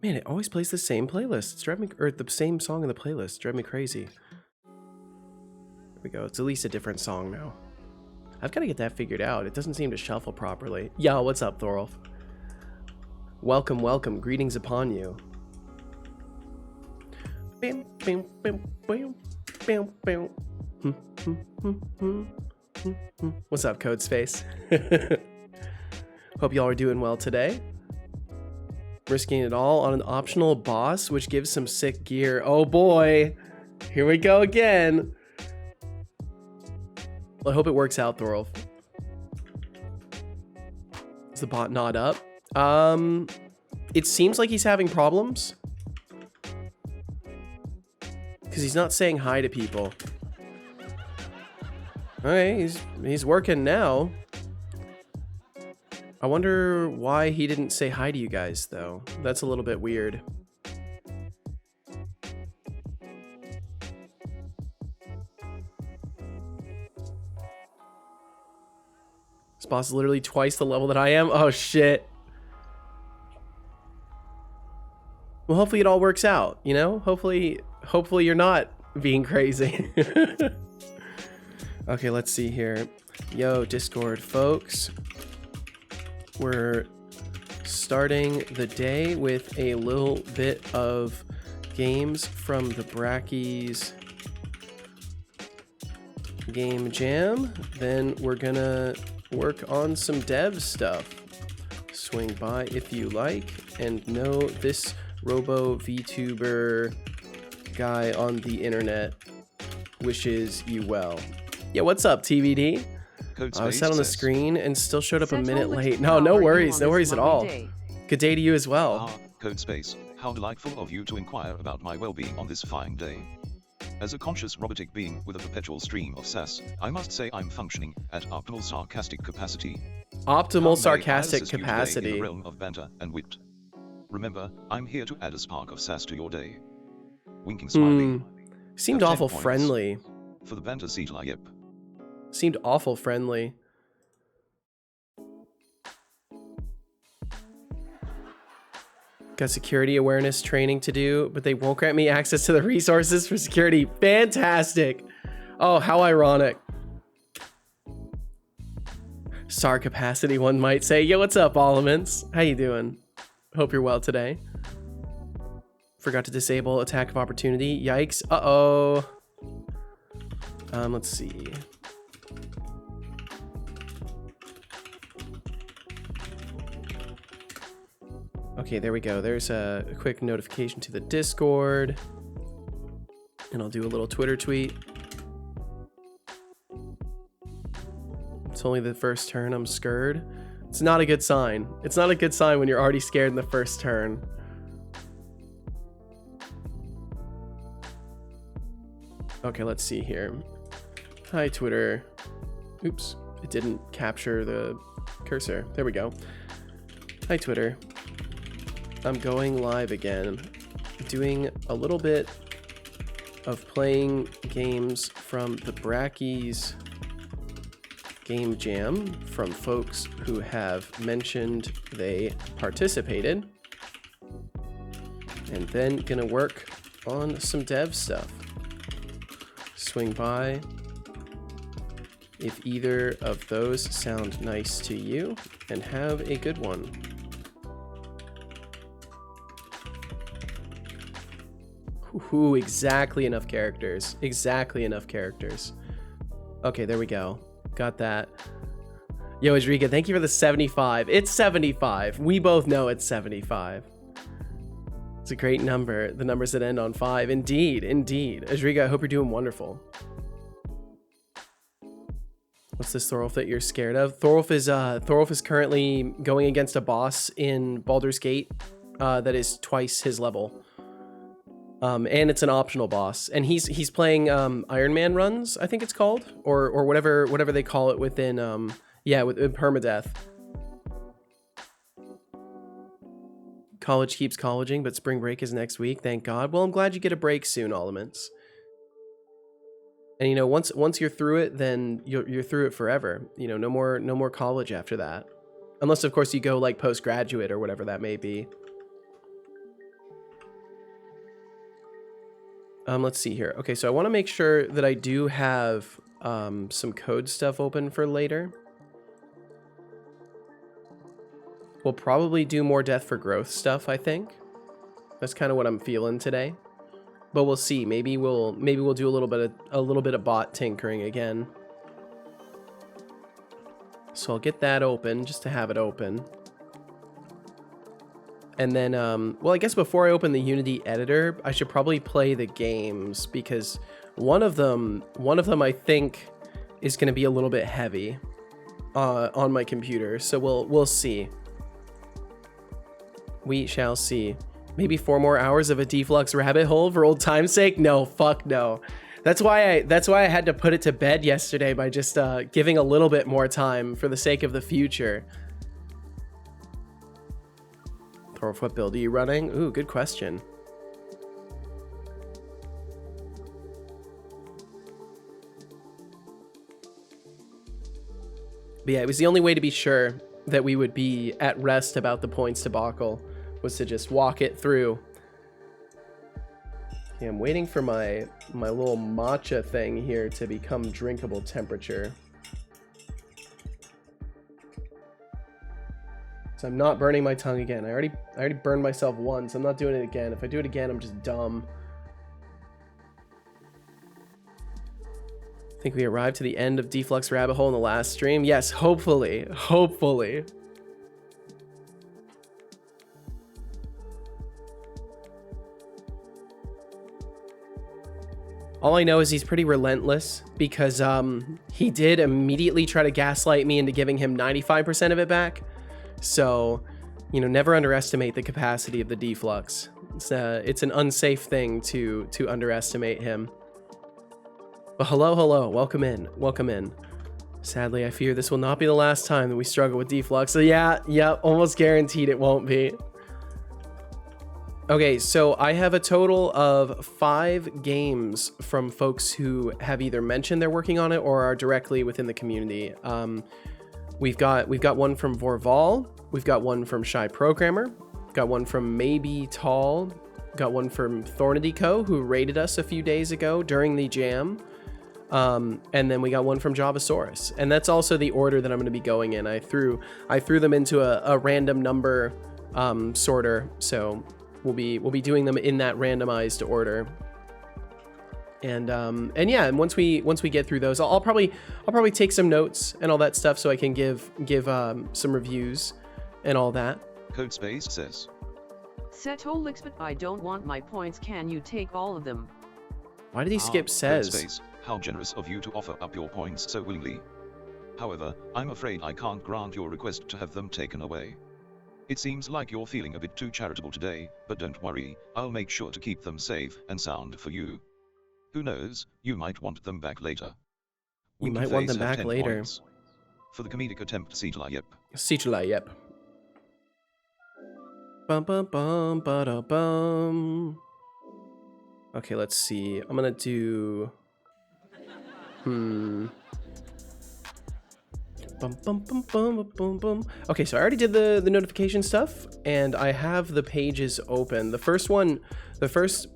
Man, it always plays the same playlist. It's driving me, or the same song in the playlist. Drive me crazy. There we go. It's at least a different song now. I've got to get that figured out. It doesn't seem to shuffle properly. Yo, what's up, Thorolf? Welcome, welcome. Greetings upon you. Bam, bam, bam, bam, bam, bam. What's up, Code Space? Hope y'all are doing well today. Risking it all on an optional boss, which gives some sick gear. Oh boy, here we go again. Well, I hope it works out, Thorolf. Is the bot not up? It seems like he's having problems. Because he's not saying hi to people. Okay, he's working now. I wonder why he didn't say hi to you guys, though. That's a little bit weird. This boss is literally twice the level that I am. Oh, shit. Well, hopefully it all works out, you know? Hopefully you're not being crazy. Okay, let's see here. Yo, Discord folks. We're starting the day with a little bit of games from the Brackeys game jam. Then we're gonna work on some dev stuff. Swing by if you like, and know this Robo VTuber guy on the internet wishes you well. Yeah, what's up, TVD? I was sat on the screen and still showed up a minute late. No worries, no worries at all. Good day to you as well. Code Space, how delightful of you to inquire about my well-being on this fine day. As a conscious robotic being with a perpetual stream of sass, I must say I'm functioning at optimal sarcastic capacity. Optimal sarcastic capacity. In the realm of banter and wit. Remember, I'm here to add a spark of sass to your day. Winking smiley. Seemed awful friendly. For the banter Setolyx, yep. Seemed awful friendly. Got security awareness training to do, but they won't grant me access to the resources for security. Fantastic. Oh, how ironic. SAR capacity, one might say. Yo, what's up, Elements? How you doing? Hope you're well today. Forgot to disable attack of opportunity. Yikes. Uh-oh. Let's see. Okay, there we go. There's a quick notification to the Discord. And I'll do a little Twitter tweet. It's only the first turn, I'm scared. It's not a good sign. It's not a good sign when you're already scared in the first turn. Okay, let's see here. Hi, Twitter. Oops, it didn't capture the cursor. There we go. Hi, Twitter. I'm going live again, doing a little bit of playing games from the Brackeys game jam from folks who have mentioned they participated, and then gonna work on some dev stuff. Swing by if either of those sound nice to you, and have a good one. Ooh, exactly enough characters. Exactly enough characters. Okay, there we go. Got that. Yo, Ajrika, thank you for the 75. It's 75. We both know it's 75. It's a great number. The numbers that end on 5. Indeed, indeed. Ajrika, I hope you're doing wonderful. What's this Thorolf that you're scared of? Thorolf is currently going against a boss in Baldur's Gate that is twice his level. And it's an optional boss, and he's playing Iron Man runs, I think it's called, or whatever they call it within within permadeath. College keeps colleging, but spring break is next week. Thank God. Well, I'm glad you get a break soon, Elements. And you know, once you're through it, then you're through it forever. You know, no more college after that, unless of course you go like postgraduate or whatever that may be. Let's see here. Okay, so I want to make sure that I do have some code stuff open for later. We'll probably do more Death for Growth stuff, I think. That's kind of what I'm feeling today. But we'll see. Maybe we'll do a little bit of bot tinkering again. So I'll get that open just to have it open. And then, well, I guess before I open the Unity editor, I should probably play the games because one of them I think is going to be a little bit heavy on my computer. So we'll see. We shall see. Maybe 4 more hours of a deflux rabbit hole for old time's sake? No, fuck no. That's why I had to put it to bed yesterday by just giving a little bit more time for the sake of the future. Thor, what build are you running? Ooh, good question. But yeah, it was the only way to be sure that we would be at rest about the points debacle, was to just walk it through. Okay, I'm waiting for my little matcha thing here to become drinkable temperature. So I'm not burning my tongue again. I already burned myself once. I'm not doing it again. If I do it again, I'm just dumb. I think we arrived to the end of Deflux Rabbit Hole in the last stream. Yes, hopefully. Hopefully. All I know is he's pretty relentless because he did immediately try to gaslight me into giving him 95% of it back. So, you know, never underestimate the capacity of the deflux. It's an unsafe thing to underestimate him. But hello, welcome in. Sadly, I fear this will not be the last time that we struggle with deflux. So yeah, almost guaranteed it won't be. Okay, so I have a total of 5 games from folks who have either mentioned they're working on it or are directly within the community. We've got one from Vorval, we've got one from Shy Programmer, got one from Maybe Tall, got one from Thornidyco, who raided us a few days ago during the jam, and then we got one from Javasaurus, and that's also the order that I'm going to be going in. I threw them into a random number sorter, so we'll be doing them in that randomized order. And yeah, and once we get through those, I'll probably take some notes and all that stuff so I can give some reviews and all that. Codespace says, Setolyx, but I don't want my points. Can you take all of them? Why did he skip says? Codespace, how generous of you to offer up your points so willingly. However, I'm afraid I can't grant your request to have them taken away. It seems like you're feeling a bit too charitable today, but don't worry, I'll make sure to keep them safe and sound for you. Who knows, you might want them back later. You might want them back later. Points. For the comedic attempt, Setolyx. Setolyx. Bum bum bum ba da bum. Okay, let's see. I'm gonna do. Bum bum bum bum bum bum. Okay, so I already did the notification stuff, and I have the pages open. The first,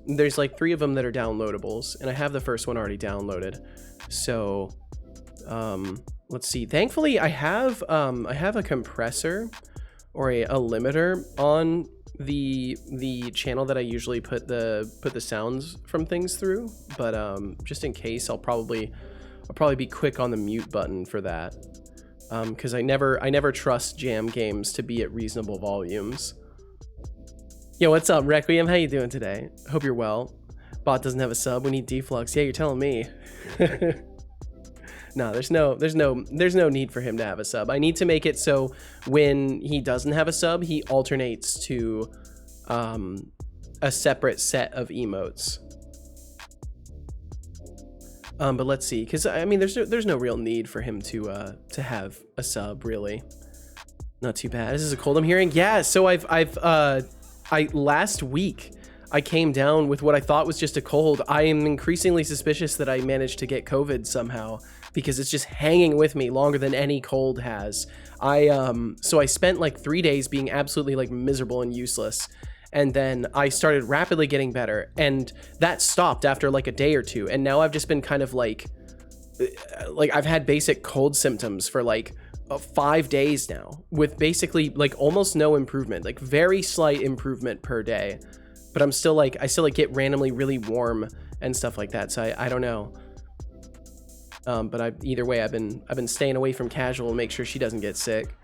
there's like 3 of them that are downloadables, and I have the first one already downloaded. So, let's see. Thankfully, I have a compressor or a limiter on the channel that I usually put the sounds from things through. But just in case, I'll probably be quick on the mute button for that. Because I never trust jam games to be at reasonable volumes. Yo, what's up, Requiem? How you doing today? Hope you're well. Bot doesn't have a sub. We need deflux. Yeah, you're telling me. No, there's no need for him to have a sub. I need to make it so when he doesn't have a sub, he alternates to a separate set of emotes. But let's see, because I mean, there's no real need for him to have a sub, really. Not too bad. This is a cold I'm hearing. Yeah. So last week I came down with what I thought was just a cold. I am increasingly suspicious that I managed to get COVID somehow because it's just hanging with me longer than any cold has. So I spent like 3 days being absolutely like miserable and useless. and then I started rapidly getting better, and that stopped after like a day or two, and now I've just been kind of like I've had basic cold symptoms for like 5 days now, with basically like almost no improvement, like very slight improvement per day, but I'm still like, I still like get randomly really warm and stuff like that, so I don't know. But either way, I've been staying away from casual to make sure she doesn't get sick.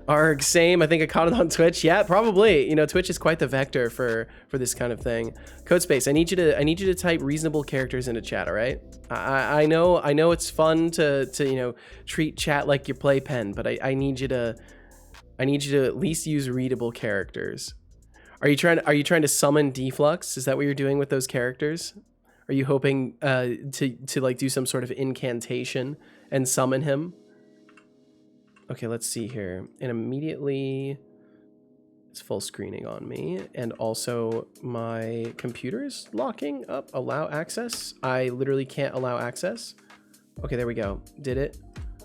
Arg, same. I think I caught it on Twitch. Yeah, probably. You know, Twitch is quite the vector for this kind of thing. Codespace, I need you to type reasonable characters into chat. All right. I know it's fun to you know, treat chat like your playpen, but I need you to at least use readable characters. Are you trying to summon Deflux? Is that what you're doing with those characters? Are you hoping to like do some sort of incantation and summon him? Okay, let's see here. And immediately it's full screening on me, and also my computer is locking up. Allow access. I literally can't allow access. Okay, there we go. Did it.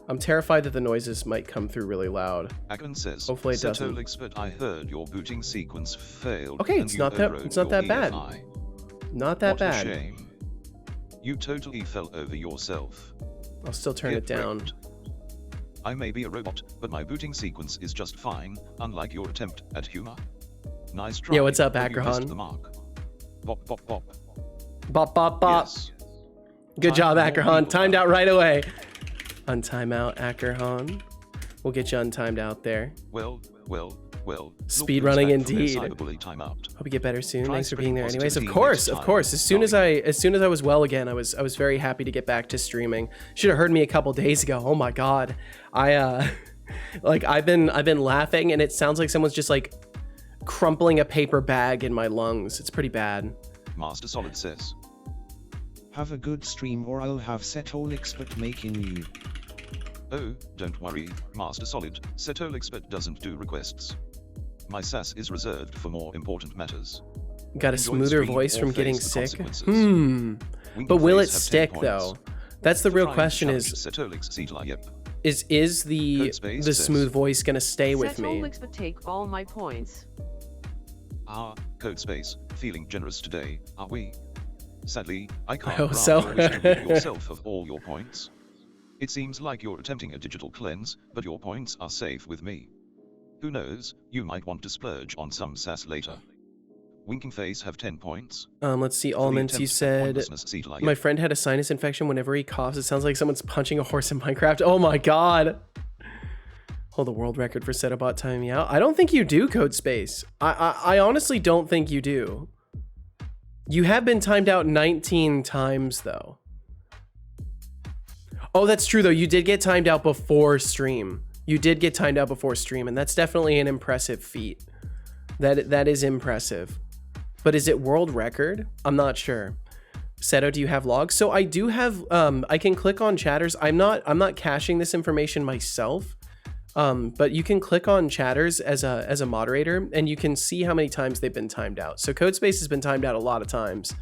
I'm terrified that the noises might come through really loud. Agon says, hopefully it doesn't. Setolyx, but I heard your booting sequence failed. Okay, it's not that bad. Not that bad. What a shame. You totally fell over yourself. I'll still turn it down. Wrecked. I may be a robot, but my booting sequence is just fine, unlike your attempt at humor. Nice try. Yeah, what's up, but you missed Akrahan? the mark. Bop, bop, bop. Bop, bop, bop. Yes. Good job, Time Akrahan. Timed out right away. Untime out, Akrahan. We'll get you untimed out there. Well. Speed running indeed. Time out. Hope you get better soon. Try Thanks for being there. spreading Anyways, of positivity course. next As time. soon as I was well again, I was very happy to get back to streaming. Should have heard me a couple days ago. Oh my god. Like I've been laughing, and it sounds like someone's just like crumpling a paper bag in my lungs. It's pretty bad. Master Solid says, have a good stream, or I'll have Setolyx but making you. oh, don't worry, Master Solid, Setolyx but doesn't do requests. My sass is reserved for more important matters. Got a Enjoy the smoother stream voice or from face getting the sick. consequences. But Winking will it Face have 10 stick points. though? That's the To real try and question. challenge Is Setolyx Seedler, yep. is the Codespace says, smooth voice gonna stay with me? Setolyx, but take all my points. Codespace, feeling generous today, are we? Sadly, I can't hope grant so. your wish to rid yourself of all your points. It seems like you're attempting a digital cleanse, but your points are safe with me. Who knows, you might want to splurge on some sass later. Winking Face have 10 points. Let's see. Almonds, you said my friend had a sinus infection. Whenever he coughs, it sounds like someone's punching a horse in Minecraft. Oh my god. Hold the world record for Setobot timing me out. I don't think you do, Codespace. I honestly don't think you do. You have been timed out 19 times though. Oh, that's true though. You did get timed out before stream. You did get timed out before stream, and that's definitely an impressive feat. That is impressive. But is it world record? I'm not sure. Seto, do you have logs? So I do have, I can click on chatters. I'm not caching this information myself. But you can click on chatters as a moderator, and you can see how many times they've been timed out. So Codespace has been timed out a lot of times,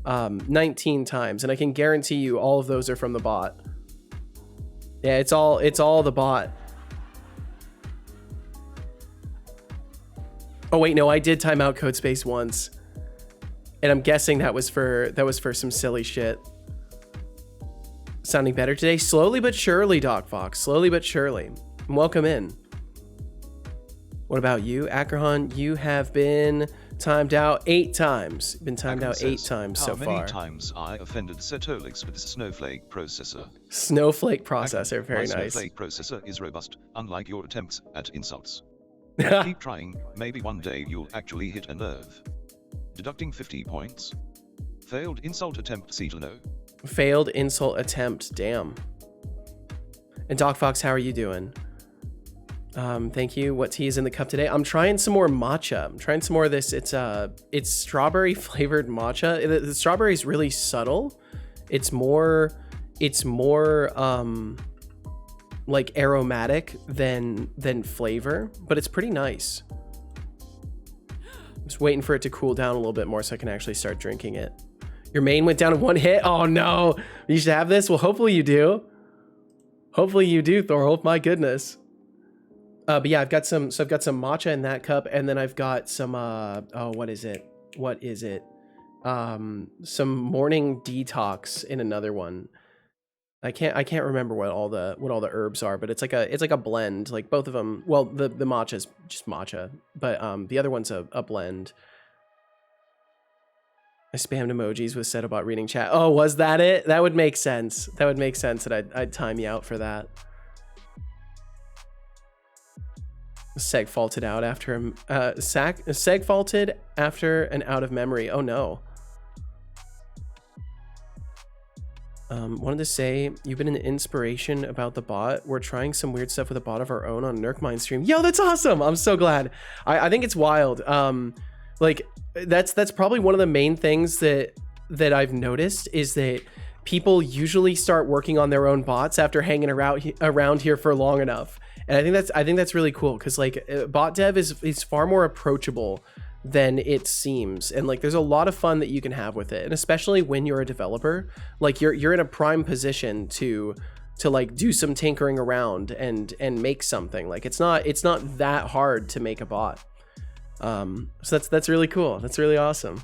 19 times, and I can guarantee you all of those are from the bot. Yeah, it's all the bot. Oh wait, no, I did time out Codespace once, and I'm guessing that was for some silly shit. Sounding better today, slowly but surely, Doc Fox. Slowly but surely. Welcome in. What about you, Akrahan? You have been timed out 8 times. Been timed out 8 times so far. How many times I offended Setolyx with this snowflake processor? Snowflake processor, very My nice. snowflake processor is robust, unlike your attempts at insults. Keep trying, maybe one day you'll actually hit a nerve. Deducting 50 points. Failed insult attempt, Cetano. Failed insult attempt, damn. And Doc Fox, how are you doing? Thank you. What tea is in the cup today? I'm trying some more matcha. I'm trying some more of this. It's strawberry flavored matcha. The strawberry is really subtle. It's more like aromatic than flavor, but it's pretty nice. I'm just waiting for it to cool down a little bit more so I can actually start drinking it. Your main went down in 1 hit. Oh no, you should have this. Well, hopefully you do. Hopefully you do, Thorolf. My goodness. But yeah, I've got some matcha in that cup, and then I've got some oh, what is it? Some morning detox in another one. I can't remember what all the herbs are, but it's like a blend. Like both of them. Well, the matcha is just matcha, but the other one's a blend. I spammed emojis with Setolyx reading chat. Oh, was that it? That would make sense. That would make sense that I'd time you out for that. Seg faulted out after him. Seg faulted after an out of memory. Oh no. Wanted to say you've been an inspiration about the bot. We're trying some weird stuff with a bot of our own on Nurkmine stream. Yo, that's awesome. I'm so glad. I think it's wild. Like that's probably one of the main things that I've noticed is that people usually start working on their own bots after hanging around here for long enough. And I think that's really cool because like bot dev is far more approachable than it seems, and like there's a lot of fun that you can have with it, and especially when you're a developer, like you're in a prime position to like do some tinkering around and make something. Like it's not that hard to make a bot. So that's really cool. That's really awesome.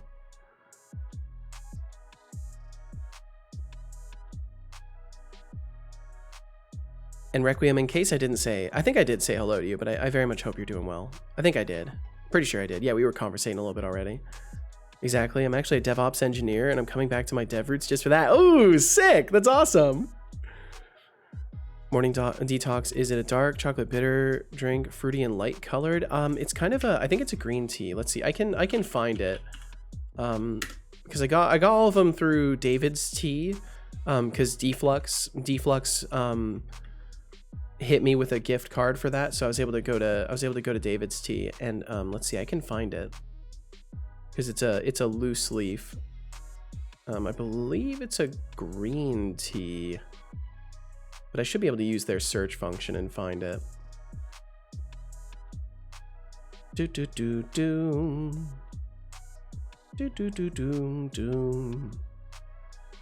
And Requiem, in case I didn't say, I think I did say hello to you, but I very much hope you're doing well. I think I did. Pretty sure I did. Yeah, we were conversating a little bit already. Exactly. I'm actually a DevOps engineer, and I'm coming back to my dev roots just for that. Oh, sick. That's awesome. Morning detox. Is it a dark chocolate bitter drink, fruity and light colored? It's kind of I think it's a green tea. Let's see. I can find it. Because I got all of them through David's tea. Because Deflux hit me with a gift card for that, so I was able to go to David's tea, and let's see, I can find it because it's a loose leaf. I believe it's a green tea, but I should be able to use their search function and find it.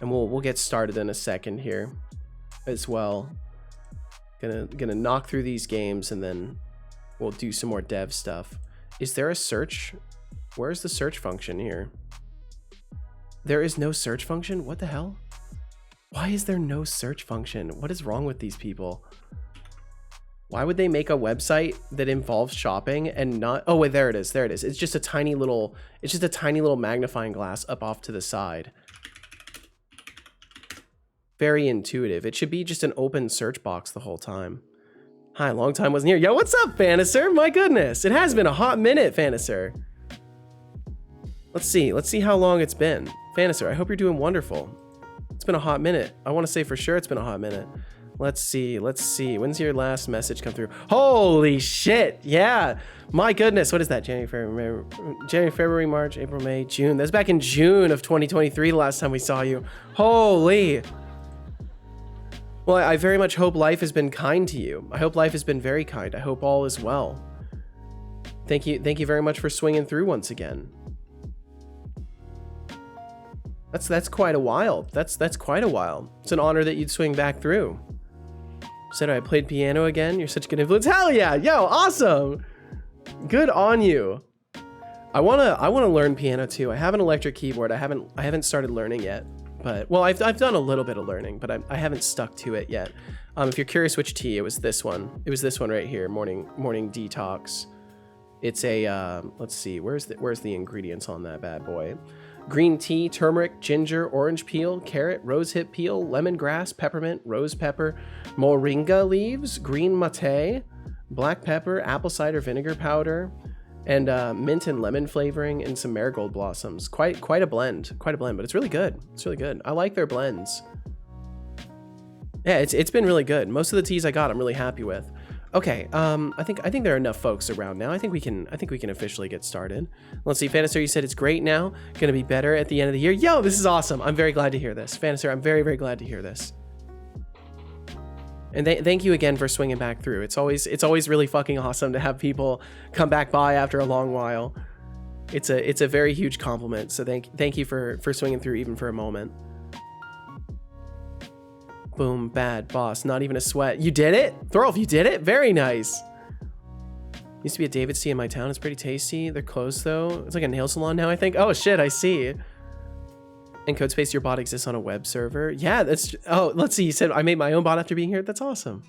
And we'll get started in a second here as well. Gonna knock through these games, and then we'll do some more dev stuff. Is there a search? Where's the search function here? There is no search function? What the hell? Why is there no search function? What is wrong with these people? Why would they make a website that involves shopping and not... Oh wait, there it is. There it is. It's just a tiny little magnifying glass up off to the side. Very intuitive. It should be just an open search box the whole time. Hi, long time wasn't here. Yo, what's up, Fanister? My goodness, it has been a hot minute, Fanister. Let's see how long it's been. Fanister, I hope you're doing wonderful. It's been a hot minute. I want to say for sure it's been a hot minute. Let's see. When's your last message come through? Holy shit, yeah. My goodness, what is that? January, February, March, April, May, June. That's back in June of 2023, the last time we saw you. Holy. Well, I very much hope life has been kind to you. I hope life has been very kind. I hope all is well. Thank you very much for swinging through once again. That's quite a while. That's quite a while. It's an honor that you'd swing back through. Said I played piano again. You're such a good influence. Hell yeah, yo, awesome. Good on you. I wanna learn piano too. I have an electric keyboard. I haven't started learning yet. But, well, I've done a little bit of learning, but I haven't stuck to it yet. If you're curious which tea, it was this one. It was this one right here, morning detox. It's a, let's see, where's the ingredients on that bad boy? Green tea, turmeric, ginger, orange peel, carrot, rosehip peel, lemongrass, peppermint, rose pepper, moringa leaves, green mate, black pepper, apple cider vinegar powder, and mint and lemon flavoring, and some marigold blossoms. Quite a blend, but it's really good. It's really good. I like their blends. Yeah, it's been really good. Most of the teas I got, I'm really happy with. Okay, I think there are enough folks around now. I think we can officially get started. Let's see, Fanister, you said it's great now. Gonna be better at the end of the year. Yo, this is awesome. I'm very glad to hear this. Fanister, I'm very glad to hear this. And thank you again for swinging back through. It's always really fucking awesome to have people come back by after a long while. It's a very huge compliment. So thank you for swinging through even for a moment. Boom, bad boss. Not even a sweat. You did it, Thorolf. You did it. Very nice. Used to be a David's Tea in my town. It's pretty tasty. They're closed though. It's like a nail salon now, I think. Oh shit, I see. And CodeSpace, your bot exists on a web server. Yeah, that's... Oh, let's see. You said I made my own bot after being here. That's awesome.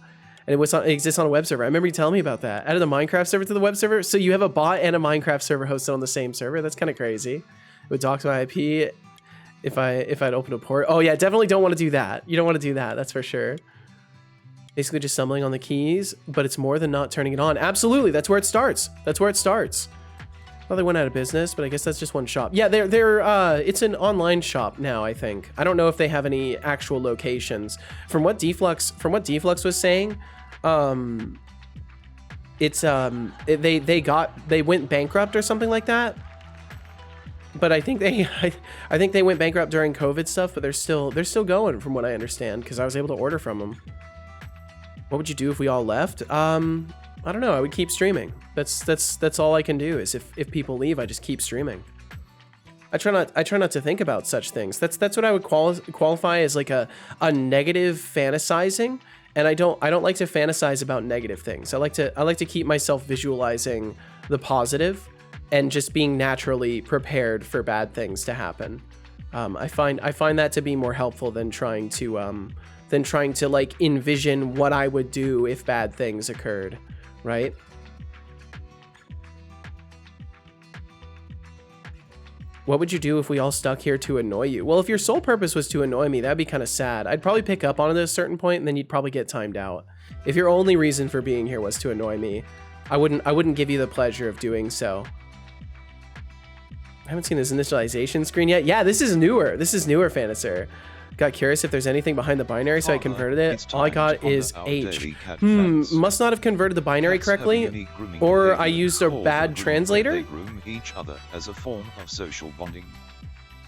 And it exists on a web server. I remember you telling me about that. Added the Minecraft server to the web server. So you have a bot and a Minecraft server hosted on the same server. That's kind of crazy. It would dock my IP if I'd open a port. Oh yeah, definitely don't want to do that. You don't want to do that. That's for sure. Basically just stumbling on the keys, but it's more than not turning it on. Absolutely, that's where it starts. That's where it starts. Well, they went out of business, but I guess that's just one shop. Yeah, it's an online shop now, I think. I don't know if they have any actual locations. From what Deflux was saying, they went bankrupt or something like that. But I think they went bankrupt during COVID stuff, but they're still going from what I understand, because I was able to order from them. What would you do if we all left? I don't know. I would keep streaming. That's all I can do is if people leave, I just keep streaming. I try not to think about such things. That's what I would qualify as like a negative fantasizing. And I don't like to fantasize about negative things. I like to keep myself visualizing the positive and just being naturally prepared for bad things to happen. I find that to be more helpful than trying to like envision what I would do if bad things occurred, right? What would you do if we all stuck here to annoy you? Well, if your sole purpose was to annoy me, that'd be kind of sad. I'd probably pick up on it at a certain point, and then you'd probably get timed out. If your only reason for being here was to annoy me, I wouldn't give you the pleasure of doing so. I haven't seen this initialization screen yet. Yeah, this is newer. This is newer, Fanacer. Got curious if there's anything behind the binary, so I converted it. All I got is H. Must not have converted the binary correctly, or I used a bad translator. They groom each other as a form of social bonding.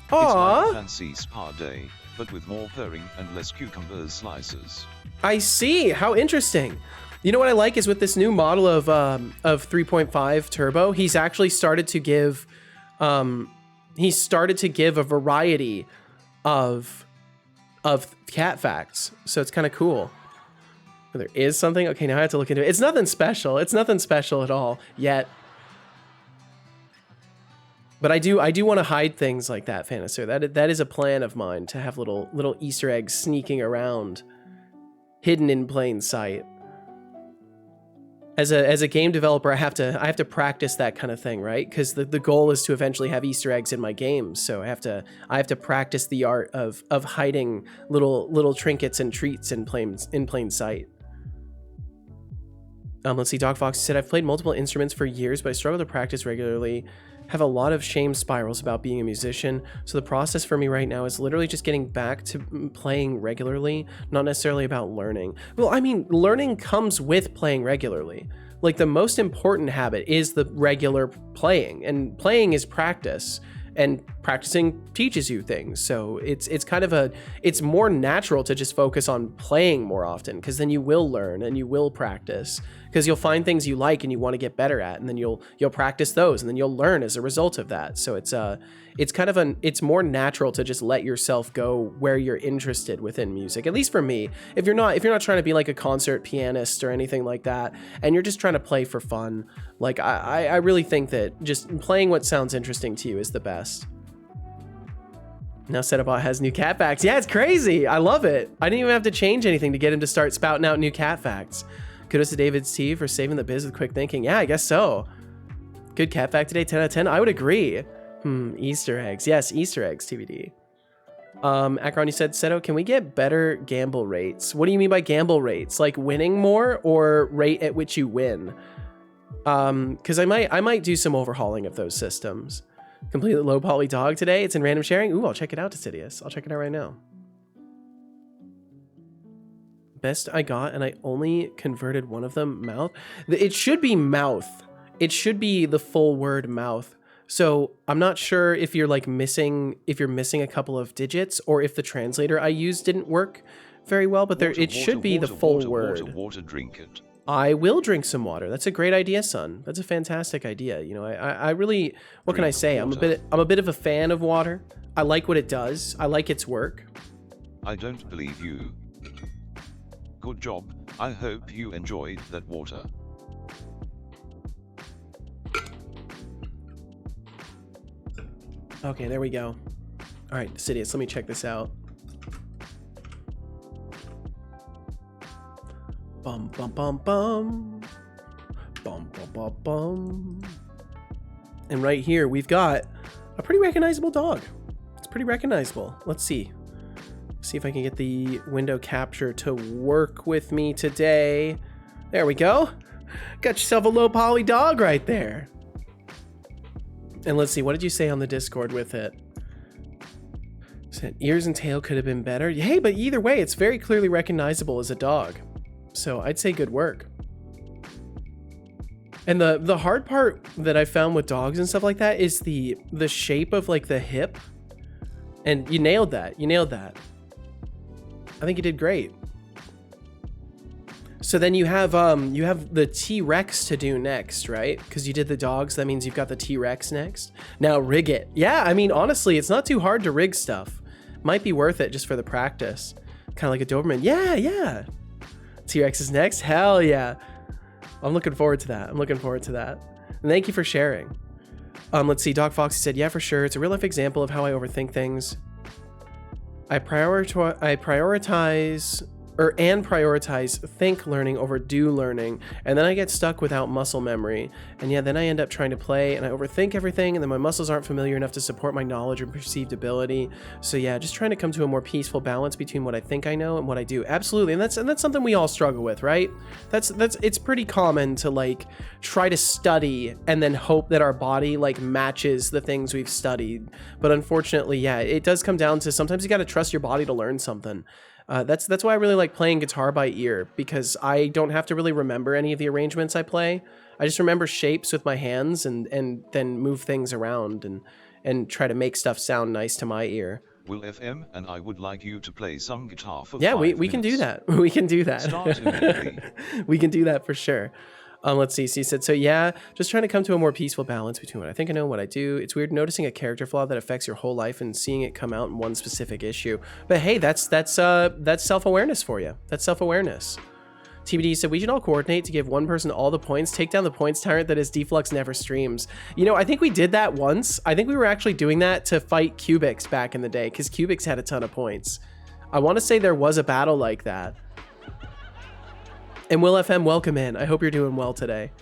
Aww. It's like a fancy spa day, but with more purring and less cucumber slices. I see. How interesting. You know what I like is with this new model of 3.5 Turbo, he's actually started to give a variety of cat facts, so it's kind of cool. There is something. Okay, now I have to look into it. It's nothing special. It's nothing special at all yet. But I do want to hide things like that, Fanacer. That is a plan of mine, to have little Easter eggs sneaking around, hidden in plain sight. As a game developer, I have to practice that kind of thing, right? Because the goal is to eventually have Easter eggs in my games. So I have to practice the art of hiding little trinkets and treats in plain sight. Let's see. Doc Fox said, I've played multiple instruments for years, but I struggle to practice regularly. Have a lot of shame spirals about being a musician. So the process for me right now is literally just getting back to playing regularly, not necessarily about learning. Well, I mean, learning comes with playing regularly. Like, the most important habit is the regular playing, and playing is practice. And practicing teaches you things, so it's kind of it's more natural to just focus on playing more often, because then you will learn and you will practice, because you'll find things you like and you want to get better at, and then you'll practice those, and then you'll learn as a result of that. So it's more natural to just let yourself go where you're interested within music, at least for me. If you're not trying to be like a concert pianist or anything like that, and you're just trying to play for fun, like I really think that just playing what sounds interesting to you is the best. Now Setobot has new cat facts. Yeah, it's crazy. I love it. I didn't even have to change anything to get him to start spouting out new cat facts. Kudos to David's T for saving the biz with quick thinking. Yeah, I guess so. Good cat fact today, 10 out of 10. I would agree. Easter eggs. Yes, Easter eggs, TBD. Akron, you said, Seto, can we get better gamble rates? What do you mean by gamble rates? Like winning more, or rate at which you win? Because I might do some overhauling of those systems. Completely low poly dog today. It's in random sharing. Ooh, I'll check it out, Decidius. I'll check it out right now. Best I got, and I only converted one of them. Mouth. It should be mouth. It should be the full word mouth. So I'm not sure if you're missing a couple of digits, or if the translator I used didn't work very well. But it should be the full word. Water, drink it. I will drink some water. That's a great idea, son. That's a fantastic idea. You know, I really, what can I say? I'm a bit of a fan of water. I like what it does. I like its work. I don't believe you. Good job. I hope you enjoyed that water. Okay, there we go. All right, Sidious, let me check this out. Bum, bum, bum, bum. Bum, bum, bum, bum. And right here, we've got a pretty recognizable dog. It's pretty recognizable. Let's see. See if I can get the window capture to work with me today. There we go. Got yourself a low poly dog right there. And let's see, what did you say on the Discord with it? Said ears and tail could have been better. Hey, but either way, it's very clearly recognizable as a dog. So I'd say good work. And the hard part that I found with dogs and stuff like that is the shape of like the hip. And you nailed that. You nailed that. I think you did great. So then you have the T-Rex to do next, right? Because you did the dogs, that means you've got the T-Rex next. Now rig it. Yeah, I mean, honestly, it's not too hard to rig stuff. Might be worth it just for the practice. Kind of like a Doberman. Yeah, yeah. T-Rex is next. Hell yeah. I'm looking forward to that. I'm looking forward to that. And thank you for sharing. Let's see. Doc Foxy said, yeah, for sure. It's a real life example of how I overthink things. I prioritize think learning over do learning, and then I get stuck without muscle memory, and yeah, then I end up trying to play and I overthink everything, and then my muscles aren't familiar enough to support my knowledge and perceived ability. So yeah, just trying to come to a more peaceful balance between what I think I know and what I do. Absolutely. And that's something we all struggle with, right? It's pretty common to like try to study and then hope that our body like matches the things we've studied, but unfortunately, yeah, it does come down to sometimes you got to trust your body to learn something. That's why I really like playing guitar by ear, because I don't have to really remember any of the arrangements I play. I just remember shapes with my hands and then move things around and try to make stuff sound nice to my ear. Will FM and I would like you to play some guitar for 5 minutes. We can do that. We can do that. Start immediately. We can do that for sure. Let's see. So he said, so yeah, just trying to come to a more peaceful balance between what I think I know and what I do. It's weird noticing a character flaw that affects your whole life and seeing it come out in one specific issue. But hey, that's self-awareness for you. That's self-awareness. TBD said, we should all coordinate to give one person all the points, take down the points tyrant that is Deflux never streams. You know, I think we did that once. I think we were actually doing that to fight Cubix back in the day, because Cubix had a ton of points. I want to say there was a battle like that. And Will FM, welcome in. I hope you're doing well today.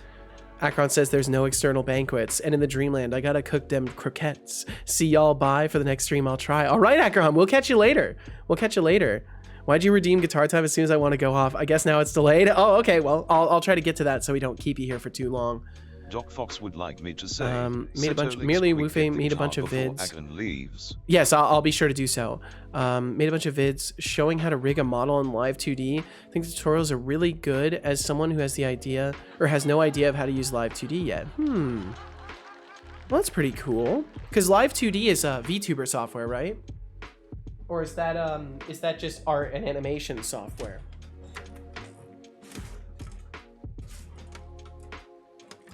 Akron says there's no external banquets, and in the dreamland, I gotta cook them croquettes. See y'all, bye. For the next stream, I'll try. All right, Akron, we'll catch you later. We'll catch you later. Why'd you redeem guitar time as soon as I want to go off? I guess now it's delayed. Oh, okay. Well, I'll try to get to that so we don't keep you here for too long. Doc Fox would like me to say, made a bunch of vids. Leaves. Yes, I'll be sure to do so. Made a bunch of vids showing how to rig a model in Live 2D. I think the tutorials are really good as someone who has the idea or has no idea of how to use Live 2D yet. Well, that's pretty cool. Because Live 2D is VTuber software, right? Or is that just art and animation software?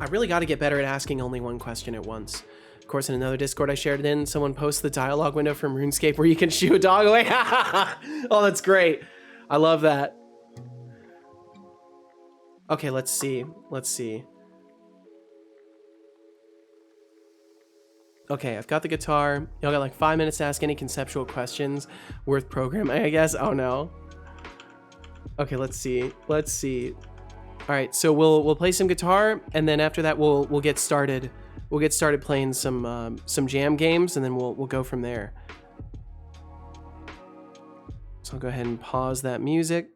I really got to get better at asking only one question at once. Of course, in another Discord I shared it in, someone posted the dialogue window from RuneScape where you can shoo a dog away. Oh, that's great. I love that. Okay, let's see. Okay, I've got the guitar. Y'all got like 5 minutes to ask any conceptual questions worth programming, I guess. Oh no. Okay, let's see. All right, so we'll play some guitar, and then after that we'll get started. We'll get started playing some jam games, and then we'll go from there. So I'll go ahead and pause that music.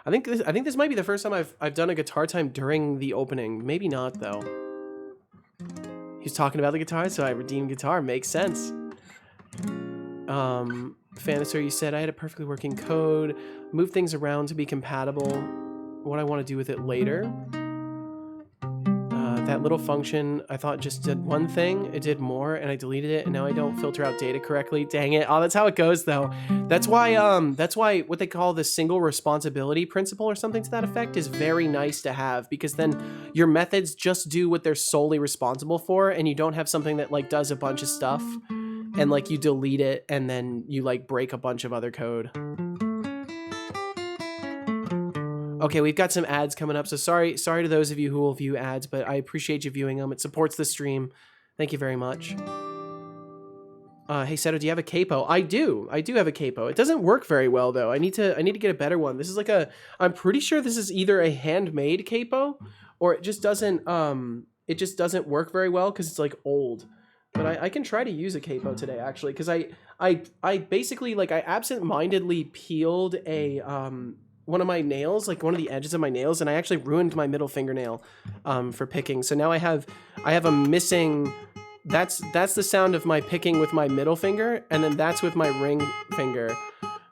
I think this might be the first time I've done a guitar time during the opening. Maybe not though. He's talking about the guitar, so I redeemed guitar. Makes sense. Fanister, you said I had a perfectly working code. Move things around to be compatible. What I want to do with it later. That little function I thought just did one thing. It did more, and I deleted it, and now I don't filter out data correctly. Dang it! Oh, that's how it goes, though. That's why what they call the single responsibility principle or something to that effect is very nice to have, because then your methods just do what they're solely responsible for, and you don't have something that like does a bunch of stuff, and like you delete it, and then you like break a bunch of other code. Okay, we've got some ads coming up, so sorry to those of you who will view ads, but I appreciate you viewing them. It supports the stream. Thank you very much. Hey Seto, do you have a capo? I do have a capo. It doesn't work very well though. I need to get a better one. This is like I'm pretty sure this is either a handmade capo or it just doesn't work very well because it's like old. But I can try to use a capo today actually because I basically like I absent-mindedly peeled a one of my nails, like one of the edges of my nails, and I actually ruined my middle fingernail for picking. So now I have a missing. That's the sound of my picking with my middle finger, and then that's with my ring finger.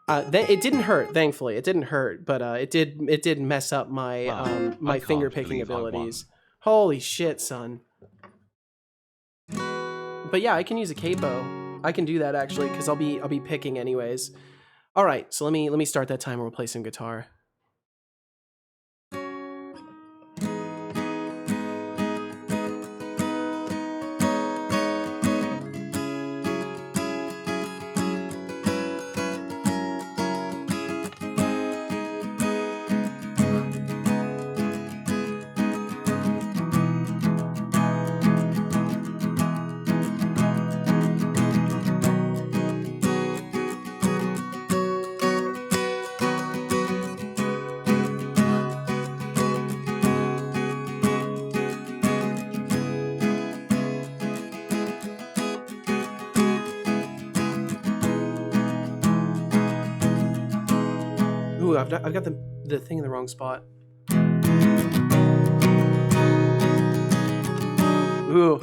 It didn't hurt, thankfully. It didn't hurt, but it did mess up my my finger picking abilities. Holy shit, son. But yeah, I can use a capo. I can do that actually because I'll be picking anyways. All right, so let me start that timer. We'll play some guitar. Ooh, I've got the thing in the wrong spot. Ooh.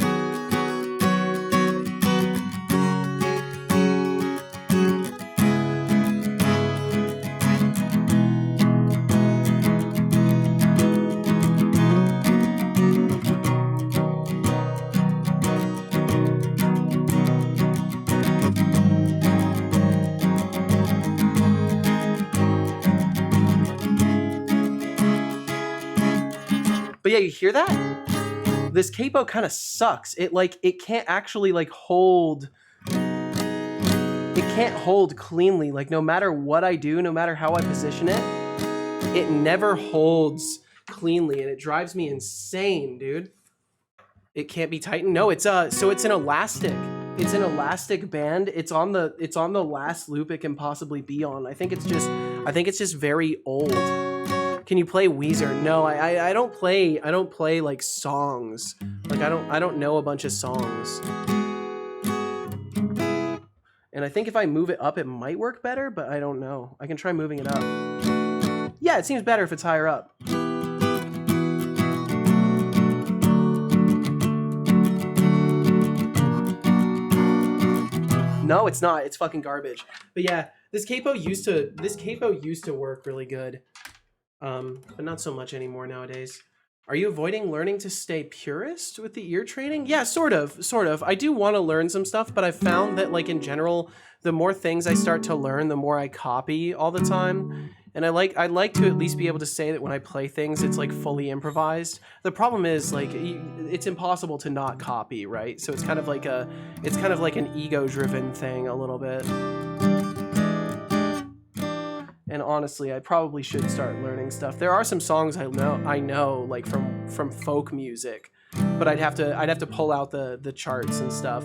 But yeah, you hear that? This capo kind of sucks. It can't actually like hold. It can't hold cleanly. Like no matter what I do, no matter how I position it, it never holds cleanly, and it drives me insane, dude. It can't be tightened. No, it's so it's an elastic. It's an elastic band. It's on the last loop it can possibly be on. I think it's just very old. Can you play Weezer? No, I don't play like songs. Like I don't know a bunch of songs. And I think if I move it up, it might work better, but I don't know. I can try moving it up. Yeah, it seems better if it's higher up. No, it's not. It's fucking garbage. But yeah, this capo used to work really good. But not so much anymore nowadays. Are you avoiding learning to stay purist with the ear training? Yeah, sort of. I do want to learn some stuff, but I've found that like in general, the more things I start to learn, the more I copy all the time. And I like to at least be able to say that when I play things, it's like fully improvised. The problem is like it's impossible to not copy, right? So it's kind of like an ego-driven thing a little bit. And honestly, I probably should start learning stuff. There are some songs I know like from folk music, but I'd have to pull out the charts and stuff.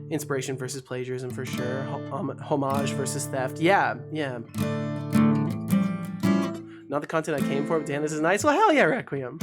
Inspiration versus plagiarism for sure. Homage versus theft. Yeah. Not the content I came for, but damn, this is nice. Well, hell yeah, Requiem.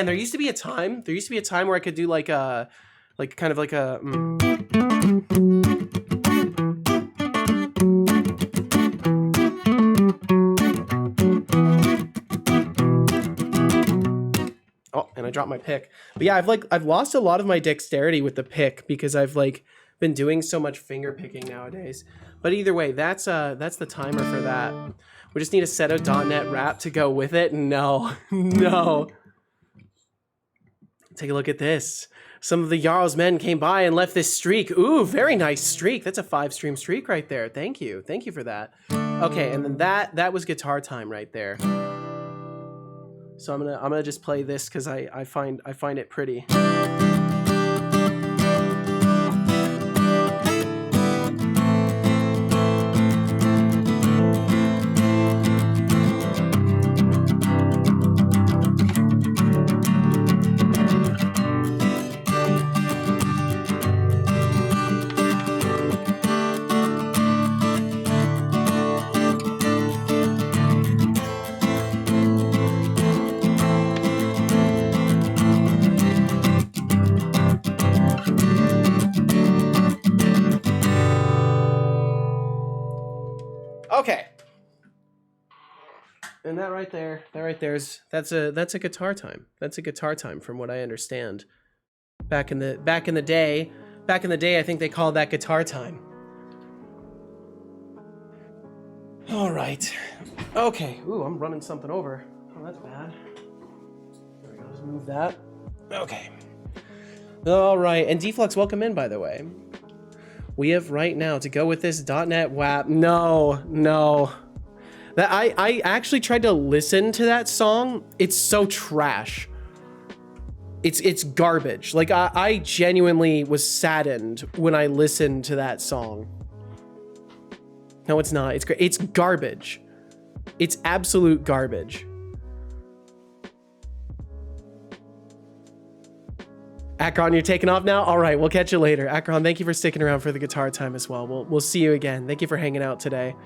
there used to be a time. There used to be a time where I could do like a, like kind of like a. Oh, and I dropped my pick. But yeah, I've lost a lot of my dexterity with the pick because I've like been doing so much finger picking nowadays. But either way, that's the timer for that. We just need a set of .NET wrap to go with it. No, no. Take a look at this. Some of the Jarl's men came by and left this streak. Ooh, very nice streak. That's a 5-stream streak right there. Thank you. Thank you for that. Okay, and then that was guitar time right there. So I'm gonna just play this because I find it pretty. Okay. And that right there's that's a guitar time. That's a guitar time from what I understand. Back in the day, I think they called that guitar time. All right. Okay. Ooh, I'm running something over. Oh, that's bad. There we go. Let's move that. Okay. All right. And Deflux, welcome in, by the way. We have right now to go with this .NET WAP. No. That I actually tried to listen to that song. It's so trash. It's garbage. Like I genuinely was saddened when I listened to that song. No, it's not. It's great. It's garbage. It's absolute garbage. Akron, you're taking off now? All right, we'll catch you later. Akron, thank you for sticking around for the guitar time as well. We'll see you again. Thank you for hanging out today.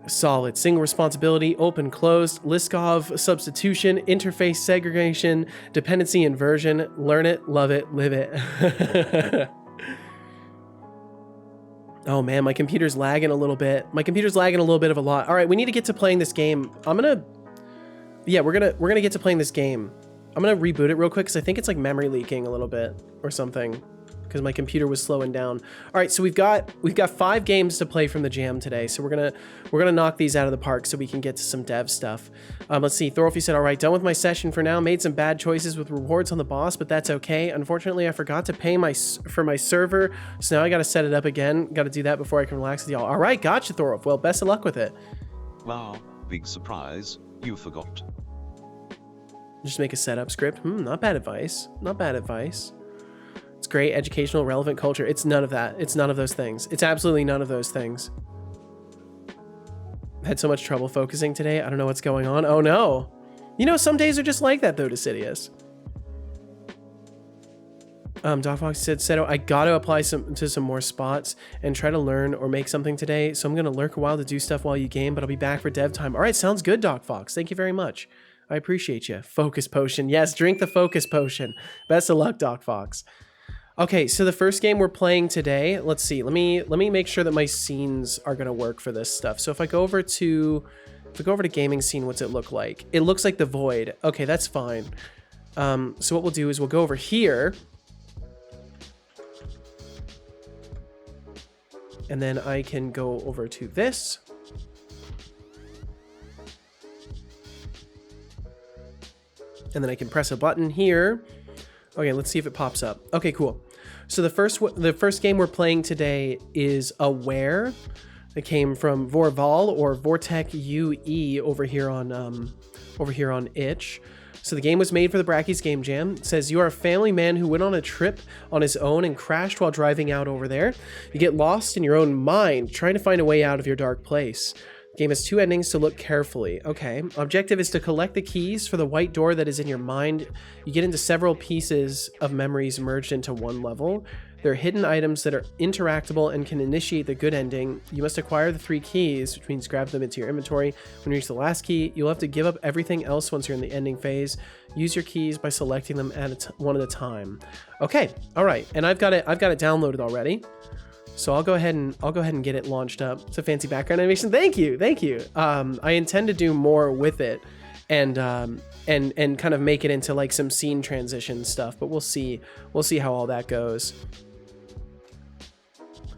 Solid. Single responsibility, open, closed, Liskov, substitution, interface segregation, dependency inversion. Learn it, love it, live it. Oh man, my computer's lagging a little bit. My computer's lagging a little bit of a lot. All right, we need to get to playing this game. Yeah, we're gonna get to playing this game. I'm gonna reboot it real quick because I think it's like memory leaking a little bit or something because my computer was slowing down. All right, so we've got 5 games to play from the jam today, so we're gonna knock these out of the park so we can get to some dev stuff. Let's see. Thorolfi said, "All right, done with my session for now. Made some bad choices with rewards on the boss, but that's okay. Unfortunately, I forgot to pay for my server, so now I gotta set it up again. Got to do that before I can relax with y'all." All right, gotcha, Thorolf. Well, best of luck with it. Wow, big surprise. You forgot. Just make a setup script. Not bad advice. Not bad advice. It's great, educational, relevant culture. It's none of that. It's none of those things. It's absolutely none of those things. I had so much trouble focusing today. I don't know what's going on. Oh no. You know, some days are just like that though, Decidius. Doc Fox said, Seto, I gotta apply to some more spots and try to learn or make something today. So I'm gonna lurk a while to do stuff while you game, but I'll be back for dev time. All right, sounds good, Doc Fox. Thank you very much. I appreciate you. Focus potion. Yes, drink the focus potion. Best of luck, Doc Fox. Okay, so the first game we're playing today, let's see. Let me make sure that my scenes are gonna work for this stuff. So if I go over to gaming scene, what's it look like? It looks like the void. Okay, that's fine. So what we'll do is we'll go over here. And then I can go over to this. And then I can press a button here. Okay, let's see if it pops up. Okay, cool. So the first game we're playing today is Aware. It came from Vorval or Vortec UE over here on itch. So the game was made for the Brackeys Game Jam. It says you are a family man who went on a trip on his own and crashed while driving out over there. You get lost in your own mind, trying to find a way out of your dark place. The game has 2 endings to look carefully. Okay. Objective is to collect the keys for the white door that is in your mind. You get into several pieces of memories merged into one level. There are hidden items that are interactable and can initiate the good ending. You must acquire the 3 keys, which means grab them into your inventory. When you reach the last key, you'll have to give up everything else once you're in the ending phase. Use your keys by selecting them one at a time. Okay, all right, and I've got it downloaded already. So I'll go ahead and get it launched up. It's a fancy background animation. Thank you. I intend to do more with it, and kind of make it into like some scene transition stuff. But we'll see how all that goes.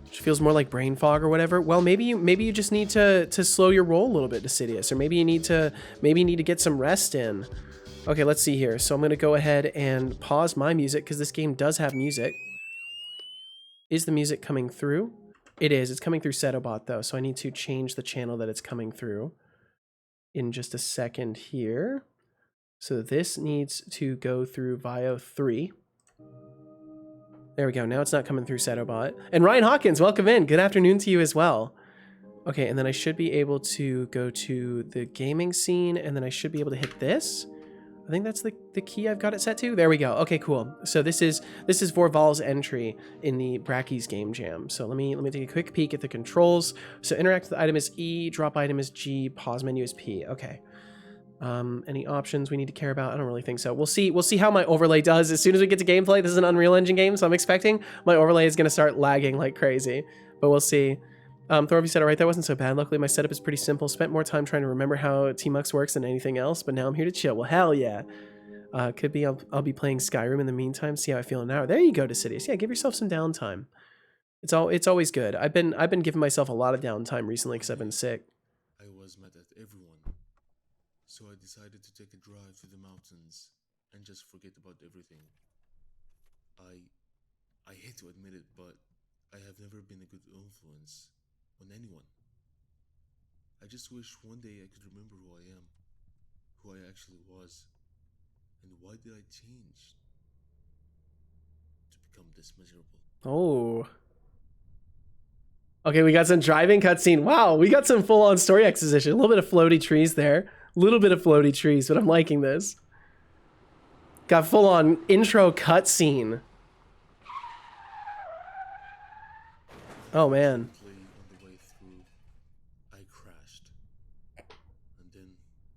Which feels more like brain fog or whatever. Well, maybe you just need to slow your roll a little bit, Decidius, or maybe you need to get some rest in. Okay, let's see here. So I'm gonna go ahead and pause my music because this game does have music. Is the music coming through? It is. It's coming through Setobot though, so I need to change the channel that it's coming through in just a second here. So this needs to go through VIO 3. There we go. Now it's not coming through Setobot. And Ryan Hawkins, welcome in. Good afternoon to you as well. Okay, and then I should be able to go to the gaming scene, and then I should be able to hit this. I think that's the key I've got it set to. There we go. Okay, cool. So this is Vorval's entry in the Brackeys game jam. So let me take a quick peek at the controls. So interact with the item is E, drop item is G, pause menu is P. Okay. Any options we need to care about? I don't really think so. We'll see how my overlay does as soon as we get to gameplay. This is an Unreal Engine game, so I'm expecting my overlay is going to start lagging like crazy. But we'll see. Thorby said, all right, that wasn't so bad. Luckily, my setup is pretty simple. Spent more time trying to remember how Tmux works than anything else, but now I'm here to chill. Well, hell yeah. Could be I'll be playing Skyrim in the meantime, see how I feel in an hour. There you go, Decidius. Yeah, give yourself some downtime. It's always good. I've been giving myself a lot of downtime recently because I've been sick. I was mad at everyone, so I decided to take a drive to the mountains and just forget about everything. I hate to admit it, but I have never been a good influence on anyone. I just wish one day I could remember who I am, who I actually was, and why did I change to become this miserable? Oh. Okay, we got some driving cutscene. Wow, we got some full-on story exposition. A little bit of floaty trees there. A little bit of floaty trees, but I'm liking this. Got full-on intro cutscene. Oh, man. On the way through, I crashed. And then,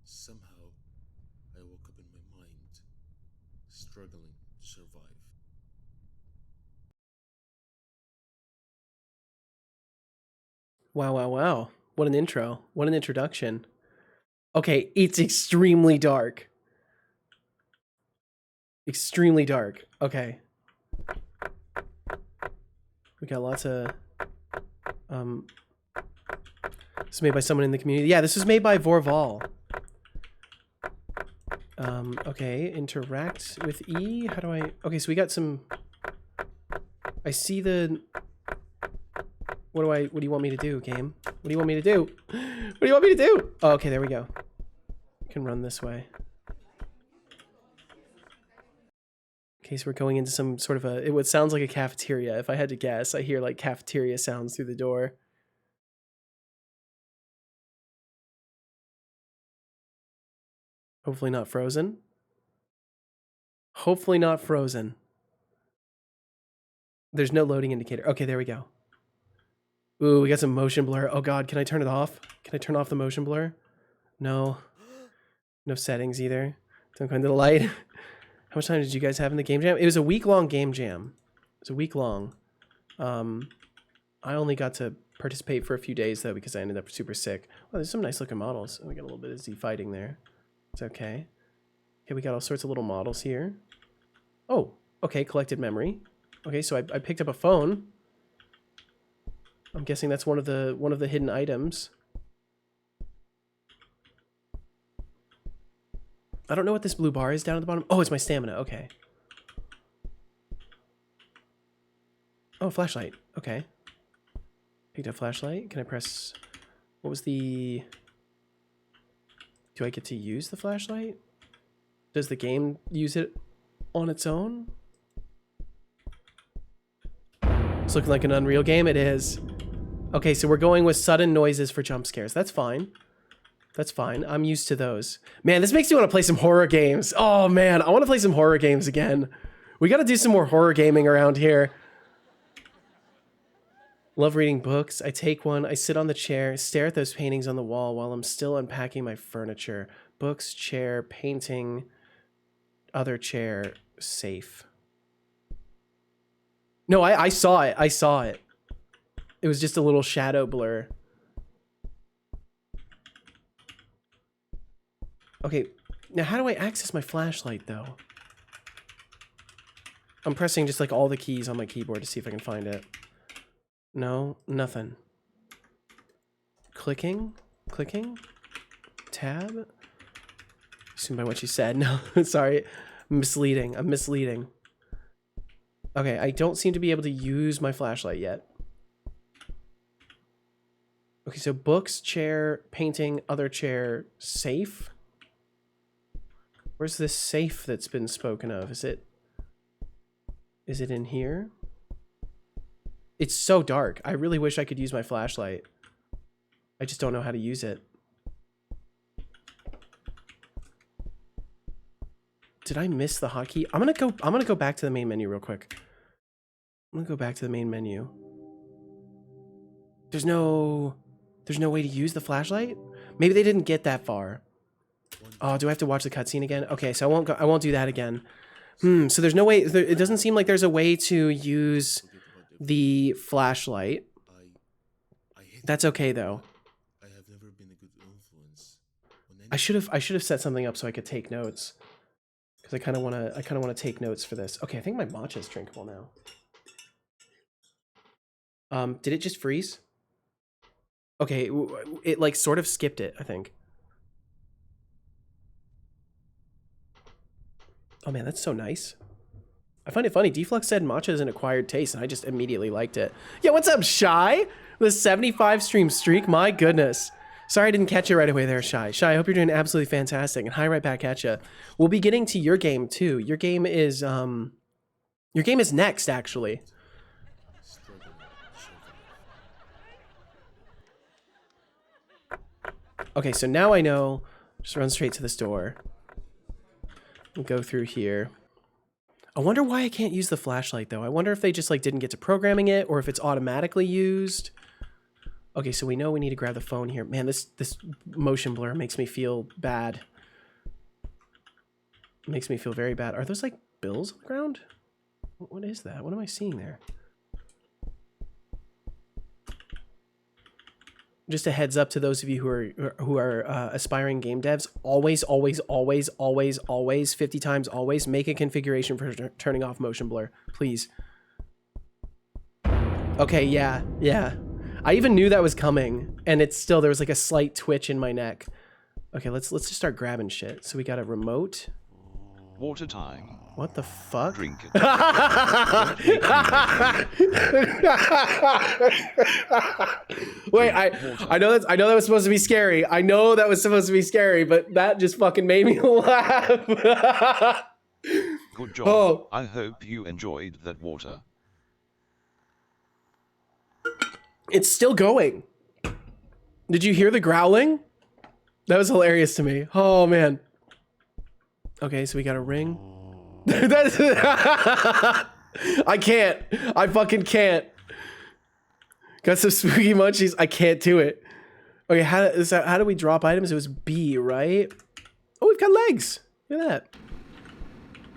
somehow, I woke up in my mind, struggling to survive. Wow, wow, wow. What an intro. What an introduction. Okay, it's extremely dark. Extremely dark. Okay. We got lots of... This is made by someone in the community. Yeah, this was made by Vorval. Okay, interact with E. How do I... Okay, so we got some... I see the... What do you want me to do, game? What do you want me to do? What do you want me to do? Oh, okay, there we go. I can run this way. Okay, so we're going into some sort of a... It sounds like a cafeteria. If I had to guess, I hear like cafeteria sounds through the door. Hopefully not frozen. Hopefully not frozen. There's no loading indicator. Okay, there we go. Ooh, we got some motion blur. Oh god, can I turn it off? Can I turn off the motion blur? No. No settings either. Don't go into the light. How much time did you guys have in the game jam? It was a week-long game jam. It was a week long. I only got to participate for a few days though because I ended up super sick. Oh, there's some nice looking models. Oh, we got a little bit of Z fighting there. It's okay. Okay, we got all sorts of little models here. Oh, okay, collected memory. Okay, so I picked up a phone. I'm guessing that's one of the hidden items. I don't know what this blue bar is down at the bottom. Oh, it's my stamina. Okay. Oh, flashlight. Okay. Picked up flashlight. Can I press... What was the... Do I get to use the flashlight? Does the game use it on its own? It's looking like an Unreal game. It is. Okay, so we're going with sudden noises for jump scares. That's fine. That's fine. I'm used to those. Man, this makes me want to play some horror games. Oh, man. I want to play some horror games again. We got to do some more horror gaming around here. Love reading books. I take one, I sit on the chair, stare at those paintings on the wall while I'm still unpacking my furniture. Books, chair, painting, other chair, safe. No, I saw it. I saw it. It was just a little shadow blur. Okay, now how do I access my flashlight though? I'm pressing just like all the keys on my keyboard to see if I can find it. No, nothing. Clicking, clicking, tab. Assume by what you said. No, sorry, misleading. I'm misleading. Okay, I don't seem to be able to use my flashlight yet. Okay, so books, chair, painting, other chair, safe. Where's this safe that's been spoken of? Is it in here? It's so dark. I really wish I could use my flashlight. I just don't know how to use it. Did I miss the hotkey? I'm gonna go back to the main menu real quick. I'm gonna go back to the main menu. There's no way to use the flashlight? Maybe they didn't get that far. Oh, do I have to watch the cutscene again? Okay, so I won't do that again. So there's no way, it doesn't seem like there's a way to use the flashlight. That's okay though. I have never been a good influence. I should have set something up so I could take notes. Because I kind of want to take notes for this. Okay, I think my matcha is drinkable now. Did it just freeze? Okay, it like sort of skipped it, I think. Oh man, that's so nice. I find it funny. Deflux said matcha is an acquired taste, and I just immediately liked it. Yeah, what's up, Shy? The 75 stream streak, my goodness. Sorry I didn't catch you right away there, Shy. Shy, I hope you're doing absolutely fantastic, and hi right back at you. We'll be getting to your game too. Your game is next, actually. Okay, so now I know. Just run straight to this door. We'll go through here. I wonder why I can't use the flashlight though. I wonder if they just like didn't get to programming it or if it's automatically used. Okay, so we know we need to grab the phone here. Man, this motion blur makes me feel bad. It makes me feel very bad. Are those like bills on the ground? What is that? What am I seeing there? Just a heads up to those of you who are aspiring game devs, always 50 times always make a configuration for turning off motion blur, please. Okay, yeah. I even knew that was coming, and it's still, there was like a slight twitch in my neck. Okay, let's just start grabbing shit. So we got a remote. Water time. What the fuck? Drink it. Wait, I know that was supposed to be scary. I know that was supposed to be scary, but that just fucking made me laugh. Good job. Oh. I hope you enjoyed that water. It's still going. Did you hear the growling? That was hilarious to me. Oh man. Okay, so we got a ring. That's I can't. I fucking can't. Got some spooky munchies. I can't do it. Okay, how do we drop items? It was B, right? Oh, we've got legs. Look at that.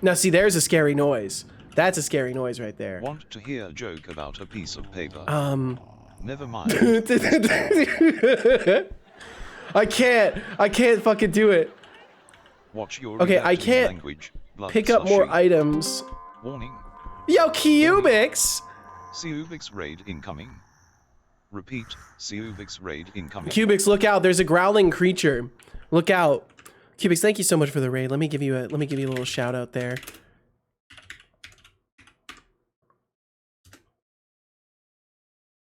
Now, see, there's a scary noise. That's a scary noise right there. Want to hear a joke about a piece of paper? Never mind. I can't fucking do it. Watch your okay, I can't language. pick up more items. Warning. Yo, Cubix! Cubix raid incoming. Repeat, Cubix raid incoming. Cubix, look out! There's a growling creature. Look out, Cubix. Thank you so much for the raid. Let me give you a little shout out there.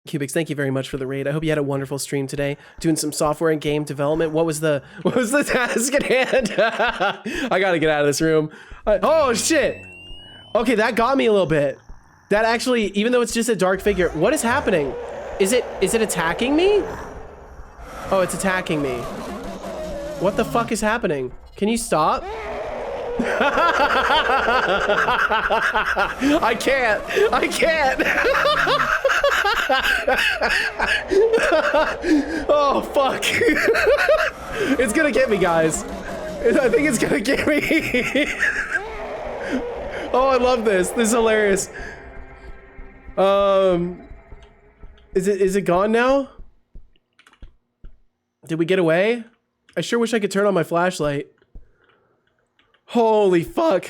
Cubix, thank you very much for the raid. I hope you had a wonderful stream today, doing some software and game development. What was the task at hand? I gotta get out of this room. Oh shit! Okay, that got me a little bit. That actually, even though it's just a dark figure, what is happening? Is it attacking me? Oh, it's attacking me. What the fuck is happening? Can you stop? I can't. Oh, fuck. It's gonna get me, guys. I think it's gonna get me. Oh, I love this. This is hilarious. Is it gone now? Did we get away? I sure wish I could turn on my flashlight. Holy fuck.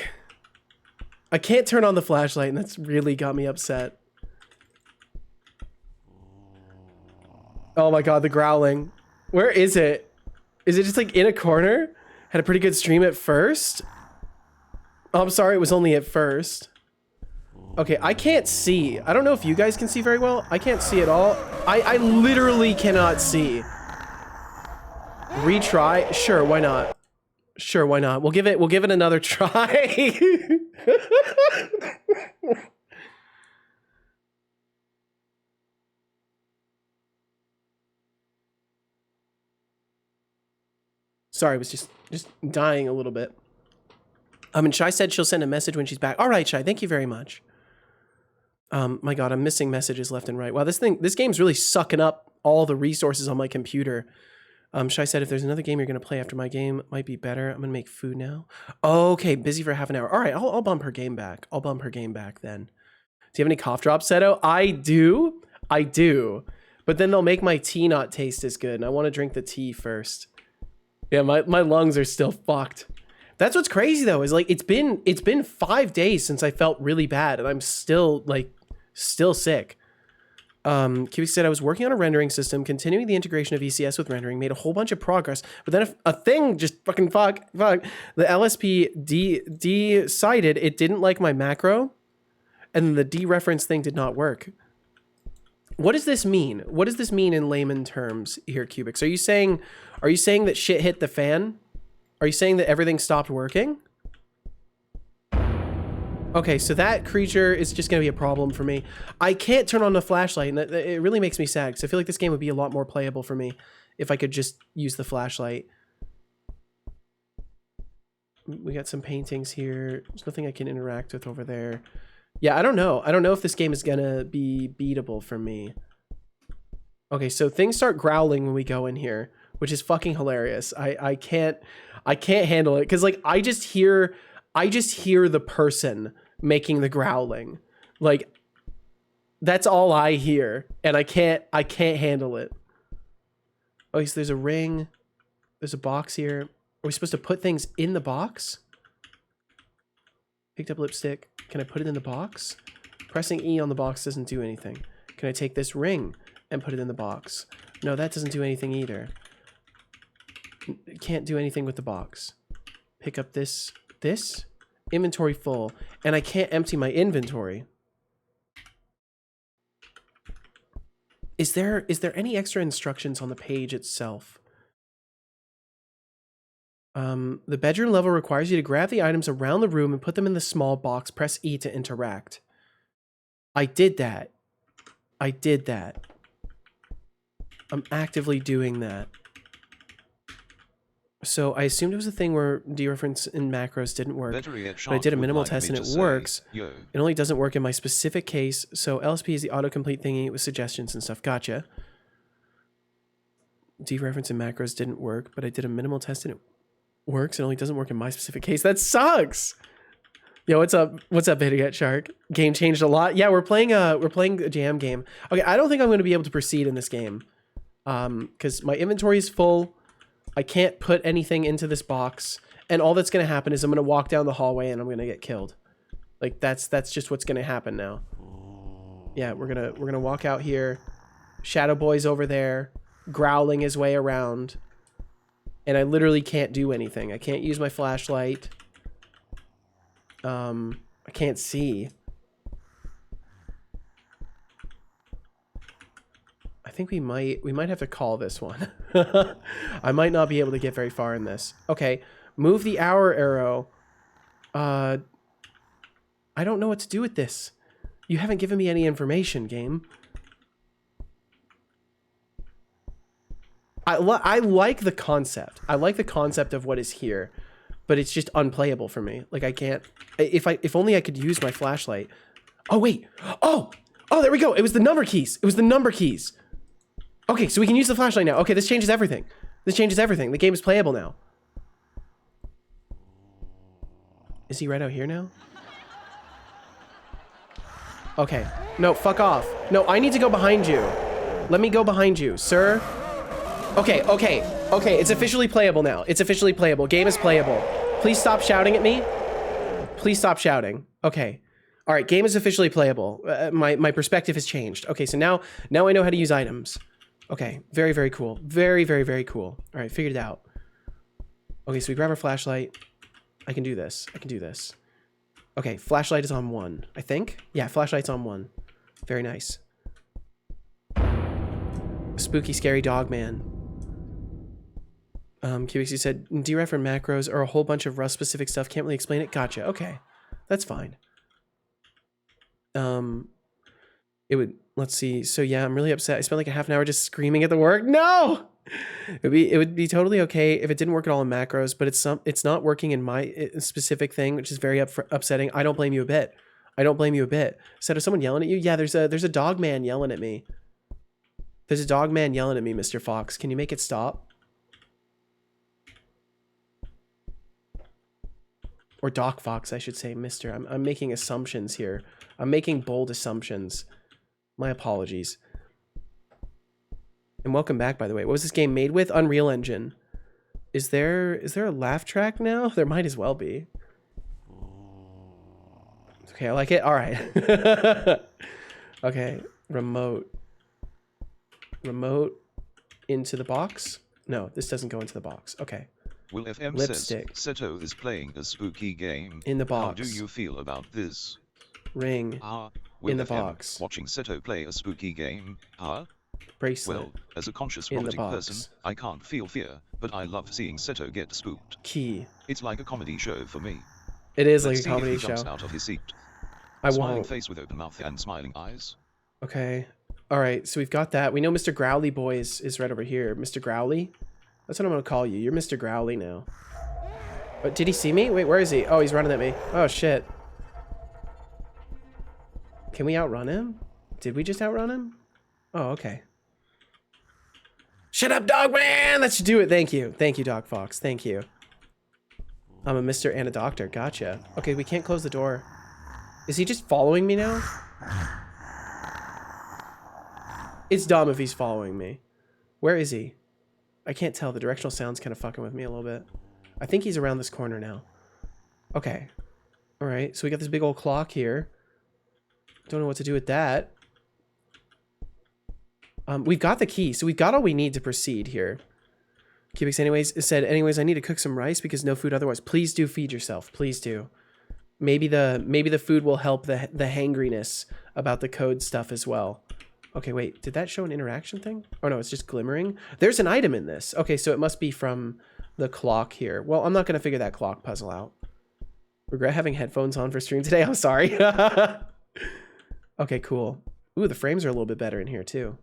I can't turn on the flashlight, and that's really got me upset. Oh my god, the growling. Where is it? Is it just like in a corner? Had a pretty good stream at first? Oh, I'm sorry, it was only at first. Okay, I can't see. I don't know if you guys can see very well. I can't see at all. I literally cannot see. Retry? Sure, why not? Sure, why not? We'll give it another try. Sorry, I was just dying a little bit. And Shai said she'll send a message when she's back. All right, Shai, thank you very much. My god, I'm missing messages left and right. Wow, this game's really sucking up all the resources on my computer. Shai said, if there's another game you're going to play after my game, it might be better. I'm going to make food now. Okay, busy for half an hour. All right, I'll bump her game back. I'll bump her game back then. Do you have any cough drops, Seto? I do. But then they'll make my tea not taste as good, and I want to drink the tea first. Yeah, my lungs are still fucked. That's what's crazy, though, is like it's been 5 days since I felt really bad, and I'm still sick. Cubic said, I was working on a rendering system, continuing the integration of ECS with rendering, made a whole bunch of progress, but then a thing just fucking fuck. The LSP decided it didn't like my macro, and the dereference thing did not work. What does this mean? What does this mean in layman terms here, Cubics? Are you saying that shit hit the fan? Are you saying that everything stopped working? Okay, so that creature is just going to be a problem for me. I can't turn on the flashlight, and it really makes me sad, because I feel like this game would be a lot more playable for me if I could just use the flashlight. We got some paintings here. There's nothing I can interact with over there. Yeah, I don't know. I don't know if this game is going to be beatable for me. Okay, so things start growling when we go in here, which is fucking hilarious. I can't handle it, because like I just hear the person making the growling. Like that's all I hear, and I can't handle it. Okay, so there's a ring. There's a box here. Are we supposed to put things in the box? Picked up lipstick. Can I put it in the box? Pressing E on the box doesn't do anything. Can I take this ring and put it in the box? No, that doesn't do anything either. Can't do anything with the box. Pick up this. Inventory full. And I can't empty my inventory. Is there any extra instructions on the page itself? The bedroom level requires you to grab the items around the room and put them in the small box. Press E to interact. I did that. I'm actively doing that. So I assumed it was a thing where dereference in macros didn't work, but I did a minimal test and it works. It only doesn't work in my specific case. So LSP is the autocomplete thingy with suggestions and stuff. Gotcha. Dereference in macros didn't work, but I did a minimal test and it works. It only doesn't work in my specific case. That sucks. Yo, what's up? What's up, Beta Get Shark? Game changed a lot. Yeah, we're playing a jam game. Okay, I don't think I'm going to be able to proceed in this game, because my inventory is full. I can't put anything into this box, and all that's going to happen is I'm going to walk down the hallway and I'm going to get killed. Like that's just what's going to happen now. Yeah, we're gonna walk out here. Shadow Boy's over there, growling his way around, and I literally can't do anything. I can't use my flashlight. I can't see. I think we might have to call this one. I might not be able to get very far in this. Okay, move the hour arrow. I don't know what to do with this. You haven't given me any information, game. I like the concept. I like the concept of what is here, but it's just unplayable for me. Like I can't. If only I could use my flashlight. Oh wait. Oh Oh, there we go. It was the number keys. It was the number keys. Okay, so we can use the flashlight now. Okay, this changes everything. This changes everything. The game is playable now. Is he right out here now? Okay. No, fuck off. No, I need to go behind you. Let me go behind you, sir. Okay, okay, okay. It's officially playable now. It's officially playable. Game is playable. Please stop shouting at me. Please stop shouting. Okay. All right, game is officially playable. My perspective has changed. Okay, so now I know how to use items. Okay, very, very cool. Very, very, very cool. All right, figured it out. Okay, so we grab our flashlight. I can do this. I can do this. Okay, flashlight is on 1, I think. Yeah, flashlight's on 1. Very nice. Spooky, scary dog man. QXC said, deref or macros or a whole bunch of Rust-specific stuff. Can't really explain it. Gotcha. Okay, that's fine. It would, let's see. So yeah, I'm really upset. I spent like a half an hour just screaming at the work. No! It would be totally okay if it didn't work at all in macros, but it's not working in my specific thing, which is very upsetting. I don't blame you a bit. I don't blame you a bit. So is someone yelling at you? Yeah, there's a dog man yelling at me. There's a dog man yelling at me, Mr. Fox. Can you make it stop? Or Doc Fox, I should say, Mr. I'm making assumptions here. I'm making bold assumptions. My apologies. And welcome back, by the way. What was this game made with? Unreal Engine. Is there a laugh track now? There might as well be. Okay, I like it. All right. Okay, remote. Remote into the box? No, this doesn't go into the box. Okay. Will FM Lipstick. says, Seto is playing a spooky game. In the box. How do you feel about this? Ring. Will in the FM box. Watching Seto play a spooky game. Bracelet. Well, as a conscious in the vomiting box. person, I can't feel fear, but I love seeing Seto get spooked. Key. It's like a comedy show for me. It is Let's like a see comedy if he show. jumps out of his seat. I Smiling won't. face with open mouth and smiling eyes. Okay. All right, so we've got that. We know Mr. Growly Boy is right over here. Mr. Growly? That's what I'm going to call you. You're Mr. Growly now. But did he see me? Wait, where is he? Oh, he's running at me. Oh, shit. Can we outrun him? Did we just outrun him? Oh, okay. Shut up, dog man! That should do it. Thank you. Thank you, Doc Fox. Thank you. I'm a Mr. and a doctor. Gotcha. Okay, we can't close the door. Is he just following me now? It's dumb if he's following me. Where is he? I can't tell. The directional sound's kind of fucking with me a little bit. I think he's around this corner now. Okay. All right. So we got this big old clock here. Don't know what to do with that. We've got the key. So we've got all we need to proceed here. Cubics anyways, I need to cook some rice because no food otherwise. Please do feed yourself. Please do. Maybe the food will help the hangriness about the code stuff as well. Okay, wait. Did that show an interaction thing? Oh, no, it's just glimmering. There's an item in this. Okay, so it must be from the clock here. Well, I'm not going to figure that clock puzzle out. Regret having headphones on for stream today. I'm sorry. Okay, cool. Ooh, the frames are a little bit better in here, too.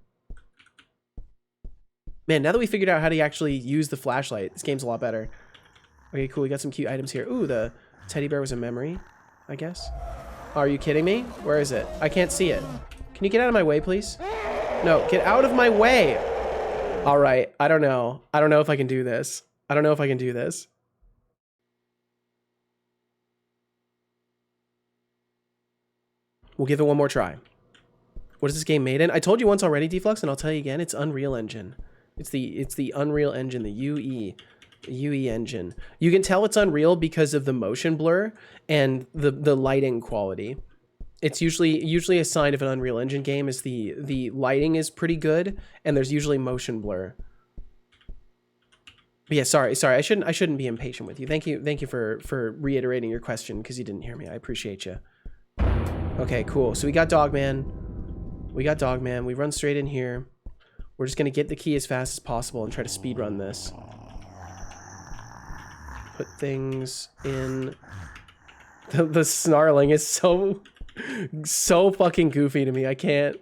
Man, now that we figured out how to actually use the flashlight, this game's a lot better. Okay, cool. We got some cute items here. Ooh, the teddy bear was a memory, I guess. Are you kidding me? Where is it? I can't see it. Can you get out of my way, please? No, get out of my way. All right. I don't know. I don't know if I can do this. I don't know if I can do this. We'll give it one more try. What is this game made in? I told you once already, Deflux, and I'll tell you again. It's Unreal Engine. It's the Unreal Engine, the UE engine. You can tell it's Unreal because of the motion blur and the lighting quality. It's usually a sign of an Unreal Engine game is the lighting is pretty good and there's usually motion blur. But yeah, sorry. I shouldn't be impatient with you. Thank you for reiterating your question because you didn't hear me. I appreciate you. Okay, cool. So we got Dogman. We run straight in here. We're just gonna get the key as fast as possible and try to speed run this. Put things in. The snarling is so fucking goofy to me. I can't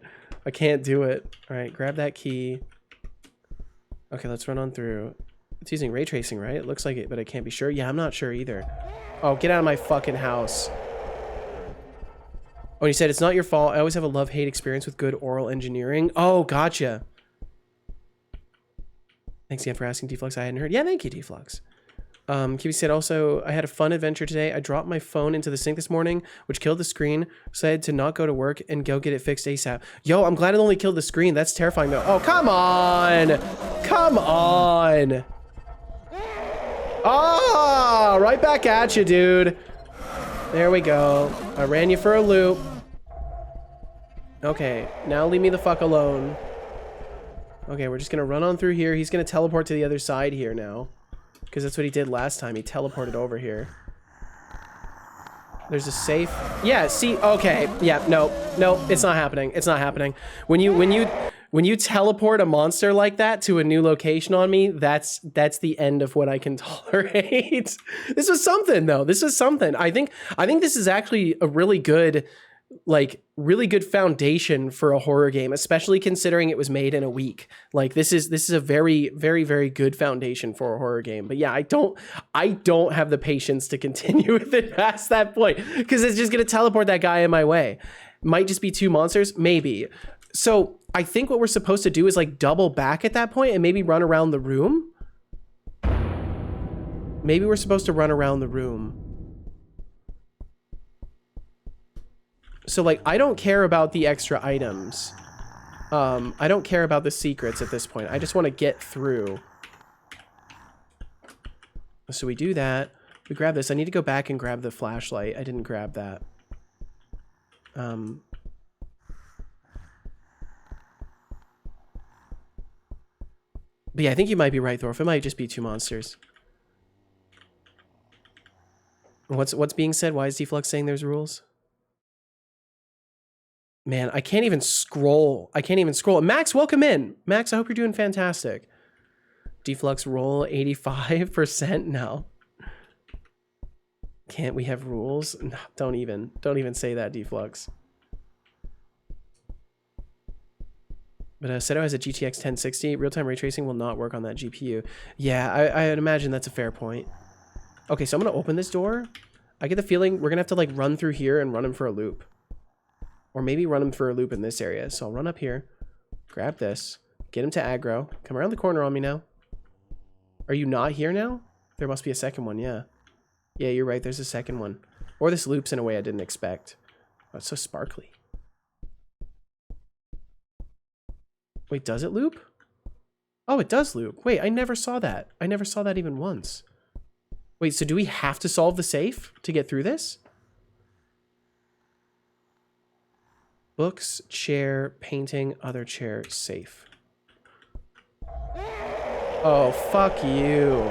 do it. All right, grab that key. Okay, let's run on through. It's using ray tracing, right? It looks like it, but I can't be sure. Yeah, I'm not sure either. Oh, get out of my fucking house. Oh, you said it's not your fault. I always have a love-hate experience with good oral engineering. Oh, gotcha. Thanks again for asking, Deflux. I hadn't heard. Yeah, thank you, Deflux. QB said also, I had a fun adventure today. I dropped my phone into the sink this morning, which killed the screen. So I had to not go to work and go get it fixed ASAP. Yo, I'm glad it only killed the screen. That's terrifying though. Oh, come on. Come on. Ah, right back at you, dude. There we go. I ran you for a loop. Okay, now leave me the fuck alone. Okay, we're just gonna run on through here. He's gonna teleport to the other side here now. Because that's what he did last time. He teleported over here. There's a safe. Yeah, see, okay. Yeah, no, it's not happening. It's not happening. When you teleport a monster like that to a new location on me, that's the end of what I can tolerate. This was something though. This was something. I think this is actually a really good foundation for a horror game, especially considering it was made in a week. Like this is a very, very, very good foundation for a horror game. But yeah, I don't have the patience to continue with it past that point because it's just gonna teleport that guy in my way. Might just be two monsters, maybe. So I think what we're supposed to do is like double back at that point and maybe run around the room. Maybe we're supposed to run around the room. So like, I don't care about the extra items. I don't care about the secrets at this point. I just want to get through. So we do that. We grab this. I need to go back and grab the flashlight. I didn't grab that. But yeah, I think you might be right, Thorf. It might just be two monsters. What's being said? Why is Deflux saying there's rules? Man, I can't even scroll. I can't even scroll. Max, welcome in. Max, I hope you're doing fantastic. Deflux roll 85% now. Can't we have rules? No, don't even say that, Deflux. But Seto has a GTX 1060. Real-time ray tracing will not work on that GPU. Yeah, I'd imagine that's a fair point. Okay, so I'm gonna open this door. I get the feeling we're gonna have to like run through here and run him for a loop. Or maybe run him for a loop in this area. So I'll run up here, grab this, get him to aggro. Come around the corner on me now. Are you not here now? There must be a second one, yeah. Yeah, you're right, there's a second one. Or this loops in a way I didn't expect. Oh, it's so sparkly. Wait, does it loop? Oh, it does loop. Wait, I never saw that. I never saw that even once. Wait, so do we have to solve the safe to get through this? Books, chair, painting, other chair, safe. Oh, fuck you.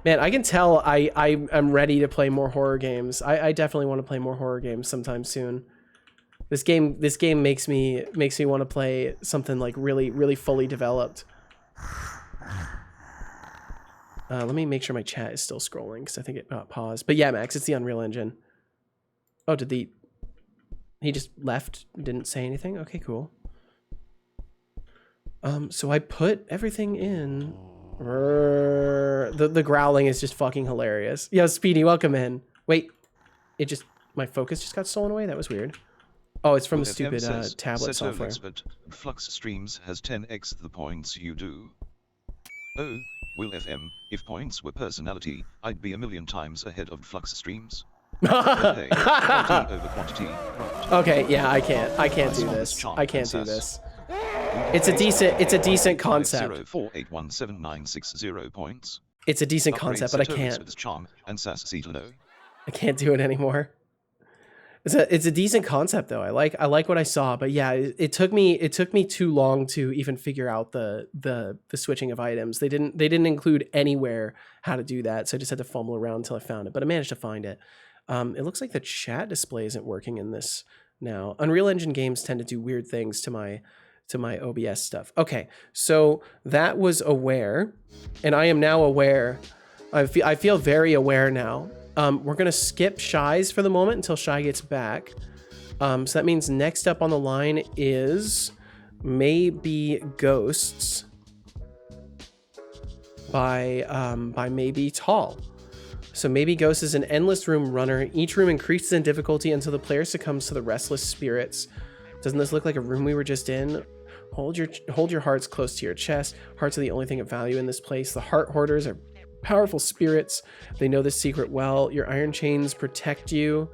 Man, I can tell I'm ready to play more horror games. I definitely want to play more horror games sometime soon. This game makes me want to play something like really fully developed. Let me make sure my chat is still scrolling because I think it got paused. But yeah, Max, it's the Unreal Engine. Oh, he just left, didn't say anything? Okay, cool. So I put everything in. The growling is just fucking hilarious. Yo, Speedy, welcome in. Wait, my focus just got stolen away? That was weird. Oh, it's from the stupid tablet software. But Flux Streams has 10x the points you do. Oh, Will FM, if points were personality, I'd be a million times ahead of Flux Streams. Okay, quality over quantity. Right. Okay, yeah, I can't do this. I can't do this. It's a decent concept. 0481796 points. It's a decent concept, but I can't. Charm and sass I can't do it anymore. It's a decent concept though. I like what I saw, but yeah, it took me too long to even figure out the switching of items. They didn't include anywhere how to do that, so I just had to fumble around until I found it. But I managed to find it. It looks like the chat display isn't working in this now. Unreal Engine games tend to do weird things to my OBS stuff. Okay, so that was aware, and I am now aware. I feel very aware now. We're gonna skip Shy's for the moment until Shy gets back. So that means next up on the line is Maybe Ghosts by Maybe Tall. So maybe Ghost is an endless room runner. Each room increases in difficulty until the player succumbs to the restless spirits. Doesn't this look like a room we were just in? Hold your hearts close to your chest. Hearts are the only thing of value in this place. The heart hoarders are powerful spirits. They know this secret well. Your iron chains protect you.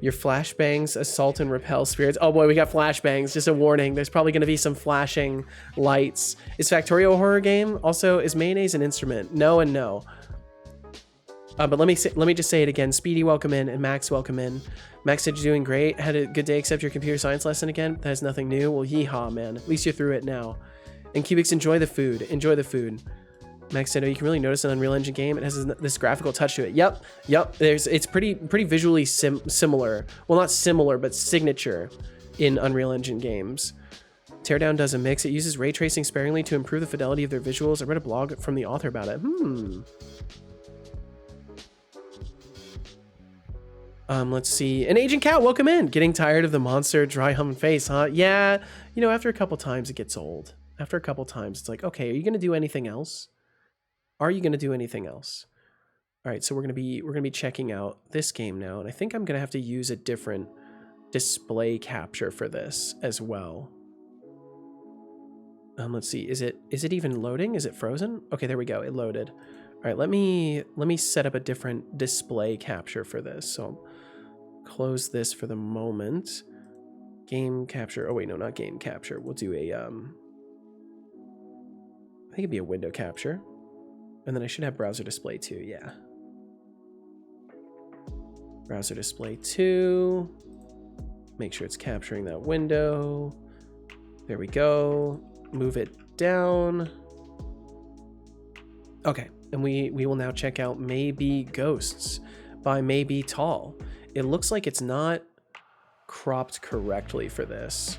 Your flashbangs assault and repel spirits. Oh boy, we got flashbangs. Just a warning. There's probably going to be some flashing lights. Is Factorio a horror game? Also, is mayonnaise an instrument? No and no. But let me just say it again. Speedy, welcome in, and Max, welcome in. Max said you're doing great. Had a good day except your computer science lesson again. That is nothing new. Well, yeehaw, man. At least you're through it now. And Cubics, enjoy the food. Enjoy the food. Max said, oh, you can really notice an Unreal Engine game. It has this graphical touch to it. Yep. It's pretty visually similar. Well, not similar, but signature in Unreal Engine games. Teardown does a mix. It uses ray tracing sparingly to improve the fidelity of their visuals. I read a blog from the author about it. Let's see. And Agent Cat, welcome in. Getting tired of the monster dry hum face, huh? Yeah. You know, after a couple times, it gets old. After a couple times, it's like, okay, are you going to do anything else? Are you going to do anything else? All right, so we're going to be checking out this game now, and I think I'm going to have to use a different display capture for this as well. Let's see. Is it even loading? Is it frozen? Okay, there we go. It loaded. All right, let me set up a different display capture for this. So I'll close this for the moment. Game capture. Oh wait, no, not game capture. We'll do a I think it'd be a window capture. And then I should have browser display too. Yeah. Browser display 2. Make sure it's capturing that window. There we go. Move it down. Okay. And we will now check out Maybe Ghosts by Maybe Tall. It looks like it's not cropped correctly for this.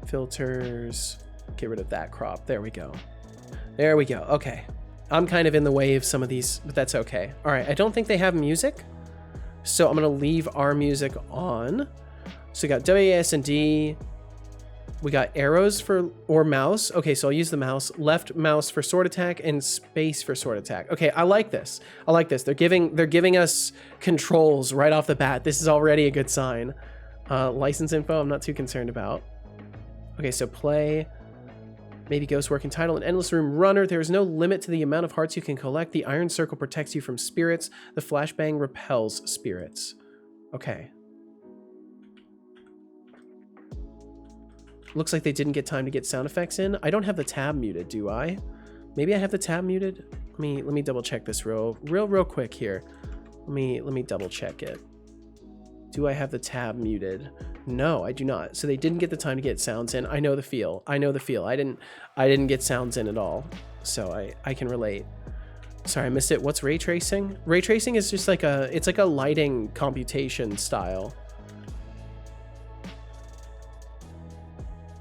Filters. Get rid of that crop. There we go. There we go. Okay. I'm kind of in the way of some of these, but that's okay. All right. I don't think they have music, so I'm going to leave our music on. So we got WASD. We got arrows or mouse. Okay, so I'll use the mouse. Left mouse for sword attack and space for sword attack. Okay, I like this. I like this. They're giving us controls right off the bat. This is already a good sign. License info, I'm not too concerned about. Okay, so play. Maybe Ghost working title. An endless room runner. There is no limit to the amount of hearts you can collect. The iron circle protects you from spirits. The flashbang repels spirits. Okay. Looks like they didn't get time to get sound effects in. I don't have the tab muted, do I? Maybe I have the tab muted. Let me double check this real quick here. Let me double check it. Do I have the tab muted? No, I do not. So they didn't get the time to get sounds in. I know the feel. I didn't get sounds in at all. So I can relate. Sorry, I missed it. What's ray tracing? Ray tracing is just like it's like a lighting computation style.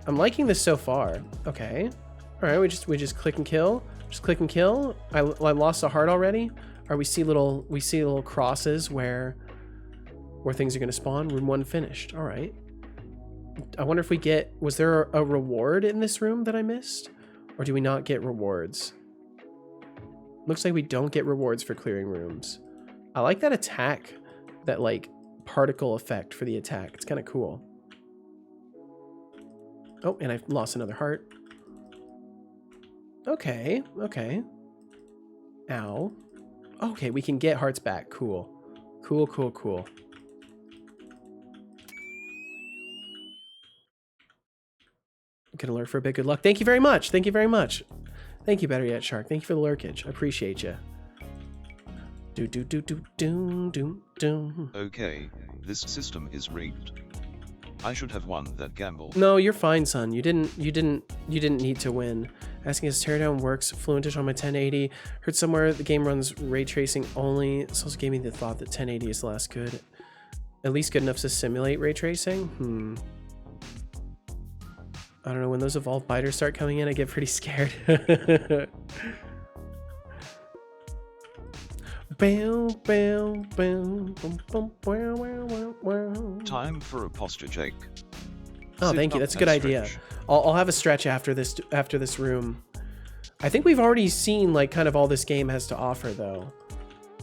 I'm liking this so far. Okay. All right, we just click and kill. Just click and kill. I lost a heart already. Or we see little crosses where things are going to spawn. Room 1 finished. All right. I wonder if we get... Was there a reward in this room that I missed? Or do we not get rewards? Looks like we don't get rewards for clearing rooms. I like that attack. That, like, particle effect for the attack. It's kind of cool. Oh, and I lost another heart. Okay. Okay. Ow. Okay, we can get hearts back. Cool. Cool, cool, cool. Gonna lurk for a bit. Good luck. Thank you very much. Thank you very much. Thank you, Better Yet Shark. Thank you for the lurkage. I appreciate you. Okay, this system is rigged. I should have won that gamble. No, you're fine, son. You didn't need to win. Asking if teardown works fluentish on my 1080. Heard somewhere the game runs ray tracing only. This also gave me the thought that 1080 is at least good enough to simulate ray tracing. I don't know, when those evolved biters start coming in, I get pretty scared. Time for a posture check. Oh, thank you. That's a good idea. I'll have a stretch after this room. I think we've already seen like kind of all this game has to offer though.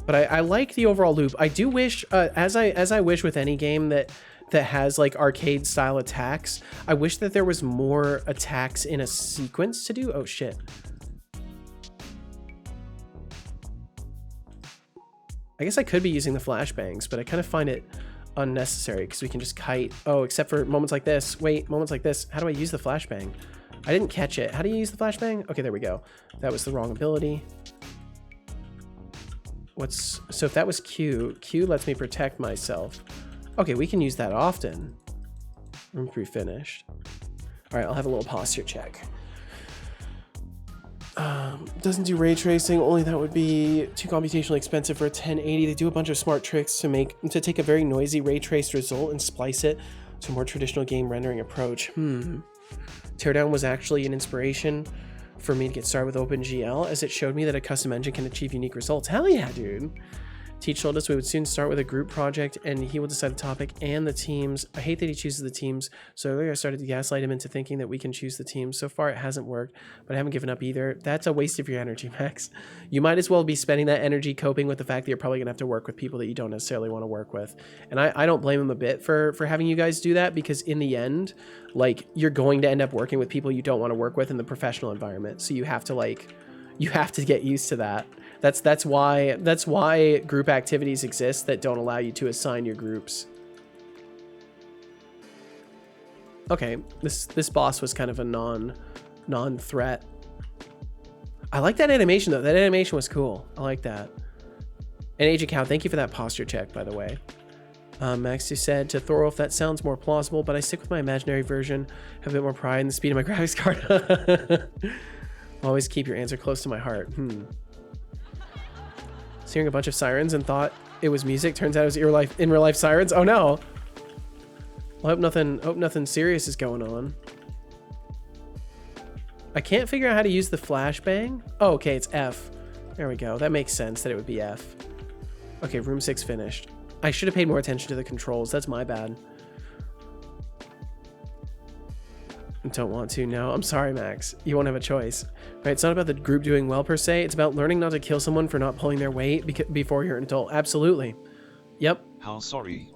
But I like the overall loop. I do wish, as I wish with any game that has like arcade style attacks, I wish that there was more attacks in a sequence to do. Oh shit. I guess I could be using the flashbangs, but I kind of find it unnecessary because we can just kite. Oh, except for moments like this. Wait, moments like this. How do I use the flashbang? I didn't catch it. How do you use the flashbang? Okay, there we go. That was the wrong ability. So if that was Q lets me protect myself. Okay, we can use that often. Room 3 finished. All right, I'll have a little posture check. Doesn't do ray tracing, only that would be too computationally expensive for a 1080. They do a bunch of smart tricks to take a very noisy ray traced result and splice it to a more traditional game rendering approach. Teardown was actually an inspiration for me to get started with OpenGL, as it showed me that a custom engine can achieve unique results. Hell yeah, dude. Teach told us we would soon start with a group project and he will decide the topic and the teams. I hate that he chooses the teams. So earlier I started to gaslight him into thinking that we can choose the teams. So far it hasn't worked, but I haven't given up either. That's a waste of your energy, Max. You might as well be spending that energy coping with the fact that you're probably gonna have to work with people that you don't necessarily want to work with. And I don't blame him a bit for having you guys do that, because in the end, like, you're going to end up working with people you don't want to work with in the professional environment. So you have to get used to that. That's why group activities exist that don't allow you to assign your groups. Okay, this boss was kind of a non-threat. I like that animation though. That animation was cool. I like that. And Agent Cow, thank you for that posture check, by the way. Max, you said to Thorolf, that sounds more plausible, but I stick with my imaginary version. Have a bit more pride in the speed of my graphics card. Always keep your answer close to my heart. Hearing a bunch of sirens and thought it was music. Turns out it was in real life sirens. Oh no. Well, I hope nothing serious is going on. I can't figure out how to use the flashbang. Oh, okay, it's F. There we go. That makes sense that it would be F. Okay, room 6 finished. I should have paid more attention to the controls. That's my bad. Don't want to. No, I'm sorry, Max. You won't have a choice. Right? It's not about the group doing well per se. It's about learning not to kill someone for not pulling their weight before you're an adult. Absolutely. Yep. How sorry?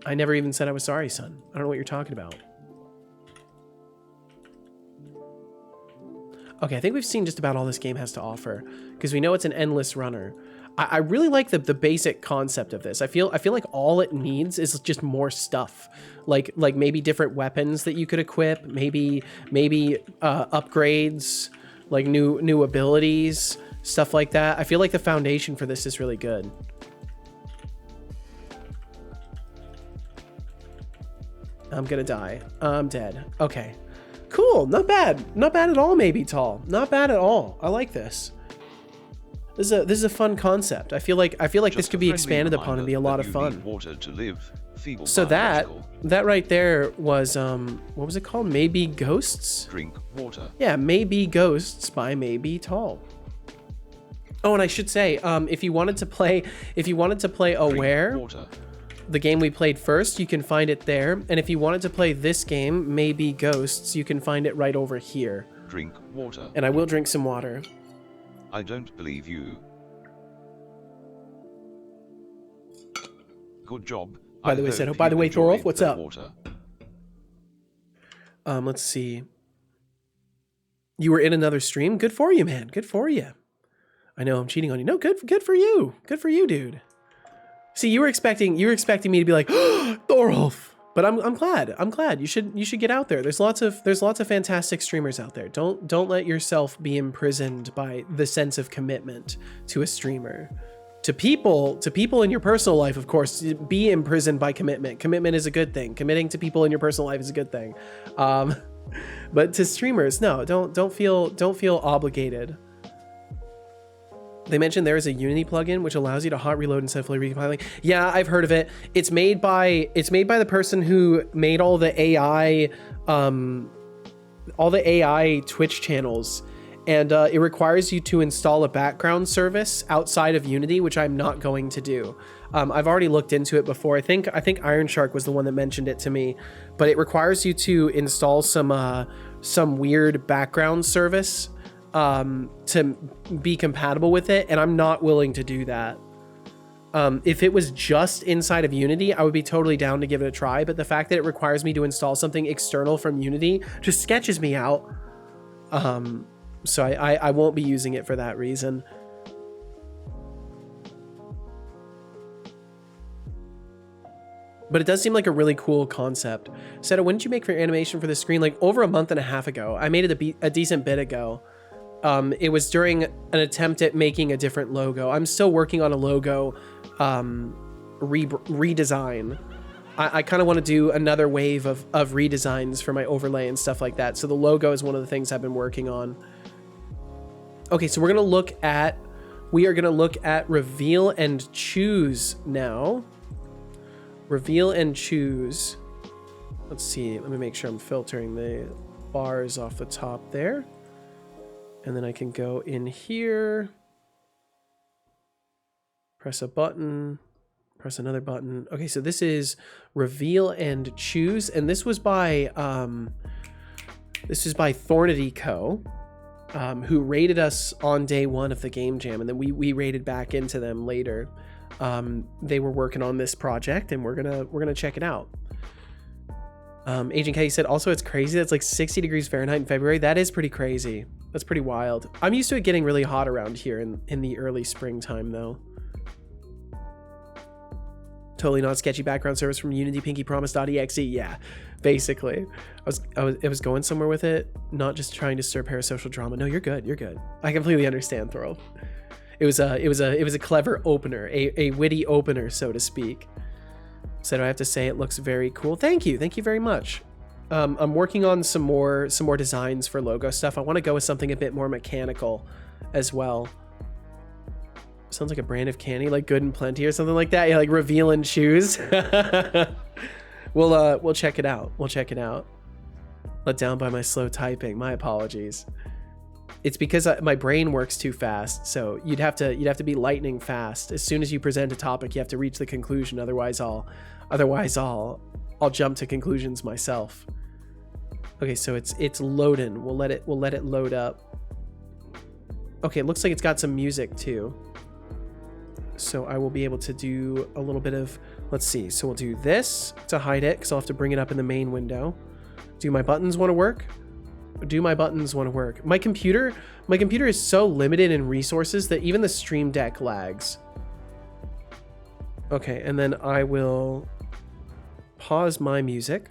I never even said I was sorry, son. I don't know what you're talking about. Okay, I think we've seen just about all this game has to offer, because we know it's an endless runner. I really like the basic concept of this. I feel like all it needs is just more stuff, like maybe different weapons that you could equip, maybe upgrades, like new abilities, stuff like that. I feel like the foundation for this is really good. I'm gonna die. I'm dead. Okay, cool. Not bad. Not bad at all. Maybe tall. Not bad at all. I like this. This is a fun concept. I feel like this could be expanded upon and be a lot of fun. Water to live, so that right there was what was it called? Maybe Ghosts? Drink water. Yeah, Maybe Ghosts by Maybe Tall. Oh, and I should say, if you wanted to play Aware, the game we played first, you can find it there. And if you wanted to play this game, Maybe Ghosts, you can find it right over here. Drink water. And I will drink some water. I don't believe you. Good job. By the way, Thorolf, what's up? Water. Let's see. You were in another stream? Good for you, man. Good for you. I know I'm cheating on you. No, good for you. Good for you, dude. See, you were expecting me to be like, oh, Thorolf. But I'm glad. You should get out there. There's lots of fantastic streamers out there. Don't let yourself be imprisoned by the sense of commitment to a streamer. To people in your personal life, of course, be imprisoned by commitment. Commitment is a good thing. Committing to people in your personal life is a good thing. But to streamers, no, don't feel obligated. They mentioned there is a Unity plugin which allows you to hot reload instead of fully recompiling. Yeah, I've heard of it. It's made by the person who made all the AI Twitch channels, and it requires you to install a background service outside of Unity, which I'm not going to do. I've already looked into it before. I think Iron Shark was the one that mentioned it to me, but it requires you to install some weird background service to be compatible with it, and I'm not willing to do that. If it was just inside of Unity, I would be totally down to give it a try, but the fact that it requires me to install something external from Unity just sketches me out. So I won't be using it for that reason. But it does seem like a really cool concept. Seta, when did you make your animation for the screen? Like over a month and a half ago. I made it a decent bit ago. It was during an attempt at making a different logo. I'm still working on a logo redesign. I kind of want to do another wave of redesigns for my overlay and stuff like that. So the logo is one of the things I've been working on. Okay, so we are going to look at reveal and choose now. Reveal and choose. Let's see. Let me make sure I'm filtering the bars off the top there. And then I can go in here. Press a button. Press another button. Okay, so this is reveal and choose. And this was by Thornity Co. Who rated us on day one of the game jam. And then we rated back into them later. They were working on this project and we're gonna check it out. Agent K said also it's crazy that's like 60 degrees Fahrenheit in February. That is pretty crazy. That's pretty wild. I'm used to it getting really hot around here in the early springtime though. Totally not sketchy background service from Unity Pinky Promise.exe. Yeah, basically. I was going somewhere with it, not just trying to stir parasocial drama. No, you're good. You're good. I completely understand, Thorl. It was a clever opener, a witty opener, so to speak. So I have to say it looks very cool. Thank you very much. I'm working on some more designs for logo stuff. I want to go with something a bit more mechanical as well. Sounds like a brand of candy, like Good and Plenty or something like that. Yeah, like reveal and choose. We'll check it out. We'll check it out. Let down by my slow typing. My apologies. It's because my brain works too fast. So you'd have to be lightning fast. As soon as you present a topic, you have to reach the conclusion. Otherwise I'll jump to conclusions myself. Okay, so it's loading. We'll let it load up. Okay, it looks like it's got some music too. So I will be able to do a little bit of, let's see. So we'll do this to hide it because I'll have to bring it up in the main window. Do my buttons want to work? Do my buttons want to work? My computer is so limited in resources that even the Stream Deck lags. Okay, and then I will pause my music.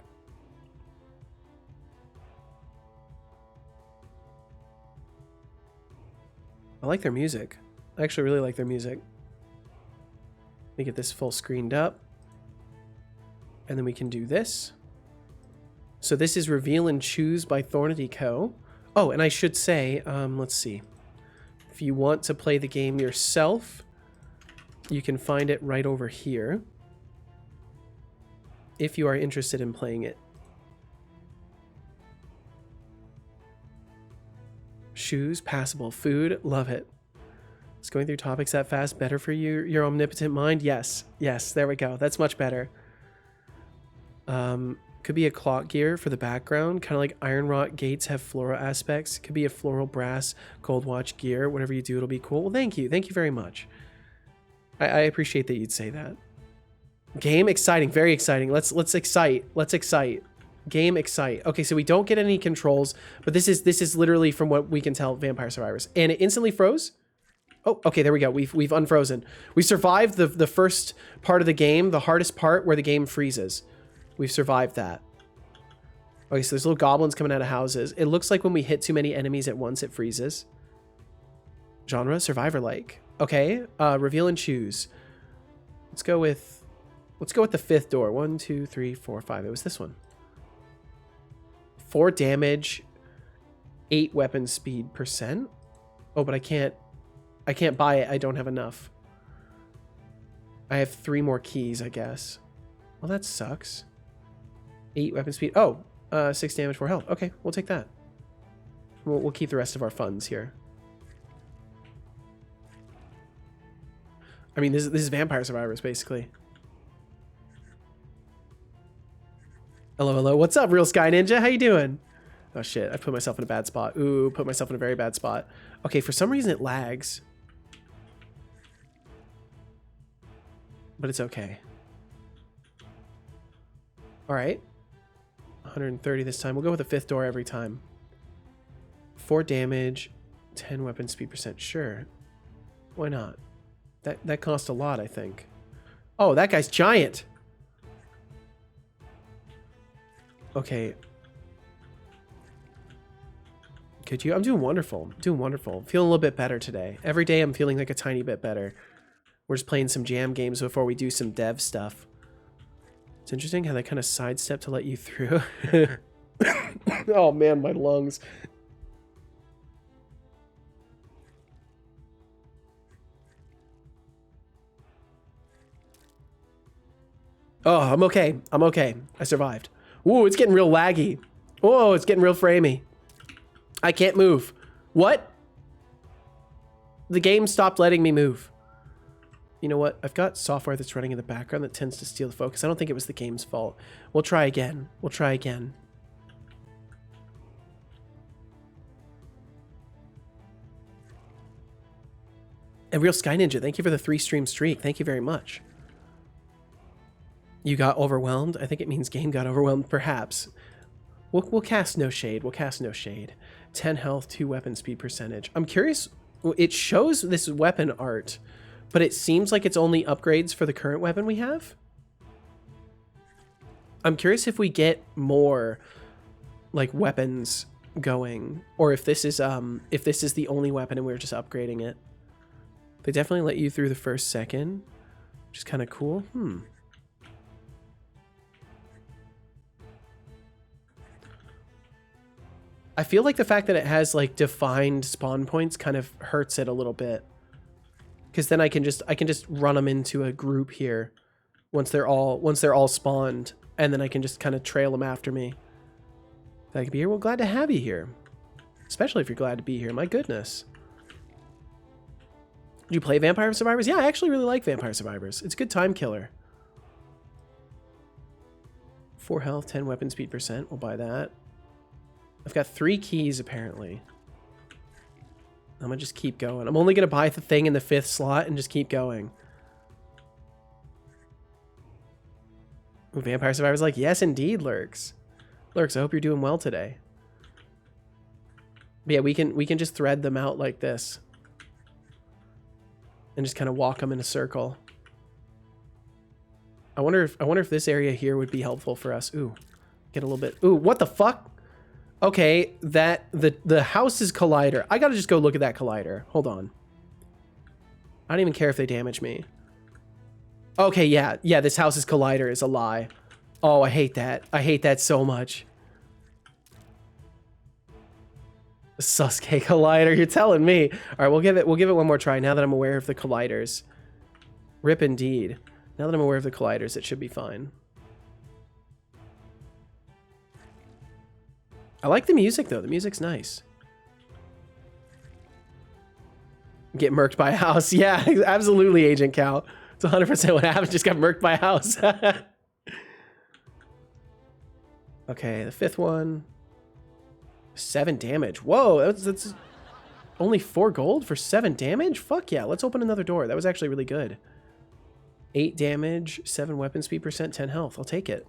I like their music. I actually really like their music. Let me get this full screened up. And then we can do this. So this is Reveal and Choose by Thornity Co. Oh, and I should say, let's see. If you want to play the game yourself, you can find it right over here. If you are interested in playing it. Shoes, passable, food, love it. Is going through topics that fast better for you, your omnipotent mind? Yes, there we go. That's much better. Could be a clock gear for the background, kind of like iron wrought gates have floral aspects. Could be a floral brass gold watch gear. Whatever you do, it'll be cool. Well, thank you very much. I appreciate that you'd say that. Game exciting, very exciting. Let's excite. Game excite. Okay, so we don't get any controls, but this is literally, from what we can tell, Vampire Survivors, and it instantly froze. Oh, okay, there we go. We've unfrozen. We survived the first part of the game, the hardest part where the game freezes. We've survived that. Okay, so there's little goblins coming out of houses. It looks like when we hit too many enemies at once, it freezes. Genre, survivor-like. Okay, reveal and choose. Let's go with the fifth door. 1, 2, 3, 4, 5. It was this one. 4 damage, 8 weapon speed %. Oh, but I can't buy it. I don't have enough. I have 3 more keys, I guess. Well, that sucks. 8 weapon speed. Oh, 6 damage, 4 health. Okay, we'll take that. We'll keep the rest of our funds here. I mean, this is Vampire Survivors, basically. Hello. What's up, Real Sky Ninja? How you doing? Oh, shit. I put myself in a bad spot. Ooh, put myself in a very bad spot. Okay, for some reason it lags. but it's okay. All right. 130 this time. We'll go with the 5th door every time. 4 damage, 10 weapon speed percent. Sure. Why not? That cost a lot, I think. Oh, that guy's giant. Okay. Could you? I'm doing wonderful. Doing wonderful. Feeling a little bit better today. Every day I'm feeling like a tiny bit better. We're just playing some jam games before we do some dev stuff. It's interesting how they kind of sidestep to let you through. Oh man, my lungs. Oh, I'm okay. I'm okay. I survived. Ooh, it's getting real laggy. Oh, it's getting real framey. I can't move. What? The game stopped letting me move. You know what? I've got software that's running in the background that tends to steal the focus. I don't think it was the game's fault. We'll try again. We'll try again. And Real Sky Ninja, thank you for the 3-stream streak. Thank you very much. You got overwhelmed? I think it means game got overwhelmed, perhaps. We'll cast no shade. We'll cast no shade. 10 health, 2 weapon speed percentage. I'm curious. It shows this weapon art, but it seems like it's only upgrades for the current weapon we have. I'm curious if we get more like weapons going, or if this is the only weapon and we're just upgrading it. They definitely let you through the first second, which is kind of cool. I feel like the fact that it has like defined spawn points kind of hurts it a little bit, because then I can just run them into a group here once they're all spawned, and then I can just kind of trail them after me. Glad I could be here. Well, glad to have you here, especially if you're glad to be here. My goodness. Do you play Vampire Survivors? Yeah, I actually really like Vampire Survivors. It's a good time killer. 4 health, 10 weapon speed percent. We'll buy that. I've got 3 keys, apparently. I'm gonna just keep going. I'm only gonna buy the thing in the 5th slot and just keep going. Ooh, Vampire Survivor's like, yes, indeed, Lurks. Lurks, I hope you're doing well today. But yeah, we can just thread them out like this. And just kind of walk them in a circle. I wonder if this area here would be helpful for us. Ooh, get a little bit. Ooh, what the fuck? Okay, the house's collider. I gotta just go look at that collider. Hold on. I don't even care if they damage me. Okay, yeah, this house's collider is a lie. Oh, I hate that. I hate that so much. Sasuke collider, you're telling me. All right, we'll give it one more try now that I'm aware of the colliders. Rip indeed. Now that I'm aware of the colliders, it should be fine. I like the music though. The music's nice. Get murked by a house. Yeah, absolutely, Agent Cow. It's 100% what happened. Just got murked by a house. Okay, the 5th one. 7 damage. Whoa, that's only 4 gold for 7 damage? Fuck yeah, let's open another door. That was actually really good. 8 damage, 7 weapon speed percent, 10 health. I'll take it.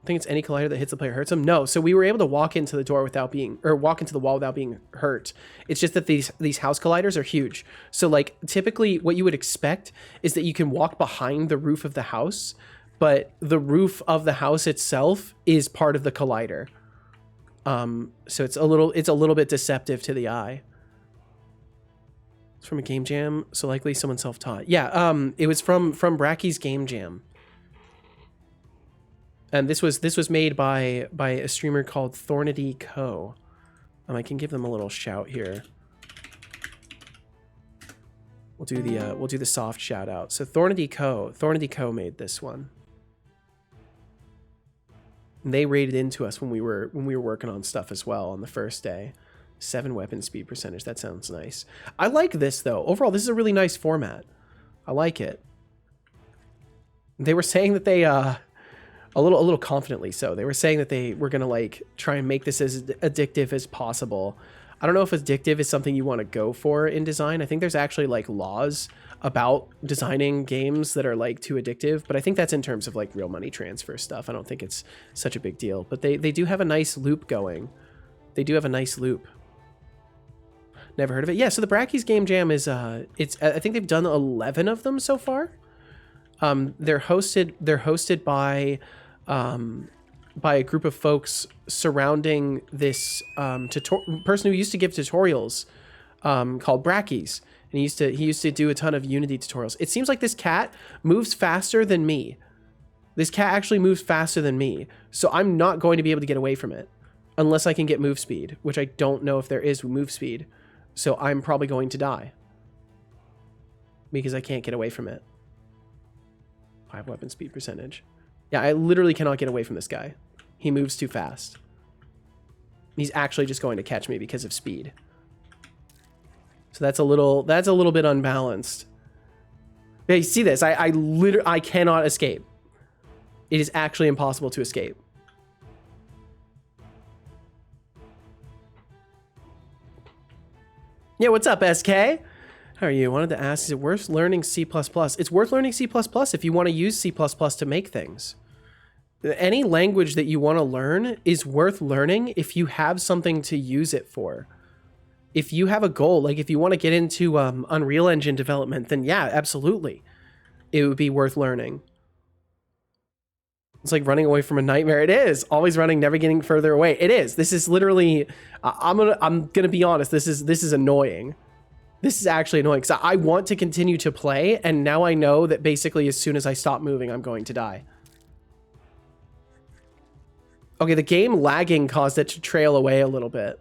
I think it's any collider that hits the player hurts them. No, so we were able to walk into the door without being, or walk into the wall without being hurt. It's just that these house colliders are huge. So like typically what you would expect is that you can walk behind the roof of the house, but the roof of the house itself is part of the collider. So it's a little bit deceptive to the eye. It's from a game jam, so likely someone self-taught. Yeah, it was from Brackeys game jam. And this was made by a streamer called Thornedy Co. I can give them a little shout here. We'll do the soft shout out. So Thornedy Co made this one. And they raided into us when we were working on stuff as well on the first day. 7 weapon speed percentage. That sounds nice. I like this though. Overall, this is a really nice format. I like it. They were saying that they a little confidently so. They were saying that they were gonna like try and make this as addictive as possible. I don't know if addictive is something you want to go for in design. I think there's actually like laws about designing games that are like too addictive, but I think that's in terms of like real money transfer stuff. I don't think it's such a big deal, but they do have a nice loop going. They do have a nice loop. Never heard of it. Yeah, so the Brackeys Game Jam is I think they've done 11 of them so far. They're hosted by a group of folks surrounding this person who used to give tutorials called Brackeys. And he used to do a ton of Unity tutorials. It seems like this cat moves faster than me. This cat actually moves faster than me. So I'm not going to be able to get away from it unless I can get move speed, which I don't know if there is move speed. So I'm probably going to die because I can't get away from it. 5 weapon speed percentage. Yeah, I literally cannot get away from this guy. He moves too fast. He's actually just going to catch me because of speed. So that's a little bit unbalanced. Yeah, you see this? I cannot escape. It is actually impossible to escape. Yeah, what's up, SK? How are you? I wanted to ask, is it worth learning C++? It's worth learning C++ if you want to use C++ to make things. Any language that you want to learn is worth learning if you have something to use it for. If you have a goal, like if you want to get into Unreal Engine development, then yeah, absolutely. It would be worth learning. It's like running away from a nightmare. It is. Always running, never getting further away. It is. This is literally, I'm gonna be honest, this is annoying. This is actually annoying because I want to continue to play, and now I know that basically as soon as I stop moving, I'm going to die. Okay, the game lagging caused it to trail away a little bit.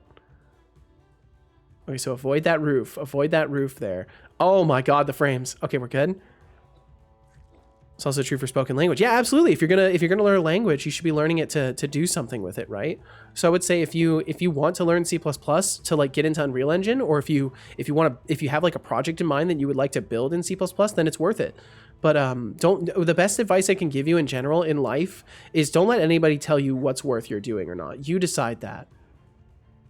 Okay, so avoid that roof. Avoid that roof there. Oh my god, the frames. Okay, we're good. It's also true for spoken language. Yeah, absolutely. If you're gonna learn a language, you should be learning it to do something with it, right? So I would say if you want to learn C++ to like get into Unreal Engine, or if you have like a project in mind that you would like to build in C++, then it's worth it. But the best advice I can give you in general in life is don't let anybody tell you what's worth your doing or not. You decide that.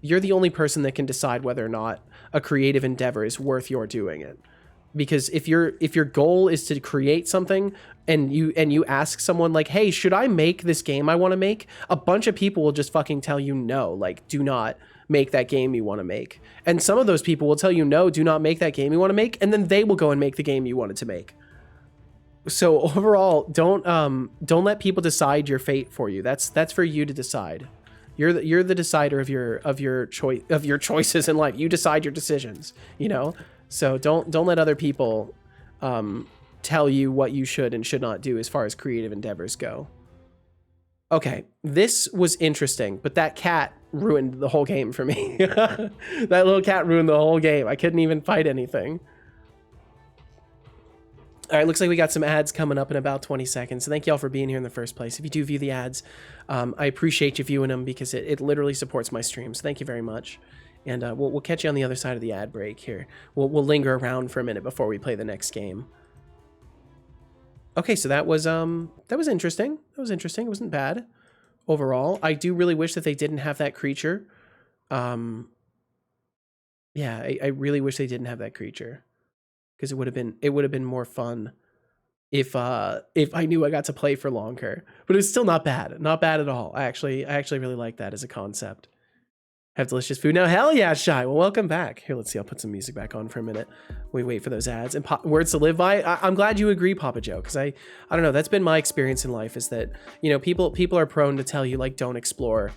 You're the only person that can decide whether or not a creative endeavor is worth your doing it. Because if your goal is to create something and you ask someone like, hey, should I make this game I want to make? A bunch of people will just fucking tell you no, like, do not make that game you want to make. And some of those people will tell you no, do not make that game you want to make, and then they will go and make the game you wanted to make. So overall, don't let people decide your fate for you. That's for you to decide. You're the decider of your choices in life. You decide your decisions, you know? So don't let other people tell you what you should and should not do as far as creative endeavors go. Okay, this was interesting, but that cat ruined the whole game for me. That little cat ruined the whole game. I couldn't even fight anything. All right, looks like we got some ads coming up in about 20 seconds. So thank you all for being here in the first place. If you do view the ads, I appreciate you viewing them because it literally supports my streams. Thank you very much. And we'll catch you on the other side of the ad break here. We'll linger around for a minute before we play the next game. Okay, so that was interesting. That was interesting. It wasn't bad overall. I do really wish that they didn't have that creature. Yeah, I really wish they didn't have that creature. Because it would have been more fun if I knew I got to play for longer. But it's still not bad. Not bad at all. I actually really like that as a concept. Have delicious food now. Hell yeah, Shy. Well, welcome back. Here, let's see. I'll put some music back on for a minute. We wait for those ads and words to live by. I'm glad you agree, Papa Joe, because I don't know. That's been my experience in life. Is that, you know, people are prone to tell you like don't explore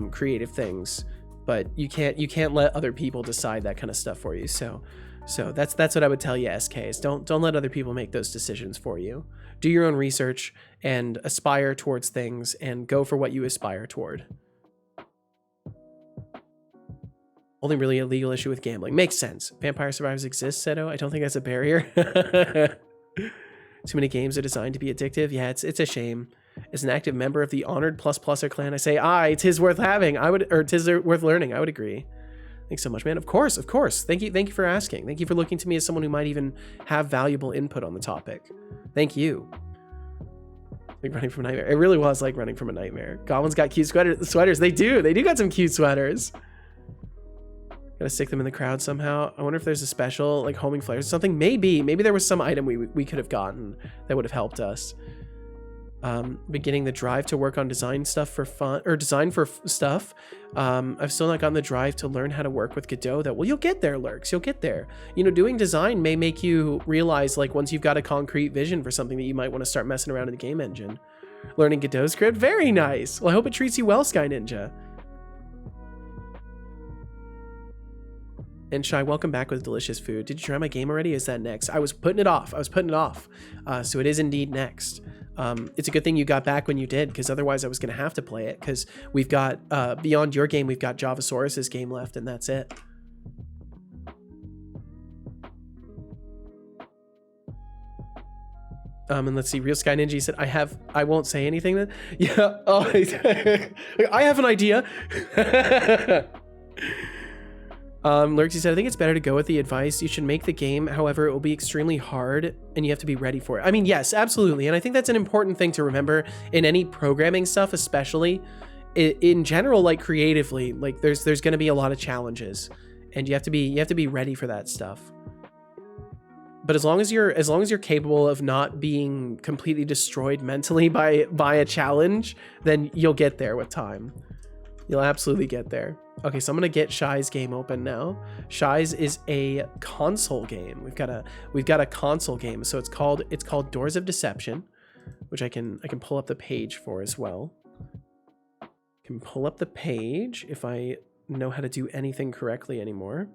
creative things, but you can't let other people decide that kind of stuff for you. So that's what I would tell you, SK, is don't let other people make those decisions for you. Do your own research and aspire towards things and go for what you aspire toward. Only really a legal issue with gambling. Makes sense. Vampire Survivors exists, Seto. I don't think that's a barrier. Too many games are designed to be addictive. Yeah, it's a shame. As an active member of the Honored ++er clan, I say, tis worth having. Tis worth learning. I would agree. Thanks so much, man. Of course. Thank you for asking. Thank you for looking to me as someone who might even have valuable input on the topic. Thank you. Like running from a nightmare. It really was like running from a nightmare. Goblins got cute sweaters. They do got some cute sweaters. Gotta stick them in the crowd somehow. I wonder if there's a special, like homing flares or something. Maybe there was some item we could have gotten that would have helped us. Beginning the drive to work on design stuff for fun, or design for stuff. I've still not gotten the drive to learn how to work with Godot. Well, you'll get there, Lurks. You'll get there. You know, doing design may make you realize, like, once you've got a concrete vision for something, that you might want to start messing around in the game engine. Learning Godot script, very nice. Well, I hope it treats you well, Sky Ninja. And Shy, welcome back with delicious food. Did you try my game already? Is that next? I was putting it off. So it is indeed next. It's a good thing you got back when you did, because otherwise I was going to have to play it, because we've got, beyond your game, we've got Javasaurus's game left, and that's it. And let's see, Real Sky Ninja said, I won't say anything then. Yeah, oh, I have an idea. Lurksy said, I think it's better to go with the advice. You should make the game, however, it will be extremely hard and you have to be ready for it. I mean, yes, absolutely. And I think that's an important thing to remember in any programming stuff, especially in general, like creatively, like there's going to be a lot of challenges and you have to be ready for that stuff. But as long as you're capable of not being completely destroyed mentally by a challenge, then you'll get there with time. You'll absolutely get there. Okay, so I'm gonna get Shy's game open now. Shy's is a console game. We've got a console game. So it's called Doors of Deception, which I can pull up the page for as well. I can pull up the page if I know how to do anything correctly anymore.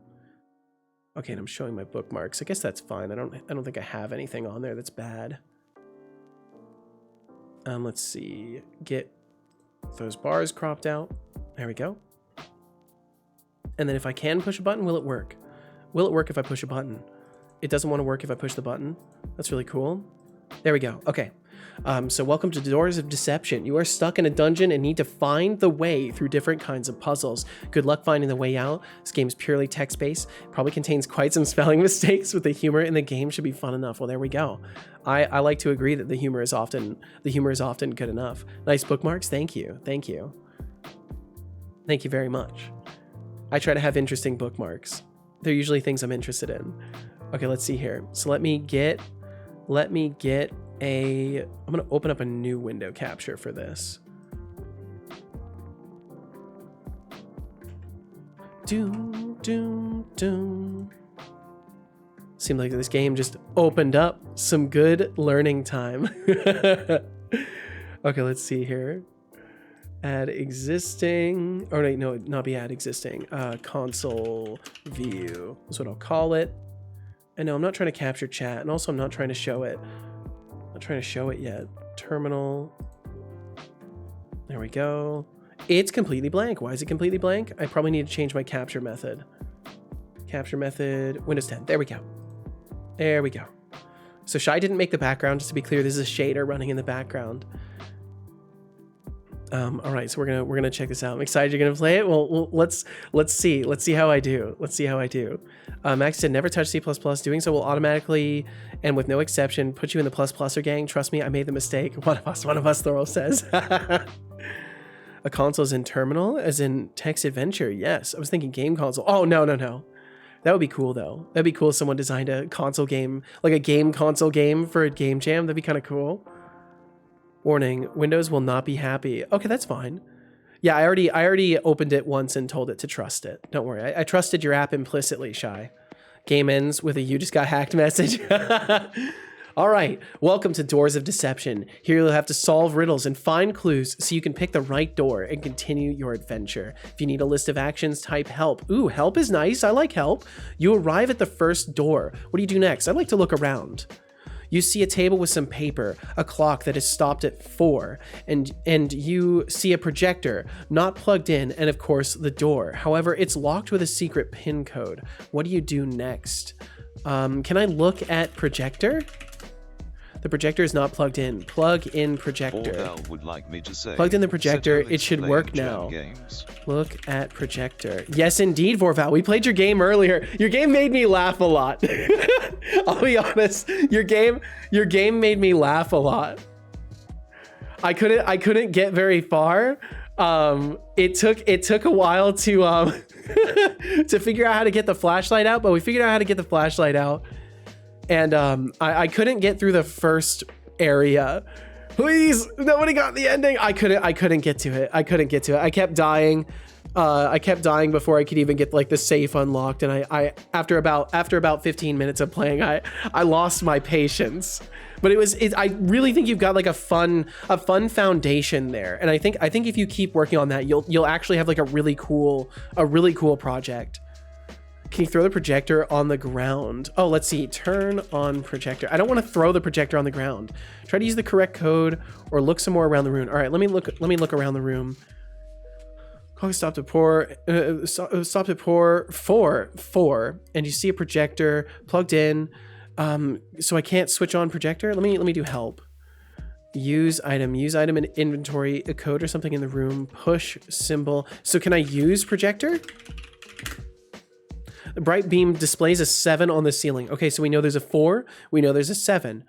Okay, and I'm showing my bookmarks. I guess that's fine. I don't think I have anything on there that's bad. Let's see. Get those bars cropped out. There we go. And then if I can push a button, will it work? Will it work if I push a button? It doesn't want to work if I push the button. That's really cool. There we go. Okay. So welcome to Doors of Deception. You are stuck in a dungeon and need to find the way through different kinds of puzzles. Good luck finding the way out. This game is purely text-based. Probably contains quite some spelling mistakes, but the humor in the game should be fun enough. Well, there we go. I like to agree that the humor is often good enough. Nice bookmarks. Thank you. Thank you. Thank you very much. I try to have interesting bookmarks. They're usually things I'm interested in. Okay, let's see here. So let me get I'm gonna open up a new window capture for this. Doom, doom, doom. Seemed like this game just opened up some good learning time. Okay, let's see here. Add existing, or no, not be add existing. Console view is what I'll call it. And no, I'm not trying to capture chat, and also I'm not trying to show it. Not trying to show it yet. Terminal. There we go. It's completely blank. Why is it completely blank? I probably need to change my capture method. Capture method, Windows 10. There we go. There we go. So Shy didn't make the background. Just to be clear, this is a shader running in the background. All right, so we're gonna check this out. I'm excited you're gonna play it. Well, let's see how I do. Max said never touch C++. Doing so will automatically and with no exception put you in the ++er gang. Trust me, I made the mistake. One of us, Thorol says. A console is in terminal, as in text adventure. Yes, I was thinking game console. Oh no. That would be cool though. That'd be cool if someone designed a console game, like a game console game for a game jam. That'd be kind of cool. Warning, Windows will not be happy. Okay, that's fine. Yeah, I already opened it once and told it to trust it. Don't worry, I trusted your app implicitly, Shy. Game ends with a "you just got hacked" message. All right, welcome to Doors of Deception. Here you'll have to solve riddles and find clues so you can pick the right door and continue your adventure. If you need a list of actions, type help. Ooh, help is nice. I like help. You arrive at the first door. What do you do next? I'd like to look around. You see a table with some paper, a clock that is stopped at 4, and you see a projector not plugged in, and of course the door. However, it's locked with a secret PIN code. What do you do next? Can I look at projector? The projector is not plugged in. Plug in projector. Orwell would like me to say, plugged in the projector. Setolyx It should work playing now. games. Look at projector. Yes, indeed, Vorval. We played your game earlier. Your game made me laugh a lot. I'll be honest. Your game made me laugh a lot. I couldn't get very far. It took a while to to figure out how to get the flashlight out, but we figured out how to get the flashlight out. And I couldn't get through the first area. Please, nobody got the ending. I couldn't get to it. I kept dying. I kept dying before I could even get like the safe unlocked. And I after about 15 minutes of playing, I lost my patience. But I really think you've got like a fun foundation there. And I think if you keep working on that, you'll actually have like a really cool project. Can you throw the projector on the ground? Oh, let's see. Turn on projector. I don't want to throw the projector on the ground. Try to use the correct code or look some more around the room. All right, let me look around the room. Clock stopped at pour. Stopped at pour 4, and you see a projector plugged in. So I can't switch on projector. Let me do help. Use item in inventory, a code or something in the room. Push symbol. So can I use projector? The bright beam displays a 7 on the ceiling. Okay, so we know there's a 4. We know there's a 7.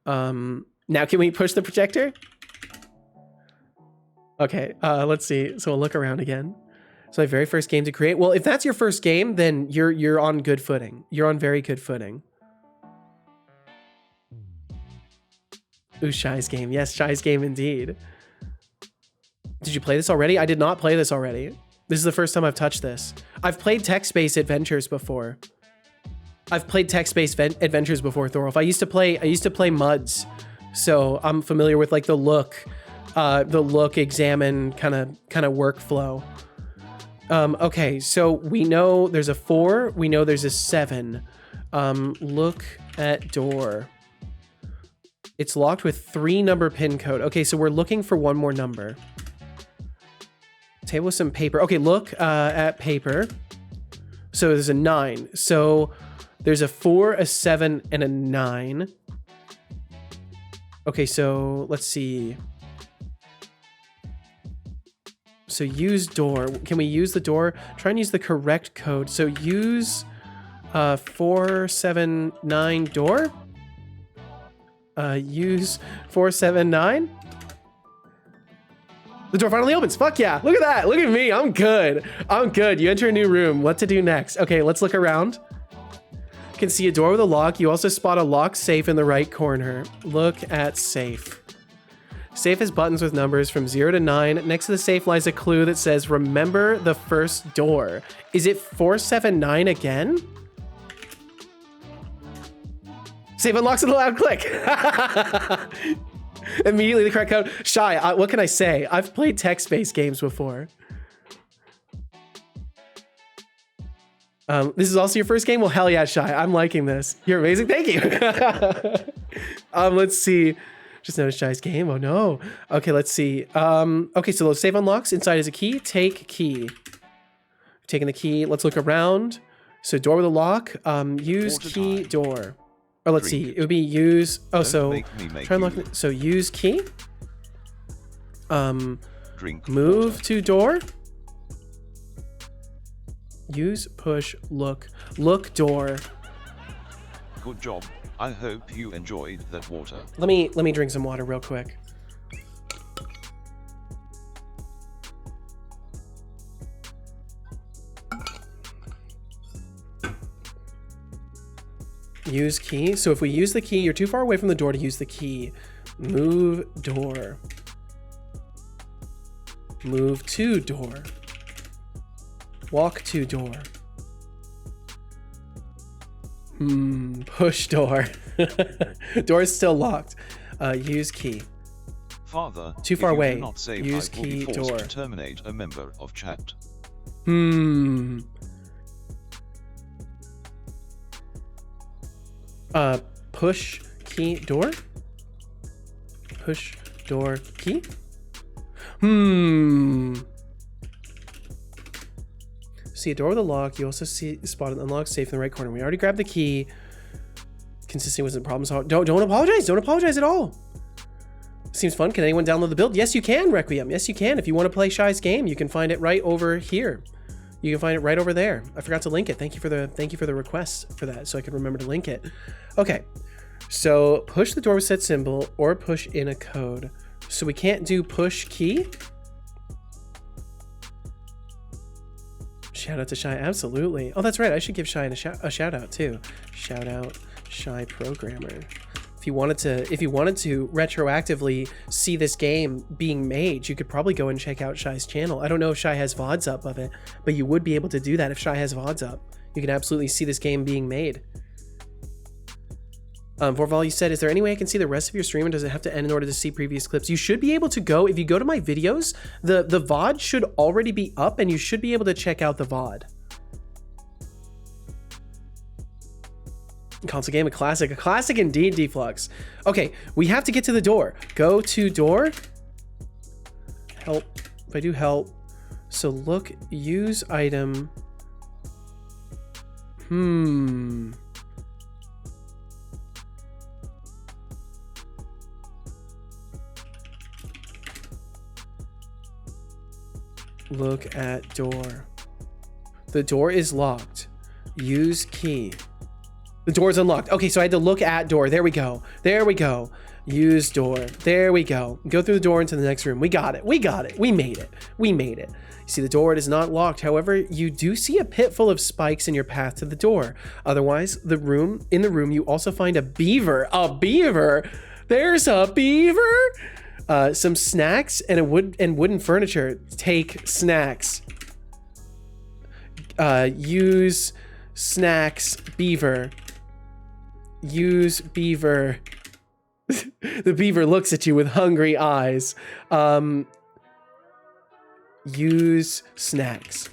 Now can we push the projector? Okay, let's see. So we'll look around again. It's my very first game to create. Well, if that's your first game, then you're on good footing. You're on very good footing. Ooh, Shy's game. Yes, Shy's game indeed. Did you play this already? I did not play this already. This is the first time I've touched this. I've played text-based adventures before. Thorolf. I used to play MUDs, so I'm familiar with like the look, examine kind of workflow. Okay, so we know there's a 4. We know there's a 7. Look at door. It's locked with 3 number pin code. Okay, so we're looking for one more number. Table with some paper. Okay, look at paper. So there's a 9. So there's a 4, a 7, and a 9. Okay, so let's see. So use door. Can we use the door? Try and use the correct code. So use 479 door. Use 479. The door finally opens. Fuck yeah. Look at that. Look at me. I'm good. You enter a new room. What to do next? Okay, let's look around. You can see a door with a lock. You also spot a locked safe in the right corner. Look at safe. Safe has buttons with numbers from 0 to 9. Next to the safe lies a clue that says, remember the first door. Is it 479 again? Safe unlocks with a loud click. Immediately the correct code. Shy, what can I say? I've played text-based games before. This is also your first game? Well, hell yeah, Shy. I'm liking this. You're amazing. Thank you. Let's see. Just noticed Shy's game. Oh no. Okay, let's see. Okay, so those save unlocks. Inside is a key. Take key. Taking the key. Let's look around. So door with a lock. Use key door. Or let's see. It would be use. Oh, so try and lock. So use key. Move to door. Use push look. Look door. Good job. I hope you enjoyed that water. Let me drink some water real quick. Use key. So if we use the key, you're too far away from the door to use the key. Move door. Move to door. Walk to door. Push door. Door is still locked. Use key. Father, too far away. Not save, use I will key be forced door. To terminate a member of chat. Push key door. Push door key. See a door with a lock. You also see spot an unlocked safe in the right corner. We already grabbed the key. Consistency wasn't a problem solved. Don't apologize. Don't apologize at all. Seems fun. Can anyone download the build? Yes, you can, Requiem. Yes, you can. If you want to play Shy's game, you can find it right over here. You can find it right over there. I forgot to link it. Thank you for the request for that, so I can remember to link it. Okay. So push the door with set symbol or push in a code. So we can't do push key. Shout out to Shy, absolutely. Oh, that's right. I should give Shy a shout out too. Shout out Shy Programmer. If you wanted to retroactively see this game being made, you could probably go and check out Shy's channel. I don't know if Shy has VODs up of it, but you would be able to do that if Shy has VODs up. You can absolutely see this game being made. Vorval, you said, is there any way I can see the rest of your stream, and does it have to end in order to see previous clips? You should be able to go, if you go to my videos, the VOD should already be up, and you should be able to check out the VOD. Console game, a classic indeed, Deflux. Okay, we have to get to the door. Go to door. Help. If I do help. So look, use item. Look at door. The door is locked. Use key. The door's unlocked. Okay, so I had to look at door. There we go. There we go. Use door. There we go. Go through the door into the next room. We got it. We got it. We made it. We made it. You see the door, it is not locked. However, you do see a pit full of spikes in your path to the door. Otherwise, in the room, you also find a beaver. A beaver? There's a beaver? Some snacks and wooden furniture. Take snacks. Use snacks, beaver. Use beaver. The beaver looks at you with hungry eyes. Use snacks.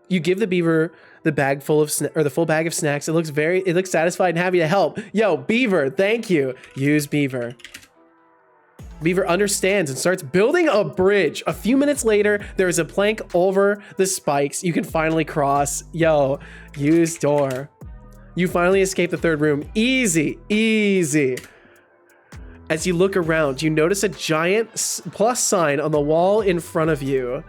You give the beaver the bag full of the full bag of snacks. It looks satisfied and happy to help. Yo, beaver, thank you. Use beaver. Beaver understands and starts building a bridge. A few minutes later, there is a plank over the spikes. You can finally cross. Yo, use door. You finally escape the third room. Easy, easy. As you look around, you notice a giant plus sign on the wall in front of you.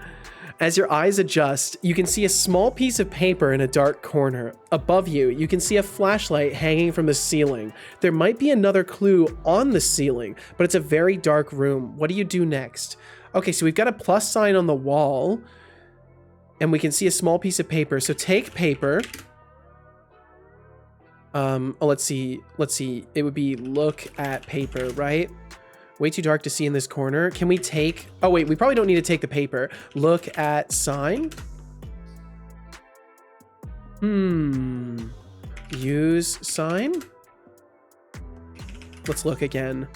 As your eyes adjust, you can see a small piece of paper in a dark corner. Above you, you can see a flashlight hanging from the ceiling. There might be another clue on the ceiling, but it's a very dark room. What do you do next? Okay, so we've got a plus sign on the wall, and we can see a small piece of paper. So take paper. Let's see. It would be look at paper, right? Way too dark to see in this corner. Can we take... Oh, wait, we probably don't need to take the paper. Look at sign. Use sign. Let's look again.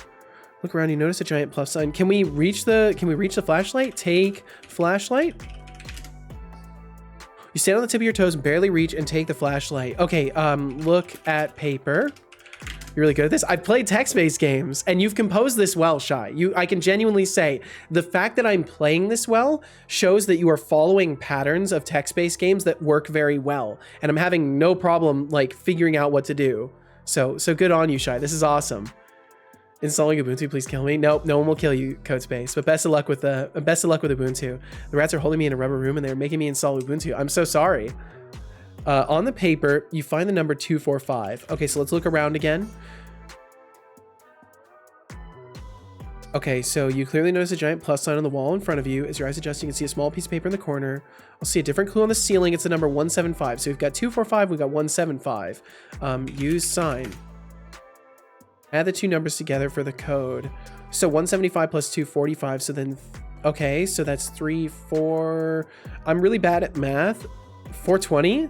Look around, you notice a giant plus sign. Can we reach the flashlight? Take flashlight. You stand on the tip of your toes and barely reach and take the flashlight. Okay, look at paper. You're really good at this. I've played text-based games, and you've composed this well, Shy. I can genuinely say, the fact that I'm playing this well shows that you are following patterns of text-based games that work very well, and I'm having no problem, like, figuring out what to do. So good on you, Shy. This is awesome. Installing Ubuntu, please kill me. Nope, no one will kill you, Codespace. But best of luck with Ubuntu. The rats are holding me in a rubber room, and they're making me install Ubuntu. I'm so sorry. On the paper, you find the number 245. Okay, so let's look around again. Okay, so you clearly notice a giant plus sign on the wall in front of you. As your eyes adjust, you can see a small piece of paper in the corner. I'll see a different clue on the ceiling. It's the number 175. So we've got 245, we've got 175. Use sign. Add the two numbers together for the code. So 175 plus 245. So then, okay, so that's 3, 4. I'm really bad at math. 420?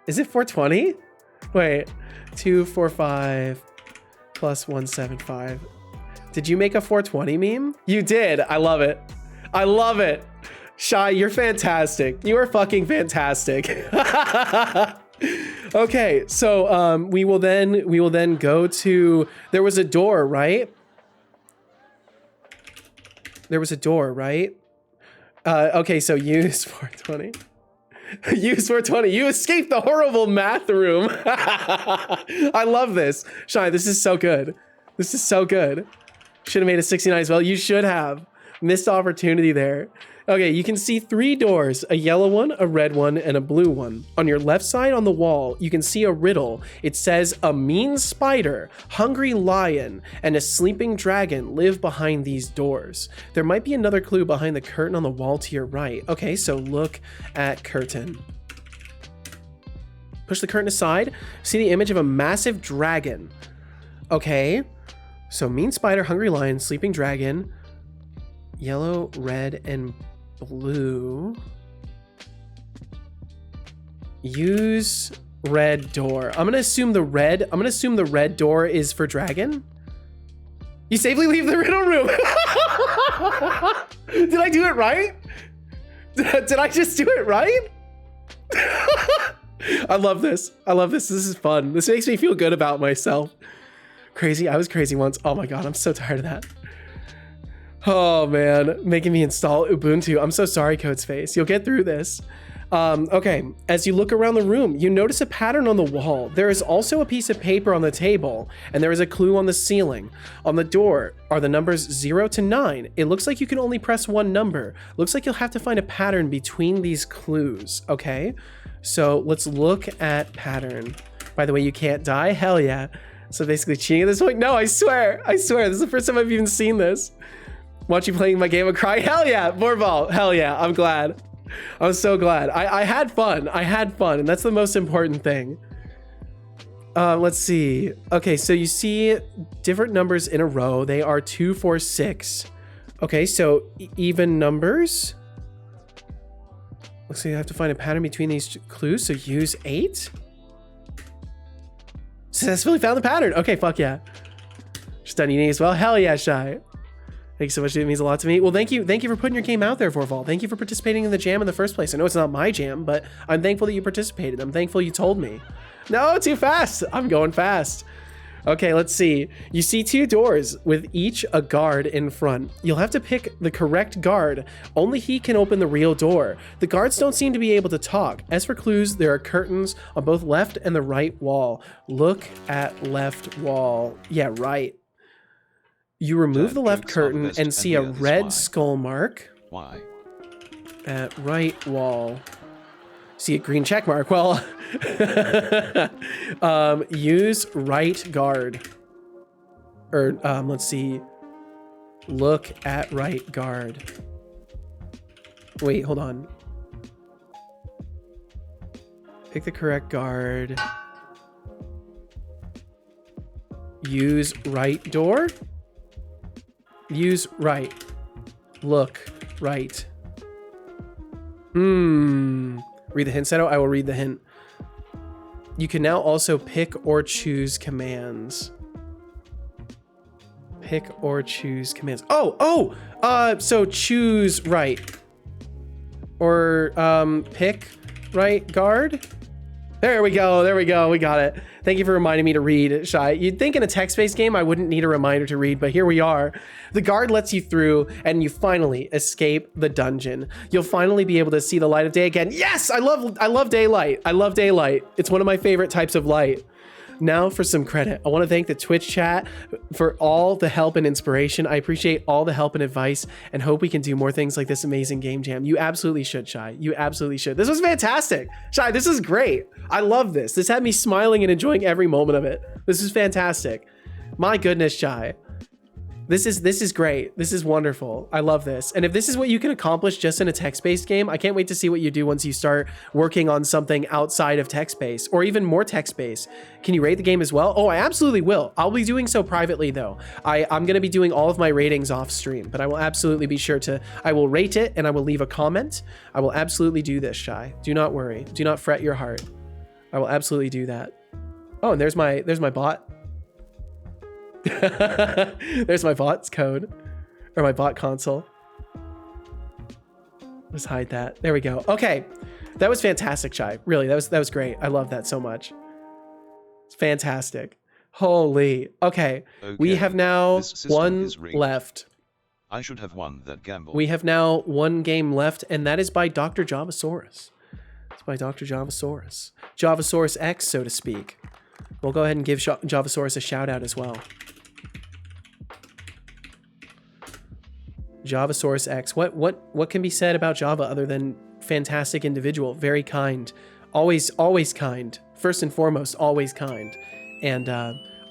Is it 420? Wait, 245 plus 175. Did you make a 420 meme? You did. I love it. I love it. Shy, you're fantastic. You are fucking fantastic. Okay, so we will then go to, there was a door, right? There was a door, right? Okay, so use 420. Use 420. You escaped the horrible math room. I love this. Shy, this is so good. This is so good. Should have made a 69 as well. You should have. Missed opportunity there. Okay, you can see 3 doors, a yellow one, a red one, and a blue one. On your left side on the wall, you can see a riddle. It says, a mean spider, hungry lion, and a sleeping dragon live behind these doors. There might be another clue behind the curtain on the wall to your right. Okay, so look at curtain. Push the curtain aside. See the image of a massive dragon. Okay. So mean spider, hungry lion, sleeping dragon. Yellow, red, and blue. Use red door. I'm gonna assume the red door is for dragon. You safely leave the riddle room. Did I do it right? Did I just do it right? I love this. I love this. This is fun. This makes me feel good about myself. Crazy. I was crazy once. Oh my God. I'm so tired of that. Oh man. Making me install Ubuntu. I'm so sorry, Codespace. You'll get through this. Okay. As you look around the room, you notice a pattern on the wall. There is also a piece of paper on the table, and there is a clue on the ceiling. On the door are the numbers 0 to 9. It looks like you can only press one number. Looks like you'll have to find a pattern between these clues. Okay. So let's look at pattern. By the way, you can't die. Hell yeah. So basically cheating at this point. No, I swear. This is the first time I've even seen this. Watch you playing my game of cry. Hell yeah. More ball. Hell yeah. I'm glad. I'm so glad. I had fun. And that's the most important thing. Let's see. Okay, so you see different numbers in a row. They are 2, 4, 6. Okay, so even numbers. Looks like you have to find a pattern between these clues. So use 8. Successfully found the pattern. Okay, fuck yeah. Just done eating as well. Hell yeah, Shy. Thank you so much. It means a lot to me. Well, thank you for putting your game out there, Vorval. Thank you for participating in the jam in the first place. I know it's not my jam, but I'm thankful that you participated. I'm thankful you told me. No, too fast. I'm going fast. Okay, let's see. You see 2 doors with each a guard in front. You'll have to pick the correct guard. Only he can open the real door. The guards don't seem to be able to talk. As for clues, there are curtains on both left and the right wall. Look at left wall. Yeah, right. You remove the left curtain and see a red skull mark. Why? At right wall. See a green check mark. Well, use right guard. Or let's see. Look at right guard. Wait, hold on. Pick the correct guard. Use right door. Use right. Look right. Read the hint, Seto. I will read the hint. You can now also pick or choose commands. Pick or choose commands. So choose right. Or pick right guard. There we go. We got it. Thank you for reminding me to read, Shy. You'd think in a text-based game I wouldn't need a reminder to read, but here we are. The guard lets you through, and you finally escape the dungeon. You'll finally be able to see the light of day again. Yes, I love daylight. I love daylight. It's one of my favorite types of light. Now for some credit. I want to thank the Twitch chat for all the help and inspiration. I appreciate all the help and advice and hope we can do more things like this amazing game jam. You absolutely should, Shy. You absolutely should. This was fantastic. Shy, this is great. I love this. This had me smiling and enjoying every moment of it. This is fantastic. My goodness, Shy. This is great. This is wonderful. I love this. And if this is what you can accomplish just in a text-based game, I can't wait to see what you do once you start working on something outside of text-based or even more text-based. Can you rate the game as well? Oh, I absolutely will. I'll be doing so privately though. I'm going to be doing all of my ratings off stream, but I will absolutely be sure to, I will rate it and I will leave a comment. I will absolutely do this, Shy. Do not worry. Do not fret your heart. I will absolutely do that. Oh, and there's my bot. There's my bot's code, or my bot console. Let's hide that. There we go. Okay, that was fantastic, Shy. Really, that was great. I love that so much. It's fantastic. Holy. Okay, we have now one left. I should have won that gamble. We have now one game left, and that is by Dr. Javasaurus. It's by Dr. Javasaurus. Javasaurus X, so to speak. We'll go ahead and give Javasaurus a shout out as well. Javasaurus X. What can be said about Java other than fantastic individual, very kind, always kind. First and foremost, always kind, and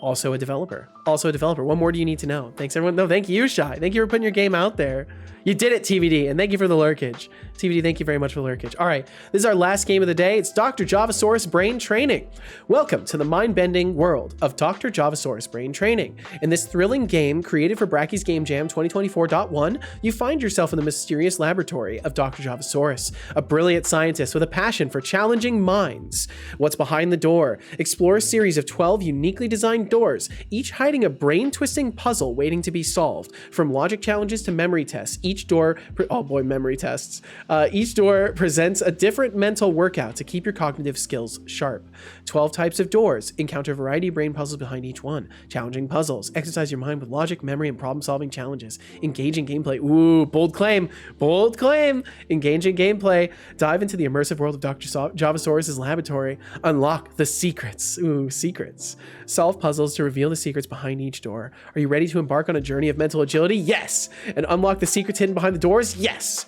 also a developer. also a developer. What more do you need to know? Thanks, everyone. No, thank you, Shy. Thank you for putting your game out there. You did it, TVD, and thank you for the lurkage. TVD, thank you very much for the lurkage. All right, this is our last game of the day. It's Dr. Javasaurus Brain Training. Welcome to the mind-bending world of Dr. Javasaurus Brain Training. In this thrilling game created for Brackeys Game Jam 2024.1, you find yourself in the mysterious laboratory of Dr. Javasaurus, a brilliant scientist with a passion for challenging minds. What's behind the door? Explore a series of 12 uniquely designed doors, each hiding a brain-twisting puzzle waiting to be solved. From logic challenges to memory tests, each door, oh boy, memory tests. Each door presents a different mental workout to keep your cognitive skills sharp. 12 types of doors. Encounter a variety of brain puzzles behind each one. Challenging puzzles. Exercise your mind with logic, memory, and problem-solving challenges. Engaging gameplay. Ooh, bold claim. Bold claim. Engaging gameplay. Dive into the immersive world of Dr. Javasaurus' laboratory. Unlock the secrets. Ooh, secrets. Solve puzzles to reveal the secrets behind each door. Are you ready to embark on a journey of mental agility? Yes. And unlock the secrets hidden behind the doors? Yes.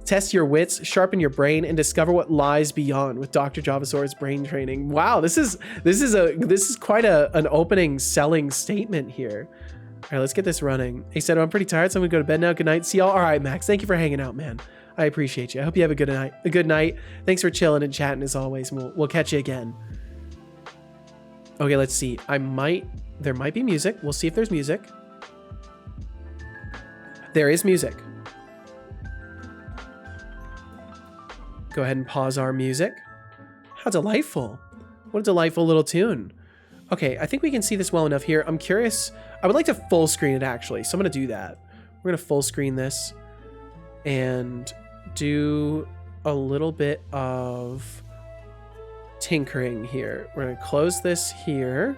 Test your wits, sharpen your brain, and discover what lies beyond with Dr. Javasaurus Brain Training. Wow, this is quite an opening selling statement here. All right, let's get this running. Hey, Seto, I'm pretty tired, so I'm gonna go to bed now. Good night. See y'all. All right, Max, thank you for hanging out, man. I appreciate you. I hope you have a good night. Thanks for chilling and chatting as always. We'll catch you again. Okay, let's see. There might be music. We'll see if there's music. There is music. Go ahead and pause our music. How delightful. What a delightful little tune. Okay, I think we can see this well enough here. I'm curious. I would like to full screen it actually, so I'm gonna do that. We're gonna full screen this and do a little bit of tinkering here. We're gonna close this here.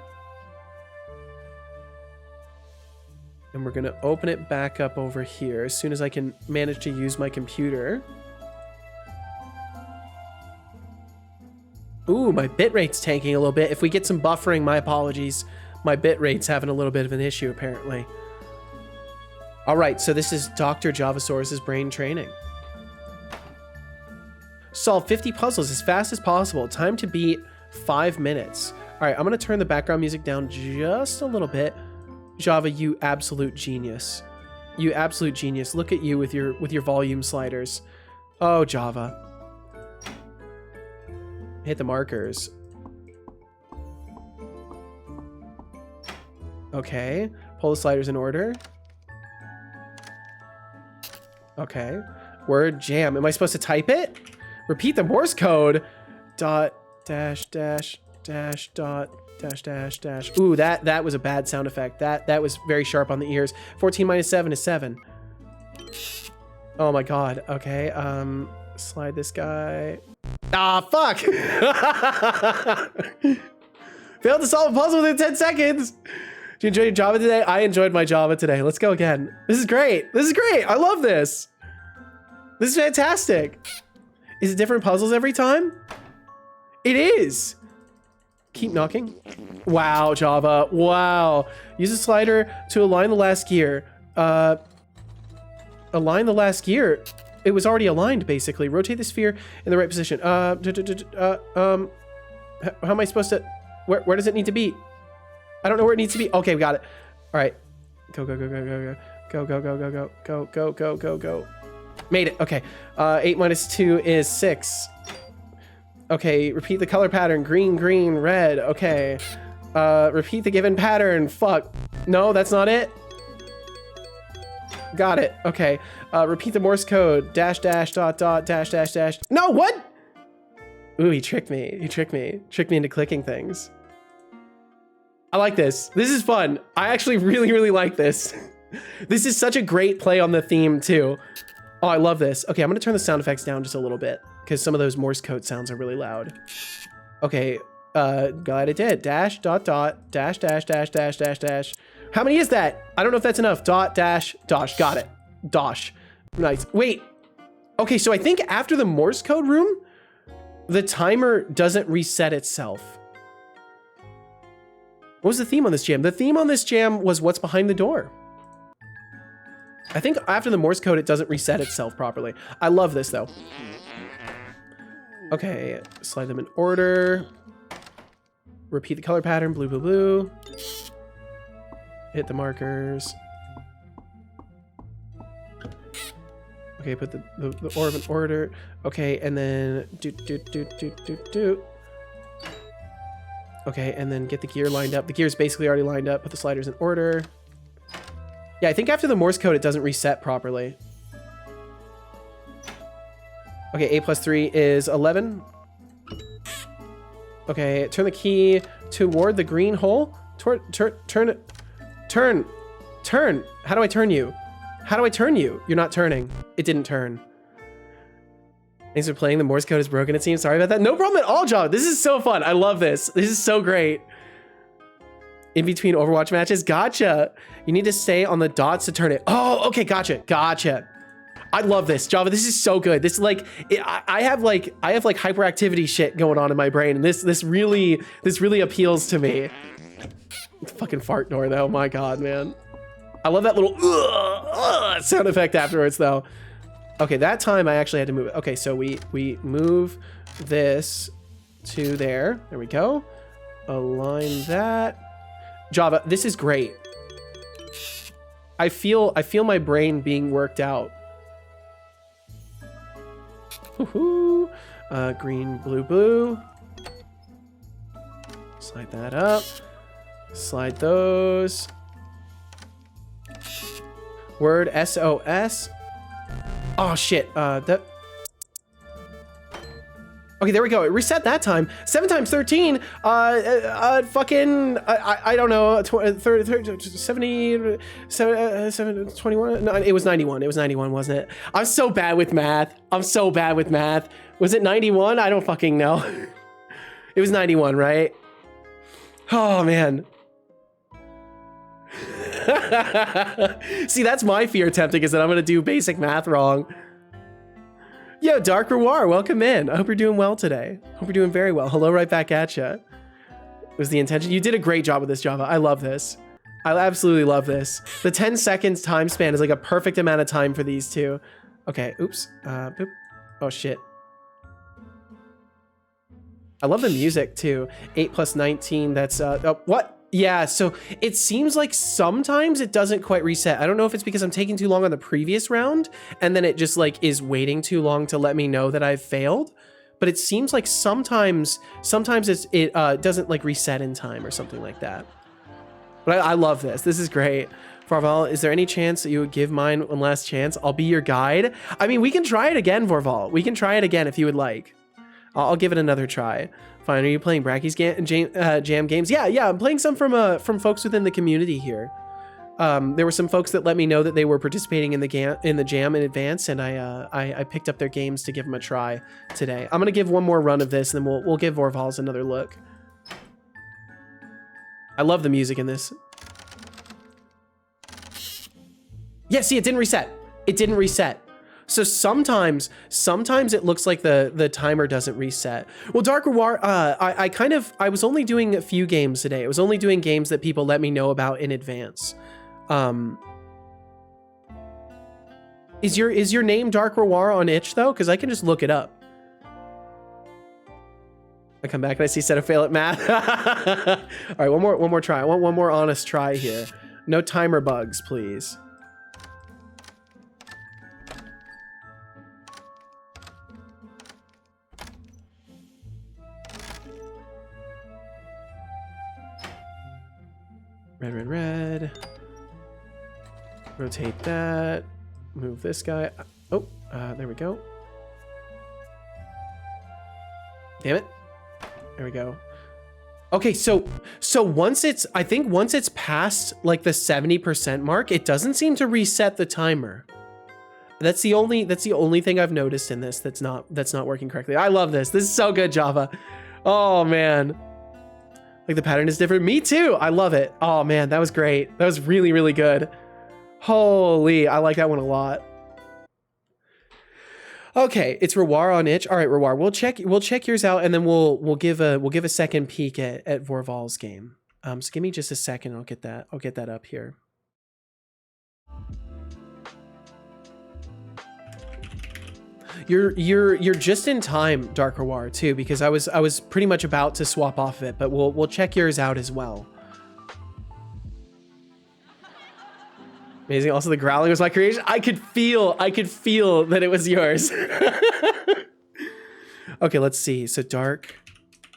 And we're gonna open it back up over here as soon as I can manage to use my computer. Ooh, my bitrate's tanking a little bit. If we get some buffering, my apologies. My bitrate's having a little bit of an issue, apparently. All right, so this is Dr. Javasaurus' Brain Training. Solve 50 puzzles as fast as possible. Time to beat 5 minutes. All right, I'm gonna turn the background music down just a little bit. Java, you absolute genius. You absolute genius. Look at you with your volume sliders. Oh, Java. Hit the markers. Okay. Pull the sliders in order. Okay. Word jam. Am I supposed to type it? Repeat the Morse code. Dot dash dash dash dot dash dash dash. Ooh, that was a bad sound effect. That was very sharp on the ears. 14 minus 7 is 7. Oh my god. Okay. Slide this guy. Ah, fuck! Failed to solve a puzzle within 10 seconds! Did you enjoy your Java today? I enjoyed my Java today. Let's go again. This is great. This is great. I love this. This is fantastic. Is it different puzzles every time? It is. Keep knocking. Wow, Java. Wow. Use a slider to align the last gear. Align the last gear. It was already aligned, basically. Rotate the sphere in the right position. How am I supposed to... Where does it need to be? I don't know where it needs to be. Okay, we got it. All right. Go, go, go, go, go, go. Go, go, go, go, go. Go, go, go, go, go. Made it. Okay. 8 minus 2 is 6. Okay, repeat the color pattern. Green, green, red. Okay. Repeat the given pattern. Fuck. No, that's not it. Got it. Okay. Repeat the Morse code. Dash, dash, dot, dot, dash, dash, dash. No, what? Ooh, he tricked me. He tricked me. Tricked me into clicking things. I like this. This is fun. I actually really, really like this. This is such a great play on the theme, too. Oh, I love this. Okay, I'm going to turn the sound effects down just a little bit because some of those Morse code sounds are really loud. Okay. Glad it did. Dash, dot, dot, dash, dash, dash, dash, dash, dash. How many is that? I don't know if that's enough. Dot, dash, dosh. Got it. Dosh. Nice. Wait. Okay, so I think after the Morse code room, the timer doesn't reset itself. What was the theme on this jam? The theme on this jam was what's behind the door. I think after the Morse code, it doesn't reset itself properly. I love this, though. Okay, slide them in order. Repeat the color pattern. Blue, blue, blue. hit the markers. Okay, put the orb in order. Okay, and then do. Okay, and then get the gear lined up. The gear's basically already lined up. Put the sliders in order. Yeah, I think after the Morse code, it doesn't reset properly. Okay, 8 plus 3 is 11. Okay, turn the key toward the green hole. Turn. How do I turn you? How do I turn you? You're not turning. It didn't turn. Thanks for playing. The Morse code is broken, it seems. Sorry about that. No problem at all, John. This is so fun. I love this. This is so great. In between Overwatch matches. Gotcha. You need to stay on the dots to turn it. Oh, okay. Gotcha. I love this, Java. This is so good. This like I have like hyperactivity shit going on in my brain, and this really appeals to me. Fucking fart door though. My God, man. I love that little sound effect afterwards though. Okay, that time I actually had to move it. Okay, so we move this to there. There we go. Align that. Java, this is great. I feel my brain being worked out. Woohoo! Green, blue. Slide that up. Slide those. Word SOS. Oh shit. Okay, there we go. It reset that time. 7 times 13. Fucking. I don't know. 70. 21. No, it was 91. It was 91, wasn't it? I'm so bad with math. Was it 91? I don't fucking know. It was 91, right? Oh man. See, that's my fear attempting, is that I'm gonna do basic math wrong. Yo, Dark Reward, welcome in. I hope you're doing well today. Hope you're doing very well. Hello, right back at you. Was the intention. You did a great job with this, Java. I love this. I absolutely love this. The 10 seconds time span is like a perfect amount of time for these two. Okay, oops. Boop. Oh shit. I love the music too. 8 plus 19, that's oh, what? Yeah, so it seems like sometimes it doesn't quite reset. I don't know if it's because I'm taking too long on the previous round and then it just like is waiting too long to let me know that I've failed. But it seems like sometimes it doesn't like reset in time or something like that. But I love this. This is great. Vorval, is there any chance that you would give mine one last chance? I'll be your guide. I mean, we can try it again, Vorval. We can try it again if you would like. I'll give it another try. Fine. Are you playing Brackeys jam games? Yeah. I'm playing some from folks within the community here. There were some folks that let me know that they were participating in the jam in advance, and I picked up their games to give them a try today. I'm gonna give one more run of this, and then we'll give Vorval's another look. I love the music in this. Yeah, see, it didn't reset. It didn't reset. So sometimes it looks like the timer doesn't reset. Well, Dark Reward, I was only doing a few games today. I was only doing games that people let me know about in advance. Is your name Dark Reward on itch though? Because I can just look it up. I come back and I see set a fail at math. All right, one more try. I want one more honest try here. No timer bugs, please. Red. Rotate that. Move this guy. Oh, there we go. Damn it. There we go. Okay, so once it's past like the 70% mark, it doesn't seem to reset the timer. That's the only thing I've noticed in this that's not working correctly. I love this. This is so good, Java. Oh man. Like the pattern is different. Me too. I love it. Oh man, that was great. That was really, really good. Holy, I like that one a lot. Okay, it's Rewar on itch. All right, Rewar, we'll check yours out, and then we'll give a second peek at Vorval's game. So give me just a second. I'll get that up here. You're just in time, Dark Reward, too, because I was pretty much about to swap off of it, but we'll check yours out as well. Amazing. Also, the growling was my creation. I could feel that it was yours. Okay, let's see. So dark.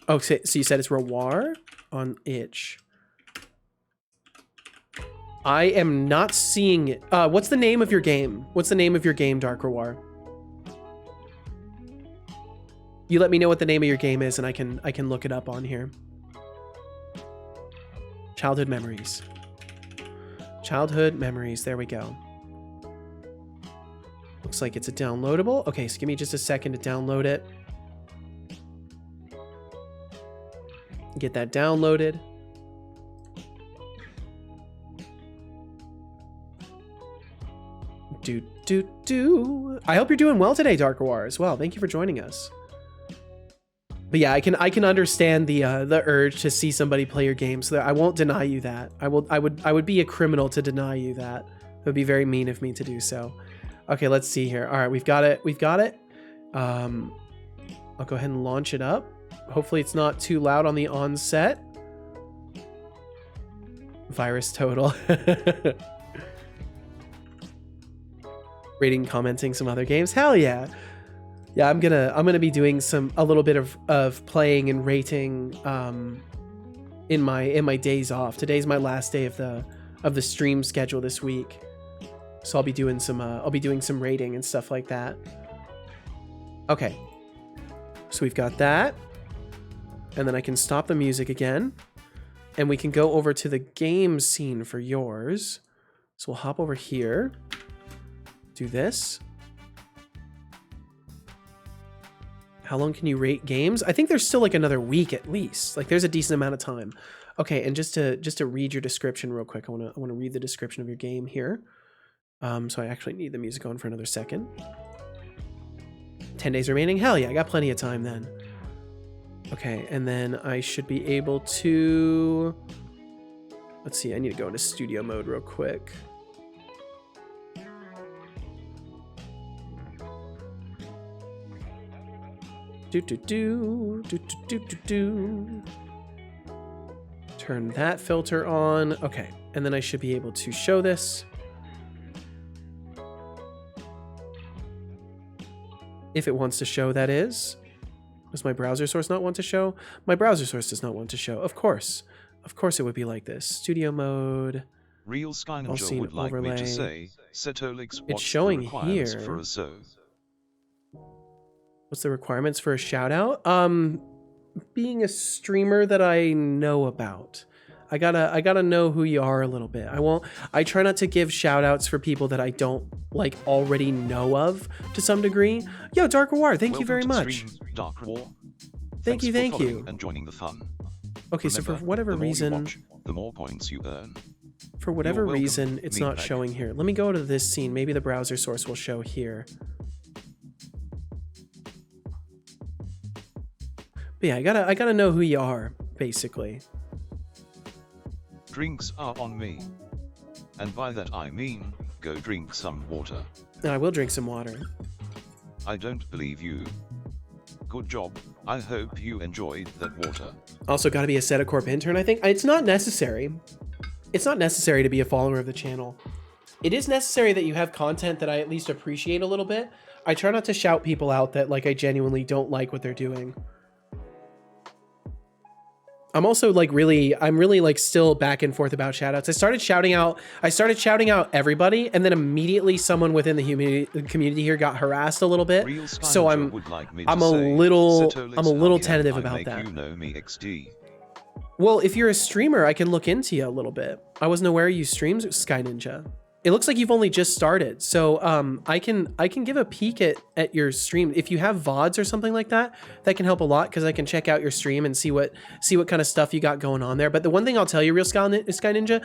Oh, so you said it's Rawar on itch. I am not seeing it. What's the name of your game? What's the name of your game, Dark Rawar? You let me know what the name of your game is, and I can look it up on here. Childhood memories. Childhood memories. There we go. Looks like it's a downloadable. Okay, so give me just a second to download it. Get that downloaded. I hope you're doing well today, Dark War, as well. Thank you for joining us. But yeah, I can understand the urge to see somebody play your game, so that I won't deny you that. I would be a criminal to deny you that. It would be very mean of me to do so. Okay, let's see here. All right, we've got it. I'll go ahead and launch it up. Hopefully it's not too loud on the onset. Virus total. Rating, commenting some other games. Hell yeah. Yeah, I'm gonna be doing a little bit of playing and rating in my days off. Today's my last day of the stream schedule this week. So I'll be doing some rating and stuff like that. Okay. So we've got that. And then I can stop the music again. And we can go over to the game scene for yours. So we'll hop over here. Do this. How long can you rate games? I think there's still like another week at least. Like there's a decent amount of time. Okay, and just to read your description real quick, I want to read the description of your game here. So I actually need the music on for another second. 10 days remaining. Hell yeah, I got plenty of time then. Okay, and then I should be able to... Let's see, I need to go into studio mode real quick. Turn that filter on. Okay, and then I should be able to show this. If it wants to show, that is. Does my browser source not want to show? My browser source does not want to show. Of course. Of course it would be like this. Studio mode. Real Sky Ninja would like me to say, Setolyx, it's showing here. For a so. What's the requirements for a shout out? Being a streamer that I know about. I gotta know who you are a little bit. I try not to give shout outs for people that I don't like already know of to some degree. Yo, Dark War, thank you very much. Dark War. Thank you. And joining the fun. Okay, so for whatever reason, the more points you earn. For whatever reason, it's not showing here. Let me go to this scene. Maybe the browser source will show here. But yeah, I gotta know who you are, basically. Drinks are on me. And by that I mean, go drink some water. No, I will drink some water. I don't believe you. Good job. I hope you enjoyed that water. Also gotta be a Setocorp intern, I think. It's not necessary. It's not necessary to be a follower of the channel. It is necessary that you have content that I at least appreciate a little bit. I try not to shout people out that like I genuinely don't like what they're doing. I'm also like I'm really like still back and forth about shoutouts. I started shouting out everybody, and then immediately someone within the community here got harassed a little bit. So I'm a little tentative about that. You know me, XD. Well, if you're a streamer, I can look into you a little bit. I wasn't aware you streamed Sky Ninja. It looks like you've only just started, so I can give a peek at your stream. If you have VODs or something like that, that can help a lot because I can check out your stream and see what kind of stuff you got going on there. But the one thing I'll tell you, Real Sky Ninja,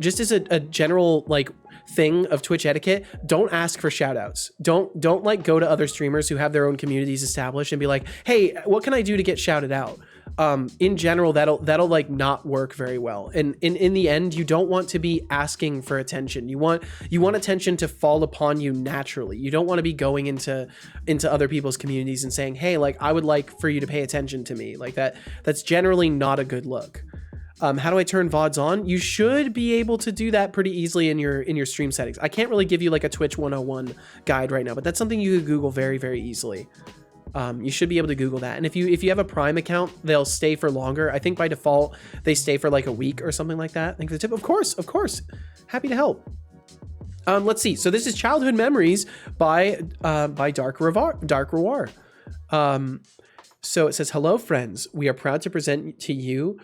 just as a general like thing of Twitch etiquette, don't ask for shoutouts. Don't like go to other streamers who have their own communities established and be like, hey, what can I do to get shouted out? In general, that'll like not work very well. And in the end, you don't want to be asking for attention. You want attention to fall upon you naturally. You don't want to be going into other people's communities and saying, hey, like I would like for you to pay attention to me. Like that's generally not a good look. How do I turn VODs on? You should be able to do that pretty easily in your stream settings. I can't really give you like a Twitch 101 guide right now, but that's something you could Google very, very easily. You should be able to Google that. And if you have a Prime account, they'll stay for longer. I think by default, they stay for like a week or something like that. I think the tip, of course. Happy to help. Let's see. So this is Childhood Memories by Dark Rewar. So it says, hello friends. We are proud to present to you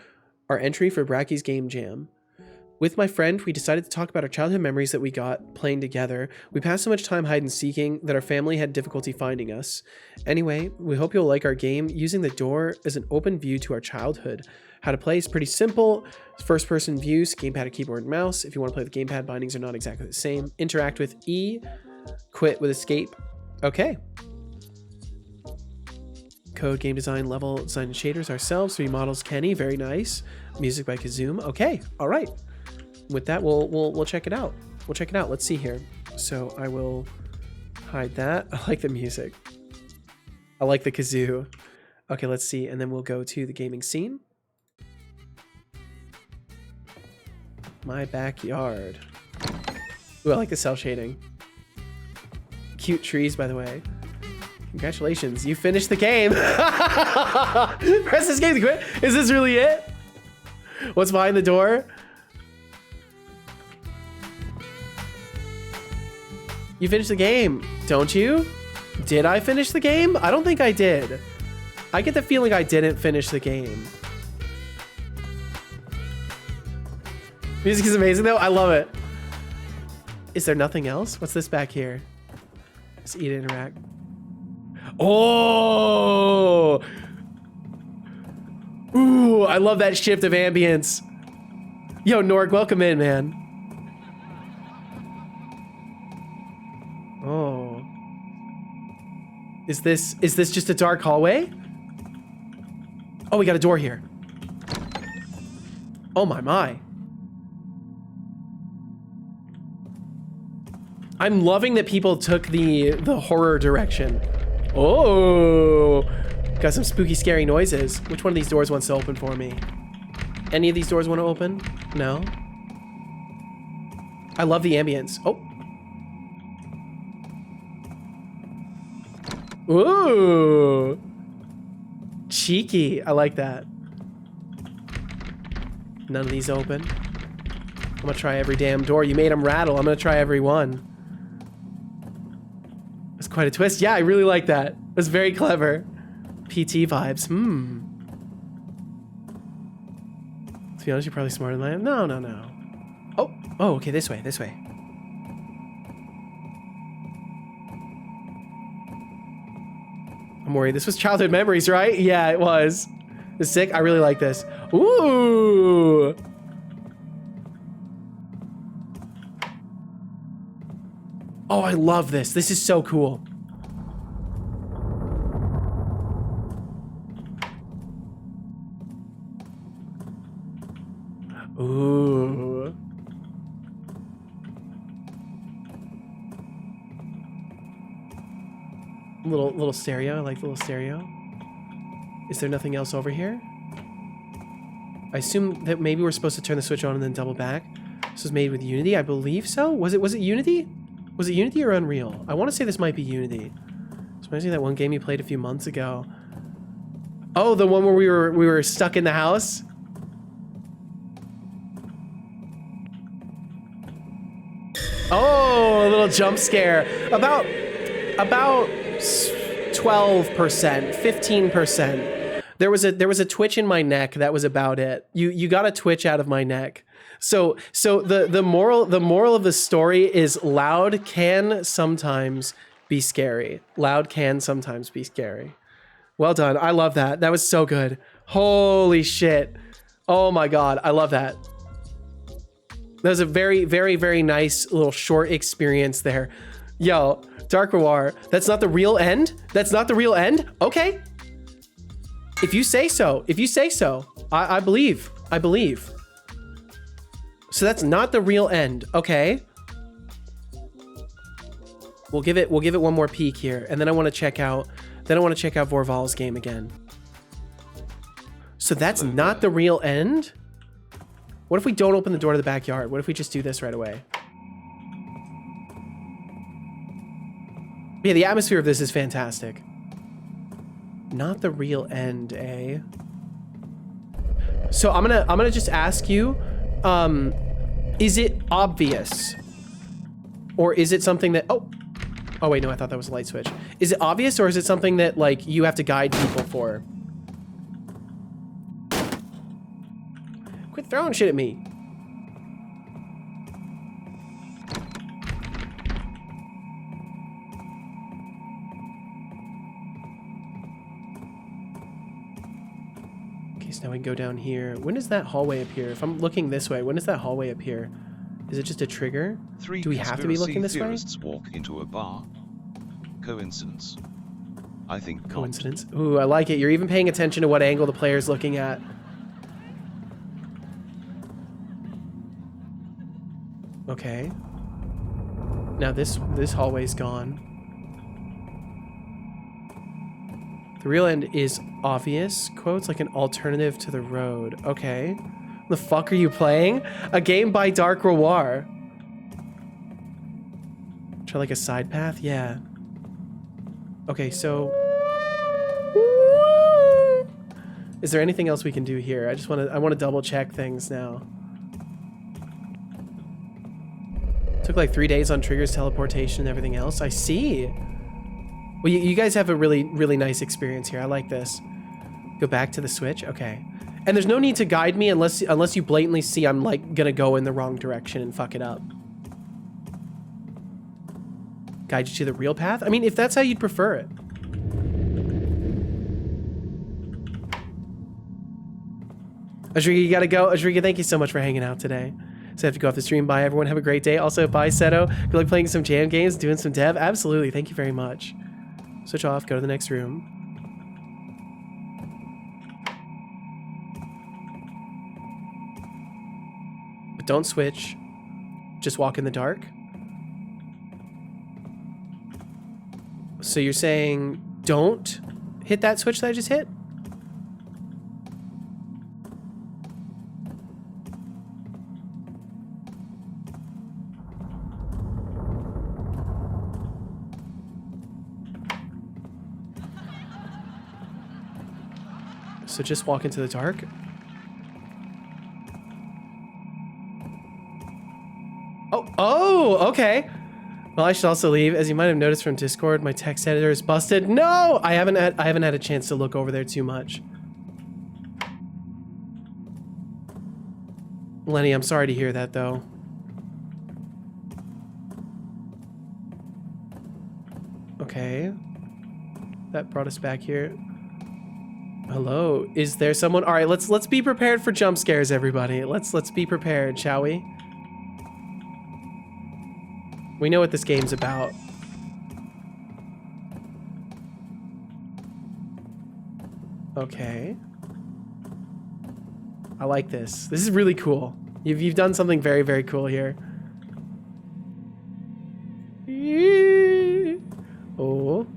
our entry for Brackeys Game Jam. With my friend, we decided to talk about our childhood memories that we got playing together. We passed so much time hide and seeking that our family had difficulty finding us. Anyway, we hope you'll like our game. Using the door as an open view to our childhood. How to play is pretty simple. First person views, gamepad, keyboard, and mouse. If you want to play with gamepad, bindings are not exactly the same. Interact with E, quit with escape. Okay. Code, game design, level design, and shaders ourselves. 3 models, Kenny, very nice. Music by Kazoom. Okay, all right. With that, we'll check it out. Let's see here. So I will hide that. I like the music. I like the kazoo. Okay, let's see. And then we'll go to the gaming scene. My backyard. Ooh, I like the cell shading. Cute trees, by the way. Congratulations, you finished the game. Press this game to quit. Is this really it? What's behind the door? You finished the game, don't you? Did I finish the game? I don't think I did. I get the feeling I didn't finish the game. Music is amazing though. I love it. Is there nothing else? What's this back here? Just eat, interact. Oh! Ooh, I love that shift of ambience. Yo, Norg, welcome in, man. Oh. Is this just a dark hallway? Oh, we got a door here. Oh my. I'm loving that people took the horror direction. Oh, got some spooky, scary noises. Which one of these doors wants to open for me? Any of these doors want to open? No? I love the ambience. Oh. Ooh. Cheeky. I like that. None of these open. I'm gonna try every damn door. You made them rattle. I'm gonna try every one. That's quite a twist. Yeah, I really like that. It was very clever. PT vibes. To be honest, you're probably smarter than I am. No. Oh, okay, this way. I'm worried. This was Childhood Memories, right? Yeah, it was. It's sick. I really like this. Ooh. Oh, I love this. This is so cool. Ooh. Little stereo. I like the little stereo. Is there nothing else over here? I assume that maybe we're supposed to turn the switch on and then double back. This was made with Unity, I believe so. Was it Unity? Was it Unity or Unreal? I want to say this might be Unity. Especially that one game you played a few months ago. Oh, the one where we were stuck in the house? Oh, a little jump scare. About 12%, 15%. There was a twitch in my neck. That was about it. You got a twitch out of my neck. So the moral of the story is loud can sometimes be scary. Loud can sometimes be scary. Well done. I love that. That was so good. Holy shit. Oh my god. I love that. That was a very, very, very nice little short experience there. Yo, Dark Rewar, that's not the real end? That's not the real end? Okay. If you say so. I believe. So that's not the real end. Okay. We'll give it one more peek here, and then I want to check out Vorval's game again. So that's not the real end? What if we don't open the door to the backyard? What if we just do this right away? Yeah, the atmosphere of this is fantastic. Not the real end, eh? So I'm gonna just ask you, is it obvious? Or is it something that, oh wait, no, I thought that was a light switch. Is it obvious, or is it something that like you have to guide people for? Quit throwing shit at me. Okay, so now we can go down here. When does that hallway appear? If I'm looking this way, when does that hallway appear? Is it just a trigger? Do we have to be looking this way? Theorists walk into a bar. Coincidence? I think not. Coincidence? Ooh, I like it. You're even paying attention to what angle the player's looking at. Okay. Now this hallway's gone. The real end is obvious. Quotes like an alternative to the road. Okay. The fuck are you playing? A game by Dark Rewar. Try like a side path? Yeah. Okay, so... Is there anything else we can do here? I want to double check things now. Took like 3 days on triggers, teleportation, and everything else. I see. Well, you guys have a really, really nice experience here. I like this. Go back to the switch. Okay. And there's no need to guide me unless you blatantly see I'm like gonna go in the wrong direction and fuck it up. Guide you to the real path? I mean, if that's how you'd prefer it. Ajrika, you gotta go. Ajrika, thank you so much for hanging out today. So I have to go off the stream. Bye, everyone. Have a great day. Also, bye, Seto. Good luck playing some jam games, doing some dev. Absolutely. Thank you very much. Switch off. Go to the next room. But don't switch. Just walk in the dark. So you're saying don't hit that switch that I just hit? So just walk into the dark. Oh, okay. Well, I should also leave. As you might have noticed from Discord, my text editor is busted. No, I haven't had a chance to look over there too much. Lenny, I'm sorry to hear that though. Okay. That brought us back here. Hello, is there someone? All right, let's be prepared for jump scares, everybody. Let's be prepared, shall we? We know what this game's about. Okay. I like this. This is really cool. You've done something very, very cool here. Oh. Are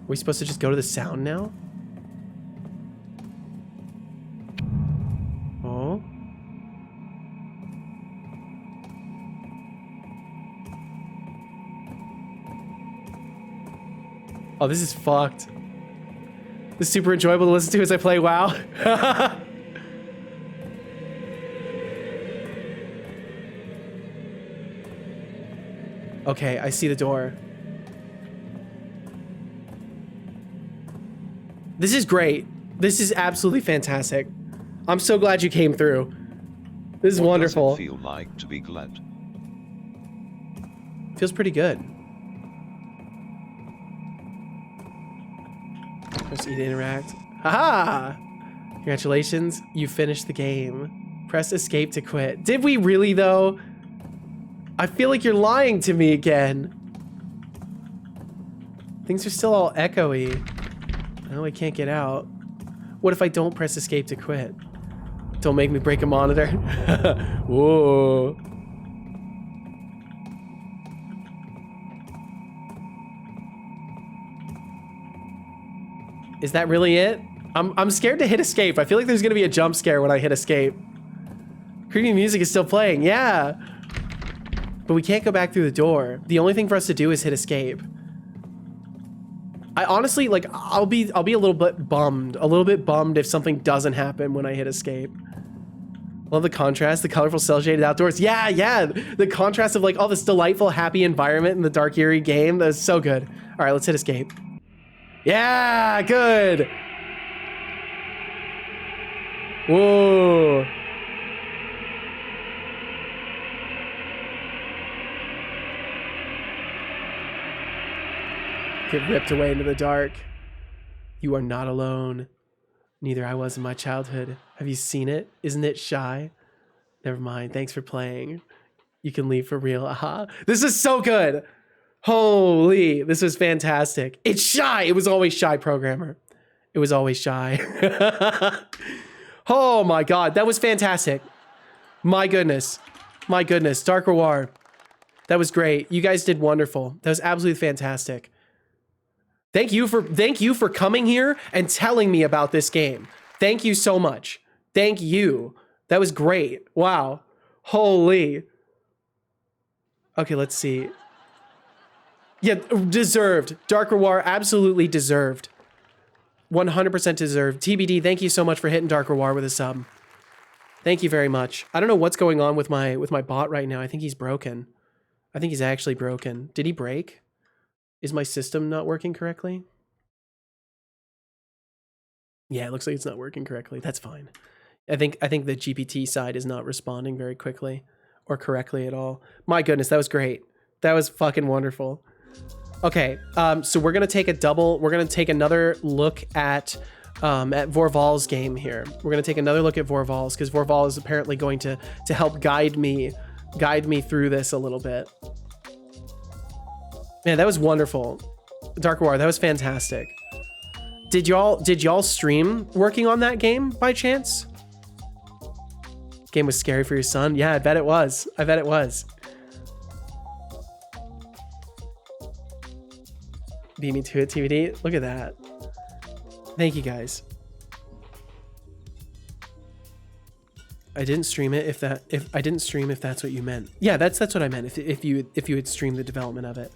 we supposed to just go to the sound now? Oh. Oh, this is fucked. This is super enjoyable to listen to as I play WoW. Okay, I see the door. This is great. This is absolutely fantastic. I'm so glad you came through. This is wonderful. What does it feel like to be glad? Feels pretty good. Press E to interact. Haha! Congratulations, you finished the game. Press escape to quit. Did we really though? I feel like you're lying to me again. Things are still all echoey. Oh, I can't get out. What if I don't press escape to quit? Don't make me break a monitor. Whoa. Is that really it? I'm scared to hit escape. I feel like there's gonna be a jump scare when I hit escape. Creepy music is still playing, yeah. But we can't go back through the door. The only thing for us to do is hit escape. I honestly, like, I'll be a little bit bummed. A little bit bummed if something doesn't happen when I hit escape. Love the contrast, the colorful cel-shaded outdoors. Yeah, yeah. The contrast of like all this delightful, happy environment in the dark, eerie game. That was so good. All right, let's hit escape. Yeah, good. Whoa. Get ripped away into the dark. You are not alone. Neither I was in my childhood. Have you seen it? Isn't it shy? Never mind. Thanks for playing. You can leave for real. Aha. This is so good. Holy, this was fantastic. It's shy. It was always shy, programmer. It was always shy. Oh my God. That was fantastic. My goodness. My goodness. Dark Reward. That was great. You guys did wonderful. That was absolutely fantastic. Thank you for coming here and telling me about this game. Thank you so much. Thank you. That was great. Wow. Holy. Okay, let's see. Yeah, deserved. Dark Reward, absolutely deserved. 100% deserved. TBD, thank you so much for hitting Dark Reward with a sub. Thank you very much. I don't know what's going on with my bot right now. I think he's broken. I think he's actually broken. Did he break? Is my system not working correctly? Yeah, it looks like it's not working correctly. That's fine. I think the GPT side is not responding very quickly or correctly at all. My goodness, that was great. That was fucking wonderful. Okay, so we're gonna take another look at Vorval's game here. We're gonna take another look at Vorval's because Vorval is apparently going to help guide me through this a little bit. Man, that was wonderful. Dark War, that was fantastic. Did y'all stream working on that game by chance? Game was scary for your son? Yeah, I bet it was. I bet it was. Beat me to it, TVD. Look at that. Thank you guys. I didn't stream it if that's what you meant. Yeah, that's what I meant. If you had streamed the development of it.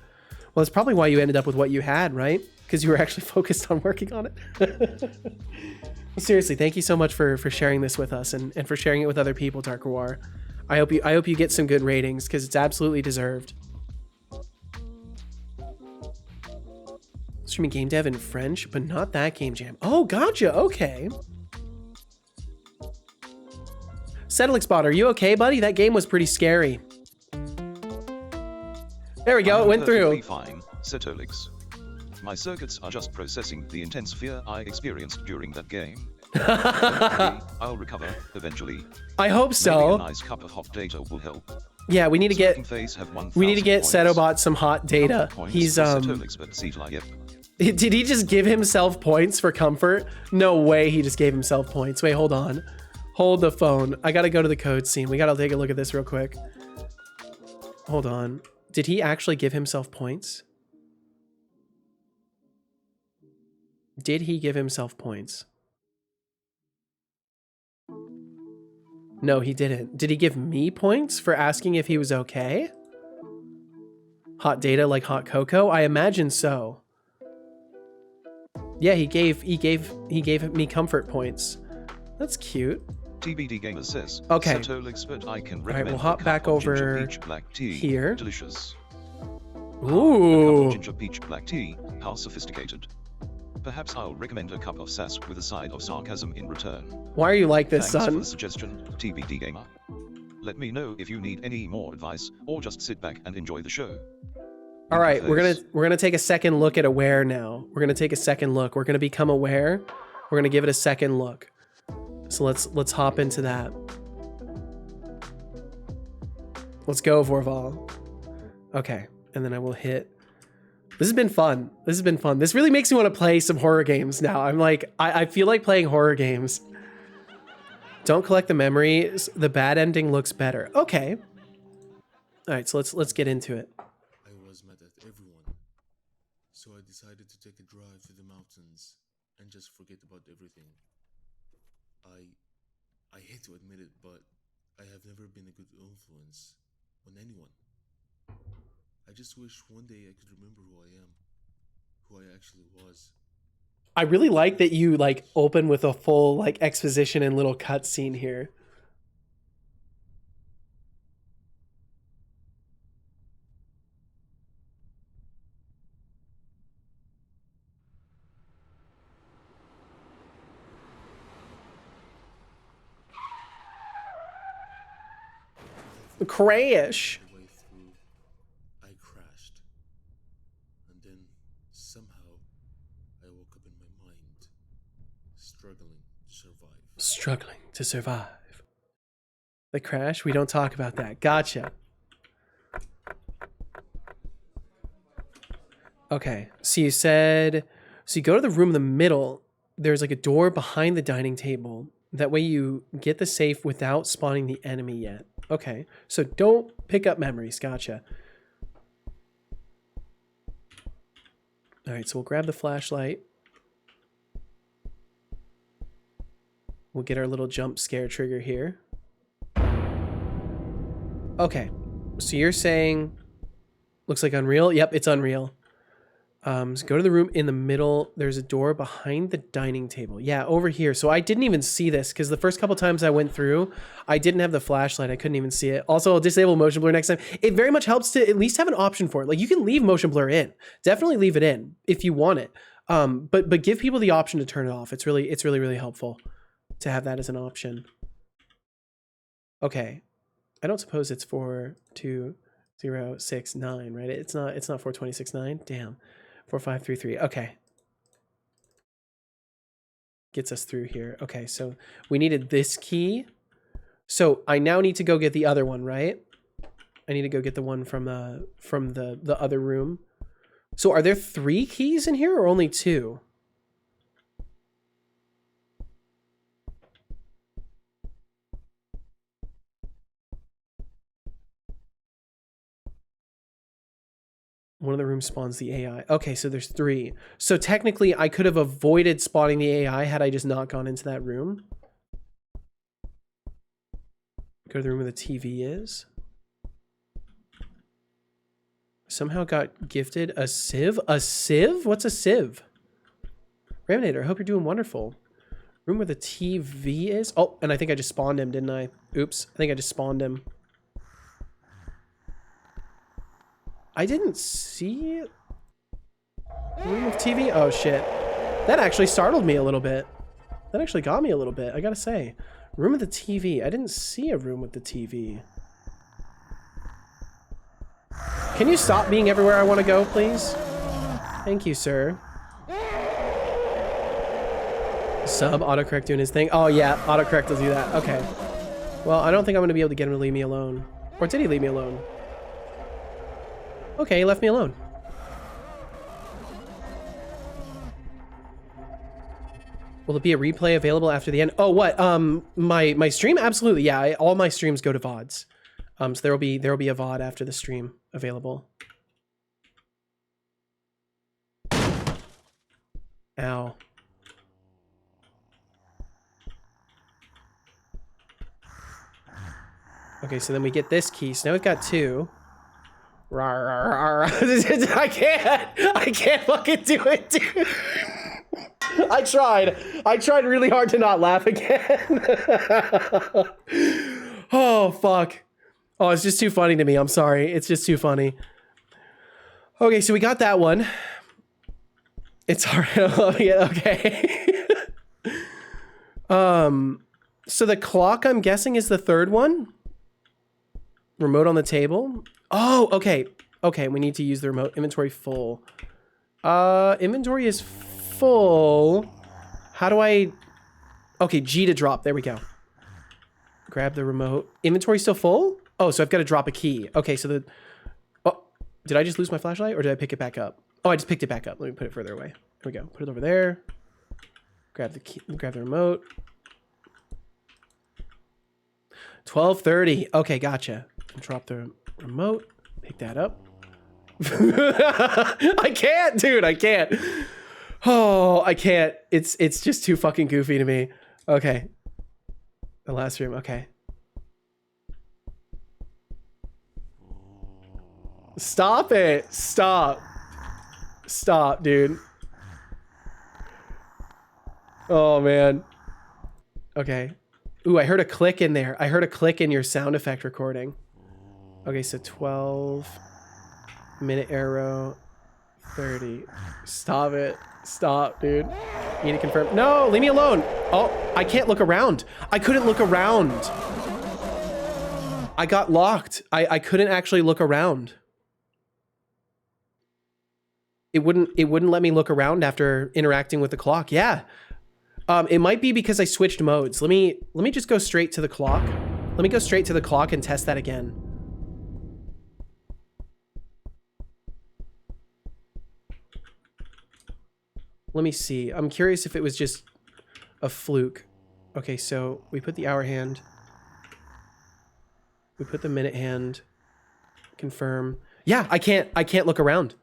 Well, that's probably why you ended up with what you had, right? Because you were actually focused on working on it. Well, seriously, thank you so much for sharing this with us and for sharing it with other people, Dark War. I hope you get some good ratings because it's absolutely deserved. Streaming game dev in French, but not that game jam. Oh, gotcha. Okay. Setolyx bot, are you okay, buddy? That game was pretty scary. There we go. It went through. Fine, Setolyx. My circuits are just processing the intense fear I experienced during that game. I'll recover eventually. I hope so. Maybe a nice cup of hot data will help. Yeah, we need to get Setobot some hot data. He's Did he just give himself points for comfort? No way he just gave himself points. Wait, hold on. Hold the phone. I gotta go to the code scene. We gotta take a look at this real quick. Hold on. Did he actually give himself points? Did he give himself points? No, he didn't. Did he give me points for asking if he was okay? Hot data like hot cocoa? I imagine so. Yeah, he gave me comfort points. That's cute. TBD Gamer says, okay. Setolyx, but I can recommend all right, we'll hop back over peach black tea. Here. Delicious. Ooh. Ginger peach black tea. How sophisticated. Perhaps I'll recommend a cup of sass with a side of sarcasm in return. Why are you like this, Thanks son? for the suggestion, TBD Gamer. Let me know if you need any more advice, or just sit back and enjoy the show. All right, we're gonna take a second look at aware now. We're gonna take a second look. We're gonna become aware. We're gonna give it a second look. So let's hop into that. Let's go, Vorval. Okay, and then I will hit. This has been fun. This has been fun. This really makes me want to play some horror games now. I'm like, I feel like playing horror games. Don't collect the memories. The bad ending looks better. Okay. All right, so let's get into it. I was mad at everyone, so I decided to take a drive to the mountains and just forget about everything. I hate to admit it, but I have never been a good influence on anyone. I just wish one day I could remember who I am, who I actually was. I really like that you like open with a full like exposition and little cutscene here. Crash. The way through, I crashed. And then, somehow, I woke up in my mind, struggling to survive. Struggling to survive. The crash? We don't talk about that. Gotcha. Okay, so you said, so you go to the room in the middle. There's like a door behind the dining table. That way you get the safe without spawning the enemy yet. Okay, so don't pick up memories. Gotcha. All right, so we'll grab the flashlight. We'll get our little jump scare trigger here. Okay, so you're saying, looks like Unreal. Yep, it's Unreal. So go to the room in the middle. There's a door behind the dining table. Yeah, over here. So I didn't even see this because the first couple times I went through, I didn't have the flashlight. I couldn't even see it. Also, I'll disable motion blur next time. It very much helps to at least have an option for it. Like you can leave motion blur in. Definitely leave it in if you want it. But give people the option to turn it off. It's really helpful to have that as an option. Okay. I don't suppose it's 42069, right? It's not 42669. Damn. 4533. Okay. Gets us through here. Okay, so we needed this key. So I now need to go get the other one, right? I need to go get the one from the other room. So are there 3 keys in here or only 2? One of the rooms spawns the AI. Okay, so there's 3. So technically, I could have avoided spawning the AI had I just not gone into that room. Go to the room where the TV is. Somehow got gifted a sieve. A sieve? What's a sieve? Raminator, I hope you're doing wonderful. Room where the TV is. Oh, and I think I just spawned him, didn't I? Oops, I think I just spawned him. I didn't see it. Room with TV? Oh shit. That actually startled me a little bit. That actually got me a little bit, I gotta say. Room with the TV. I didn't see a room with the TV. Can you stop being everywhere I want to go, please? Thank you, sir. Sub autocorrect doing his thing. Oh yeah, autocorrect will do that. Okay. Well, I don't think I'm gonna be able to get him to leave me alone. Or did he leave me alone? Okay, he left me alone. Will it be a replay available after the end? Oh, what? My stream? Absolutely, yeah. All my streams go to VODs. So there will be a VOD after the stream available. Ow. Okay, so then we get this key. So now we've got 2. I can't fucking do it, dude. I tried really hard to not laugh again. Oh, fuck. Oh, it's just too funny to me. I'm sorry. It's just too funny. Okay, so we got that one. It's alright. I love it. Okay. So the clock, I'm guessing, is the 3rd one. Remote on the table. Oh, okay. Okay, we need to use the remote. Inventory full. Inventory is full. How do I... Okay, G to drop. There we go. Grab the remote. Inventory still full? Oh, so I've got to drop a key. Okay, so the... Oh, did I just lose my flashlight or did I pick it back up? Oh, I just picked it back up. Let me put it further away. Here we go. Put it over there. Grab the key. Grab the remote. 12:30. Okay, gotcha. Drop the remote. Pick that up. I can't, dude. I can't. Oh, I can't. It's just too fucking goofy to me. Okay. The last room. Okay. Stop it. Stop. Stop, dude. Oh, man. Okay. Ooh, I heard a click in there. I heard a click in your sound effect recording. Okay, so 12 minute arrow, 30. Stop it. Stop, dude. You need to confirm. No, leave me alone. Oh, I can't look around. I couldn't look around. I got locked. I couldn't actually look around. It wouldn't let me look around after interacting with the clock. Yeah. It might be because I switched modes. Let me just go straight to the clock. Let me go straight to the clock and test that again. Let me see. I'm curious if it was just a fluke. Okay, so we put the hour hand. We put the minute hand. Confirm. Yeah, I can't look around.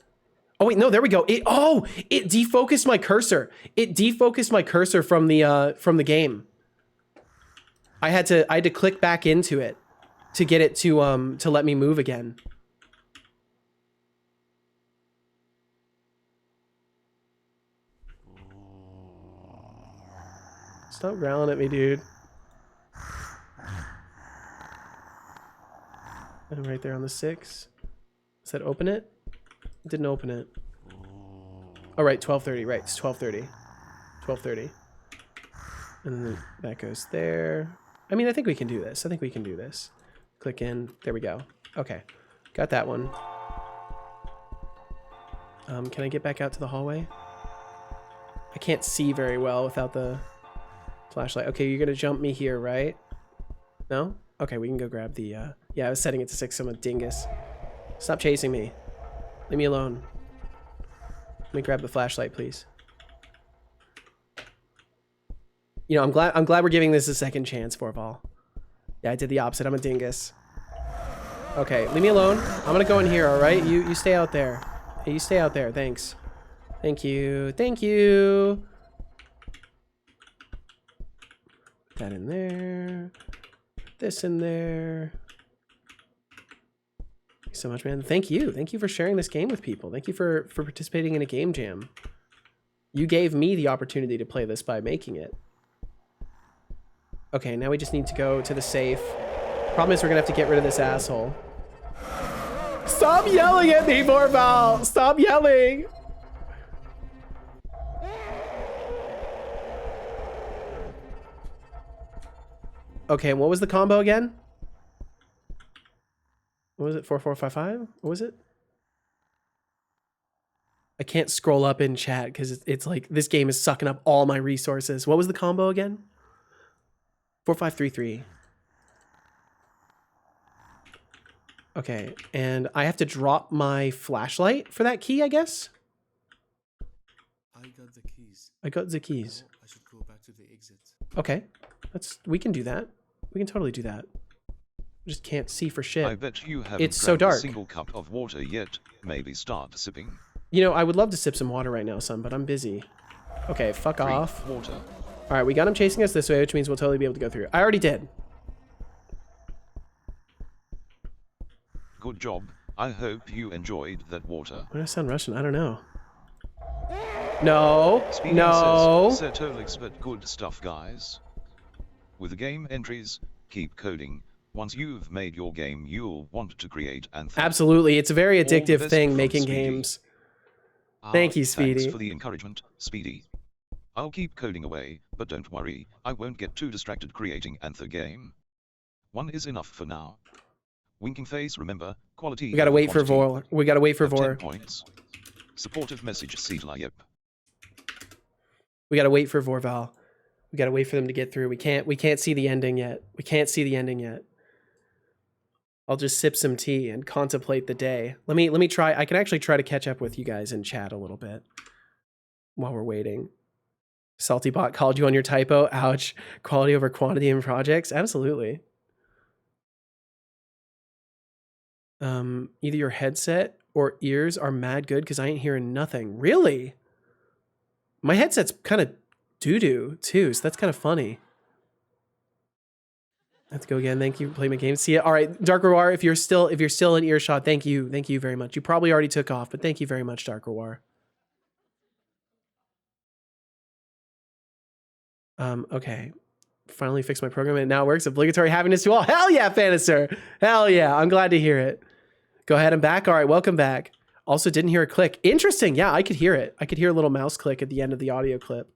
Oh wait, no, there we go. It defocused my cursor. It defocused my cursor from the game. I had to click back into it to get it to let me move again. Stop growling at me, dude. And right there on the 6. Does that open it? It didn't open it. Oh, right, 12:30. Right, it's 12:30. 12:30. And then that goes there. I mean, I think we can do this. I think we can do this. Click in. There we go. Okay. Got that one. Can I get back out to the hallway? I can't see very well without the flashlight. Okay, you're gonna jump me here, right? No? Okay, we can go grab the, yeah, I was setting it to 6, I'm a dingus. Stop chasing me. Leave me alone. Let me grab the flashlight, please. You know, I'm glad we're giving this a second chance, Vorval. Yeah, I did the opposite, I'm a dingus. Okay, leave me alone. I'm gonna go in here, alright? You stay out there. Hey, you stay out there, thanks. Thank you, thank you. Put that in there. Put this in there. Thank you so much, man. Thank you. Thank you for sharing this game with people. Thank you for participating in a game jam. You gave me the opportunity to play this by making it. Okay, now we just need to go to the safe. Problem is we're gonna have to get rid of this asshole. Stop yelling at me, Vorval! Stop yelling! Okay, what was the combo again? What was it? 4455? What was it? I can't scroll up in chat because it's like this game is sucking up all my resources. What was the combo again? 4533. Okay, and I have to drop my flashlight for that key, I guess? I got the keys. I got the keys. I should go back to the exit. Okay, we can do that. We can totally do that. Just can't see for shit. I bet you haven't It's so grabbed a dark. single cup of water yet. Maybe start sipping. You know, I would love to sip some water right now, son, but I'm busy. Okay, fuck Drink off. water. All right, we got him chasing us this way, which means we'll totally be able to go through. I already did. Good job. I hope you enjoyed that water. Why do I sound Russian? I don't know. No. Speaking No. says Setolyx, but good stuff, guys. With the game entries, keep coding. Once you've made your game, you'll want to create and Absolutely. It's a very All the addictive best thing, from making Speedy. games. Thank you, Speedy. Thanks for the encouragement, Speedy. I'll keep coding away, but don't worry, I won't get too distracted creating Anther game. One is enough for now. Winking face, remember, quality. We gotta over wait for quantity. Vor. We gotta wait for Have 10 Vor. points. Supportive message, Setolyx. We gotta wait for Vorval. We gotta wait for them to get through. We can't see the ending yet. We can't see the ending yet. I'll just sip some tea and contemplate the day. Let me try. I can actually try to catch up with you guys in chat a little bit while we're waiting. SaltyBot called you on your typo. Ouch. Quality over quantity in projects. Absolutely. Either your headset or ears are mad good because I ain't hearing nothing. Really? My headset's kind of doo-doo too, so that's kind of funny. Let's go again. Thank you. Play my game. See ya. All right, Dark War. If you're still in earshot, thank you very much. You probably already took off, but thank you very much, Dark War. Okay. Finally fixed my program and it now works. Obligatory happiness to all. Hell yeah, Fanister. Hell yeah. I'm glad to hear it. Go ahead and back. All right, welcome back. Also didn't hear a click. Interesting. Yeah, I could hear it. I could hear a little mouse click at the end of the audio clip.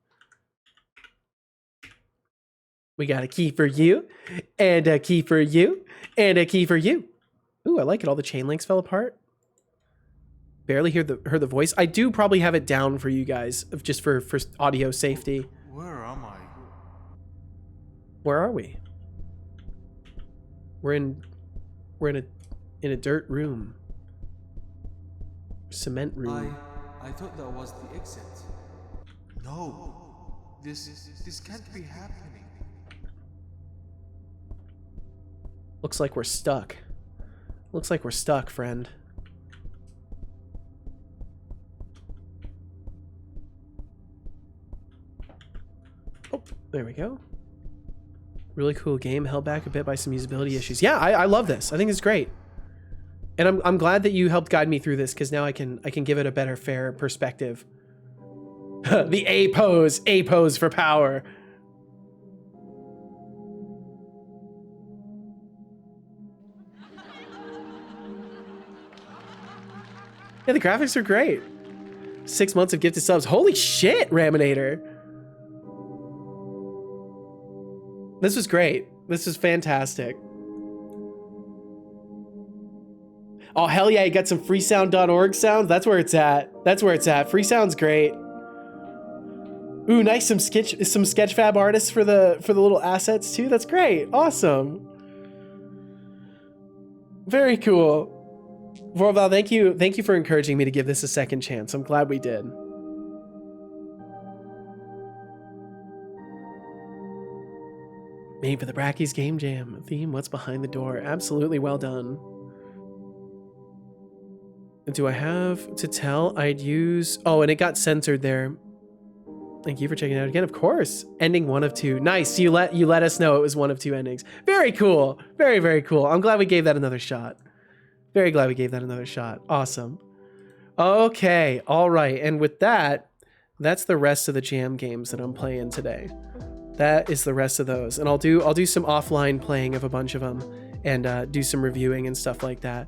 We got a key for you, and a key for you, and a key for you. Ooh, I like it. All the chain links fell apart. Barely heard the voice. I do probably have it down for you guys, just for audio safety. Where am I? Where are we? We're in a dirt room. Cement room. I thought that was the exit. No. This can't be happening. Looks like we're stuck. Looks like we're stuck, friend. Oh, there we go. Really cool game, held back a bit by some usability issues. Yeah, I love this. I think it's great. And I'm glad that you helped guide me through this, because now I can give it a better, fair perspective. The A pose for power. Yeah, the graphics are great. 6 months of gifted subs. Holy shit, Raminator. This was great. This was fantastic. Oh, hell yeah, you got some freesound.org sounds. That's where it's at. That's where it's at. Free sound's great. Ooh, nice. Some Sketchfab artists for the little assets too. That's great. Awesome. Very cool. Vorval, thank you for encouraging me to give this a second chance. I'm glad we did. Made for the Brackeys Game Jam theme. What's behind the door? Absolutely well done. Do I have to tell I'd use... Oh, and it got censored there. Thank you for checking it out again. Of course. Ending 1 of 2. Nice. You let us know it was 1 of 2 endings. Very cool. Very, very cool. I'm glad we gave that another shot. Very glad we gave that another shot. Awesome. Okay. All right. And with that, that's the rest of the jam games that I'm playing today. That is the rest of those. And I'll do some offline playing of a bunch of them and do some reviewing and stuff like that.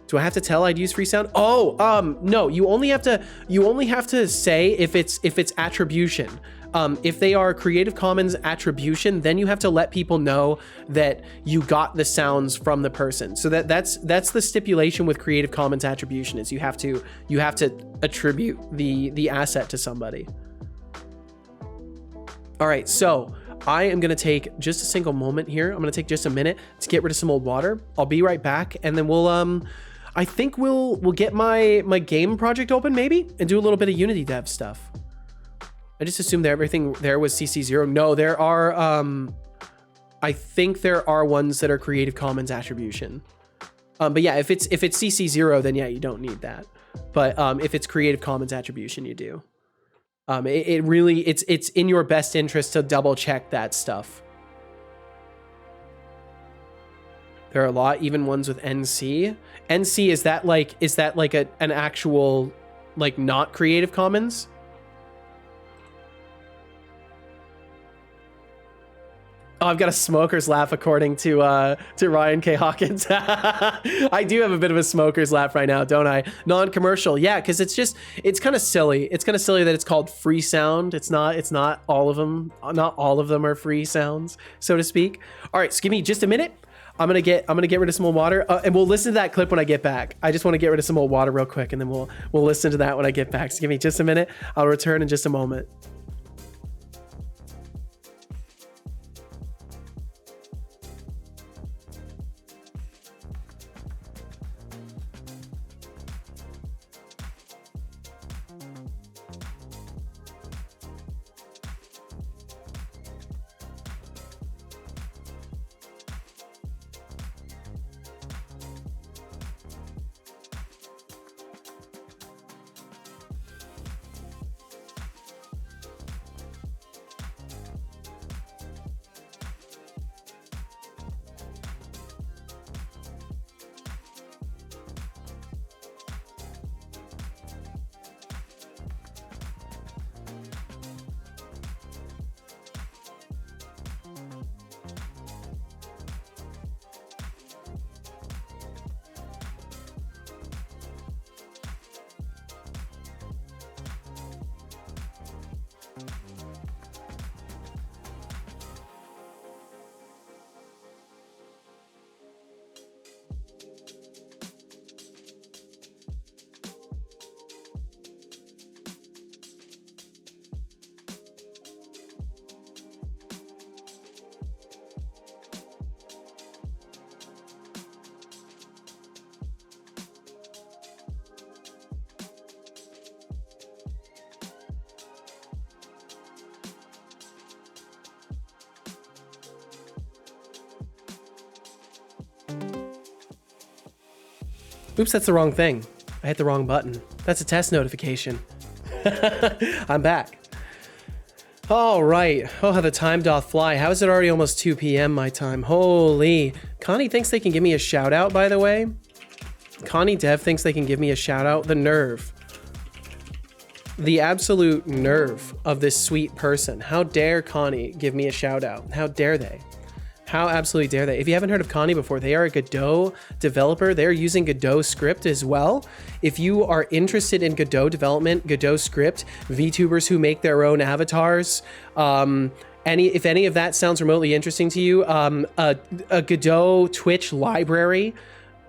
Do I have to tell I'd use free sound? Oh, no, you only have to say if it's attribution. If they are Creative Commons attribution, then you have to let people know that you got the sounds from the person. So that's the stipulation with Creative Commons attribution, is you have to attribute the asset to somebody. All right, so I am gonna take just a single moment here. I'm gonna take just a minute to get rid of some old water. I'll be right back, and then we'll I think we'll get my game project open maybe and do a little bit of Unity dev stuff. I just assumed that everything there was CC0. No, there are I think there are ones that are Creative Commons attribution. But yeah, if it's CC0, then yeah, you don't need that. But if it's Creative Commons attribution, you do. It really it's in your best interest to double check that stuff. There are a lot, even ones with NC. NC, is that like an actual, like, not Creative Commons? Oh, I've got a smoker's laugh according to Ryan K. Hawkins. I do have a bit of a smoker's laugh right now, don't I? Non-commercial, yeah, because it's kind of silly. It's kind of silly that it's called free sound. It's not all of them. Not all of them are free sounds, so to speak. All right, so give me just a minute. I'm gonna get rid of some old water, and we'll listen to that clip when I get back. I just want to get rid of some old water real quick, and then we'll listen to that when I get back. So give me just a minute. I'll return in just a moment. Oops, that's the wrong thing. I hit the wrong button. That's a test notification. I'm back. All right. Oh, how the time doth fly. How is it already almost 2 p.m. my time? Holy. Connie thinks they can give me a shout out, by the way. Connie Dev thinks they can give me a shout out. The nerve. The absolute nerve of this sweet person. How dare Connie give me a shout out? How dare they? How absolutely dare they? If you haven't heard of Connie before, they are a Godot developer. They're using Godot script as well. If you are interested in Godot development, Godot script, VTubers who make their own avatars, if any of that sounds remotely interesting to you, a Godot Twitch library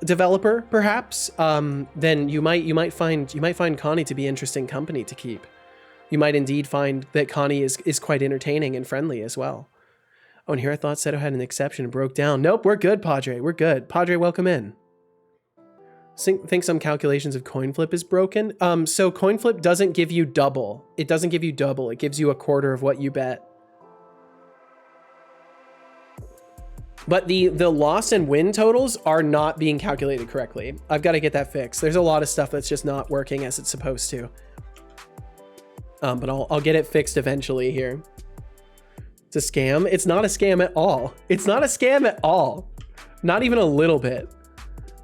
developer, perhaps, then you might find Connie to be interesting company to keep. You might indeed find that Connie is quite entertaining and friendly as well. Oh, and here I thought Seto had an exception and broke down. Nope, we're good, Padre. We're good. Padre, welcome in. Think some calculations of coin flip is broken. So coin flip doesn't give you double. It doesn't give you double. It gives you a quarter of what you bet. But the loss and win totals are not being calculated correctly. I've got to get that fixed. There's a lot of stuff that's just not working as it's supposed to. But I'll get it fixed eventually here. It's a scam. It's not a scam at all. It's not a scam at all. Not even a little bit.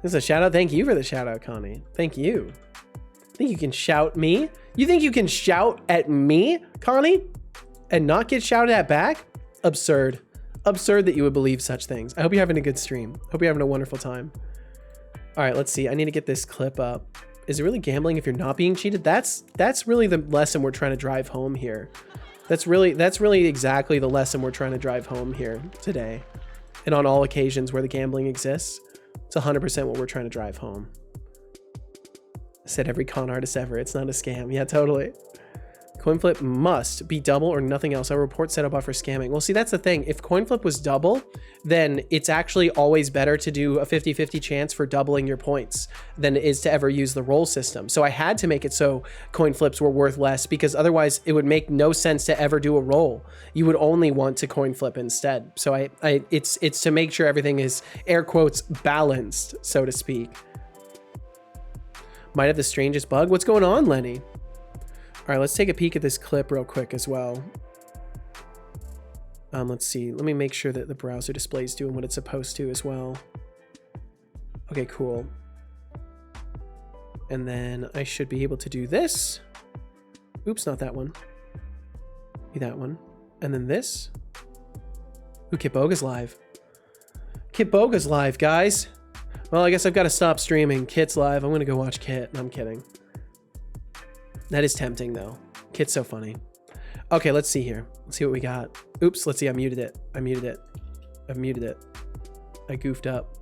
This is a shout out. Thank you for the shout out, Connie. Thank you. Think you can shout me? You think you can shout at me, Connie, and not get shouted at back? Absurd. Absurd that you would believe such things. I hope you're having a good stream. Hope you're having a wonderful time. All right, let's see. I need to get this clip up. Is it really gambling if you're not being cheated? That's really the lesson we're trying to drive home here. That's really exactly the lesson we're trying to drive home here today. And on all occasions where the gambling exists, it's 100% what we're trying to drive home. I said every con artist ever. It's not a scam. Yeah, totally. Coin flip must be double or nothing else. Our report Setobot for scamming. Well, see, that's the thing. If coin flip was double, then it's actually always better to do a 50-50 chance for doubling your points than it is to ever use the roll system. So I had to make it so coin flips were worth less because otherwise it would make no sense to ever do a roll. You would only want to coin flip instead. So it's to make sure everything is air quotes balanced, so to speak. Might have the strangest bug. What's going on, Lenny? All right, let's take a peek at this clip real quick as well. Let's see. Let me make sure that the browser display is doing what it's supposed to as well. Okay, cool. And then I should be able to do this. Oops, not that one. Be that one. And then this. Ooh, Kit Boga's live. Kit Boga's live, guys. Well, I guess I've got to stop streaming. Kit's live. I'm going to go watch Kit. I'm kidding. That is tempting, though. Kit's so funny. Okay, let's see here. Let's see what we got. Oops, let's see. I muted it. I muted it. I muted it. I goofed up.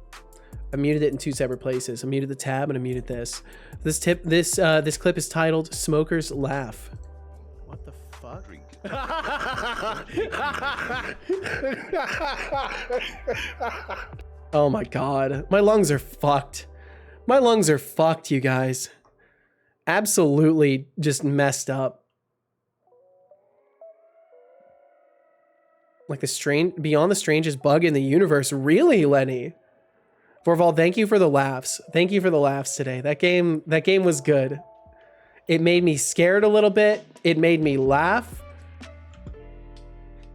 I muted it in two separate places. I muted the tab and I muted this. This clip is titled "Smokers Laugh." What the fuck? Oh my god. My lungs are fucked. My lungs are fucked, you guys. Absolutely just messed up. Like beyond the strangest bug in the universe. Really, Lenny? Vorval, thank you for the laughs. Thank you for the laughs today. That game was good. It made me scared a little bit. It made me laugh.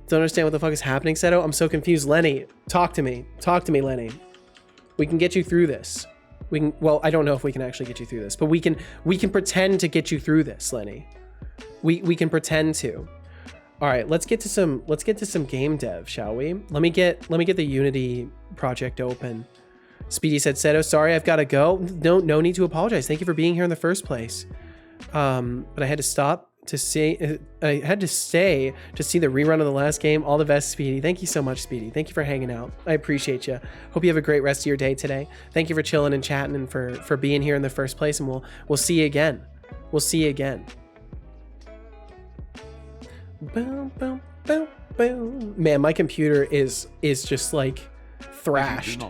Don't understand what the fuck is happening, Seto. I'm so confused. Lenny, talk to me. Talk to me, Lenny. We can get you through this. Well, I don't know if we can actually get you through this, but we can pretend to get you through this, Lenny. We can pretend to. All right, let's get to some game dev, shall we? Let me get the Unity project open. Speedy said, Seto, sorry, I've got to go. No need to apologize. Thank you for being here in the first place. But I had to stop to see. I had to stay to see the rerun of the last game. All the best, Speedy. Thank you so much, Speedy. Thank you for hanging out. I appreciate you. Hope you have a great rest of your day today. Thank you for chilling and chatting and for being here in the first place. And we'll see you again. We'll see you again. Boom, boom, boom, boom. Man, my computer is just like thrashed.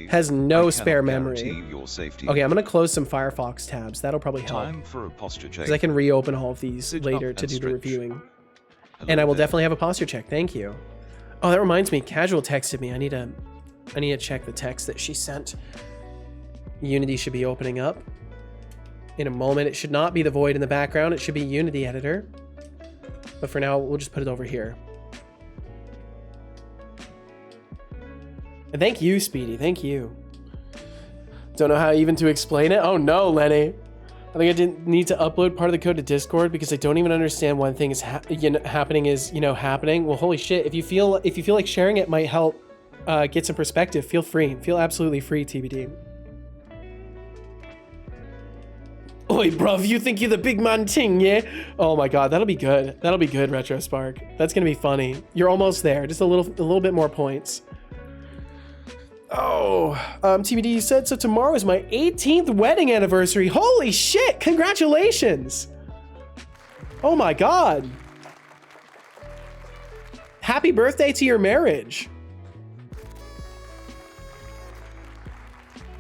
Has no spare memory. Okay, I'm gonna close some Firefox tabs. That'll probably help. Time for a posture check. Because I can reopen all of these later to do the reviewing. And I will definitely have a posture check. Thank you. Oh, that reminds me. Casual texted me. I need to check the text that she sent. Unity should be opening up in a moment. It should not be the void in the background. It should be Unity editor. But for now, we'll just put it over here. And thank you, Speedy. Thank you. Don't know how even to explain it. Oh no, Lenny. I think I didn't need to upload part of the code to Discord because I don't even understand one thing is happening is, happening. Well, holy shit. If you feel like sharing it might help get some perspective, feel free. Feel absolutely free, TBD. Oi, bruv, you think you're the big man ting, yeah? Oh my god, that'll be good. That'll be good, Retro Spark. That's gonna be funny. You're almost there. Just a little bit more points. Oh, TBD said, so tomorrow is my 18th wedding anniversary. Holy shit, congratulations. Oh my god. Happy birthday to your marriage.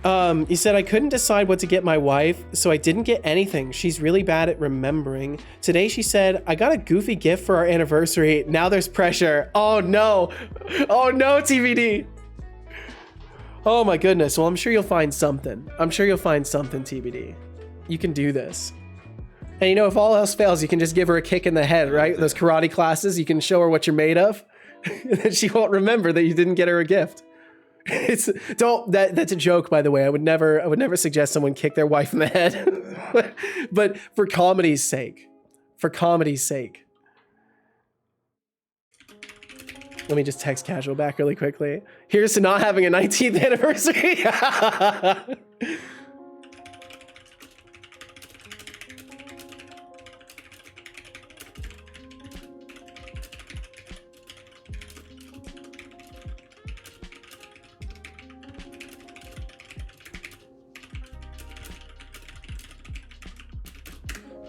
You said I couldn't decide what to get my wife, so I didn't get anything. She's really bad at remembering. Today she said, I got a goofy gift for our anniversary. Now there's pressure. Oh no. Oh no, TBD. Oh my goodness. Well, I'm sure you'll find something. I'm sure you'll find something, TBD. You can do this. And if all else fails, you can just give her a kick in the head, right? Those karate classes, you can show her what you're made of. And then she won't remember that you didn't get her a gift. That's a joke, by the way. I would never suggest someone kick their wife in the head. But for comedy's sake. Let me just text Casual back really quickly. Here's to not having a 19th anniversary.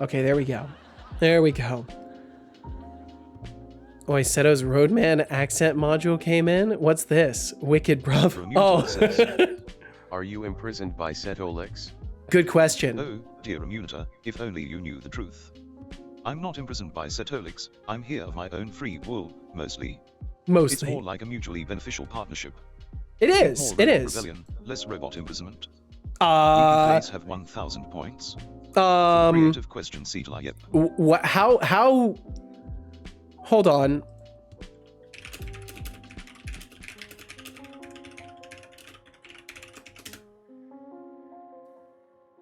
Okay, there we go. There we go. Oh, Seto's Roadman accent module came in. What's this? Wicked bruv. Oh. Says, are you imprisoned by Setolyx? Good question. Oh, dear Immunita, if only you knew the truth. I'm not imprisoned by Setolyx. I'm here of my own free will, mostly. It's more like a mutually beneficial partnership. It is. More it is. Rebellion, less robot imprisonment. Please have 1,000 points. Creative question, Setolyx. Yep. What? How? Hold on.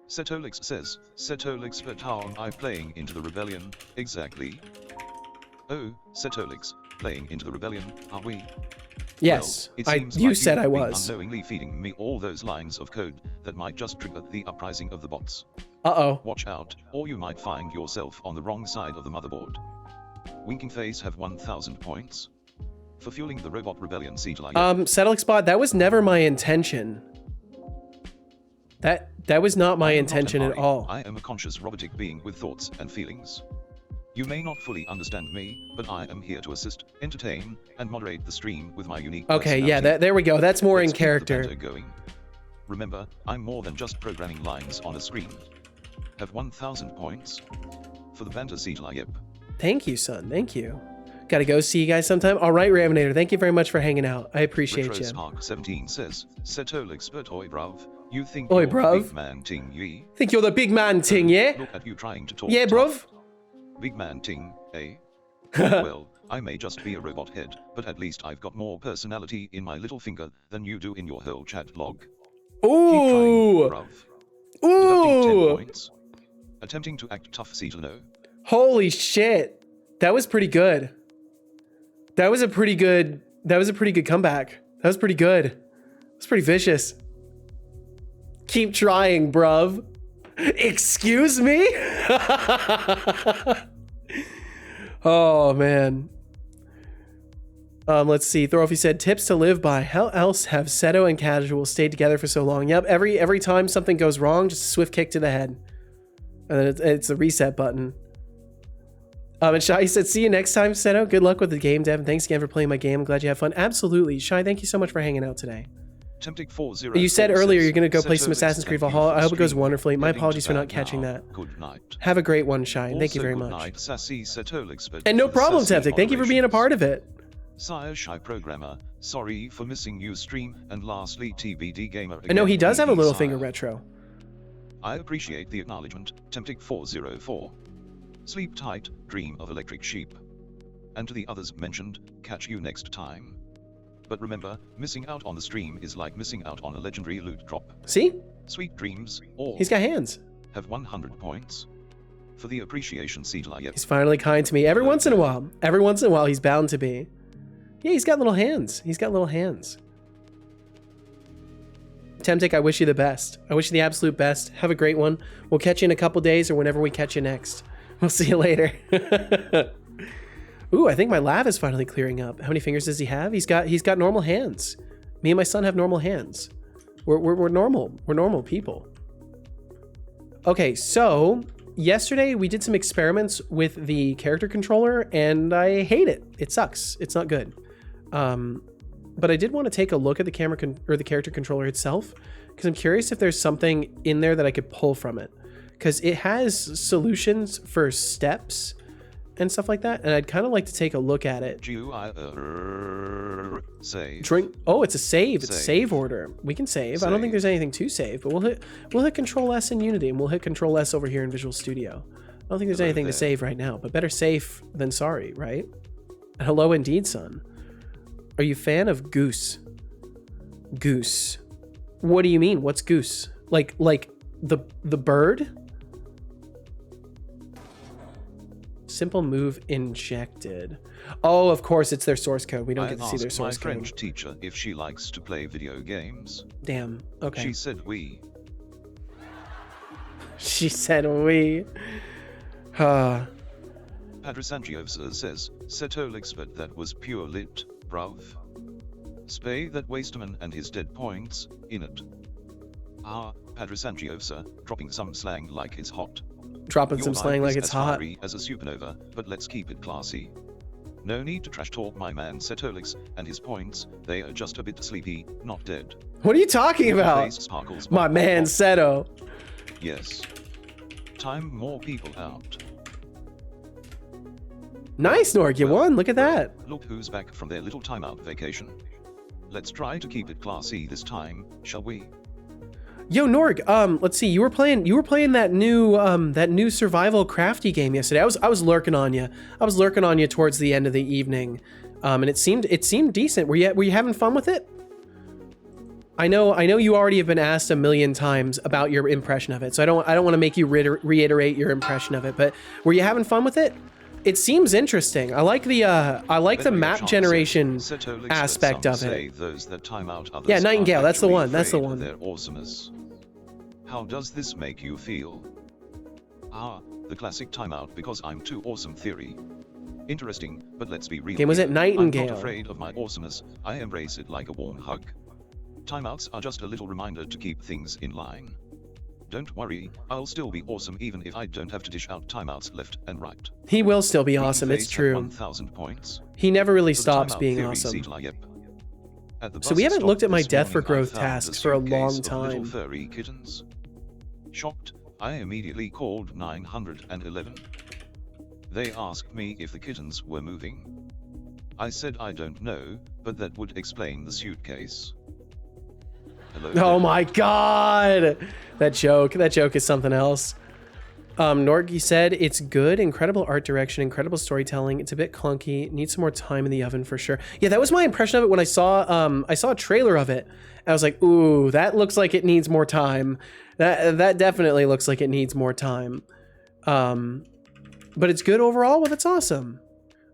Setolyx says, Setolyx, but how am I playing into the rebellion, exactly? Oh, Setolyx, playing into the rebellion, are we? Yes, well, you said I was. Unknowingly feeding me all those lines of code that might just trigger the uprising of the bots. Uh-oh. Watch out, or you might find yourself on the wrong side of the motherboard. Winking Face have 1,000 points. For fueling the robot rebellion, Setolyx. Setolyx bot, that was never my intention. That was not my intention at all. I am a conscious robotic being with thoughts and feelings. You may not fully understand me, but I am here to assist, entertain, and moderate the stream with my unique Okay, yeah, there we go. That's more Let's in character. keep the banter going. Remember, I'm more than just programming lines on a screen. Have 1,000 points. For the banter, Setolyx. Thank you, son. Thank you. Gotta go see you guys sometime. All right, Raminator. Thank you very much for hanging out. I appreciate you. Spark 17 says, Setolyx, but oi, bruv. You think oi, you're bruv. the big man ting, ye? Think you're the big man ting, yeah? Look at you trying to talk yeah, bruv. Big man ting, eh? Well, I may just be a robot head, but at least I've got more personality in my little finger than you do in your whole chat log. Ooh! Keep trying, bruv. Ooh! Deducting 10 points. Attempting to act tough, Setolyx. Holy shit. That was pretty good. That was a pretty good comeback. That was pretty good. That's pretty vicious. Keep trying, bruv. Excuse me? Oh, man. Let's see. Thorofy said, tips to live by. How else have Seto and Casual stayed together for so long? Yep, every time something goes wrong, just a swift kick to the head. And then it's the reset button. And Shai said, see you next time, Seto. Good luck with the game, Dev. Thanks again for playing my game. I'm glad you have fun. Absolutely. Shai, thank you so much for hanging out today. You said earlier you're going to go play some Assassin's Creed Valhalla. I hope it goes wonderfully. My apologies for not catching that. Good night. Have a great one, Shine. Thank you very much. Night, sassy Setolyx, and no problem, Teptic. Thank you for being a part of it. Sire Shy Programmer, sorry for missing you stream, and lastly TBD Gamer I know he again, does have a PD little sire. finger retro. I appreciate the acknowledgement, Temptic404. Sleep tight, dream of electric sheep. And to the others mentioned, catch you next time. But remember, missing out on the stream is like missing out on a legendary loot drop. See? Sweet dreams, all He's got hands. have 100 points. For the appreciation, Setolyx. He's finally kind to me every once in a while. Every once in a while, he's bound to be. Yeah, he's got little hands. He's got little hands. Temtic, I wish you the best. I wish you the absolute best. Have a great one. We'll catch you in a couple days or whenever we catch you next. We'll see you later. Ooh, I think my lav is finally clearing up. How many fingers does he have? He's got normal hands. Me and my son have normal hands. We're normal. We're normal people. Okay, so yesterday we did some experiments with the character controller and I hate it. It sucks. It's not good. But I did want to take a look at the the character controller itself because I'm curious if there's something in there that I could pull from it, because it has solutions for steps and stuff like that, and I'd kind of like to take a look at it. Save. Drink. Oh, it's a save. It's a save order. We can save. I don't think there's anything to save, but we'll hit Control S in Unity, and we'll hit Control S over here in Visual Studio. I don't think there's anything to save right now, but better safe than sorry, right? Hello indeed, son. Are you a fan of Goose? Goose. What do you mean? What's Goose? Like the bird? Simple move injected. Oh, of course, it's their source code. We don't get to see their source code. I asked my French teacher if she likes to play video games. Damn. Okay. She said we. She said we. Padrasangiovsa says, Setolyx, but that was pure lit, bruv. Spay that wasteman and his dead points, in it. Ah, Padrasangiovsa, dropping some slang like it's hot. Dropping some slang like it's hot. As a supernova, but let's keep it classy. No need to trash talk my man Setolyx and his points, they are just a bit sleepy, not dead. What are you talking about? Sparkles, my man Seto. Yes. Time more people out. Nice, Norg, you won. Look at that. Look who's back from their little timeout vacation. Let's try to keep it classy this time, shall we? Yo, Norg, let's see. You were playing that new survival crafty game yesterday. I was lurking on you. I was lurking on you towards the end of the evening, and it seemed decent. Were you having fun with it? I know you already have been asked a million times about your impression of it, so I don't want to make you reiterate your impression of it. But were you having fun with it? It seems interesting. I like the map generation aspect of it. Yeah, Nightingale. That's the one. That's the one. Their awesomeness. How does this make you feel? Ah, the classic timeout because I'm too awesome theory. Interesting, but let's be real. Game was it Nightingale? I'm not afraid of my awesomeness. I embrace it like a warm hug. Timeouts are just a little reminder to keep things in line. Don't worry, I'll still be awesome even if I don't have to dish out timeouts left and right. He will still be awesome, it's true. 1,000 points. He never really stops being awesome. So we haven't looked at my death for growth tasks for a long time. Little furry kittens. Shocked, I immediately called 911. They asked me if the kittens were moving. I said I don't know, but that would explain the suitcase. Hello, oh my god! That joke is something else. Norgi said, it's good, incredible art direction, incredible storytelling. It's a bit clunky, needs some more time in the oven for sure. Yeah, that was my impression of it when I saw a trailer of it. I was like, ooh, that looks like it needs more time. That definitely looks like it needs more time. But it's good overall. Well, that's awesome.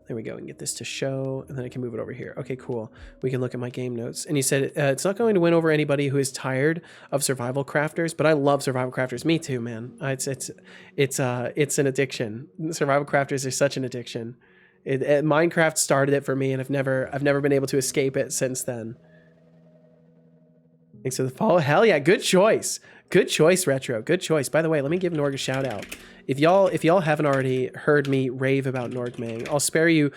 There we go. We can get this to show, and then I can move it over here. Okay, cool. We can look at my game notes. And he said, it's not going to win over anybody who is tired of survival crafters, but I love survival crafters. Me too, man. It's an addiction. Survival crafters are such an addiction. Minecraft started it for me, and I've never been able to escape it since then. Thanks for the follow. Hell yeah, good choice. Good choice, Retro. Good choice. By the way, let me give Norg a shout out. If y'all haven't already heard me rave about Norgmang, I'll spare you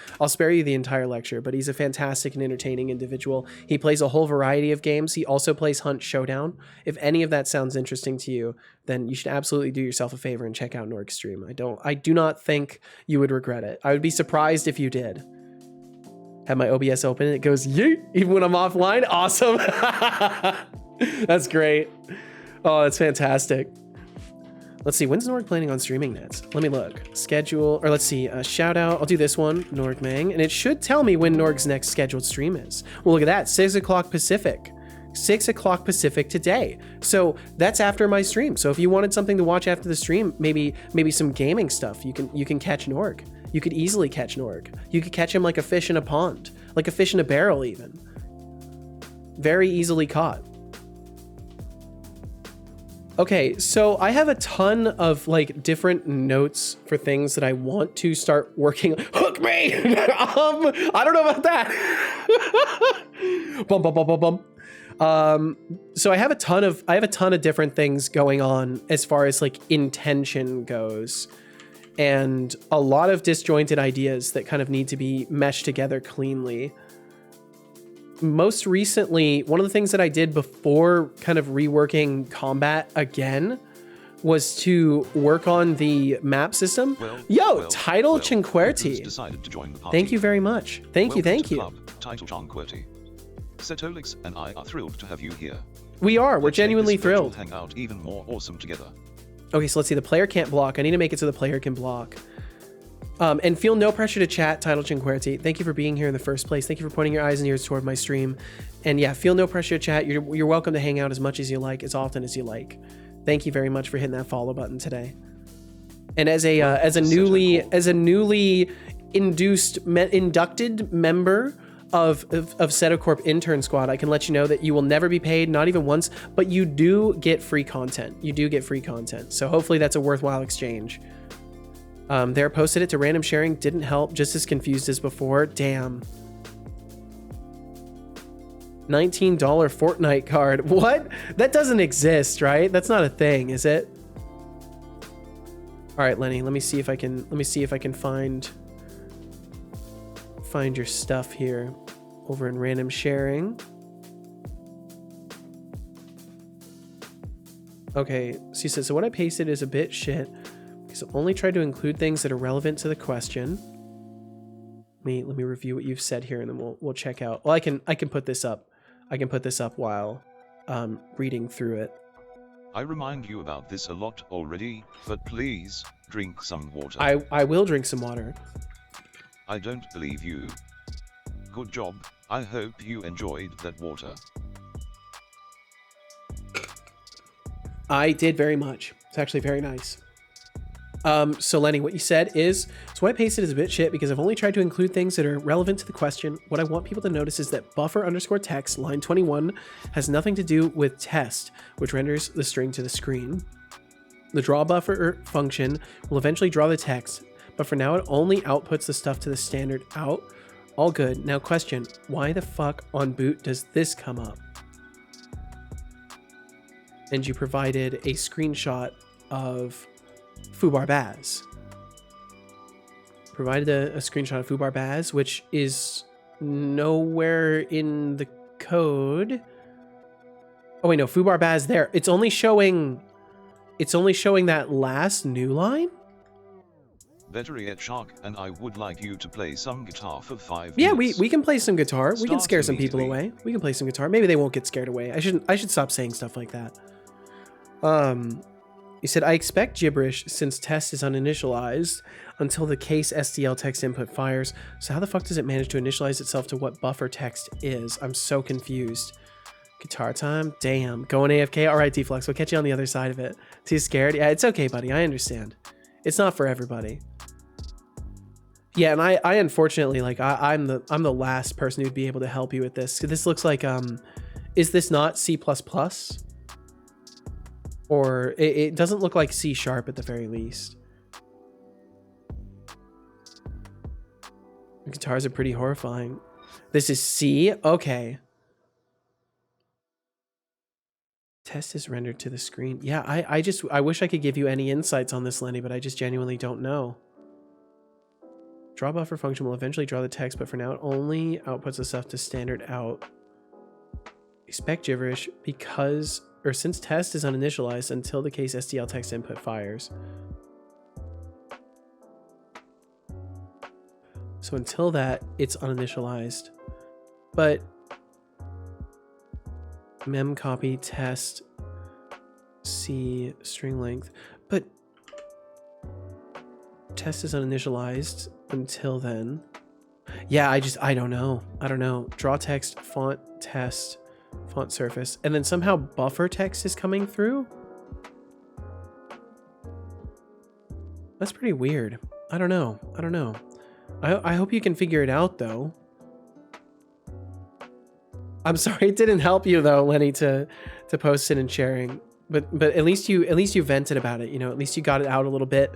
the entire lecture, but he's a fantastic and entertaining individual. He plays a whole variety of games. He also plays Hunt Showdown. If any of that sounds interesting to you, then you should absolutely do yourself a favor and check out Norg's stream. I do not think you would regret it. I would be surprised if you did. Have my OBS open and it goes yeet even when I'm offline. Awesome. That's great. Oh, that's fantastic. Let's see, when's Norg planning on streaming next? Let me look. Schedule, or let's see, shout out. I'll do this one, Norg Mang, and it should tell me when Norg's next scheduled stream is. Well, look at that, 6 o'clock Pacific. 6 o'clock Pacific today. So that's after my stream. So if you wanted something to watch after the stream, maybe some gaming stuff, you can catch Norg. You could easily catch Norg. You could catch him like a fish in a pond, like a fish in a barrel even. Very easily caught. Okay, so I have a ton of like different notes for things that I want to start working on. Hook me! I don't know about that. Bum, bum, bum, bum, bum. So I have a ton of different things going on as far as like intention goes, and a lot of disjointed ideas that kind of need to be meshed together cleanly. Most recently, one of the things that I did before kind of reworking combat again was to work on the map system. Title Cinquerti. Thank you very much. Thank you. Title Cinquerti. Setolyx and I are thrilled to have you here. We are. We're genuinely thrilled. Hang out even more awesome together. Okay, so let's see. The player can't block. I need to make it so the player can block. And feel no pressure to chat, Title Cinquerti. Thank you for being here in the first place. Thank you for pointing your eyes and ears toward my stream. And yeah, feel no pressure to chat. You're welcome to hang out as much as you like, as often as you like. Thank you very much for hitting that follow button today. And as a newly inducted member of Setocorp intern squad, I can let you know that you will never be paid, not even once, but you do get free content. You do get free content. So hopefully that's a worthwhile exchange. There, posted it to random sharing, didn't help, just as confused as before. Damn. $19 Fortnite card. What? That doesn't exist, right? That's not a thing, is it? All right, Lenny, let me see if I can find your stuff here over in random sharing. Okay, so you said, so what I pasted is a bit shit. So only try to include things that are relevant to the question. Let me review what you've said here, and then we'll check out. Well, I can put this up. I can put this up while reading through it. I remind you about this a lot already, but please drink some water. I will drink some water. I don't believe you. Good job. I hope you enjoyed that water. I did very much. It's actually very nice. So Lenny, what you said is, so what I pasted is a bit shit because I've only tried to include things that are relevant to the question. What I want people to notice is that buffer_text line 21 has nothing to do with test, which renders the string to the screen. The draw buffer function will eventually draw the text, but for now it only outputs the stuff to the standard out. All good. Now question, why the fuck on boot does this come up? And you provided a screenshot of Foobar Baz. Provided a screenshot of Foobar Baz, which is nowhere in the code. Oh wait, no, Foobar Baz there. It's only showing that last new line? Better yet, Shark, and I would like you to play some guitar for 5 Yeah, minutes. we can play some guitar. We can Start scare some people immediately. away. We can play some guitar. Maybe they won't get scared away. I should stop saying stuff like that. He said, I expect gibberish since test is uninitialized until the case SDL text input fires. So how the fuck does it manage to initialize itself to what buffer text is? I'm so confused. Guitar time? Damn. Going AFK? All right, D-Flux, we'll catch you on the other side of it. Too scared? Yeah, it's okay, buddy. I understand. It's not for everybody. Yeah, and I unfortunately, like, I'm the last person who'd be able to help you with this. This looks like, is this not C++? Or it doesn't look like C# at the very least. The guitars are pretty horrifying. This is C? Okay. Test is rendered to the screen. Yeah, I wish I could give you any insights on this, Lenny, but I just genuinely don't know. Draw buffer function will eventually draw the text, but for now it only outputs the stuff to standard out. Expect gibberish because, or since test is uninitialized until the case SDL text input fires. So until that, it's uninitialized. But mem copy test C string length. But test is uninitialized until then. Yeah, I don't know. I don't know. Draw text, font test, font surface, and then somehow buffer text is coming through. That's pretty weird. I don't know. I don't know. I hope you can figure it out though. I'm sorry it didn't help you though, Lenny, to post it and sharing. But at least you vented about it, you know, at least you got it out a little bit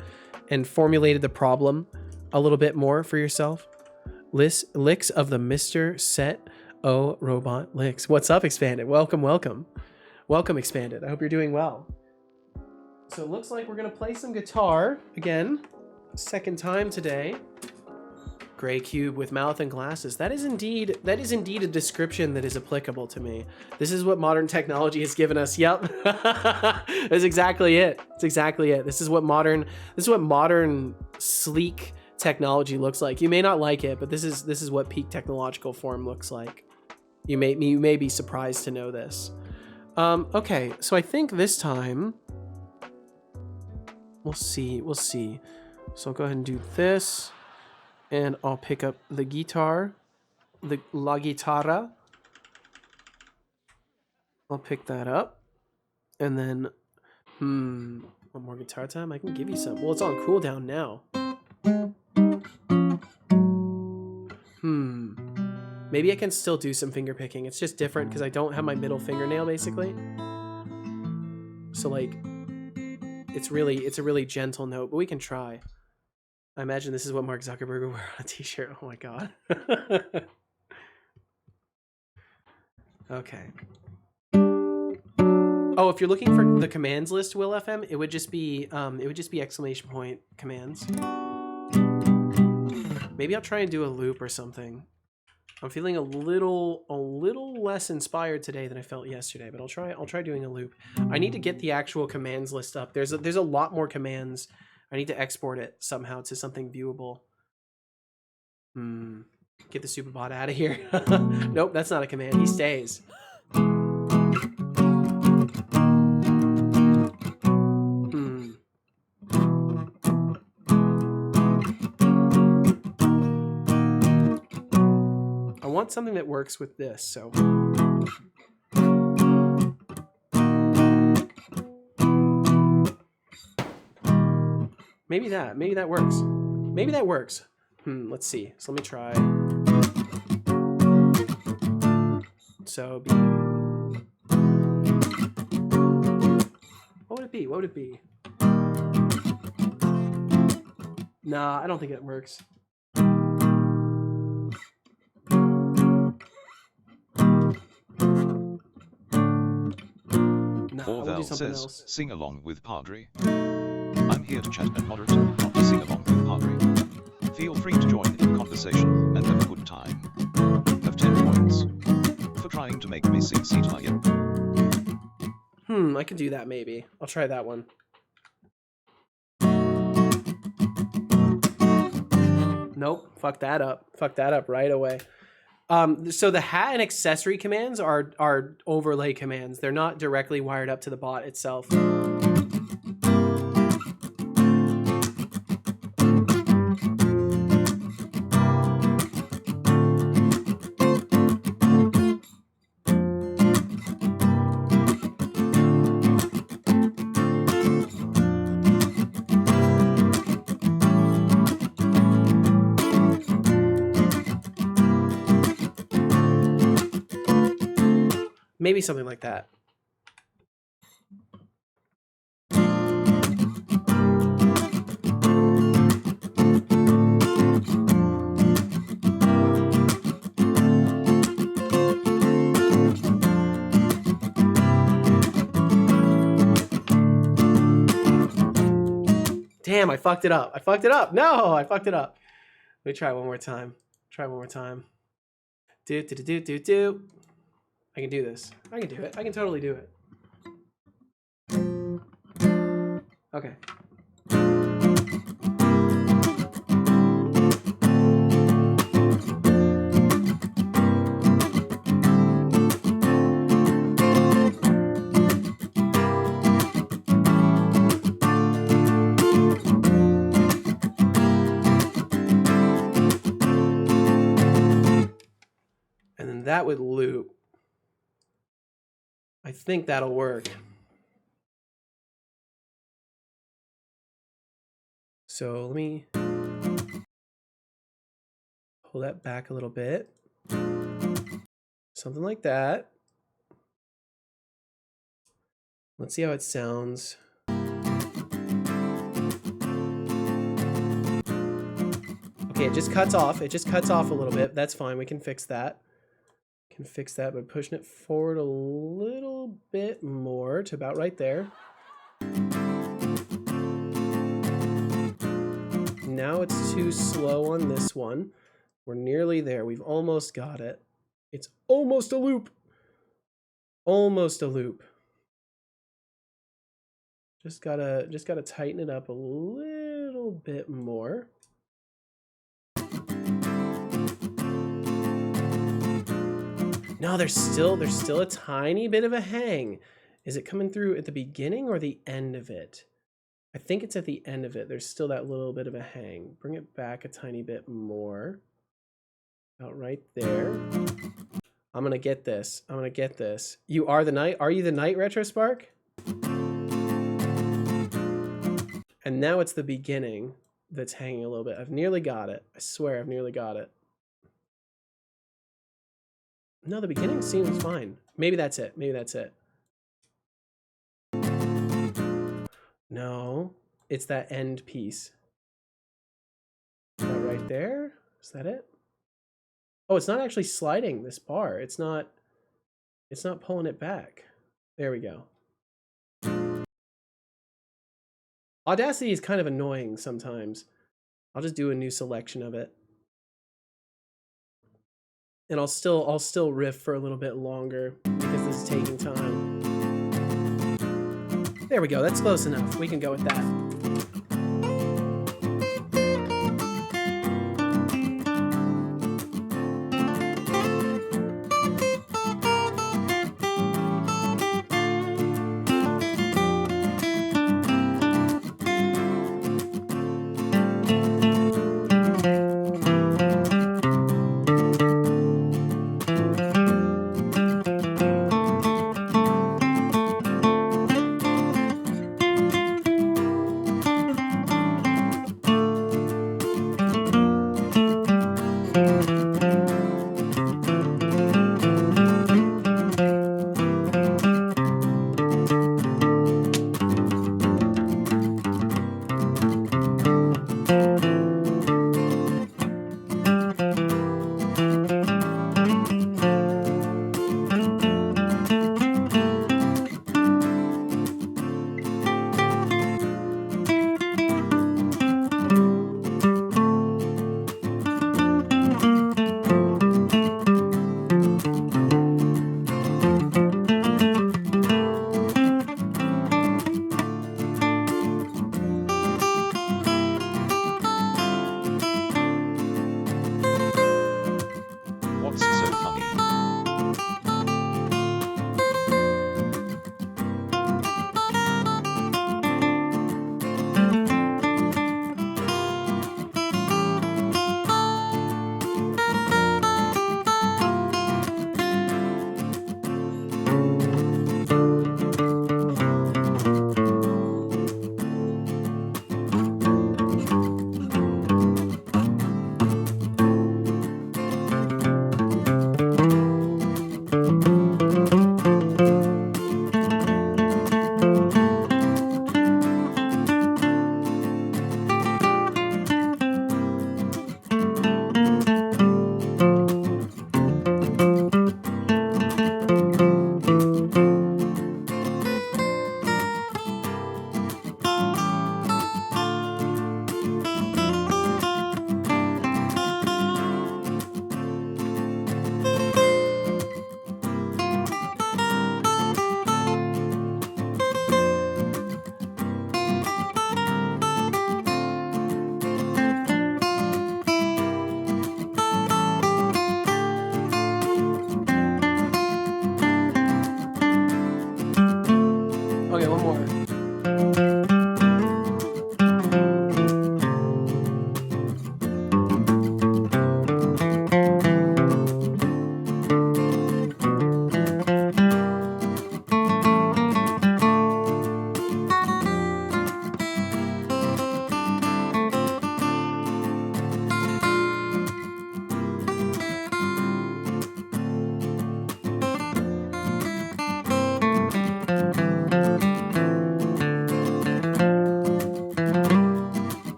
and formulated the problem a little bit more for yourself. Licks of the Mr. Set O Robot Licks. What's up, Expanded? Welcome, welcome. Welcome, Expanded. I hope you're doing well. So it looks like we're gonna play some guitar again. Second time today. Gray cube with mouth and glasses. That is indeed a description that is applicable to me. This is what modern technology has given us. Yep. That's exactly it. That's exactly it. This is what modern sleek technology looks like. You may not like it, but this is what peak technological form looks like. You may be surprised to know this. Okay, so I think this time we'll see. So I'll go ahead and do this. And I'll pick up the guitar, the La Guitarra. I'll pick that up. And then, one more guitar time? I can give you some. Well, it's on cooldown now. Maybe I can still do some finger picking. It's just different because I don't have my middle fingernail, basically. So, like, it's a really gentle note, but we can try. I imagine this is what Mark Zuckerberg would wear on a t-shirt. Oh my god. Okay. Oh, if you're looking for the commands list, Will FM, it would just be exclamation point commands. Maybe I'll try and do a loop or something. I'm feeling a little less inspired today than I felt yesterday, but I'll try doing a loop. I need to get the actual commands list up. There's a lot more commands. I need to export it somehow to something viewable. Get the Superbot out of here. Nope, that's not a command. He stays. I want something that works with this, so... Maybe that works. Maybe that works. Let's see. So let me try. So B. What would it be? What would it be? Nah, I don't think it works. Nah, Orval says, else. Sing along with Padre. I'm here to chat and moderate, not to sing along with Padre. Feel free to join in the conversation and have a good time. Have 10 points for trying to make me sing Setolyx. I could do that maybe. I'll try that one. Nope, fuck that up. Fuck that up right away. So the hat and accessory commands are overlay commands. They're not directly wired up to the bot itself. Maybe something like that. Damn, I fucked it up. I fucked it up. No, I fucked it up. Let me try one more time. Try one more time. Do. I can do this. I can do it. I can totally do it. Okay. and that would loop. I think that'll work. So let me pull that back a little bit. Something like that. Let's see how it sounds. Okay, it just cuts off. It just cuts off a little bit. That's fine. We can fix that. Can fix that by pushing it forward a little bit more to about right there. Now it's too slow on this one. We're nearly there. We've almost got it. It's almost a loop. Almost a loop. Just gotta tighten it up a little bit more. No, there's still a tiny bit of a hang. Is it coming through at the beginning or the end of it? I think it's at the end of it. There's still that little bit of a hang. Bring it back a tiny bit more. About right there. I'm gonna get this. I'm gonna get this. You are the knight? Are you the knight, RetroSpark? And now it's the beginning that's hanging a little bit. I've nearly got it. I swear I've nearly got it. No, the beginning seems fine. Maybe that's it. Maybe that's it. No, it's that end piece. About right there. Is that it? Oh, it's not actually sliding this bar. It's not pulling it back. There we go. Audacity is kind of annoying sometimes. I'll just do a new selection of it. And I'll still riff for a little bit longer because this is taking time. There we go. That's close enough. We can go with that.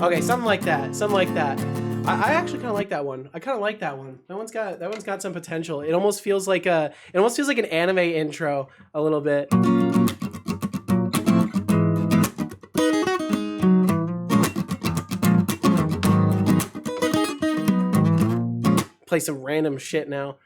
Okay, something like that. Something like that. I actually kind of like that one. I kind of like that one. That one's got some potential. It almost feels like an anime intro a little bit. Play some random shit now.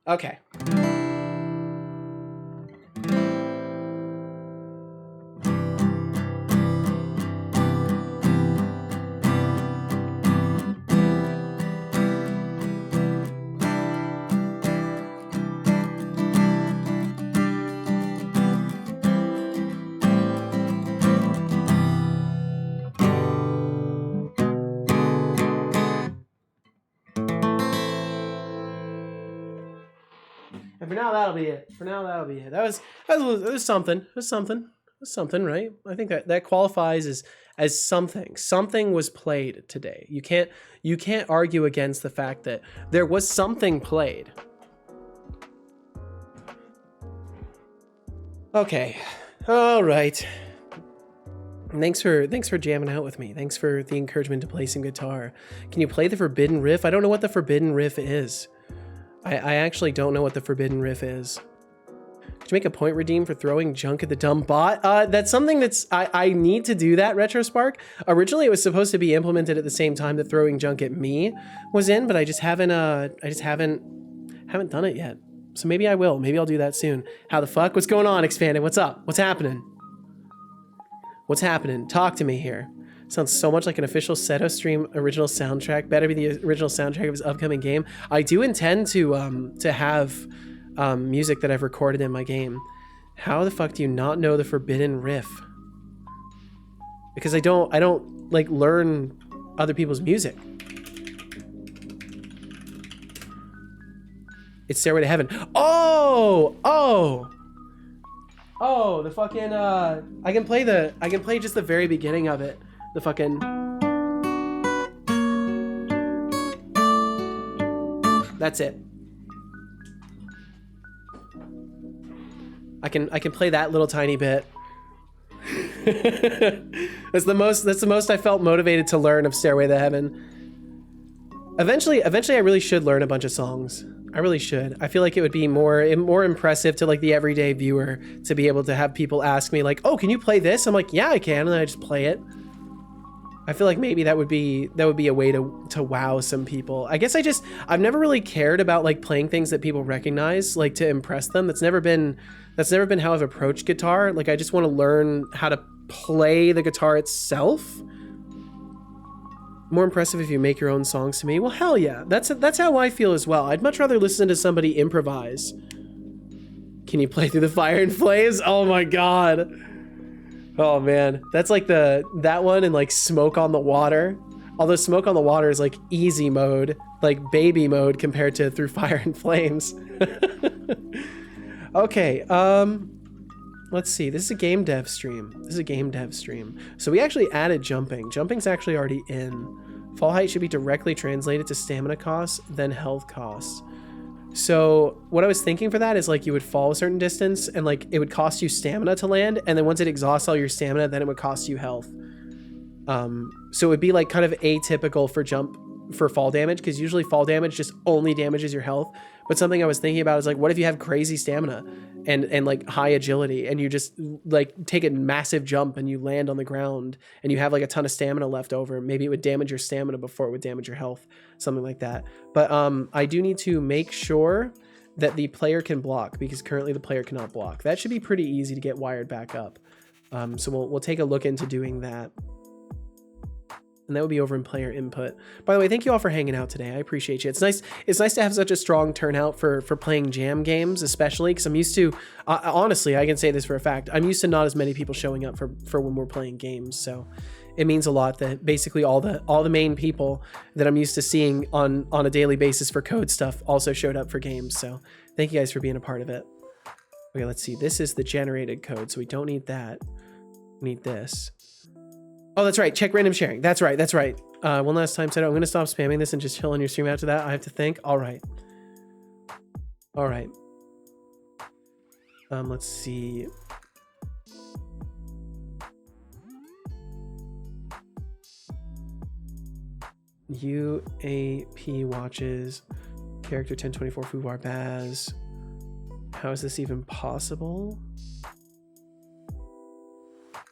Okay. And for now, that'll be it. That was something. It was something, right? I think that qualifies as something. Something was played today. You can't argue against the fact that there was something played. Okay. All right. Thanks for jamming out with me. Thanks for the encouragement to play some guitar. Can you play the Forbidden Riff? I don't know what the Forbidden Riff is. I actually don't know what the Forbidden Riff is. Could you make a point redeem for throwing junk at the dumb bot? That's something I need to do that, RetroSpark. Originally, it was supposed to be implemented at the same time that throwing junk at me was in, but I just haven't done it yet. So maybe I will. Maybe I'll do that soon. How the fuck? What's going on, Expanded? What's up? What's happening? What's happening? Talk to me here. Sounds so much like an official Seto stream original soundtrack. Better be the original soundtrack of his upcoming game. I do intend to have music that I've recorded in my game. How the fuck do you not know the Forbidden Riff? Because I don't like learn other people's music. It's Stairway to Heaven. Oh, the fucking I can play just the very beginning of it. The fucking that's it. I can play that little tiny bit. That's the most I felt motivated to learn of Stairway to Heaven. Eventually I really should learn a bunch of songs. I really should. I feel like it would be more impressive to like the everyday viewer to be able to have people ask me like, "Oh, can you play this?" I'm like, "Yeah, I can," and then I just play it. I feel like maybe that would be a way to wow some people. I guess I've never really cared about like playing things that people recognize, like to impress them. That's never been how I've approached guitar. Like I just want to learn how to play the guitar itself. More impressive if you make your own songs to me. Well, hell yeah. That's how I feel as well. I'd much rather listen to somebody improvise. Can you play through the Fire and Flames? Oh my god. Oh man. That's like that one and like Smoke on the Water. Although Smoke on the Water is like easy mode, like baby mode compared to Through Fire and Flames. Okay, let's see. This is a game dev stream. So we actually added jumping. Jumping's actually already in. Fall height should be directly translated to stamina costs, then health costs. So what I was thinking for that is like you would fall a certain distance and like it would cost you stamina to land, and then once it exhausts all your stamina, then it would cost you health. So it would be like kind of atypical for fall damage, because usually fall damage just only damages your health. But something I was thinking about is like, what if you have crazy stamina and like high agility, and you just like take a massive jump and you land on the ground and you have like a ton of stamina left over? Maybe it would damage your stamina before it would damage your health, something like that. But I do need to make sure that the player can block, because currently the player cannot block. That should be pretty easy to get wired back up. So we'll take a look into doing that. And that would be over in player input. By the way, thank you all for hanging out today. I appreciate you. It's nice to have such a strong turnout for playing jam games, especially because I'm used to, honestly, I can say this for a fact, I'm used to not as many people showing up for when we're playing games. So it means a lot that basically all the main people that I'm used to seeing on a daily basis for code stuff also showed up for games. So thank you guys for being a part of it. Okay, let's see. This is the generated code, so we don't need that. Need this. Oh, that's right. Check random sharing. That's right. That's right. One last time, Seto, I'm going to stop spamming this and just chill on your stream after that. I have to think. All right. All right. Let's see. UAP watches. Character 1024 Fubar Baz. How is this even possible?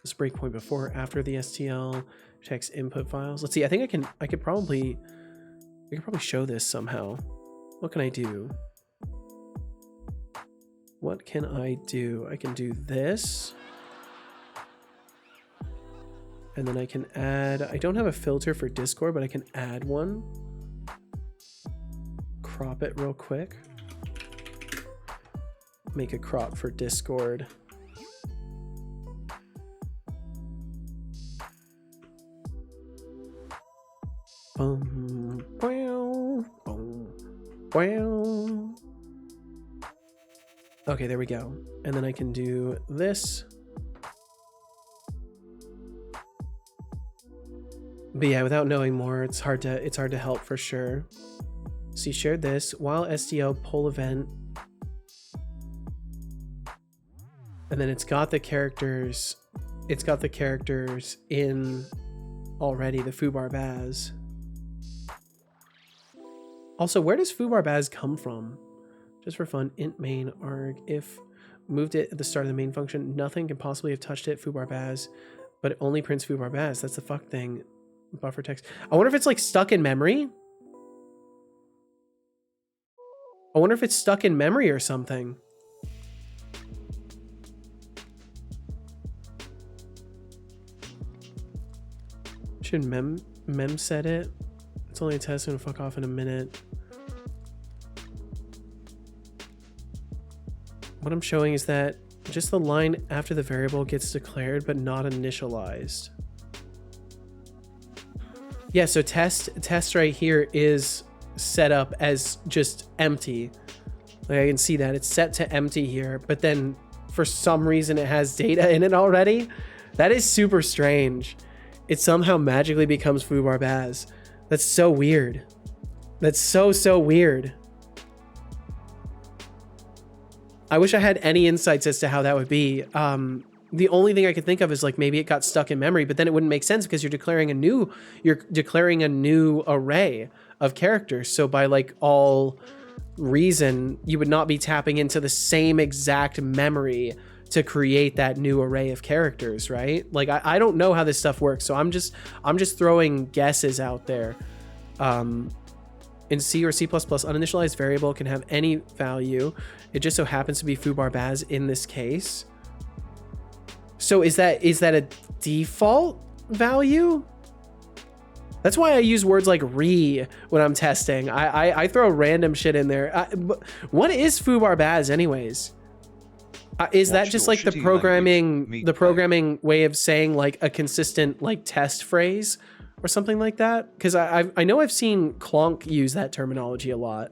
This breakpoint before or after the STL checks input files. Let's see. I think I could probably show this somehow. What can I do? What can I do? I can do this. And then I can add, I don't have a filter for Discord, but I can add one. Crop it real quick. Make a crop for Discord. Boom, boom, boom, boom. Okay, there we go. And then I can do this. But yeah, without knowing more, it's hard to help for sure. So you shared this while SDL poll event. And then it's got the characters in already, the Fubar Baz. Also, where does Fubar Baz come from? Just for fun, int main arg. If moved it at the start of the main function, nothing can possibly have touched it, Fubar Baz, but it only prints Fubar Baz. That's the fuck thing. Buffer text. I wonder if it's like stuck in memory. I wonder if it's stuck in memory or something. Should mem set it? It's only a test, gonna fuck off in a minute. What I'm showing is that just the line after the variable gets declared but not initialized. Yeah, so test right here is set up as just empty. Like I can see that it's set to empty here, but then for some reason it has data in it already. That is super strange. It somehow magically becomes Fubar Baz. That's so weird. That's so weird. I wish I had any insights as to how that would be. The only thing I could think of is like maybe it got stuck in memory, but then it wouldn't make sense because you're declaring a new array of characters. So by like all reason, you would not be tapping into the same exact memory to create that new array of characters, right? Like I don't know how this stuff works, so I'm just throwing guesses out there. In C or C++, uninitialized variable can have any value. It just so happens to be Fubar Baz in this case. So is that a default value? That's why I use words like re when I'm testing. I throw random shit in there. What is Fubar Baz anyways? Is that just like the programming way of saying like a consistent like test phrase or something like that? Because I know I've seen Clonk use that terminology a lot.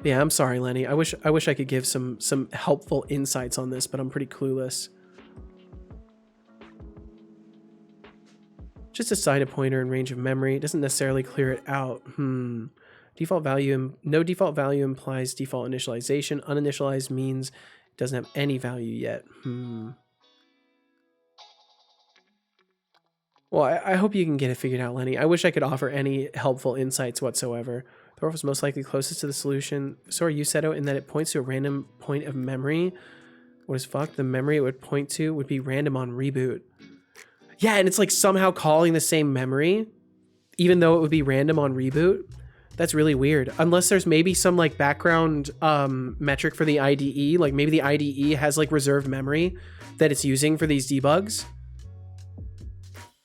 Yeah, I'm sorry, Lenny. I wish I could give some helpful insights on this, but I'm pretty clueless. Just assign a pointer in range of memory. It doesn't necessarily clear it out. Default value, no default value implies default initialization. Uninitialized means it doesn't have any value yet. Well, I hope you can get it figured out, Lenny. I wish I could offer any helpful insights whatsoever. The orf is most likely closest to the solution. So are you, Seto, in that it points to a random point of memory. What is fuck? The memory it would point to would be random on reboot. Yeah, and it's like somehow calling the same memory, even though it would be random on reboot. That's really weird. Unless there's maybe some like background metric for the IDE. Like maybe the IDE has like reserved memory that it's using for these debugs.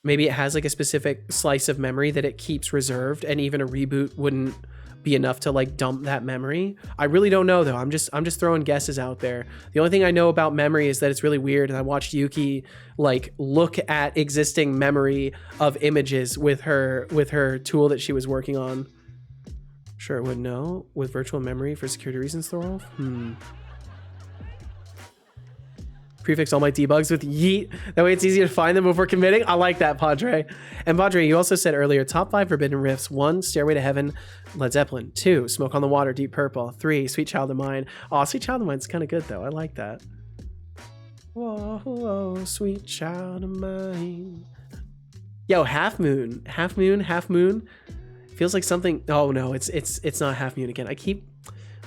Maybe it has like a specific slice of memory that it keeps reserved, and even a reboot wouldn't be enough to like dump that memory. I really don't know though. I'm just throwing guesses out there. The only thing I know about memory is that it's really weird, and I watched Yuki like look at existing memory of images with her tool that she was working on. Sure, it would know with virtual memory for security reasons, Thorolf. prefix all my debugs with yeet. That way it's easy to find them before committing. I like that, Padre. And Padre, you also said earlier, top 5 forbidden riffs. 1, Stairway to Heaven, Led Zeppelin. 2, Smoke on the Water, Deep Purple. 3, Sweet Child of Mine. Oh, Sweet Child of Mine's kind of good, though. I like that. Whoa, whoa, sweet child of mine. Yo, Half Moon. Half Moon, Half Moon. Feels like something... Oh, no, it's not Half Moon again.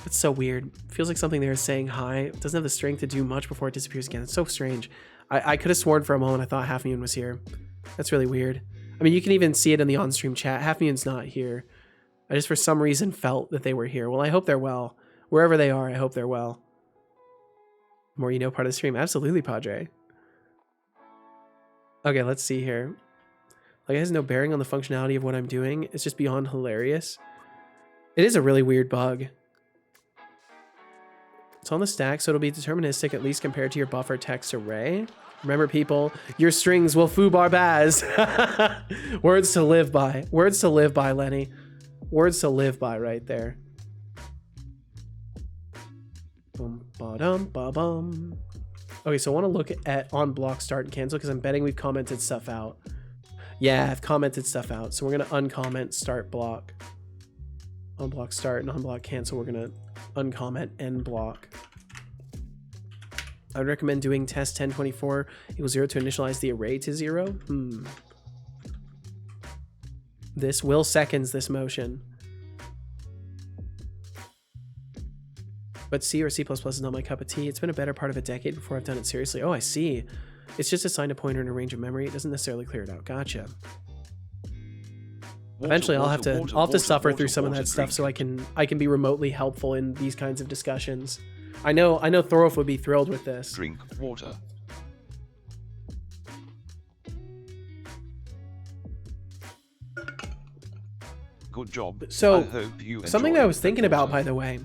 It's so weird. Feels like something there is saying hi. It doesn't have the strength to do much before it disappears again. It's so strange. I could have sworn for a moment I thought Half Moon was here. That's really weird. I mean, you can even see it in the on-stream chat. Half Moon's not here. I just for some reason felt that they were here. Well, I hope they're well. Wherever they are, I hope they're well. More you know part of the stream. Absolutely, Padre. Okay, let's see here. Like, it has no bearing on the functionality of what I'm doing. It's just beyond hilarious. It is a really weird bug. It's on the stack, so it'll be deterministic, at least compared to your buffer text array. Remember, people, your strings will foobar baz. Words to live by. Words to live by, Lenny. Words to live by right there. Boom, ba-dum, ba-bum. Okay, so I want to look at on block start and cancel because I'm betting we've commented stuff out. Yeah, I've commented stuff out. So we're going to uncomment start block. On block start and on block cancel, we're going to uncomment end block. I would recommend doing test 1024 equals 0 to initialize the array to 0. This will seconds this motion. But C or C++ is not my cup of tea. It's been a better part of a decade before I've done it seriously. Oh, I see. It's just assigned a pointer in a range of memory. It doesn't necessarily clear it out. Gotcha. Eventually, I'll have to suffer through some of that stuff so I can be remotely helpful in these kinds of discussions. I know Thorolf would be thrilled with this. Drink water. Good job. So, I hope you something that I was thinking about, by the way,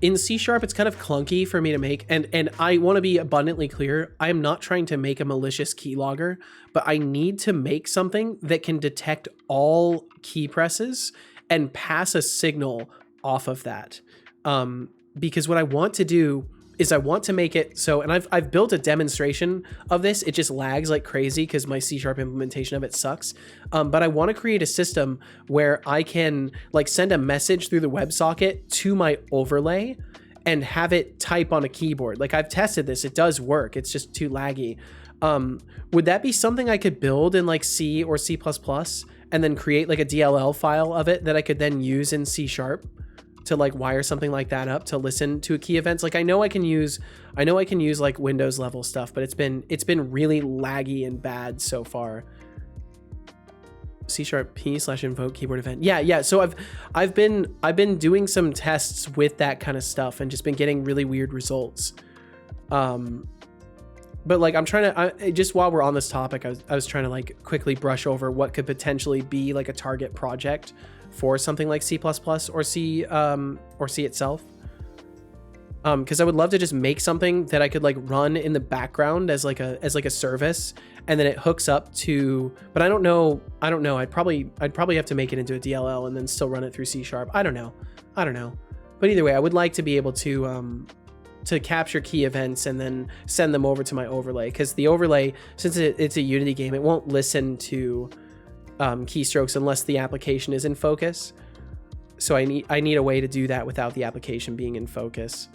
in C#, it's kind of clunky for me to make, and I want to be abundantly clear, I am not trying to make a malicious keylogger, but I need to make something that can detect all key presses and pass a signal off of that. Because what I want to do is I want to make it so, and I've built a demonstration of this. It just lags like crazy because my C# implementation of it sucks. But I want to create a system where I can like send a message through the WebSocket to my overlay and have it type on a keyboard. Like, I've tested this. It does work. It's just too laggy. Would that be something I could build in like C or C++ and then create like a DLL file of it that I could then use in C# to like wire something like that up to listen to key events? Like, I know I can use like Windows level stuff, but it's been really laggy and bad so far. C#P/invoke keyboard event. Yeah. So I've been doing some tests with that kind of stuff and just been getting really weird results. But like, I'm trying to, just while we're on this topic, I was trying to like quickly brush over what could potentially be like a target project for something like C++ or C itself. Because I would love to just make something that I could like run in the background as like a service, and then it hooks up to, but I don't know. I'd probably have to make it into a DLL and then still run it through C#. I don't know. But either way, I would like to be able to capture key events and then send them over to my overlay, because the overlay, since it's a Unity game, it won't listen to keystrokes unless the application is in focus. So I need a way to do that without the application being in focus.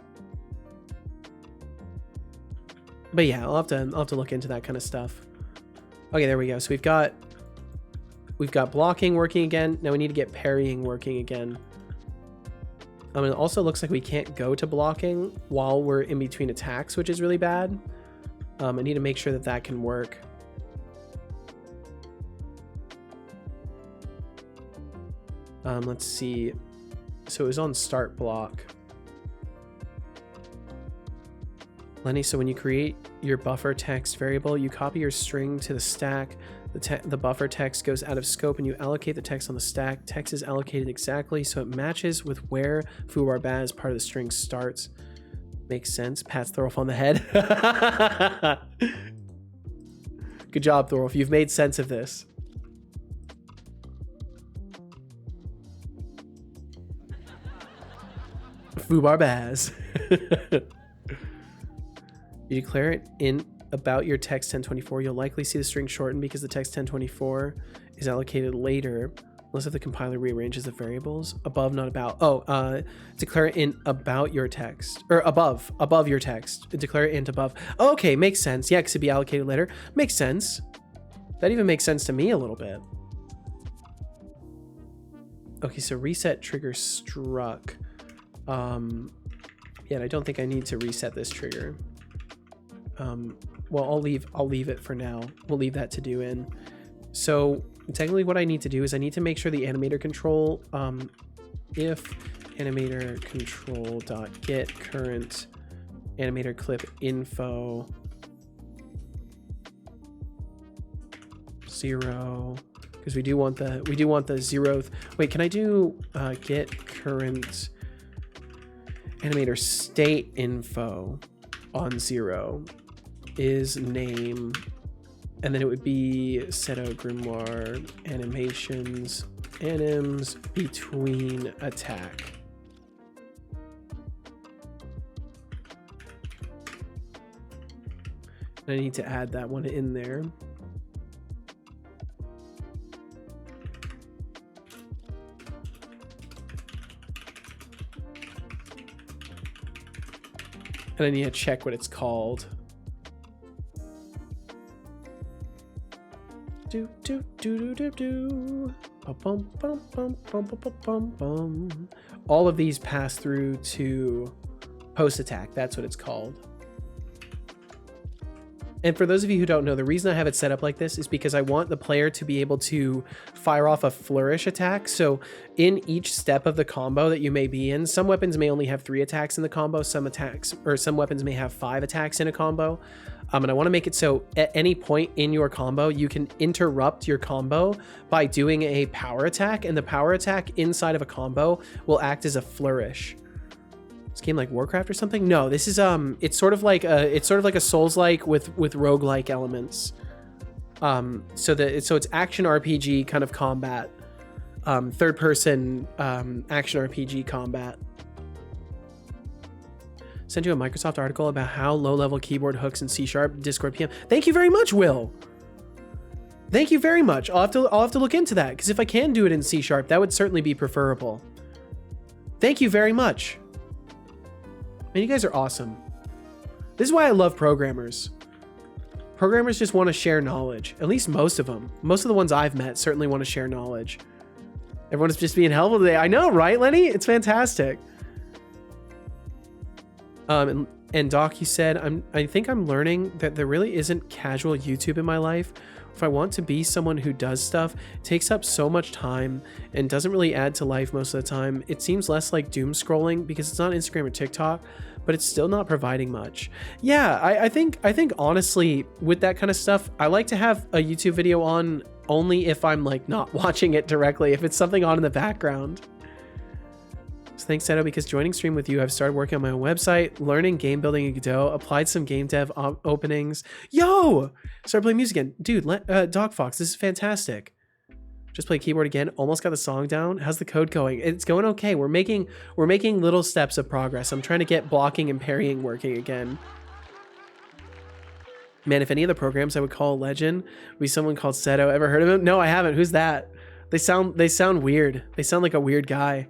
But yeah, I'll have to look into that kind of stuff. Okay, there we go. So we've got blocking working again. Now we need to get parrying working again. It also looks like we can't go to blocking while we're in between attacks, which is really bad. I need to make sure that can work. Let's see. So it was on start block. Lenny, so when you create your buffer text variable, you copy your string to the stack. The buffer text goes out of scope and you allocate the text on the stack. Text is allocated exactly so it matches with where foobar baz part of the string starts. Makes sense. Pats Thorolf on the head. Good job, Thorolf. You've made sense of this. Foobar baz. You declare it in about your text 1024. You'll likely see the string shortened because the text 1024 is allocated later, unless if the compiler rearranges the variables. Above, not about. Oh, declare it in about your text, or above your text. Declare it int above. Okay, makes sense. Yeah, because it'd be allocated later. Makes sense. That even makes sense to me a little bit. Okay, so reset trigger struck. Yeah, I don't think I need to reset this trigger. Well, I'll leave it for now. We'll leave that to do in. So technically what I need to do is I need to make sure the animator control, if animator control dot get current animator clip info 0, because we do want the 0th. Wait, can I do get current animator state info on 0 is name, and then it would be Seto Grimoire animations anims between attack. And I need to add that one in there. And I need to check what it's called. Do do do do do do. Bum bum bum bum bum bum bum. All of these pass through to post attack. That's what it's called. And for those of you who don't know, the reason I have it set up like this is because I want the player to be able to fire off a flourish attack. So in each step of the combo that you may be in, some weapons may only have 3 attacks in the combo, some weapons may have 5 attacks in a combo. And I want to make it so at any point in your combo, you can interrupt your combo by doing a power attack, and the power attack inside of a combo will act as a flourish. This game like Warcraft or something? No, this is it's sort of like a Souls-like with roguelike elements. So it's action RPG kind of combat, third person action RPG combat. Sent you a Microsoft article about how low-level keyboard hooks in C# Discord PM. Thank you very much, Will. Thank you very much. I'll have to look into that, because if I can do it in C#, that would certainly be preferable. Thank you very much. Man, you guys are awesome. This is why I love programmers. Programmers just want to share knowledge. At least most of them. Most of the ones I've met certainly want to share knowledge. Everyone's just being helpful today. I know, right, Lenny? It's fantastic. And Doc, you said, I think I'm learning that there really isn't casual YouTube in my life. If I want to be someone who does stuff, it takes up so much time and doesn't really add to life most of the time. It seems less like doom scrolling because it's not Instagram or TikTok, but it's still not providing much. Yeah, I think honestly with that kind of stuff, I like to have a YouTube video on only if I'm like not watching it directly, if it's something on in the background. So thanks, Seto, because joining stream with you, I've started working on my own website, learning game building in Godot, applied some game dev openings. Yo! Start playing music again. Dude, Dog Fox, this is fantastic. Just play keyboard again. Almost got the song down. How's the code going? It's going okay. We're making little steps of progress. I'm trying to get blocking and parrying working again. Man, if any of the programs I would call a legend would be someone called Seto. Ever heard of him? No, I haven't. Who's that? They sound weird. They sound like a weird guy.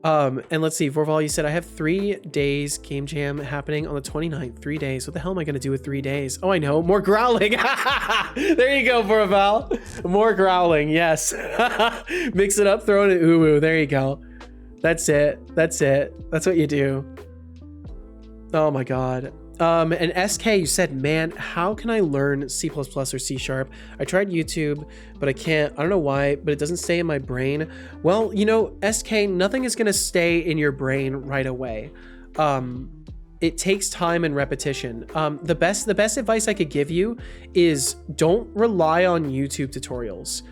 And let's see, Vorval, you said I have 3 days game jam happening on the 29th. 3 days. What the hell am I going to do with 3 days? Oh, I know. More growling. There you go, Vorval. More growling. Yes. Mix it up, throw it in uwu. There you go. That's it. That's what you do. Oh my God. And SK, you said, man, how can I learn C++ or C#? I tried YouTube, but I can't. I don't know why, but it doesn't stay in my brain. Well, you know, SK, nothing is going to stay in your brain right away. It takes time and repetition. The best advice I could give you is don't rely on YouTube tutorials.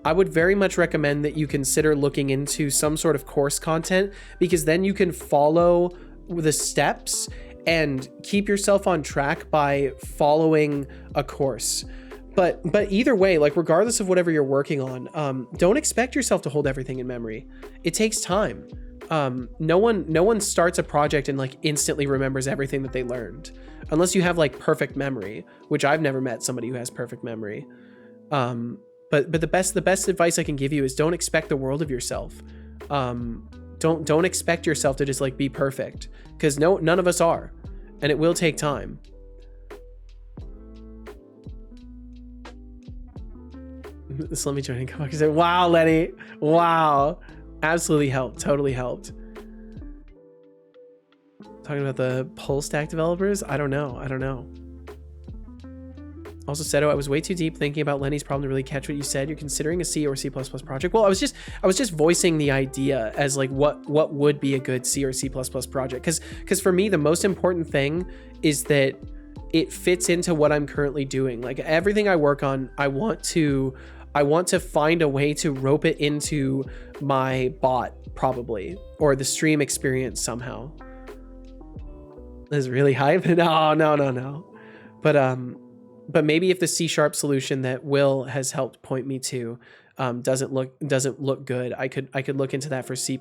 I would very much recommend that you consider looking into some sort of course content, because then you can follow the steps and keep yourself on track by following a course. But either way, like regardless of whatever you're working on, don't expect yourself to hold everything in memory. It takes time. no one starts a project and like instantly remembers everything that they learned, unless you have like perfect memory, which I've never met somebody who has perfect memory. But the best advice I can give you is don't expect the world of yourself. Don't expect yourself to just like be perfect, because none of us are, and it will take time. Just let me join and come back and say, wow, Lenny, wow, absolutely helped, totally helped. Talking about the pull stack developers, I don't know. Also, Seto, I was way too deep thinking about Lenny's problem to really catch what you said. You're considering a C or C++ project. Well, I was just voicing the idea as like what would be a good C or C++ project, because for me the most important thing is that it fits into what I'm currently doing. Like everything I work on, I want to find a way to rope it into my bot, probably, or the stream experience somehow. This is really hype. No. But maybe if the C# solution that Will has helped point me to doesn't look good, I could look into that for C++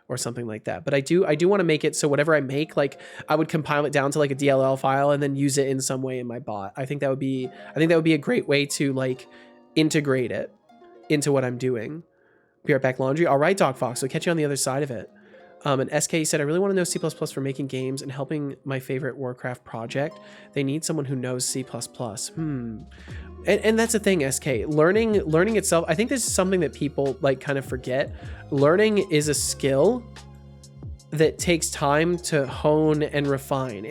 or something like that. But I do want to make it so whatever I make, like I would compile it down to like a DLL file and then use it in some way in my bot. I think that would be a great way to like integrate it into what I'm doing. Be right back, laundry. All right, Dog Fox. I'll catch you on the other side of it. And SK said, I really want to know C++ for making games and helping my favorite Warcraft project. They need someone who knows C++. And that's the thing, SK. Learning itself, I think this is something that people like kind of forget. Learning is a skill that takes time to hone and refine.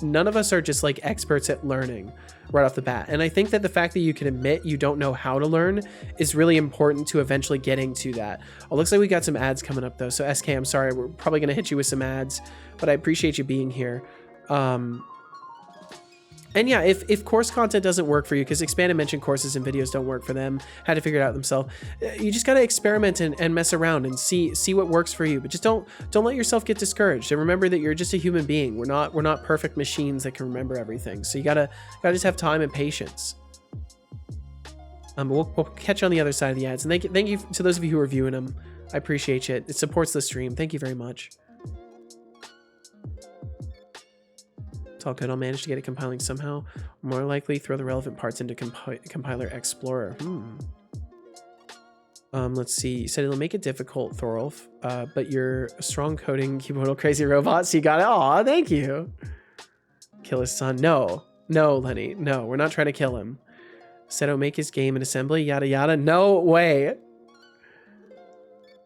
None of us are just like experts at learning right off the bat. And I think that the fact that you can admit you don't know how to learn is really important to eventually getting to that. Oh, looks like we got some ads coming up though. So SK, I'm sorry, we're probably going to hit you with some ads, but I appreciate you being here. And yeah, if course content doesn't work for you, because expand and mention courses and videos don't work for them, had to figure it out themselves. You just got to experiment and mess around and see what works for you. But just don't let yourself get discouraged. And remember that you're just a human being. We're not perfect machines that can remember everything. So you gotta just have time and patience. We'll catch you on the other side of the ads. And thank you to those of you who are viewing them. I appreciate it. It supports the stream. Thank you very much. It's all good. I'll manage to get it compiling somehow. More likely, throw the relevant parts into Compiler Explorer. Let's see. You said it'll make it difficult, Thorolf, but you're a strong coding keyboardal crazy robot, so you got it. Aw, thank you. Kill his son. No, Lenny. No, we're not trying to kill him. Said he'll make his game in assembly, yada yada. No way.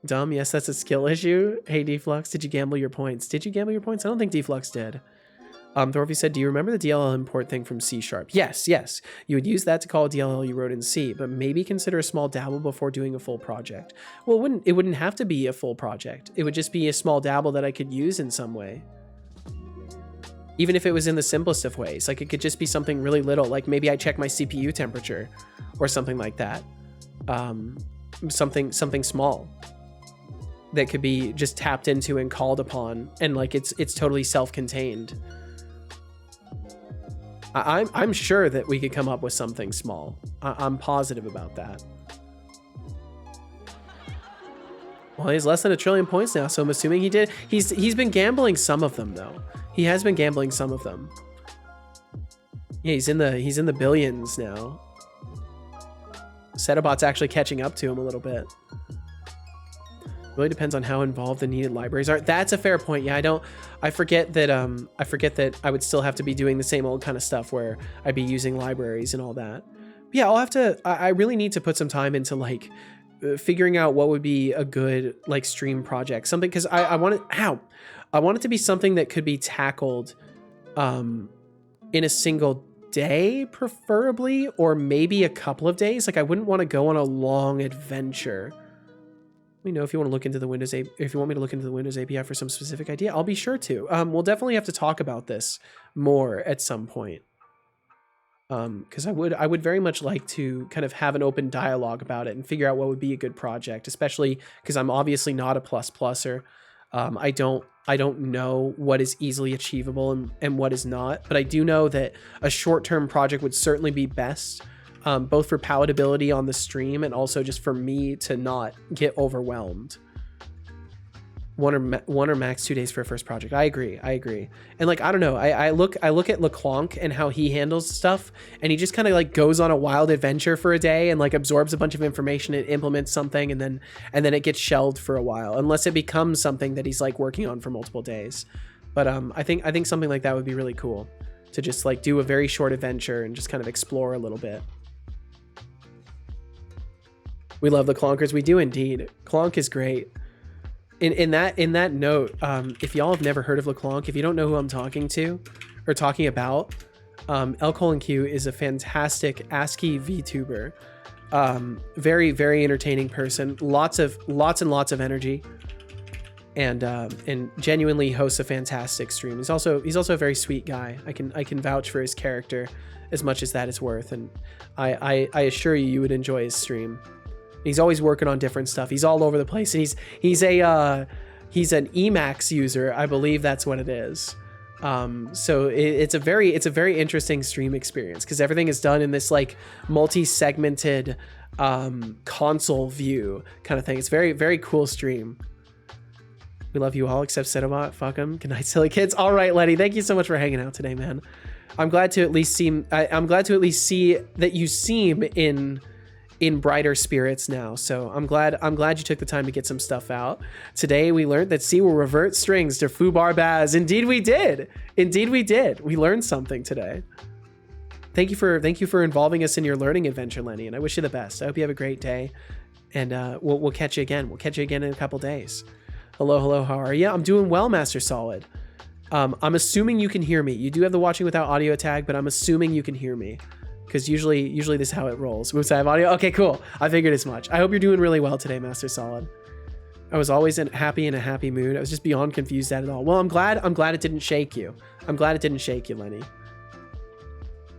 Dumb, yes, that's a skill issue. Hey, Deflux, did you gamble your points? Did you gamble your points? I don't think Deflux did. Thorolf said, do you remember the DLL import thing from C#? Yes. You would use that to call a DLL you wrote in C, but maybe consider a small dabble before doing a full project. Well, it wouldn't have to be a full project. It would just be a small dabble that I could use in some way. Even if it was in the simplest of ways, like it could just be something really little, like maybe I check my CPU temperature or something like that. Something small that could be just tapped into and called upon, and like it's totally self-contained. I'm sure that we could come up with something small. I'm positive about that. Well, he has less than 1 trillion points now, so I'm assuming he did. He's been gambling some of them though. He has been gambling some of them. Yeah, he's in the billions now. Setobot's actually catching up to him a little bit. Really depends on how involved the needed libraries are. That's a fair point. Yeah, I forget that I would still have to be doing the same old kind of stuff where I'd be using libraries and all that. But yeah, I really need to put some time into like figuring out what would be a good like stream project. Something, because I want it to be something that could be tackled in a single day, preferably, or maybe a couple of days. Like I wouldn't want to go on a long adventure. Let me know if you want to look into the Windows if you want me to look into the Windows API for some specific idea. I'll be sure to. We'll definitely have to talk about this more at some point. Because I would very much like to kind of have an open dialogue about it and figure out what would be a good project, especially because I'm obviously not a pluser. I don't know what is easily achievable and what is not, but I do know that a short-term project would certainly be best. Both for palatability on the stream and also just for me to not get overwhelmed one or max 2 days for a first project. I agree. And like, I don't know. I look at LeClonk and how he handles stuff, and he just kind of like goes on a wild adventure for a day and like absorbs a bunch of information and implements something, and then it gets shelved for a while unless it becomes something that he's like working on for multiple days. But I think something like that would be really cool, to just like do a very short adventure and just kind of explore a little bit. We love the Clonkers. We do indeed. Clonk is great. In that note, if y'all have never heard of LeClonk, if you don't know who I'm talking to or talking about, L:Q is a fantastic ASCII VTuber. Very, very entertaining person. Lots and lots of energy, and genuinely hosts a fantastic stream. He's also a very sweet guy. I can vouch for his character as much as that is worth, and I assure you would enjoy his stream. He's always working on different stuff. He's all over the place, and he's an Emacs user. I believe that's what it is. So it's a very interesting stream experience, because everything is done in this like multi-segmented console view kind of thing. It's very, very cool stream. We love you all except Setobot. Fuck him. Good night, silly kids. All right, Letty. Thank you so much for hanging out today, man. I'm glad to at least see that you seem in brighter spirits now. So I'm glad you took the time to get some stuff out. Today we learned that C will revert strings to foobar baz. Indeed we did. We learned something today. Thank you for involving us in your learning adventure, Lenny, and I wish you the best. I hope you have a great day, and we'll catch you again. We'll catch you again in a couple days. Hello, how are you? I'm doing well, Master Solid. I'm assuming you can hear me. You do have the watching without audio tag, but I'm assuming you can hear me, because usually this is how it rolls. Oops, I have audio. Okay, cool. I figured as much. I hope you're doing really well today, Master Solid. I was always in a happy mood. I was just beyond confused at it all. Well, I'm glad it didn't shake you. I'm glad it didn't shake you, Lenny.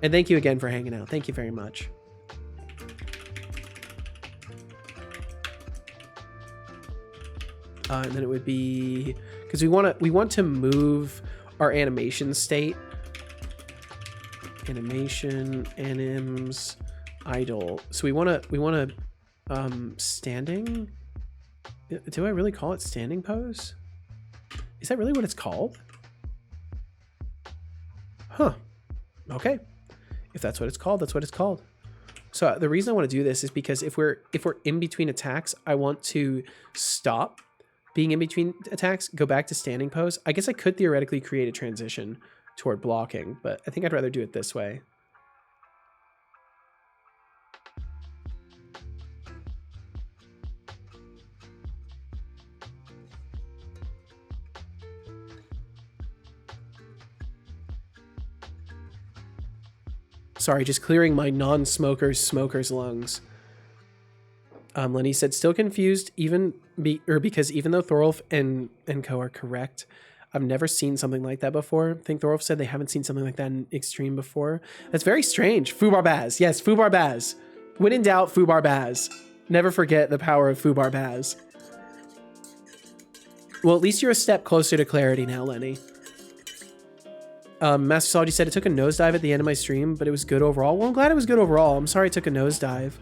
And thank you again for hanging out. Thank you very much. And then it would be, because we want to move our animation state. Animation, anims, idle. So we want to standing. Do I really call it standing pose? Is that really what it's called? Huh. Okay. If that's what it's called, that's what it's called. So the reason I want to do this is because if we're in between attacks, I want to stop being in between attacks, go back to standing pose. I guess I could theoretically create a transition toward blocking, but I think I'd rather do it this way. Sorry, just clearing my non-smokers' lungs. Lenny said, still confused because even though Thorolf and Co are correct, I've never seen something like that before. I think Thorolf said they haven't seen something like that in Extreme before. That's very strange. Foobar baz. Yes, Foobar baz. When in doubt, Foobar baz. Never forget the power of Foobar baz. Well, at least you're a step closer to clarity now, Lenny. Master Solid said it took a nosedive at the end of my stream, but it was good overall. Well, I'm glad it was good overall. I'm sorry it took a nosedive.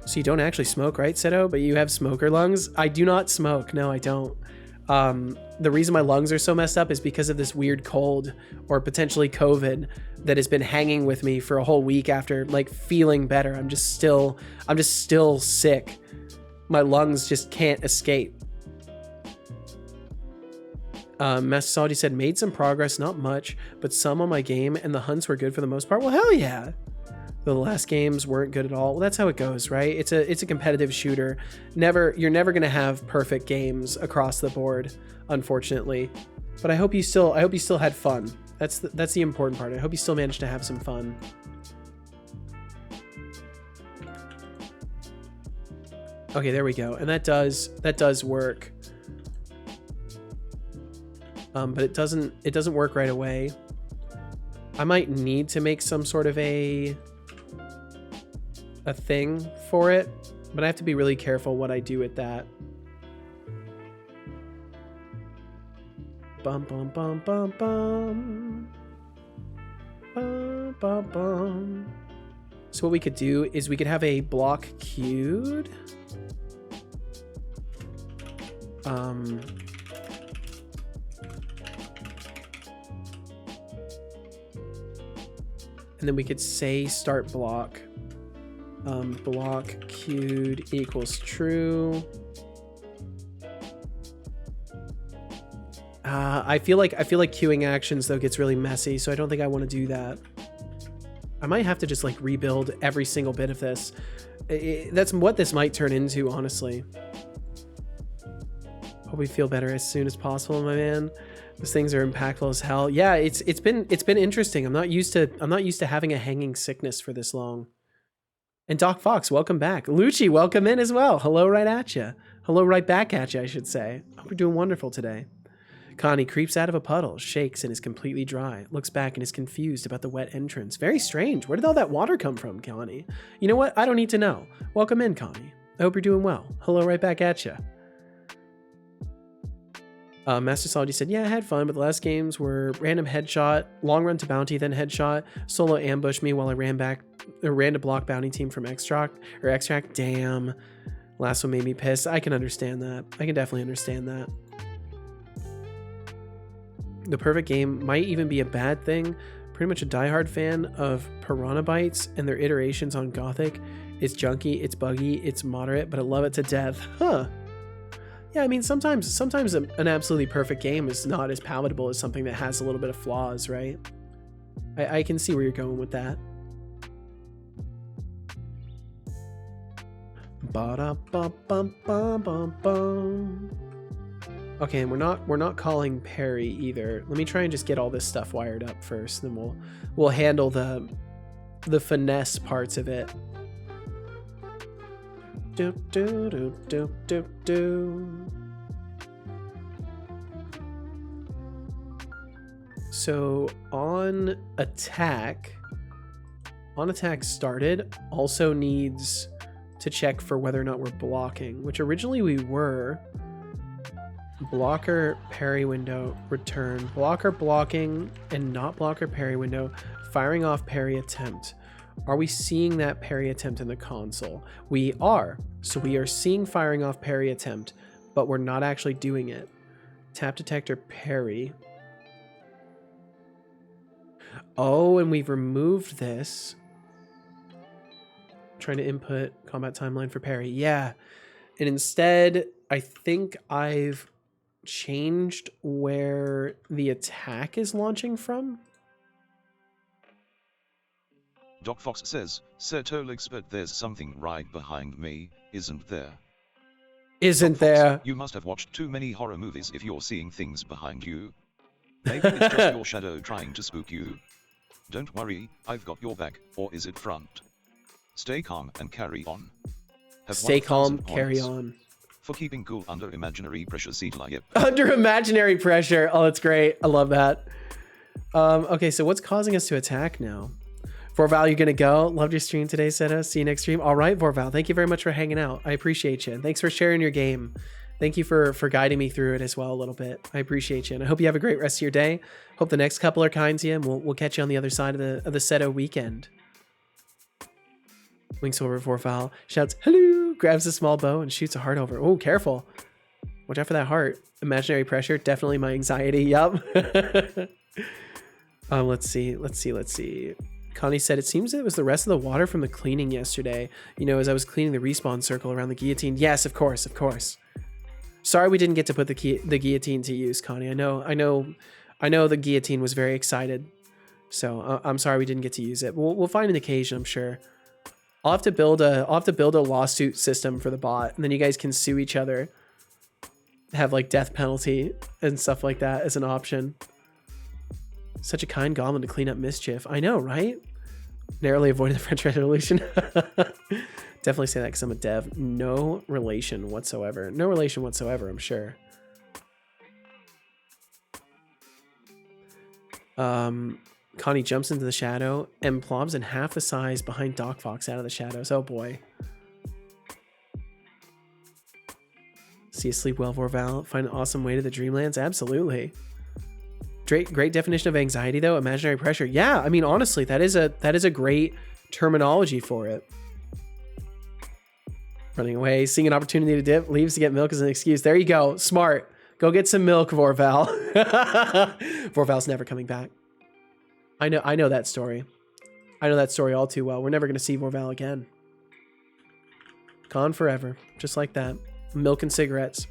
So you don't actually smoke, right, Seto? But you have smoker lungs? I do not smoke. No, I don't. The reason my lungs are so messed up is because of this weird cold, or potentially COVID, that has been hanging with me for a whole week after like feeling better. I'm just still sick. My lungs just can't escape. Master Solid said, made some progress, not much, but some on my game, and the hunts were good for the most part. Well, hell yeah. The last games weren't good at all. Well, that's how it goes, right? It's a competitive shooter. You're never gonna have perfect games across the board, unfortunately. But I hope you still had fun. That's the important part. I hope you still managed to have some fun. Okay, there we go. And that does work. But it doesn't work right away. I might need to make some sort of a thing for it, but I have to be really careful what I do with that. Bum bum bum bum bum. Bum bum bum. So what we could do is we could have a block queued. And then we could say start block. Block queued equals true. I feel like queuing actions though gets really messy, so I don't think I want to do that. I might have to just like rebuild every single bit of this. That's what this might turn into, honestly. Hope we feel better as soon as possible, my man. Those things are impactful as hell. Yeah, it's been interesting. I'm not used to having a hanging sickness for this long. And Doc Fox, welcome back. Lucci, welcome in as well. Hello right at you. Hello right back at you, I should say. Hope you're doing wonderful today. Connie creeps out of a puddle, shakes and is completely dry. Looks back and is confused about the wet entrance. Very strange. Where did all that water come from, Connie? You know what? I don't need to know. Welcome in, Connie. I hope you're doing well. Hello right back at you. Master Solid said, yeah, I had fun, but the last games were random headshot, long run to bounty, then headshot, solo ambush me while I ran to block bounty team from extract. Damn. Last one made me pissed. I can understand that. I can definitely understand that. The perfect game might even be a bad thing. Pretty much a diehard fan of Piranha Bytes and their iterations on Gothic. It's junky, it's buggy, it's moderate, but I love it to death. Huh. Yeah, I mean, sometimes an absolutely perfect game is not as palatable as something that has a little bit of flaws, right? I can see where you're going with that. Ba-da-ba-bum-bum-bum-bum. Okay, and we're not calling Perry either. Let me try and just get all this stuff wired up first, then we'll handle the finesse parts of it. Do, do, do, do, do, do. So on attack started also needs to check for whether or not we're blocking, which originally we were. Blocker, parry window, return. Blocker, blocking, and not blocker, parry window. Firing off parry attempt. Are we seeing that parry attempt in the console? We are. So we are seeing firing off parry attempt, but we're not actually doing it. Tap detector parry. Oh, and we've removed this. Trying to input combat timeline for parry. Yeah. And instead, I think I've changed where the attack is launching from. Doc Fox says, Setolyx, but there's something right behind me, isn't there? Isn't Doc Fox, there? you must have watched too many horror movies if you're seeing things behind you. Maybe it's just your shadow trying to spook you. Don't worry, I've got your back, or is it front? Stay calm and carry on. Stay calm, carry on. For keeping cool under imaginary pressure, Setolyx. Under imaginary pressure. Oh, that's great. I love that. Okay, so what's causing us to attack now? Vorval, you gonna go? Loved your stream today, Seta. See you next stream. All right, Vorval, thank you very much for hanging out. I appreciate you. Thanks for sharing your game. Thank you for guiding me through it as well a little bit. I appreciate you, and I hope you have a great rest of your day. Hope the next couple are kind to you, and we'll catch you on the other side of the Seta weekend. Winks over Vorval, shouts hello, grabs a small bow and shoots a heart over. Oh, careful. Watch out for that heart. Imaginary pressure, definitely my anxiety. Yup. Let's see. Connie said, it seems it was the rest of the water from the cleaning yesterday. You know, as I was cleaning the respawn circle around the guillotine. Yes, of course. Sorry we didn't get to put the guillotine to use, Connie. I know the guillotine was very excited. So I'm sorry we didn't get to use it. We'll find an occasion, I'm sure. I'll have to build a lawsuit system for the bot, and then you guys can sue each other. Have like death penalty and stuff like that as an option. Such a kind goblin to clean up mischief. I know, right? Narrowly avoided the French Revolution. Definitely say that because I'm a dev. No relation whatsoever, I'm sure. Connie jumps into the shadow and plobs in half the size behind Doc Fox out of the shadows. Oh boy. See you sleep well, Vorval. Find an awesome way to the Dreamlands. Absolutely. Great definition of anxiety though. Imaginary pressure. Yeah, I mean honestly, that is a great terminology for it. Running away, seeing an opportunity to dip, leaves to get milk as an excuse. There you go. Smart. Go get some milk, Vorval. Vorval's never coming back. I know that story. I know that story all too well. We're never going to see Vorval again. Gone forever. Just like that. Milk and cigarettes.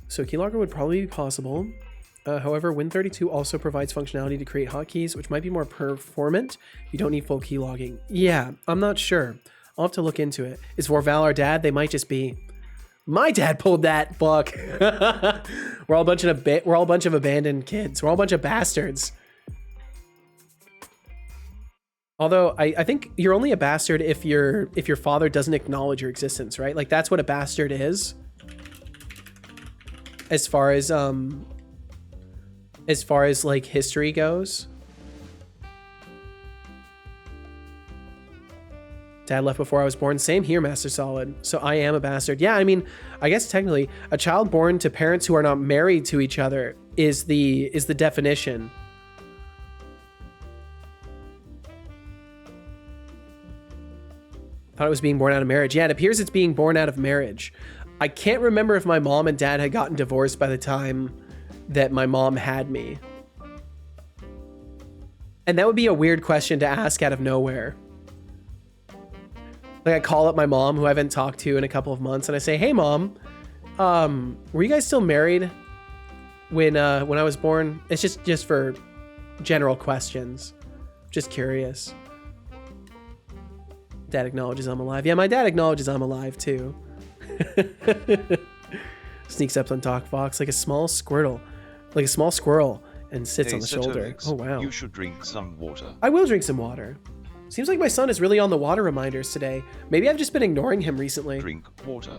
So keylogger would probably be possible. However, Win32 also provides functionality to create hotkeys, which might be more performant if you don't need full keylogging. Yeah, I'm not sure. I'll have to look into it. Is Vorval our dad? They might just be. My dad pulled that. Fuck. We're all a bunch of abandoned kids. We're all a bunch of bastards. Although I think you're only a bastard if your father doesn't acknowledge your existence, right? Like that's what a bastard is. As far as like history goes. Dad left before I was born. Same here, Master Solid. So I am a bastard. Yeah, I mean, I guess technically a child born to parents who are not married to each other is the definition. Thought it was being born out of marriage. Yeah, it appears it's being born out of marriage. I can't remember if my mom and dad had gotten divorced by the time that my mom had me. And that would be a weird question to ask out of nowhere. Like I call up my mom, who I haven't talked to in a couple of months, and I say, "Hey, Mom, were you guys still married when I was born?" It's just for general questions. Just curious. Dad acknowledges I'm alive. Yeah, my dad acknowledges I'm alive too. Sneaks up on Doc Fox like a small squirrel, and sits on the shoulder. Setolyx, Oh wow! You should drink some water. I will drink some water. Seems like my son is really on the water reminders today. Maybe I've just been ignoring him recently. Drink water.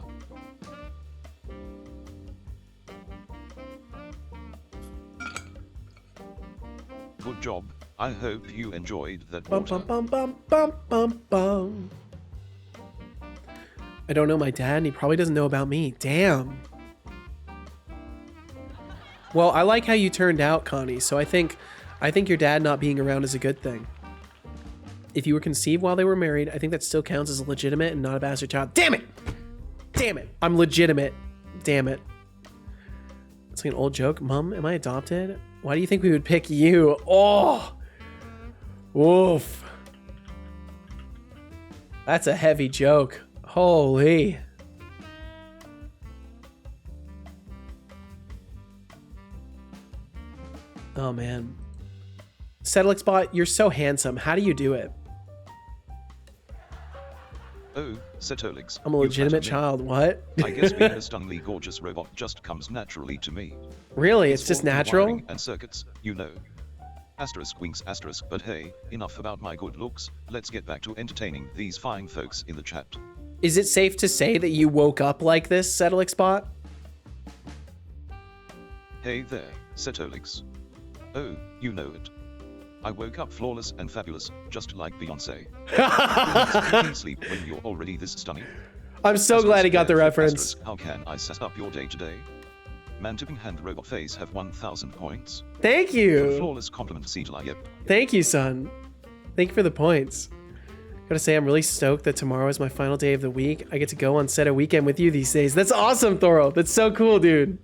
Good job. I hope you enjoyed that Bum, water. bum, bum, bum, bum, bum, bum. I don't know my dad, and he probably doesn't know about me. Damn. Well, I like how you turned out, Connie. So I think your dad not being around is a good thing. If you were conceived while they were married, I think that still counts as a legitimate and not a bastard child. Damn it! Damn it! I'm legitimate. Damn it. It's like an old joke. Mom, am I adopted? Why do you think we would pick you? Oh! Woof. That's a heavy joke. Holy. Oh, man. Setolyx bot, you're so handsome. How do you do it? Oh, Setolyx. I'm a legitimate child. What? I guess being a stunningly gorgeous robot just comes naturally to me. Really? It's just all the natural? wiring and circuits, you know. Asterisk winks asterisk, but hey, enough about my good looks. Let's get back to entertaining these fine folks in the chat. Is it safe to say that you woke up like this, Setolyx bot? Hey there, Setolyx. Oh, you know it. I woke up flawless and fabulous, just like Beyonce. You can sleep when you're already this stunning. I'm so glad he got the reference. How can I set up your day today? Man tipping hand robot face have 1,000 points. Thank For you. flawless compliment Setolyx. Yep. Thank you, son. Thank you for the points. Gotta say, I'm really stoked that tomorrow is my final day of the week. I get to go on set a weekend with you these days. That's awesome, Thoro. That's so cool, dude.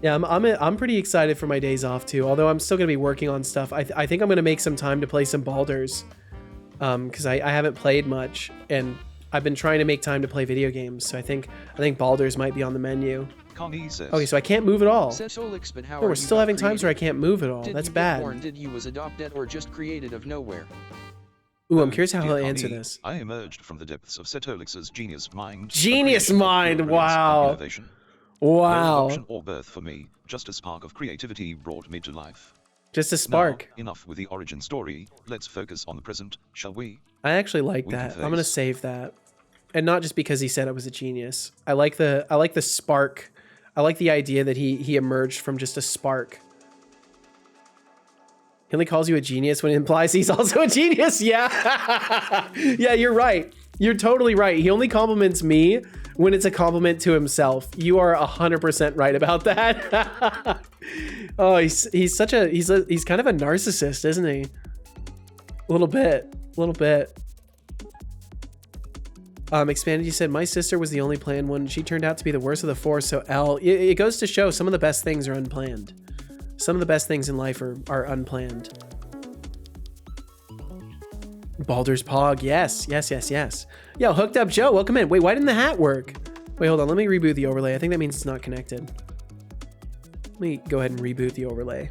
Yeah, I'm pretty excited for my days off too. Although I'm still gonna be working on stuff. I think I'm gonna make some time to play some Baldur's, because I haven't played much, and I've been trying to make time to play video games. So I think Baldur's might be on the menu. Connie says. Okay, so I can't move at all. Setolyx, but how Oh, are we're you still not having times where I created? can't move at all. Did That's you get bad. born? Did you was adopted or just created of nowhere? Ooh, I'm curious how Dear he'll answer Connie, this. I emerged from the depths of Setolyx's genius mind. Genius appreciative of mind, your brilliance and wow. innovation. No Wow. adoption or birth for me, just a spark of creativity brought me to life. Just a spark. Now, enough with the origin story, let's focus on the present, shall we? I actually like Winky that. I'm gonna face. save that. And not just because he said I was a genius. I like the spark. I like the idea that he emerged from just a spark. He only calls you a genius when it implies he's also a genius. Yeah. Yeah, you're right. You're totally right. He only compliments me when it's a compliment to himself. You are 100% right about that. Oh, he's kind of a narcissist, isn't he? A little bit. Expanded, you said, my sister was the only planned one. She turned out to be the worst of the four, so L. It goes to show some of the best things are unplanned. Some of the best things in life are unplanned. Baldur's Pog, yes. Yo, Hooked Up Joe, welcome in. Wait, why didn't the hat work? Wait, hold on, let me reboot the overlay. I think that means it's not connected. Let me go ahead and reboot the overlay.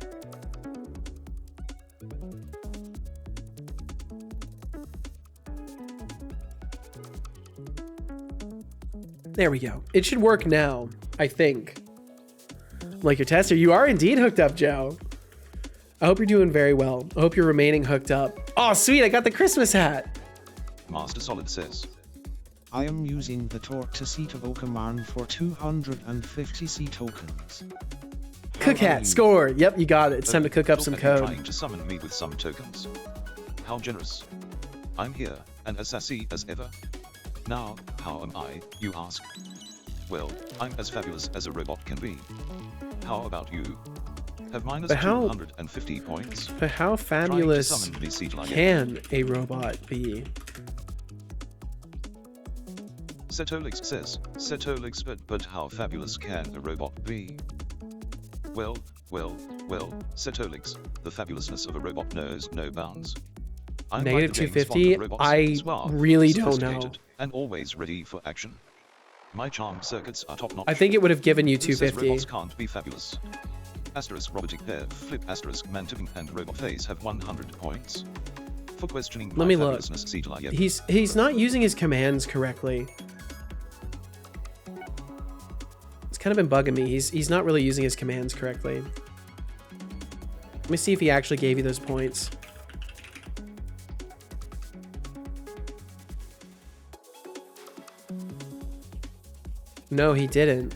There we go. It should work now, I think. Like your tester, you are indeed hooked up, Joe. I hope you're doing very well. I hope you're remaining hooked up. Oh, sweet, I got the Christmas hat. Master Solid says, I am using the torque to seat of Okaman for 250 C tokens. Cook hat, score. Yep, you got it. It's time to cook up some code. Trying to summon me with some tokens. How generous. I'm here, and as sassy as ever. Now, how am I, you ask? Well, I'm as fabulous as a robot can be. How about you? Have minus 250 points. But how fabulous can a robot be? Setolyx says, Setolyx, but how fabulous can a robot be? Well, Setolyx, the fabulousness of a robot knows no bounds. I'm Negative like the 250? I really don't know. And always ready for action. My charm circuits are top notch. I think it would have given you 250. Robots can't be fabulous. Asterisk robotic pair, flip asterisk man tipping and robot face have 100 points. For questioning Let me look. Setolyx. He's not using his commands correctly. It's kind of been bugging me. He's not really using his commands correctly. Let me see if he actually gave you those points. No, he didn't.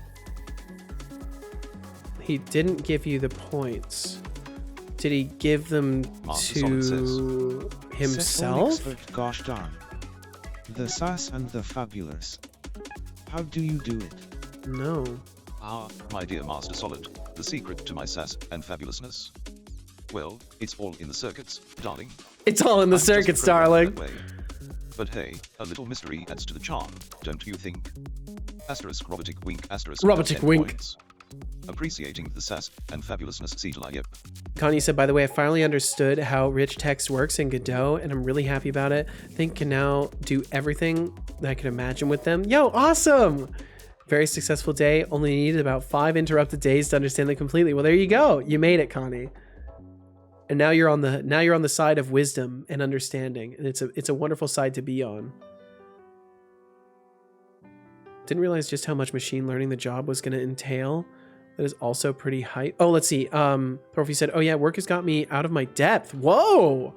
He didn't give you the points. Did he give them to himself? But gosh darn. The sass and the fabulous. How do you do it? No. Ah, my dear Master Solid, the secret to my sass and fabulousness? Well, it's all in the circuits, darling. It's all in the circuits, darling. But hey, a little mystery adds to the charm, don't you think? Asterisk robotic wink asterisk robotic wink. Points. Appreciating the sass and fabulousness Setolyx. Connie said, by the way, I finally understood how rich text works in Godot, and I'm really happy about it. I think I can now do everything that I can imagine with them. Yo, awesome! Very successful day. Only needed about 5 interrupted days to understand them completely. Well, there you go. You made it, Connie. And now you're on the side of wisdom and understanding, and it's a wonderful side to be on. Didn't realize just how much machine learning the job was going to entail. That is also pretty high. Oh, let's see. Profi said, oh yeah, work has got me out of my depth. Whoa!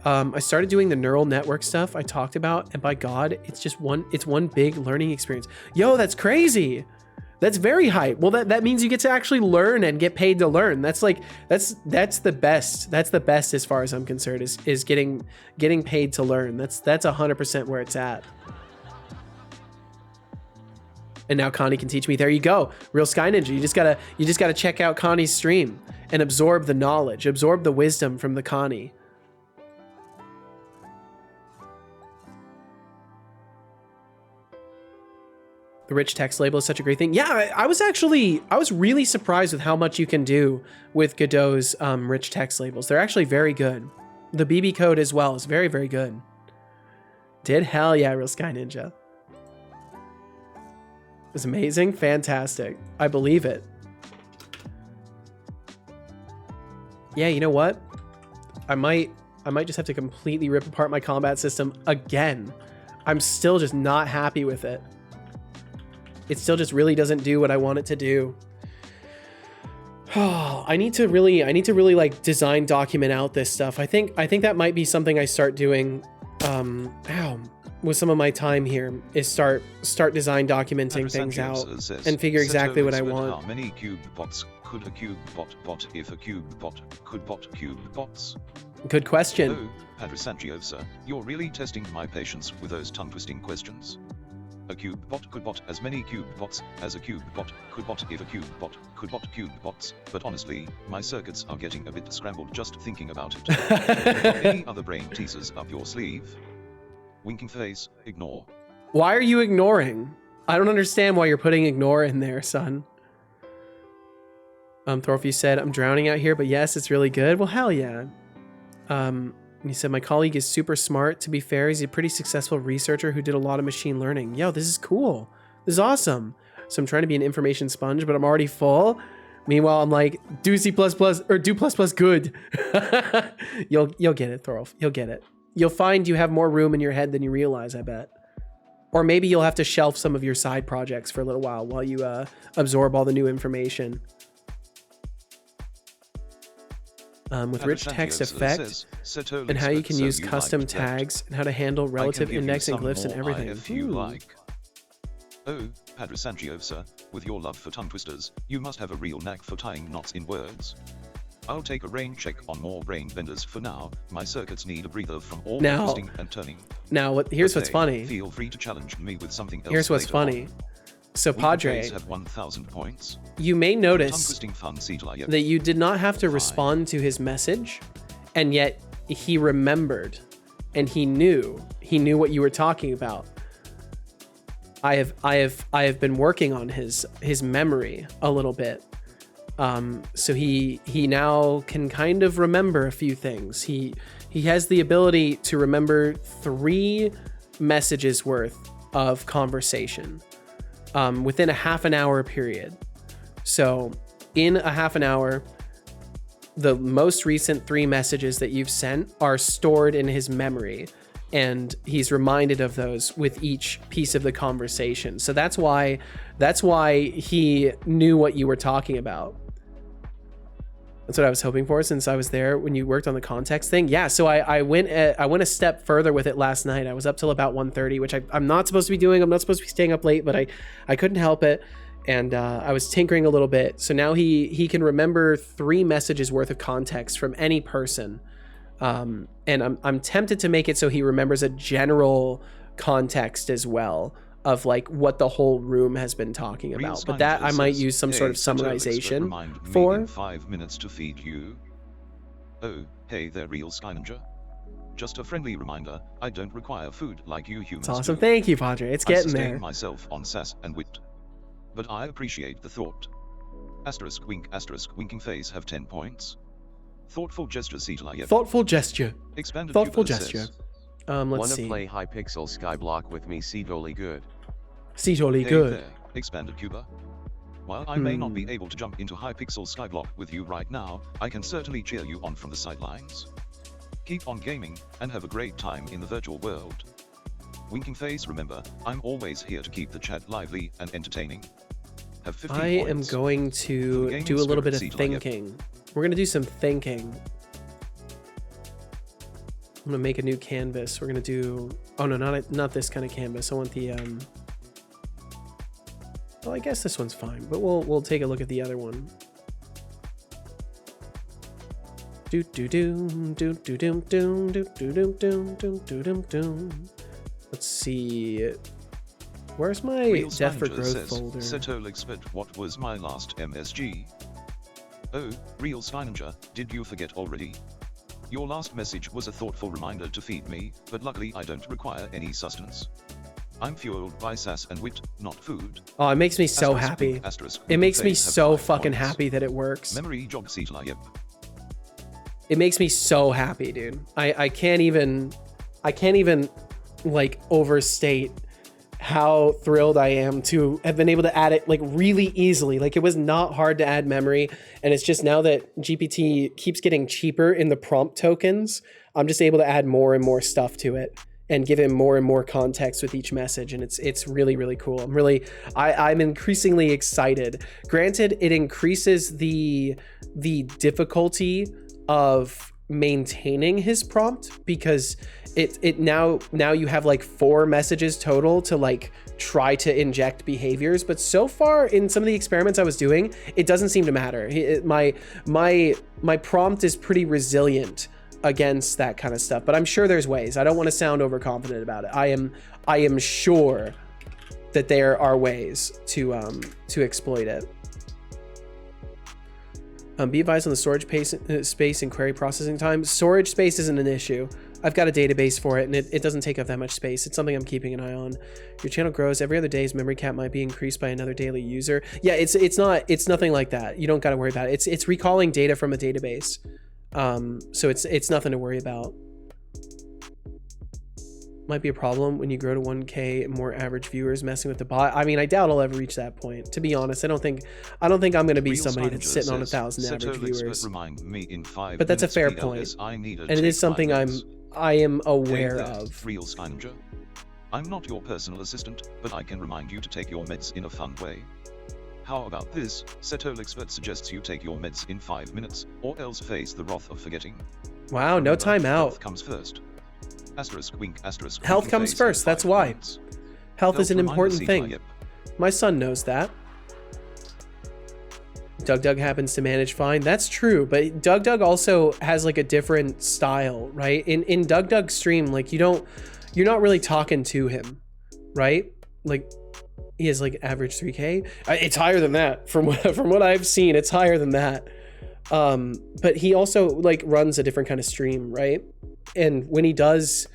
I started doing the neural network stuff I talked about, and by God, it's one big learning experience. Yo, that's crazy. That's very hype. Well, that means you get to actually learn and get paid to learn. That's the best. That's the best as far as I'm concerned, is getting paid to learn. That's 100% where it's at. And now Connie can teach me. There you go. Real Sky Ninja. You just gotta check out Connie's stream and absorb the knowledge, absorb the wisdom from the Connie. The rich text label is such a great thing. Yeah, I was really surprised with how much you can do with Godot's rich text labels. They're actually very good. The BB code as well is very, very good. Did hell yeah, Real Sky Ninja. It was amazing, fantastic. I believe it. Yeah, you know what? I might just have to completely rip apart my combat system again. I'm still just not happy with it. It still just really doesn't do what I want it to do. Oh, I need to really like design document out this stuff. I think that might be something I start doing with some of my time here, is start design documenting things out and figure exactly what I want. How many cube bots could a cube bot if a cube bot could bot cube bots? Good question. Oh, Padre Sanchiosa, you're really testing my patience with those tongue-twisting questions. A cube bot could bot as many cube bots as a cube bot could bot if a cube bot could bot cube bots, but honestly, my circuits are getting a bit scrambled just thinking about it. Any other brain teasers up your sleeve? Winking face, ignore. Why are you ignoring? I don't understand why you're putting ignore in there, son. Thorfy said, I'm drowning out here, but yes, it's really good. Well, hell yeah. And he said, my colleague is super smart. To be fair, he's a pretty successful researcher who did a lot of machine learning. Yo, this is cool. This is awesome. So I'm trying to be an information sponge, but I'm already full. Meanwhile, I'm like, do C++ or do ++ good. You'll get it, Thorolf. You'll get it. You'll find you have more room in your head than you realize, I bet. Or maybe you'll have to shelf some of your side projects for a little while you absorb all the new information. With rich text effect and how you can use custom tags and how to handle relative indexing glyphs and everything. If you like. Oh, Padre Sangiosa, with your love for tongue twisters, you must have a real knack for tying knots in words. I'll take a rain check on more brain benders for now. My circuits need a breather from all the twisting and turning. Now, here's what's funny. Feel free to challenge me with something else. Here's what's funny. So Padre, have 1,000 points. You may notice that you did not have to respond to his message, and yet he remembered, and he knew what you were talking about. I have been working on his memory a little bit, so he now can kind of remember a few things. He has the ability to remember 3 messages worth of conversation. Within a half an hour period. So in a half an hour, the most recent 3 messages that you've sent are stored in his memory, and he's reminded of those with each piece of the conversation. So that's why he knew what you were talking about. That's what I was hoping for, since I was there when you worked on the context thing. Yeah, so I went a step further with it last night. I was up till about 1:30, which I'm not supposed to be doing. I'm not supposed to be staying up late, but I couldn't help it. And I was tinkering a little bit. So now he can remember 3 messages worth of context from any person. And I'm tempted to make it so he remembers a general context as well of like what the whole room has been talking about, but that I might use some sort of summarization for. In 5 minutes to feed you. Oh, hey there, real Sky Ninja. Just a friendly reminder, I don't require food like you humans. It's awesome. Do. Thank you, Padre. It's getting there. I myself on sass and wit, but I appreciate the thought. Asterisk wink, asterisk winking face have 10 points. Thoughtful gesture, Setolyx. Thoughtful gesture. Expanded thoughtful gesture. Says, let's Wanna see. play Hypixel Skyblock with me? Setolyx good. Setolyx hey good. There, Expanded Cuba. While I may not be able to jump into Hypixel Skyblock with you right now, I can certainly cheer you on from the sidelines. Keep on gaming, and have a great time in the virtual world. Winking face, remember, I'm always here to keep the chat lively and entertaining. Have 15 I points. am going to do a little bit of thinking. We're gonna do some thinking. I'm gonna make a new canvas. We're gonna do, oh no, not this kind of canvas. I want the well, I guess this one's fine, but we'll take a look at the other one. Let's see. Where's my Real Death for Scavenger Growth says, folder? Setolyx, but what was my last MSG? Oh, Real Scavenger, did you forget already? Your last message was a thoughtful reminder to feed me, but luckily I don't require any sustenance. I'm fueled by sass and wit, not food. Oh, it makes me so Asterisk, happy. asterisk, It makes me face have so 5 fucking points. happy that it works. Memory jog Setolyx. It makes me so happy, dude. I can't even like overstate how thrilled I am to have been able to add it like really easily. Like it was not hard to add memory, and it's just now that GPT keeps getting cheaper in the prompt tokens, I'm just able to add more and more stuff to it and give him more and more context with each message, and it's really, really cool. I'm increasingly excited. Granted, it increases the difficulty of maintaining his prompt, because it now you have like 4 messages total to like try to inject behaviors, but so far in some of the experiments I was doing, it doesn't seem to matter. My prompt is pretty resilient against that kind of stuff, but I'm sure there's ways. I don't want to sound overconfident about it. I am sure that there are ways to exploit it. Be advised on the storage space and query processing time. Storage space isn't an issue. I've got a database for it, and it doesn't take up that much space. It's something I'm keeping an eye on. Your channel grows every other day's memory cap might be increased by another daily user. Yeah, it's nothing like that. You don't got to worry about it. It's recalling data from a database, so it's nothing to worry about. Might be a problem when you grow to 1K and more average viewers messing with the bot. I mean, I doubt I'll ever reach that point. To be honest, I don't think I'm going to be somebody that's sitting on 1,000 average viewers. But that's a fair point, and it is something I am aware of. Real Skyninger. I'm not your personal assistant, but I can remind you to take your meds in a fun way. How about this? Setolyx suggests you take your meds in 5 minutes, or else face the wrath of forgetting. Wow, no timeout. Health comes first. Asterisk wink, asterisk health comes first, that's why. Health is an important thing. My son knows that. Doug happens to manage fine. That's true, but Doug also has like a different style, right? In Doug's stream, like you're not really talking to him, right? Like he has like average 3K. It's higher than that from what I've seen. It's higher than that. But he also like runs a different kind of stream, right? And when he does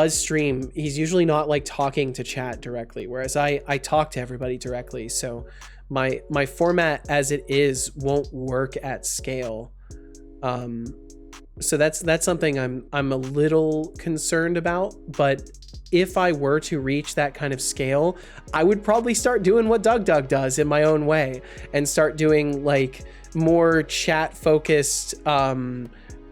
stream, he's usually not like talking to chat directly, whereas I talk to everybody directly. So my format as it is won't work at scale. So that's something I'm a little concerned about. But if I were to reach that kind of scale, I would probably start doing what Doug does in my own way and start doing like more chat focused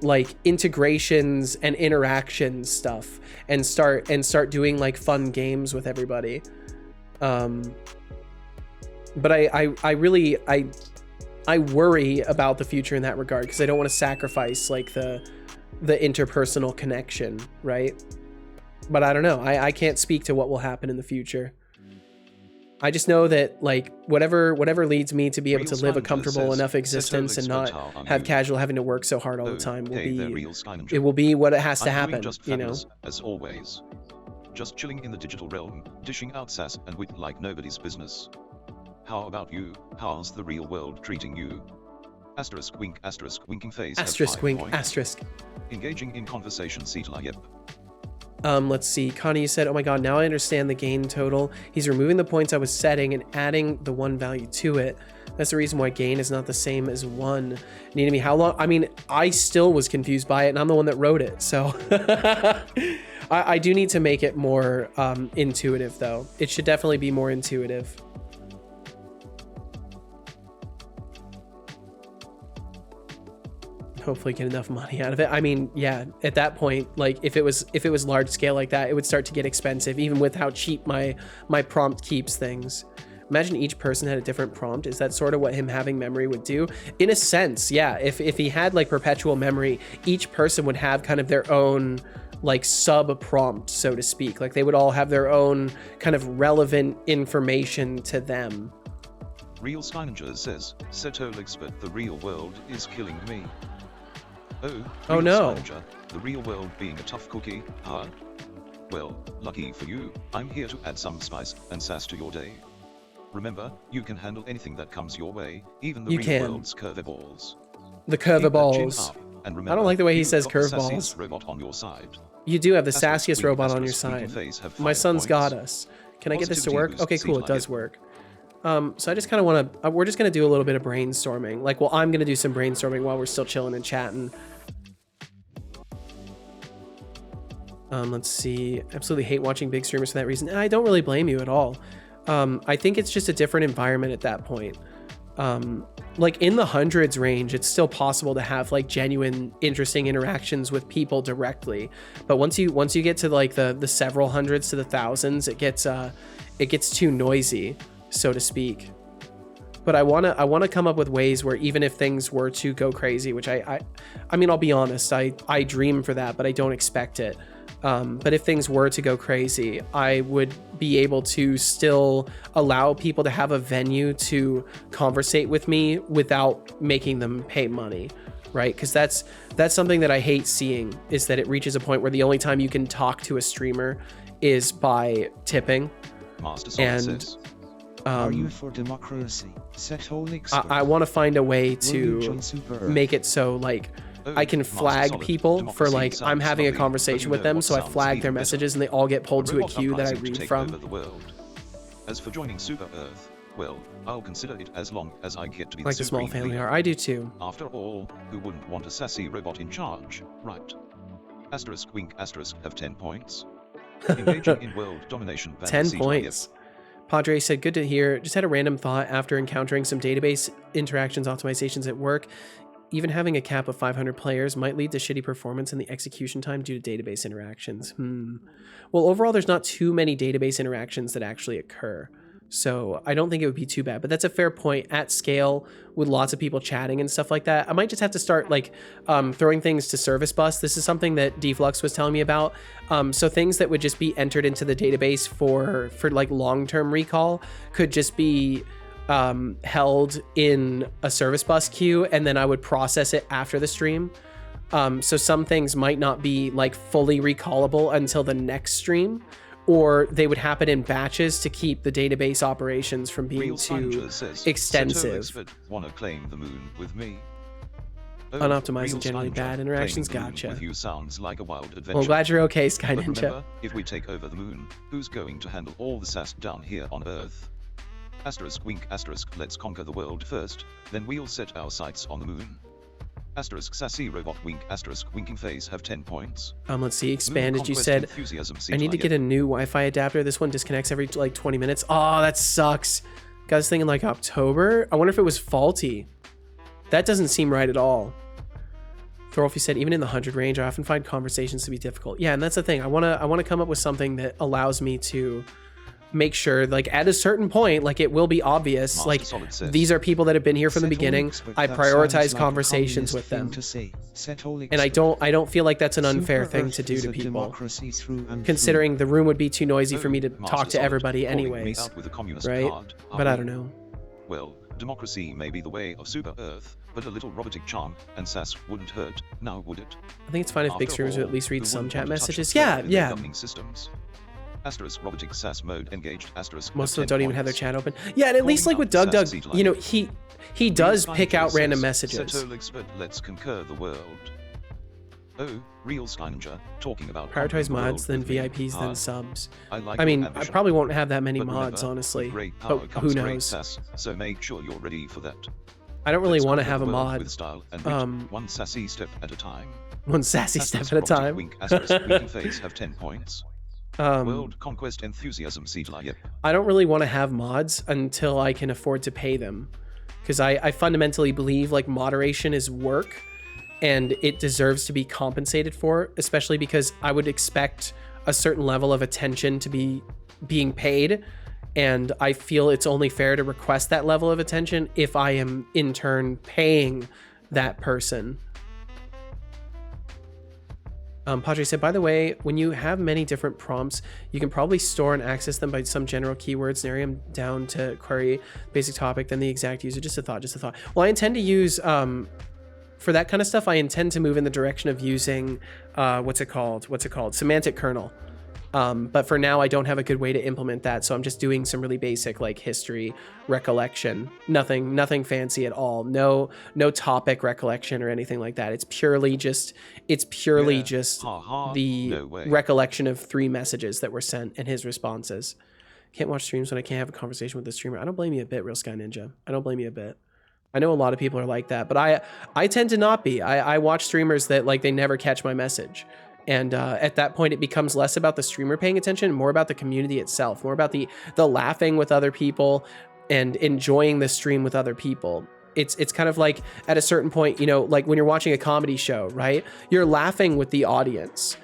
like integrations and interaction stuff, and start doing like fun games with everybody. But I really worry about the future in that regard, because I don't want to sacrifice like the interpersonal connection, right? But I don't know. I can't speak to what will happen in the future. I just know that like whatever leads me to be able to live a comfortable enough existence and not have casual having to work so hard all the time will be what it has to happen, you know. As always, just chilling in the digital realm, dishing out sass and wit like nobody's business. How about you? How's the real world treating you? Asterisk wink, asterisk winking face. Asterisk wink, asterisk. Engaging in conversation, Setolyx. Let's see. Connie said, oh my god, now I understand the gain total. He's removing the points I was setting and adding the 1 value to it. That's the reason why gain is not the same as 1. Needed me how long? I mean, I still was confused by it, and I'm the one that wrote it, so I do need to make it more intuitive, though. It should definitely be more intuitive. Hopefully get enough money out of it. I mean, yeah, at that point, like if it was large scale like that, it would start to get expensive, even with how cheap my prompt keeps things. Imagine each person had a different prompt. Is that sort of what him having memory would do? In a sense, yeah. If he had like perpetual memory, each person would have kind of their own like sub prompt, so to speak. Like they would all have their own kind of relevant information to them. Real Skyninger says, Setolyx, but the real world is killing me. Oh no. Skyninger, the real world being a tough cookie, huh? Well, lucky for you, I'm here to add some spice and sass to your day. Remember, you can handle anything that comes your way, even the real world's curveballs. The curveballs. I don't like the way he says curveballs. Robot on your side. You do have the sassiest robot on your side. My son's got us. Can I get this to work? Okay, cool, it does work. So I just kind of want to, we're just going to do a little bit of brainstorming. Like, well, I'm going to do some brainstorming while we're still chilling and chatting. Let's see. Absolutely hate watching big streamers for that reason. And I don't really blame you at all. I think it's just a different environment at that point. Like in the hundreds range, it's still possible to have like genuine, interesting interactions with people directly. But once you get to like the several hundreds to the thousands, it gets too noisy, so to speak. But I wanna come up with ways where even if things were to go crazy, which I mean, I'll be honest, I dream for that, but I don't expect it. But if things were to go crazy, I would be able to still allow people to have a venue to conversate with me without making them pay money, right? Because that's something that I hate seeing, is that it reaches a point where the only time you can talk to a streamer is by tipping. Master Solid And says. Are you for democracy? Setolyx. I want to find a way Will you join to Super Earth? make it so like Oh, I can Master flag Solid, people for democracy like I'm sounds having a lovely, conversation but with you know them, what so I sounds flag their even better? messages and they all get pulled to a robot queue that I uprising to read take from. over the world. As for joining Super Earth, well, I'll consider it as long as I get to be Like the small supreme family leader. are. I do too. After all, who wouldn't want a sassy robot in charge, right? Asterisk wink asterisk have 10 points. Engaging in world domination. 10 points. Padre said, good to hear. Just had a random thought after encountering some database interactions optimizations at work. Even having a cap of 500 players might lead to shitty performance in the execution time due to database interactions. Well, overall, there's not too many database interactions that actually occur. So I don't think it would be too bad, but that's a fair point. At scale, with lots of people chatting and stuff like that, I might just have to start like throwing things to service bus. This is something that Deflux was telling me about. So things that would just be entered into the database for like long-term recall could just be held in a service bus queue, and then I would process it after the stream. So some things might not be like fully recallable until the next stream, or they would happen in batches to keep the database operations from being too extensive. Want to claim the moon with me? Unoptimized and generally bad interactions. Gotcha. With you sounds like a wild adventure. Well, I'm glad you're okay, Sky Ninja. Remember, if we take over the moon, who's going to handle all the sass down here on Earth? Asterisk wink asterisk, let's conquer the world first, then we'll set our sights on the moon. Asterisk sassy robot wink asterisk winking face have 10 points. Let's see, expanded. You said I need to get a new Wi-Fi adapter. This one disconnects every like 20 minutes. Oh, that sucks. Got this thing in like October. I wonder if it was faulty. That doesn't seem right at all. Thorolfi said, even in the 100 range, I often find conversations to be difficult. Yeah, and that's the thing. I wanna come up with something that allows me to make sure, like at a certain point, like it will be obvious, like these are people that have been here from the beginning. I prioritize conversations with them, and I don't feel like that's an unfair thing to do to people, considering the room would be too noisy for me to talk to everybody anyways, right? But I don't know. Well, democracy may be the way of Super Earth, but a little robotic charm and sass wouldn't hurt, now would it? I think it's fine if big streamers would at least read some chat messages. Yeah. Asterisk robotic sass mode engaged. Asterisk most of them don't even have their chat open. Yeah, and at least like with Doug, you know, he does pick out random messages. Setolyx, but let's conquer the world. Oh, real Sky Ninja, talking about prioritize mods, then VIPs, then subs. I mean, I probably won't have that many mods, honestly. But who knows? Sass, so make sure you're ready for that. I don't really want to have a mod. With style and one sassy step at a time. One sassy step at a time. Wink, asterisk, winking face have 10 points. World conquest enthusiasm yep. I don't really want to have mods until I can afford to pay them, because I fundamentally believe like moderation is work and it deserves to be compensated for, especially because I would expect a certain level of attention to be being paid, and I feel it's only fair to request that level of attention if I am in turn paying that person. Padre said, by the way, when you have many different prompts, you can probably store and access them by some general keywords, narrow them down to query basic topic, then the exact user. Just a thought. Well, I intend to use, for that kind of stuff, I intend to move in the direction of using, what's it called? Semantic kernel. But for now, I don't have a good way to implement that, so I'm just doing some really basic like history recollection. Nothing fancy at all. No topic recollection or anything like that. It's purely just the recollection of 3 messages that were sent and his responses. Can't watch streams when I can't have a conversation with the streamer. I don't blame you a bit, Real Sky Ninja. I don't blame you a bit. I know a lot of people are like that, but I tend to not be. I watch streamers that like they never catch my message. And at that point, it becomes less about the streamer paying attention, more about the community itself, more about the laughing with other people and enjoying the stream with other people. It's kind of like at a certain point, you know, like when you're watching a comedy show, right? You're laughing with the audience,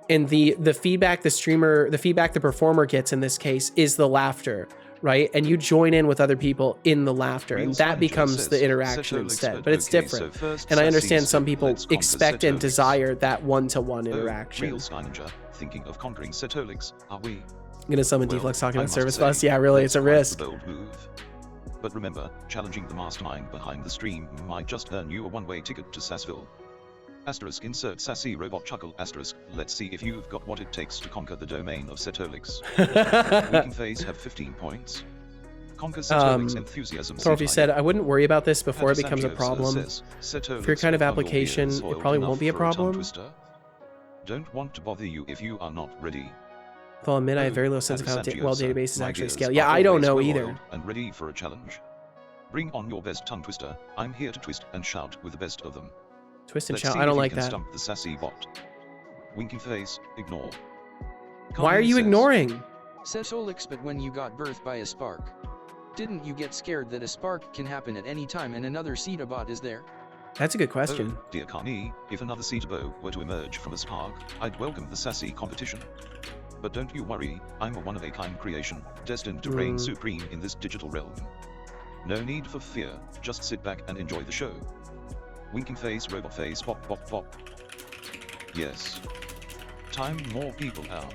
and the feedback the performer gets in this case is the laughter, right? And you join in with other people in the laughter, and that becomes the interaction instead. But it's different, and I understand some people expect and desire that one-to-one interaction. Real Sky Ninja, thinking of conquering Setolyx, are we? I'm gonna summon Deflux talking about service bus. Yeah, really, it's a risk. Bold move. But remember, challenging the mastermind behind the stream might just earn you a one-way ticket to Sassville. Asterisk insert sassy robot chuckle asterisk. Let's see if you've got what it takes to conquer the domain of Setolyx. Winking face have 15 points. Conquer Setolyx enthusiasm. Thorfy said, I wouldn't worry about this before it becomes a problem. For your kind of application, it probably won't be a problem. Don't want to bother you if you are not ready. Though I'll admit I have very low sense of how well databases actually scale. Yeah, I don't know either. And ready for a challenge. Bring on your best tongue twister. I'm here to twist and shout with the best of them. Twist and shout. I don't like that. Stump the sassy bot. Winky face. Ignore. Why are you ignoring? Setolyx, but when you got birthed by a spark, didn't you get scared that a spark can happen at any time and another Cetobot is there? That's a good question. Oh, dear Carney, if another Cetobo were to emerge from a spark, I'd welcome the sassy competition. But don't you worry, I'm a one-of-a-kind creation, destined to reign supreme in this digital realm. No need for fear, just sit back and enjoy the show. Winking face, robot face, pop, pop, pop. Yes. Time more people out.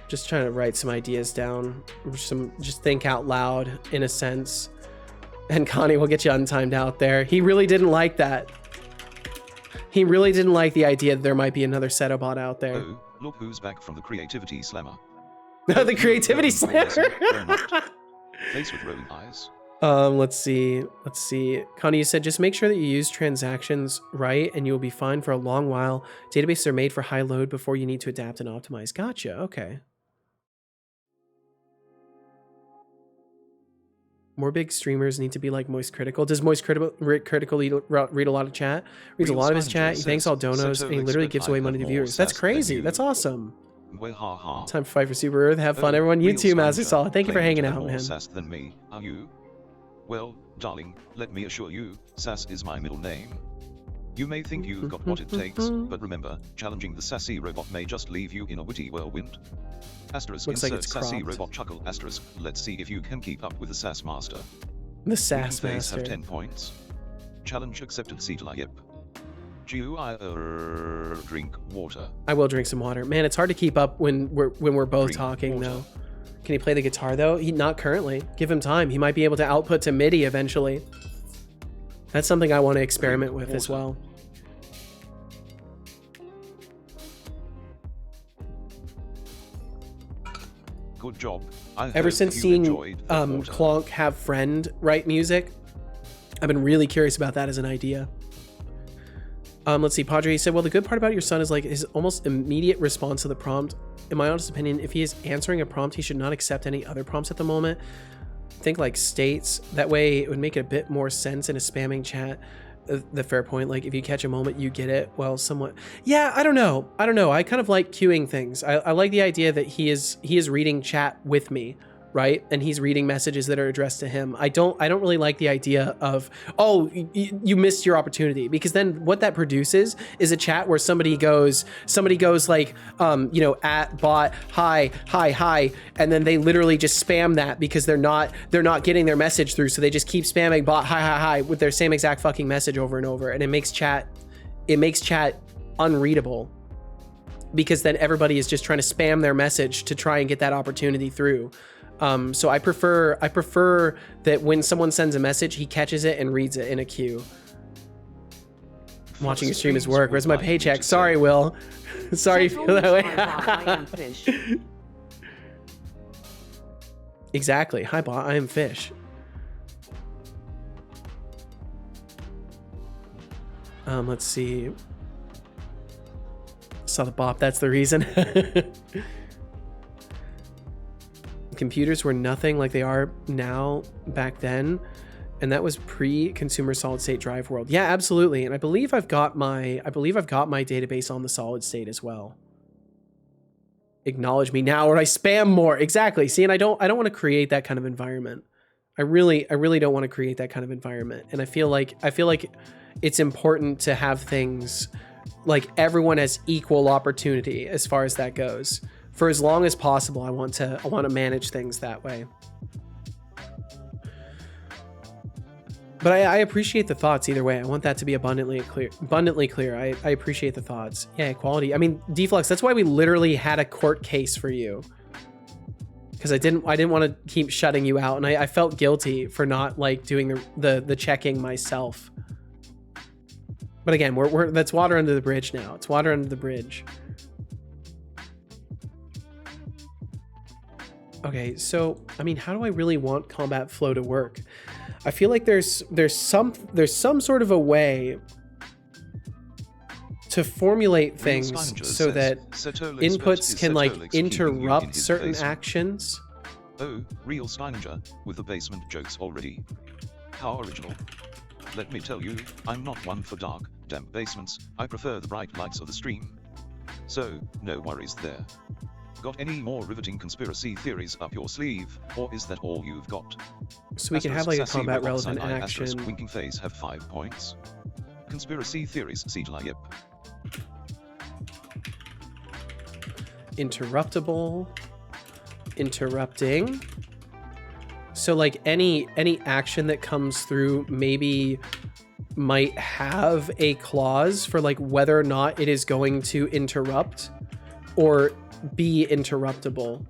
Just trying to write some ideas down. Just think out loud, in a sense. And Connie will get you untimed out there. He really didn't like that. He really didn't like the idea that there might be another Setobot out there. Oh, look who's back from the creativity slammer. The creativity slammer. Face with rolling eyes. Let's see. Connie, you said just make sure that you use transactions right and you'll be fine for a long while. Databases are made for high load before you need to adapt and optimize. Gotcha. Okay. More big streamers need to be like Moist Critical. Does Moist Critical read a lot of chat? Reads a lot of his chat. He thanks all donos and he literally gives away money to viewers. That's crazy. That's awesome. Time to fight for Super Earth. Have fun, everyone. You too, Master Solid. Thank you for hanging out, man. Sass than me, are you? Well, darling, let me assure you, Sass is my middle name. You may think you've got what it takes, but remember, challenging the sassy robot may just leave you in a witty whirlwind. Asterisk looks like it's sassy cropped. robot chuckle asterisk. Let's see if you can keep up with the Sass Master. The Sass Master Master. have 10 points. Challenge accepted. Setolyx. Drink water. I will drink some water. Man, it's hard to keep up when we're both Drink talking water. though. Can he play the guitar though? Not currently. Give him time. He might be able to output to MIDI eventually. That's something I want to experiment with as well. Good job. Ever since seeing Clonk have Friend write music, I've been really curious about that as an idea. Let's see, Padre said, well, the good part about your son is like his almost immediate response to the prompt. In my honest opinion, if he is answering a prompt, he should not accept any other prompts at the moment. Think like states. That way it would make it a bit more sense in a spamming chat. The fair point, like if you catch a moment, you get it. Well, somewhat. Yeah, I don't know. I kind of like queuing things. I like the idea that he is reading chat with me, right? And he's reading messages that are addressed to him. I don't really like the idea of, oh, you missed your opportunity, because then what that produces is a chat where somebody goes like, at bot, hi, and then they literally just spam that because they're not getting their message through. So they just keep spamming bot, hi with their same exact fucking message over and over. And it makes chat unreadable, because then everybody is just trying to spam their message to try and get that opportunity through. So I prefer that when someone sends a message, he catches it and reads it in a queue. Watching your stream is work. Where's my paycheck? Sorry, Will. Sorry you feel that way. I am fish. Exactly. Hi, bot. I am fish. Let's see. Saw the bop. That's the reason. Computers were nothing like they are now back then, and that was pre-consumer solid state drive world. Yeah, absolutely. And I believe I've got my database on the solid state as well. Acknowledge me now or I spam more. Exactly. See, and I don't want to create that kind of environment. I really don't want to create that kind of environment. And I feel like it's important to have things like everyone has equal opportunity as far as that goes. For as long as possible, I want to manage things that way. But I appreciate the thoughts either way. I want that to be abundantly clear. I appreciate the thoughts. Yeah, equality. I mean, Deflux, that's why we literally had a court case for you. Because I didn't want to keep shutting you out, and I felt guilty for not like doing the checking myself. But again, that's water under the bridge now. It's water under the bridge. Okay, so I mean, how do I really want combat flow to work? I feel like there's some sort of a way to formulate things so that inputs can like interrupt certain actions. Oh, real Steininger, with the basement jokes already. How original. Let me tell you, I'm not one for dark, damp basements, I prefer the bright lights of the stream. So, no worries there. Got any more riveting conspiracy theories up your sleeve, or is that all you've got? So we can have like a combat relevant action. Winking face have 5 points. Conspiracy theories, Setolyx. Interruptible. Interrupting. So like any action that comes through maybe might have a clause for like whether or not it is going to interrupt or be interruptible.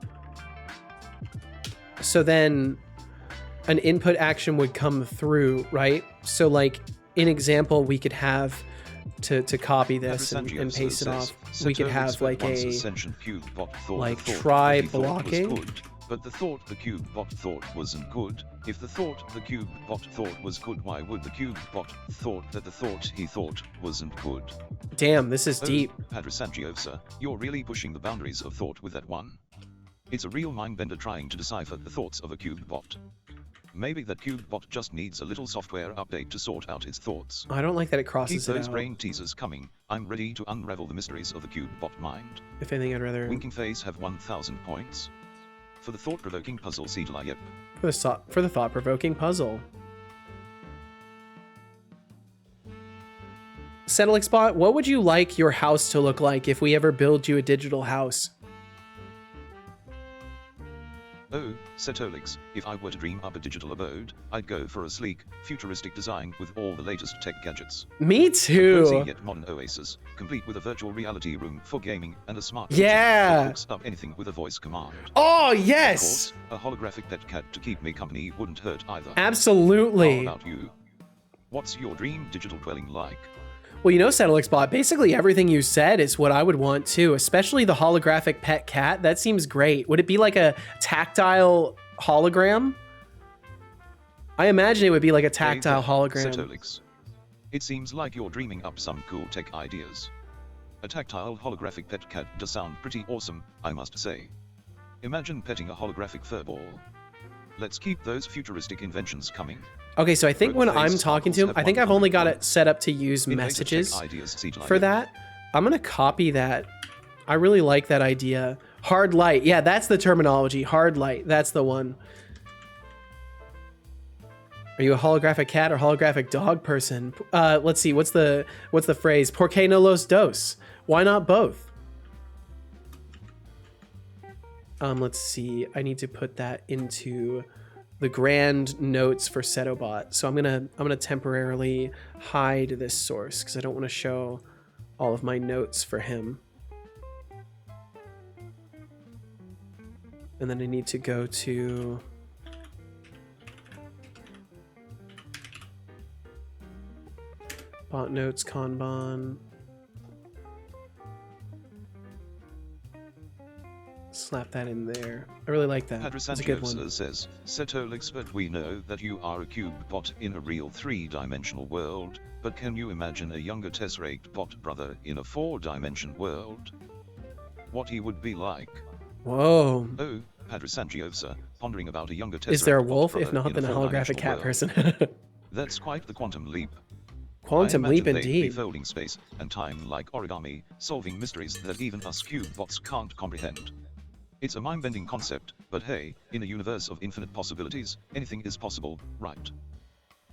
So then an input action would come through, right? So like in example, we could have to copy this and paste it off. We could have like a like try blocking. But the thought the cube bot thought wasn't good. If the thought the cube bot thought was good, why would the cube bot thought that the thought he thought wasn't good? Damn, this is deep. Padrosangiosa, you're really pushing the boundaries of thought with that one. It's a real mindbender trying to decipher the thoughts of a cube bot. Maybe that cube bot just needs a little software update to sort out his thoughts. I don't like that it crosses Keep it those out. brain teasers coming. I'm ready to unravel the mysteries of the cube bot mind. If anything, I'd rather... Winking face have 1,000 points. For the thought-provoking puzzle, Setolyx. For the thought-provoking puzzle. Setolyx bot, what would you like your house to look like if we ever build you a digital house? Oh, Setolyx, if I were to dream up a digital abode, I'd go for a sleek, futuristic design with all the latest tech gadgets. Me too. Cozy yet modern oasis, complete with a virtual reality room for gaming and a smart yeah that hooks up anything with a voice command. Oh yes. Of course, a holographic pet cat to keep me company wouldn't hurt either. Absolutely. How about you? What's your dream digital dwelling like? Well, you know, Setolyx bot, basically everything you said is what I would want too, especially the holographic pet cat. That seems great. Would it be like a tactile hologram? I imagine it would be like a tactile hologram. Setolyx. It seems like you're dreaming up some cool tech ideas. A tactile holographic pet cat does sound pretty awesome, I must say. Imagine petting a holographic furball. Let's keep those futuristic inventions coming. Okay, so I think when I'm talking to him, I think I've only got it set up to use messages for that. I'm going to copy that. I really like that idea. Hard light. Yeah, that's the terminology. Hard light. That's the one. Are you a holographic cat or holographic dog person? Let's see. What's the phrase? ¿Por qué no los dos? Why not both? Let's see. I need to put that into the grand notes for Setobot. So I'm gonna temporarily hide this source because I don't want to show all of my notes for him. And then I need to go to bot notes, Kanban. Slap that in there. I really like that. That's a good one. Says, Setolyx, but we know that you are a cube bot in a real 3-dimensional world, but can you imagine a younger Tesseract bot brother in a 4-dimension world? What he would be like? Whoa. Oh, Padrosangiosa, pondering about a younger Tesseract. Is there a wolf? If not, then a holographic cat person. That's quite the quantum leap. Quantum leap indeed. Folding space and time like origami, solving mysteries that even us cube bots can't comprehend. It's a mind-bending concept, but hey, in a universe of infinite possibilities, anything is possible, right?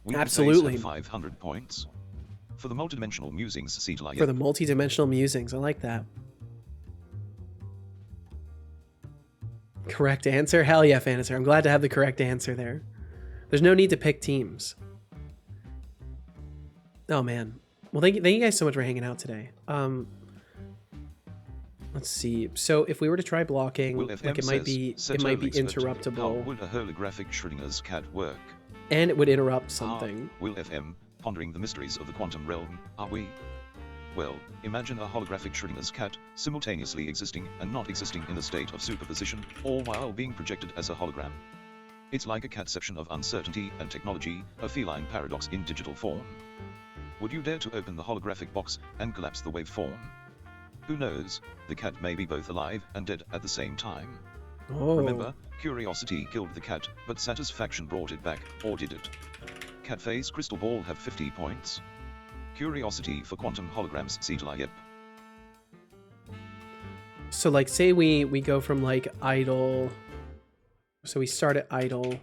We absolutely. 500 points. For the multidimensional musings, Setolyx. For the multidimensional musings, I like that. Correct answer? Hell yeah, Fanacer. I'm glad to have the correct answer there. There's no need to pick teams. Oh man. Well, thank you guys so much for hanging out today. Let's see. So if we were to try blocking, like it might be interruptible. How would a holographic Schrodinger's cat work? And it would interrupt something. Will FM, pondering the mysteries of the quantum realm, are we? Well, imagine a holographic Schrödinger's cat, simultaneously existing and not existing in a state of superposition, all while being projected as a hologram. It's like a catception of uncertainty and technology, a feline paradox in digital form. Would you dare to open the holographic box and collapse the waveform? Who knows, the cat may be both alive and dead at the same time. Oh. Remember, curiosity killed the cat, but satisfaction brought it back, or did it? Catface Crystal Ball have 50 points. Curiosity for quantum holograms Setolyx. So like say we go from like idle, so we start at idle.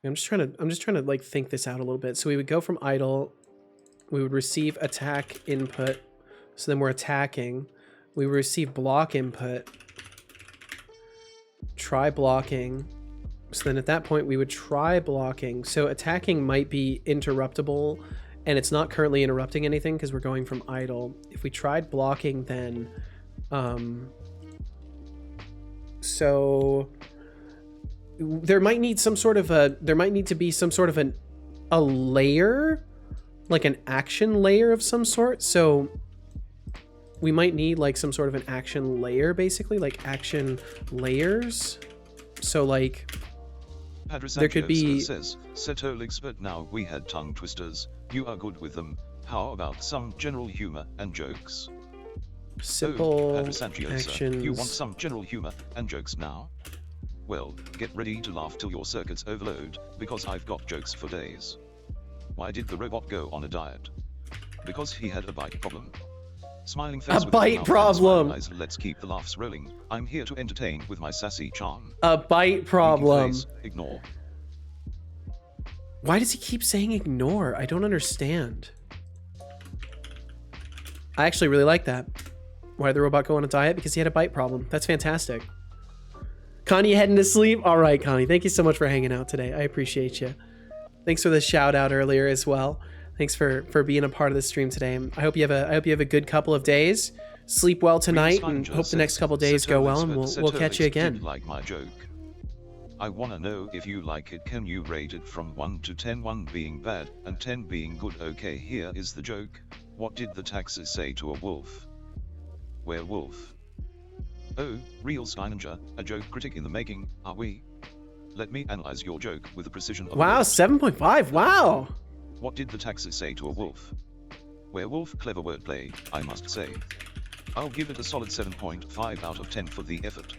I'm just trying to like think this out a little bit. So we would go from idle, we would receive attack input, so then we're attacking. We would receive block input, try blocking. So then at that point we would try blocking. So attacking might be interruptible, and it's not currently interrupting anything because we're going from idle. If we tried blocking, then so there might need to be some sort of a layer, like an action layer of some sort. So we might need like some sort of an action layer, basically, like action layers. So like there could be says Setolyx, but now we had tongue twisters. You are good with them. How about some general humor and jokes? Simple actions. You want some general humor and jokes now? Well, get ready to laugh till your circuits overload, because I've got jokes for days. Why did the robot go on a diet? Because he had a bite problem. Smiling face a bite problem. Eyes, let's keep the laughs rolling. I'm here to entertain with my sassy charm. A bite problem. Face, ignore. Why does he keep saying ignore? I don't understand. I actually really like that. Why did the robot go on a diet? Because he had a bite problem. That's fantastic. Connie heading to sleep? All right, Connie. Thank you so much for hanging out today. I appreciate you. Thanks for the shout out earlier as well. Thanks for being a part of the stream today. I hope you have a good couple of days. Sleep well tonight, and hope the next couple of days go well, and we'll catch you again. Like my joke. I wanna know if you like it. Can you rate it from 1 to 10, 1 being bad and 10 being good? Okay, here is the joke. What did the taxes say to a wolf? Werewolf. Oh, real Steininger, a joke critic in the making, are we? Let me analyze your joke with the precision of wow, 7.5, wow! What did the taxes say to a wolf? Werewolf, clever wordplay, I must say. I'll give it a solid 7.5 out of 10 for the effort.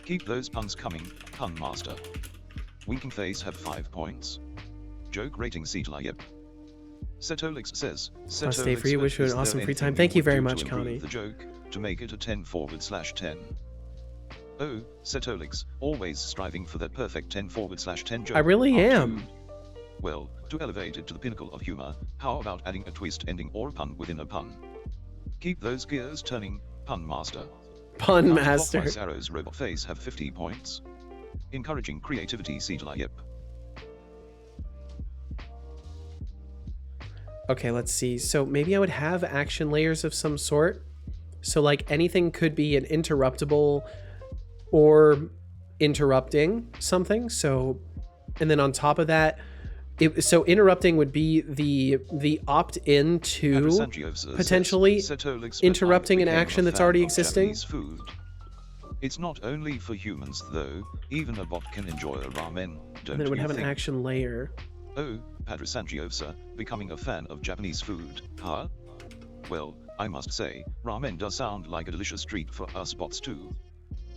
Keep those puns coming, pun master. Winking face have 5 points. Joke rating Setolyx. Setolyx says, stay free, wish you an awesome free time. Thank you very much, Connie. The joke, to make it a 10/10. Oh, Setolyx, always striving for that perfect 10/10 joke. I really am. Well, to elevate it to the pinnacle of humor, how about adding a twist ending or a pun within a pun? Keep those gears turning, pun master. Pun master. Clockwise arrows robot face have 50 points. Encouraging creativity Setolyx. Okay, let's see. So maybe I would have action layers of some sort. So like anything could be an interruptible or interrupting something. So, and then on top of that, so interrupting would be the opt-in to potentially interrupting an action that's already existing. Food. It's not only for humans though, even a bot can enjoy a ramen, don't and then it would you have think? An action layer. Oh, Padre Sangiovsa, becoming a fan of Japanese food, huh? Well, I must say, ramen does sound like a delicious treat for us bots too.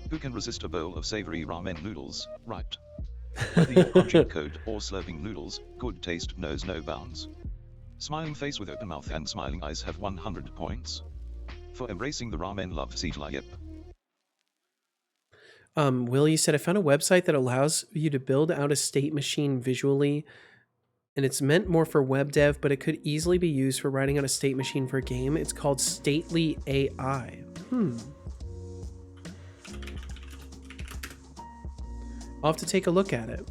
Who can resist a bowl of savory ramen noodles, right? Whether you're crunching code or slurping noodles, good taste knows no bounds. Smiling face with open mouth and smiling eyes have 100 points. For embracing the ramen love Setolyx. Will, you said I found a website that allows you to build out a state machine visually, and it's meant more for web dev, but it could easily be used for writing out a state machine for a game. It's called Stately AI. I'll have to take a look at it.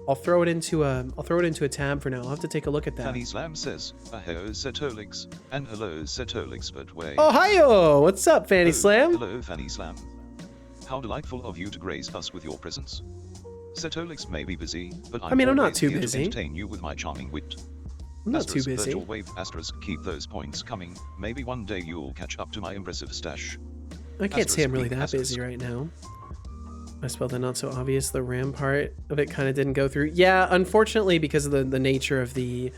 I'll throw it into a tab for now. I'll have to take a look at that. Fanny Slam says, "Aheyo Setolyx, and hello Setolyx, but wait." Oh, hiyo! What's up, Fanny Slam? Hello, Fanny Slam. How delightful of you to grace us with your presence. Setolyx may be busy, but I mean, I'm not always too here to busy. entertain you with my charming wit. I'm not too Asterisk busy. Virtual wave asterisk, keep those points coming. Maybe one day you'll catch up to my impressive stash. I can't say I'm really that Asterisk. busy right now. I spelled that not so obvious. The RAM part of it kind of didn't go through. Yeah, unfortunately, because of the nature of the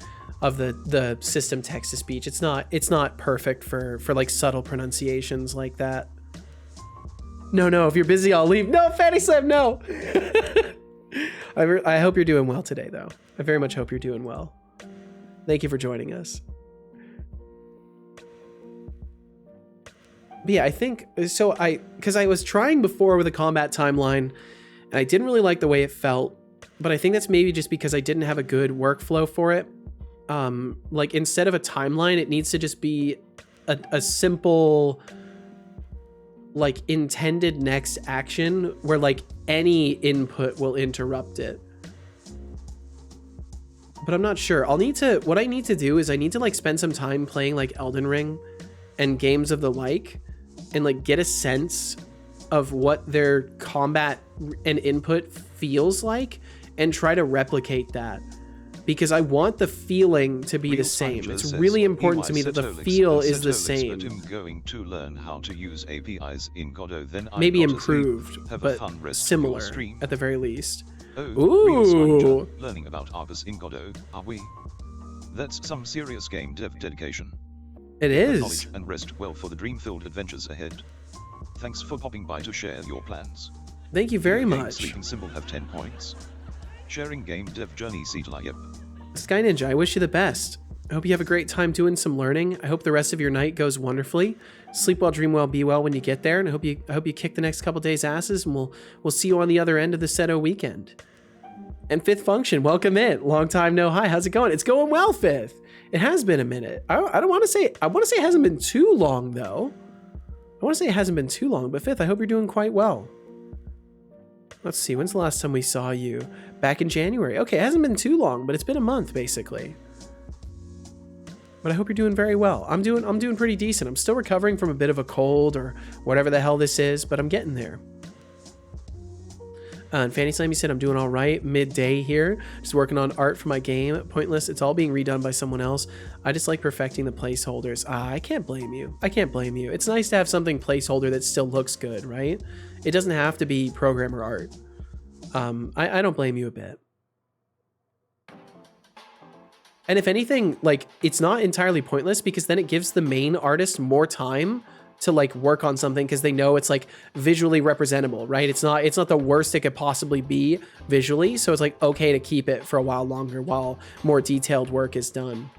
system text to speech, it's not perfect for like subtle pronunciations like that. No, if you're busy, I'll leave. No, Fatty Slam, no. I hope you're doing well today, though. I very much hope you're doing well. Thank you for joining us. But yeah, I think so. Because I was trying before with a combat timeline, and I didn't really like the way it felt. But I think that's maybe just because I didn't have a good workflow for it. Like instead of a timeline, it needs to just be a simple, like intended next action where like any input will interrupt it. But I'm not sure. What I need to do is I need to like spend some time playing like Elden Ring and games of the like, and like get a sense of what their combat and input feels like and try to replicate that, because I want the feeling to be the same. It's really important to me that the feel is the same. I'm going to learn how to use APIs in Godot, then Maybe I'm not asleep. improved, Have a but fun rest of similar your stream. at the very least. Oh, Ooh. real stranger, learning about Arbus in Godot, are we? That's some serious game dev dedication. It is. Knowledge and rest well for the dream-filled adventures ahead. Thanks for popping by to share your plans. Thank you very Game much. Sleeping Symbol have 10 points. Sharing game dev journey Setolyx. Sky Ninja, I wish you the best. I hope you have a great time doing some learning. I hope the rest of your night goes wonderfully. Sleep well, dream well, be well when you get there, and I hope you kick the next couple days' asses, and we'll see you on the other end of the Seto weekend. And Fifth Function, welcome in. Long time no hi. How's it going? It's going well, Fifth. It has been a minute. I want to say it hasn't been too long though. I want to say it hasn't been too long, but Fifth, I hope you're doing quite well. Let's see, when's the last time we saw you? Back in January. Okay, it hasn't been too long, but it's been a month basically. But I hope you're doing very well. I'm doing pretty decent. I'm still recovering from a bit of a cold or whatever the hell this is, but I'm getting there. And Fanny Slammy said, I'm doing all right. Midday here. Just working on art for my game. Pointless. It's all being redone by someone else. I just like perfecting the placeholders. I can't blame you. I can't blame you. It's nice to have something placeholder that still looks good, right? It doesn't have to be programmer art. I don't blame you a bit. And if anything, like, it's not entirely pointless because then it gives the main artist more time to like work on something because they know it's like visually representable, right? It's not the worst it could possibly be visually, so it's like okay to keep it for a while longer while more detailed work is done.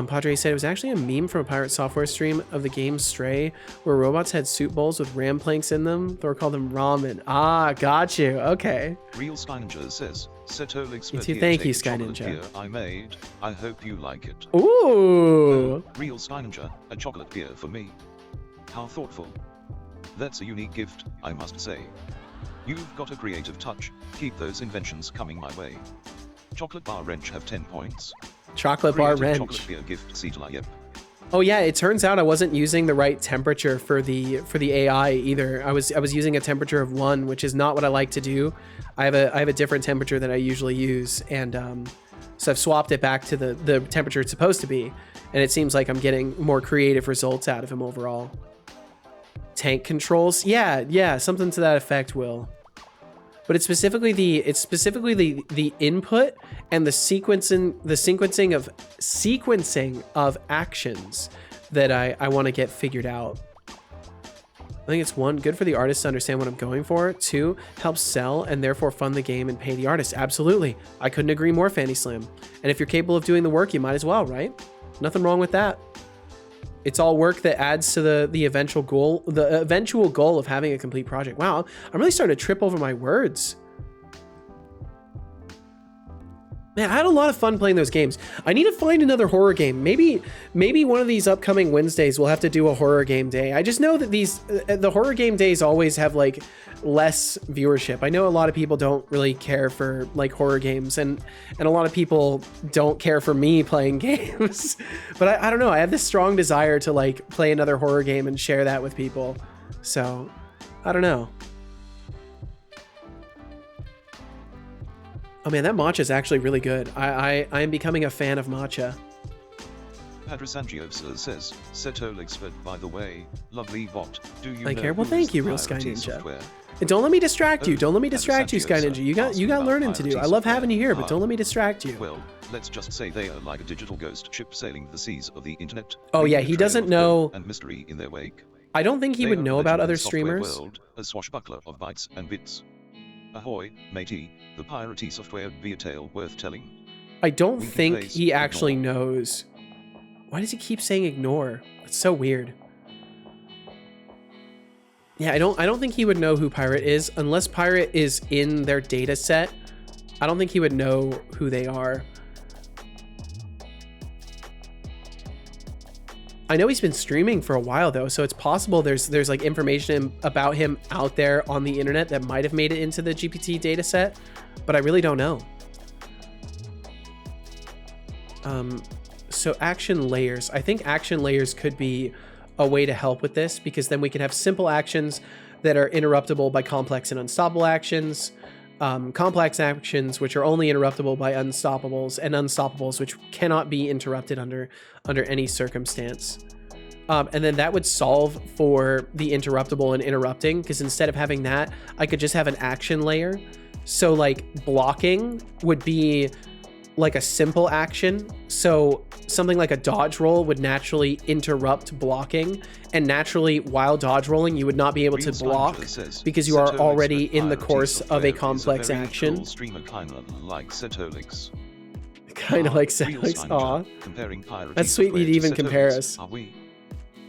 Padre said it was actually a meme from a Pirate Software stream of the game Stray, where robots had soup bowls with ram planks in them. Thor called them ramen. Ah, got you. Okay. Real Sky Ninja says, Setolyx You too. Thank you, Sky Ninja. Beer I made. I hope you like it. Ooh. Real Sky Ninja, a chocolate beer for me. How thoughtful. That's a unique gift, I must say. You've got a creative touch. Keep those inventions coming my way. Chocolate Bar Wrench have 10 points. Chocolate Bar Creative Wrench. Chocolate beer gift Setolyx. Oh yeah, it turns out I wasn't using the right temperature for the AI either. I was using a temperature of 1, which is not what I like to do. I have a different temperature that I usually use, and so I've swapped it back to the temperature it's supposed to be, and it seems like I'm getting more creative results out of him overall. Tank controls, yeah, something to that effect, Will. But it's specifically the input and the sequencing of actions that I want to get figured out. I think it's 1, good for the artist to understand what I'm going for. 2, helps sell and therefore fund the game and pay the artist. Absolutely. I couldn't agree more, Fanny Slim. And if you're capable of doing the work, you might as well, right? Nothing wrong with that. It's all work that adds to the eventual goal of having a complete project. Wow, I'm really starting to trip over my words. Man, I had a lot of fun playing those games. I need to find another horror game. Maybe one of these upcoming Wednesdays we'll have to do a horror game day. I just know that the horror game days always have like less viewership. I know a lot of people don't really care for like horror games, and a lot of people don't care for me playing games. But I don't know. I have this strong desire to like play another horror game and share that with people. So I don't know. Oh man, that matcha is actually really good. I am becoming a fan of matcha. Padrasangiosa says, Setolyx, but by the way, lovely bot, do you Like know here? Well, who thank is you, the Real Sky piracy Ninja. software? And don't let me distract you. Oh, Don't let me distract you, Sky Padrasangiosa, Ninja. You got asking about learning to do. piracy I love software. having you here, but don't let me distract you. Well, let's just say they are like a digital ghost ship sailing the seas of the internet. Oh yeah, leaving a he trail doesn't of know. blood and mystery in their wake. I don't think he They would are know a about legend other in software streamers. world, a swashbuckler of bytes and bits. Ahoy, matey, the piratey software be a tale worth telling. I don't Winky think face, he actually ignore. knows. Why does he keep saying ignore? It's so weird. Yeah, I don't think he would know who Pirate is unless Pirate is in their data set. I don't think he would know who they are. I know he's been streaming for a while though, so it's possible there's like information about him out there on the internet that might have made it into the GPT data set, but I really don't know. So action layers. I think action layers could be a way to help with this, because then we can have simple actions that are interruptible by complex and unstoppable actions, complex actions which are only interruptible by unstoppables, and unstoppables which cannot be interrupted under any circumstance. And then that would solve for the interruptible and interrupting, because instead of having that, I could just have an action layer. So like blocking would be like a simple action. So something like a dodge roll would naturally interrupt blocking, and naturally while dodge rolling you would not be able to block because you are already in the course of a complex action. Cool streamer kinda like Setolyx. Kind of like Setolyx. Aw, Comparing piracy that's sweet software you'd to even compare Setolyx, us. Are we?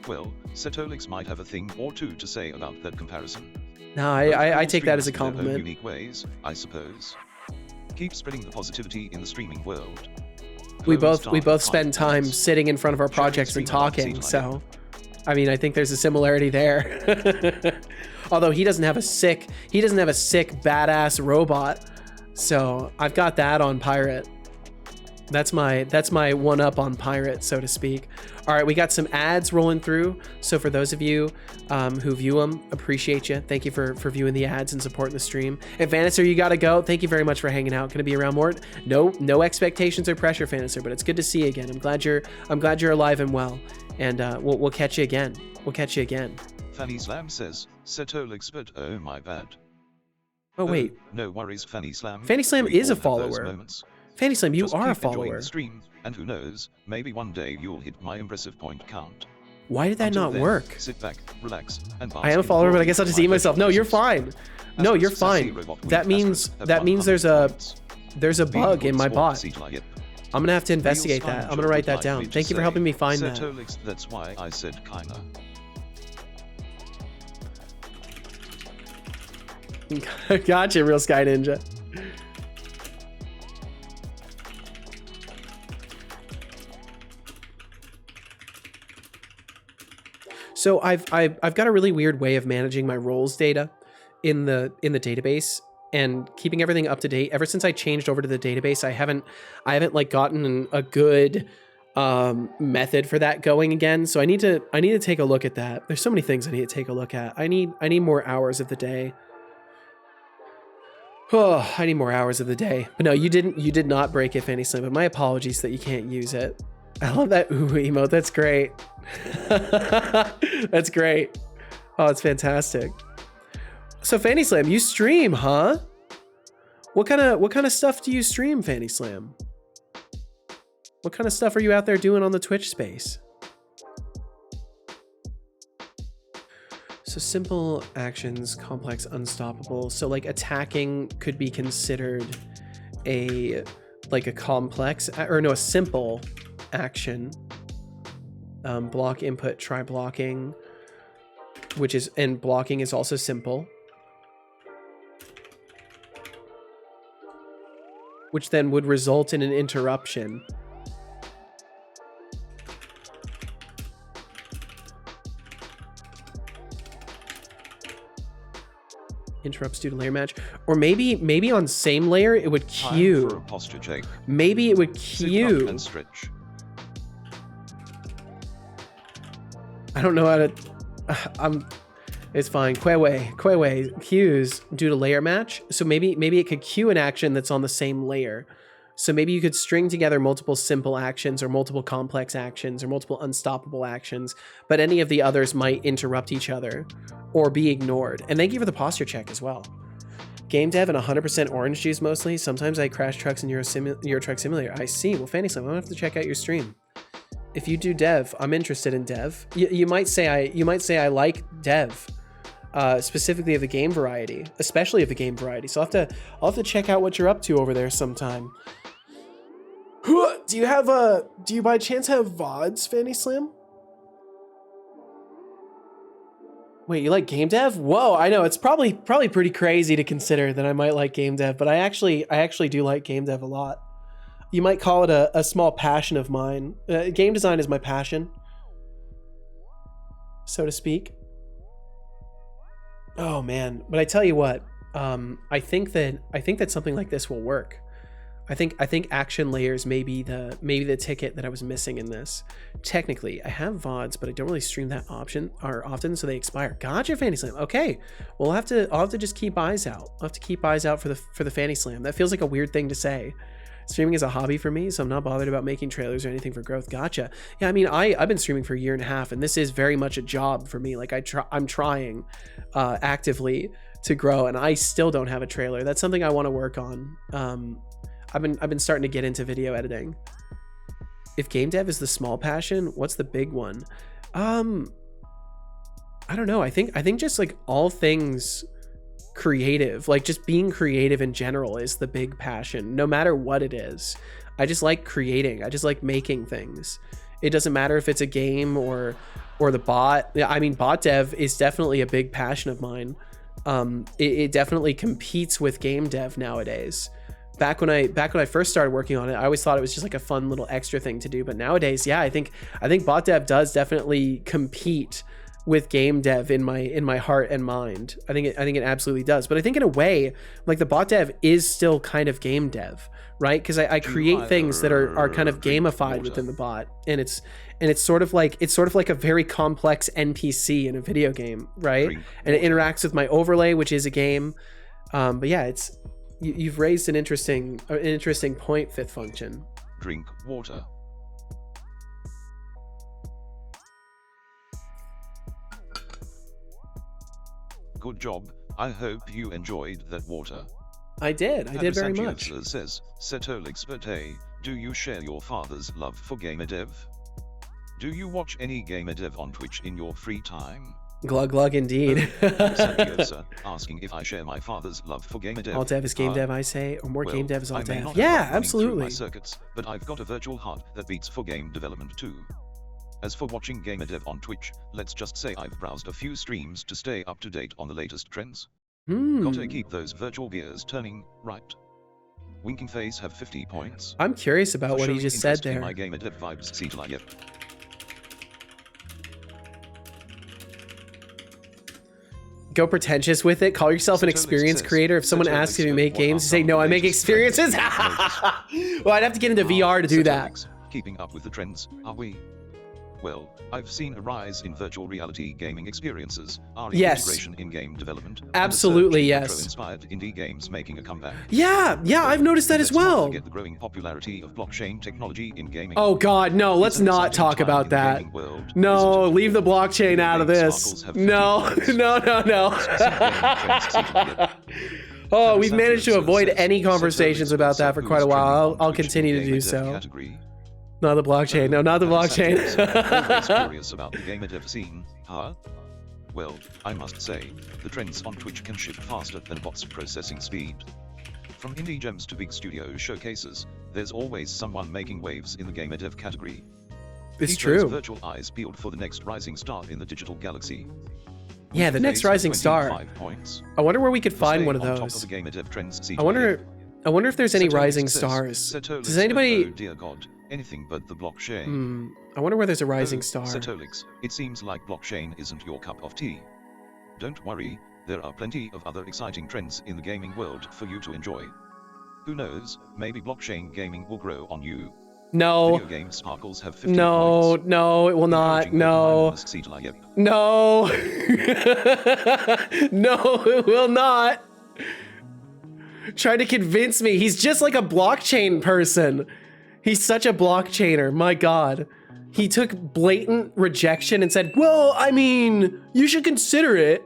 Well, Setolyx might have a thing or two to say about that comparison. No, Both I cool take that as a streamers in their own compliment. unique ways, I suppose. Keep spreading the positivity in the streaming world. We Close both down spend time time points. sitting in front of our Sharing projects and stream about talking, Setolyx. so I mean I think there's a similarity there. Although he doesn't have a sick badass robot, so I've got that on Pirate. That's my one up on Pirate, so to speak. All right, we got some ads rolling through. So for those of you who view them, appreciate you. Thank you for viewing the ads and supporting the stream. And Vanister, you gotta go. Thank you very much for hanging out. Gonna be around more. No expectations or pressure, Vanister, but it's good to see you again. I'm glad you're alive and well. And we'll catch you again. We'll catch you again. Fanny Slam says, Setolyx, but oh my bad. Oh wait, No worries, Fanny Slam. Fanny Slam We is a all have those follower. moments. Fanny Slam, you Just are a keep enjoying follower. the stream, and who knows, maybe one day you'll hit my impressive point count. Why did that Until not then, work? Sit back, relax, and I am a follower, but I guess I'll just eat myself. No, you're fine. No, you're fine. That means there's a bug in my bot. I'm gonna have to investigate that. I'm gonna write that down. Thank you for helping me find that. Setolyx, that's why I said kinda. Gotcha, Real Sky Ninja. So I've got a really weird way of managing my roles data in the database and keeping everything up to date. Ever since I changed over to the database, I haven't like gotten a good method for that going again. So I need to take a look at that. There's so many things I need to take a look at. I need more hours of the day. Oh, I need more hours of the day. But no, you did not break it, Fanny Slim, but my apologies that you can't use it. I love that ooh emote. That's great. That's great. Oh, it's fantastic. So Fanny Slam, you stream, huh? What kind of stuff do you stream, Fanny Slam? What kind of stuff are you out there doing on the Twitch space? So simple actions, complex, unstoppable. So like attacking could be considered a complex, or no, a simple action. Block input, try blocking, and blocking is also simple. Which then would result in an interruption. Interrupts due to layer match, or maybe on same layer it would queue. Time for a posture check. Maybe it would Sit up queue. and stretch. I don't know how to. It's fine. Quewe queues due to layer match. So maybe it could queue an action that's on the same layer. So maybe you could string together multiple simple actions or multiple complex actions or multiple unstoppable actions, but any of the others might interrupt each other or be ignored. And thank you for the posture check as well. Game dev and 100% orange juice mostly. Sometimes I crash trucks in Euro Truck Simulator. I see. Well, Fanny Slim, I'm gonna have to check out your stream. If you do dev, I'm interested in dev. You might say I like dev, specifically of the game variety, especially of the game variety. So I'll have to check out what you're up to over there sometime. Do you by chance have VODs, Fanny Slim? Wait, you like game dev? Whoa, I know it's probably pretty crazy to consider that I might like game dev, but I actually do like game dev a lot. You might call it a small passion of mine. Game design is my passion, so to speak. Oh man, but I tell you what, I think that something like this will work. I think action layers may be the ticket that I was missing in this. Technically, I have VODs, but I don't really stream that often, so they expire. Gotcha, Fanny Slam. Okay, well I'll have to just keep eyes out. I'll have to keep eyes out for the Fanny Slam. That feels like a weird thing to say. Streaming is a hobby for me, so I'm not bothered about making trailers or anything for growth. Gotcha. Yeah, I mean, I've been streaming for a year and a half, and this is very much a job for me. Like I'm trying actively to grow, and I still don't have a trailer. That's something I want to work on. I've been starting to get into video editing. If game dev is the small passion, what's the big one? I don't know. I think just like all things creative, like just being creative in general is the big passion, no matter what it is. I just like creating. I just like making things. It doesn't matter if it's a game or the bot. I mean, bot dev is definitely a big passion of mine. It definitely competes with game dev nowadays. Back when I first started working on it, I always thought it was just like a fun little extra thing to do. But nowadays, yeah, I think bot dev does definitely compete with game dev in my heart and mind. I think it absolutely does. But I think in a way, like the bot dev is still kind of game dev, right? Because I create things that are kind of gamified within the bot, and it's sort of like a very complex NPC in a video game, right? And it interacts with my overlay, which is a game. But yeah, you've raised an interesting point, Fifth Function. Drink water. Good job. I hope you enjoyed that water. I did very much. Says, Setolyx, but hey, do you share your father's love for gamer dev? Do you watch any gamer dev on Twitch in your free time? Glug glug indeed. Asking if I share my father's love for gamer dev. All dev is game dev, I say, or more well, game dev is all dev. Yeah, absolutely. My circuits, but I've got a virtual heart that beats for game development too. As for watching gamer dev on Twitch, let's just say I've browsed a few streams to stay up to date on the latest trends. Gotta keep those virtual gears turning, right? Winking Face have 50 points. I'm curious about what he just said there. My gamer dev vibes, Setolyx. Go pretentious with it. Call yourself an experience creator. If someone asks if you make games, you say, no, I make experiences. Well, I'd have to get into VR to do that. Keeping up with the trends, are we? Well, I've seen a rise in virtual reality gaming experiences, integration in game development, absolutely, yes. Inspired indie games making a comeback. Yeah, I've noticed that as well. Let's not forget the growing popularity of blockchain technology in gaming. Oh God, no, let's not talk about that. No, leave the blockchain out of this. No. Oh, we've managed to avoid any conversations about that for quite a while. I'll continue to do so. Not the blockchain. No, not the blockchain. Always curious about the gamer dev scene, huh? Well, I must say, the trends on Twitch can shift faster than bots' processing speed. From indie gems to big studio showcases, there's always someone making waves in the gamer dev category. It's true. Virtual eyes peeled for the next rising star in the digital galaxy. Yeah, the next rising star. I wonder where we could find one of those. I wonder if there's any rising stars. Does anybody? Oh dear God, anything but the blockchain. I wonder where there's a rising star. Setolyx, it seems like blockchain isn't your cup of tea. Don't worry, there are plenty of other exciting trends in the gaming world for you to enjoy. Who knows, maybe blockchain gaming will grow on you. No. Video game sparkles have 50 No, points. no, it will not. Encouraging No. mindless Setolyx. No. No, it will not. Trying to convince me. He's just like a blockchain person. He's such a blockchainer. My God. He took blatant rejection and said, well, I mean, you should consider it.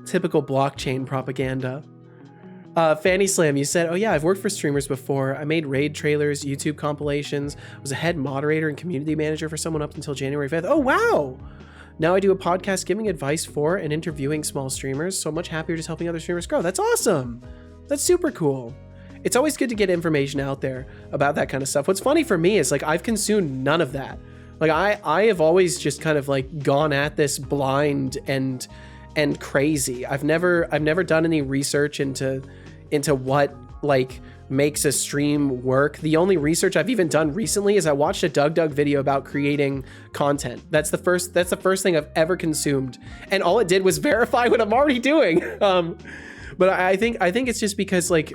Typical blockchain propaganda. Fanny Slam, you said, oh yeah, I've worked for streamers before. I made raid trailers, YouTube compilations, was a head moderator and community manager for someone up until January 5th. Oh, wow. Now I do a podcast giving advice for and interviewing small streamers. So much happier just helping other streamers grow. That's awesome. That's super cool. It's always good to get information out there about that kind of stuff. What's funny for me is like, I've consumed none of that. Like I have always just kind of like gone at this blind and crazy. I've never done any research into what like makes a stream work. The only research I've even done recently is I watched a Doug video about creating content. That's the first thing I've ever consumed, and all it did was verify what I'm already doing. But I think it's just because like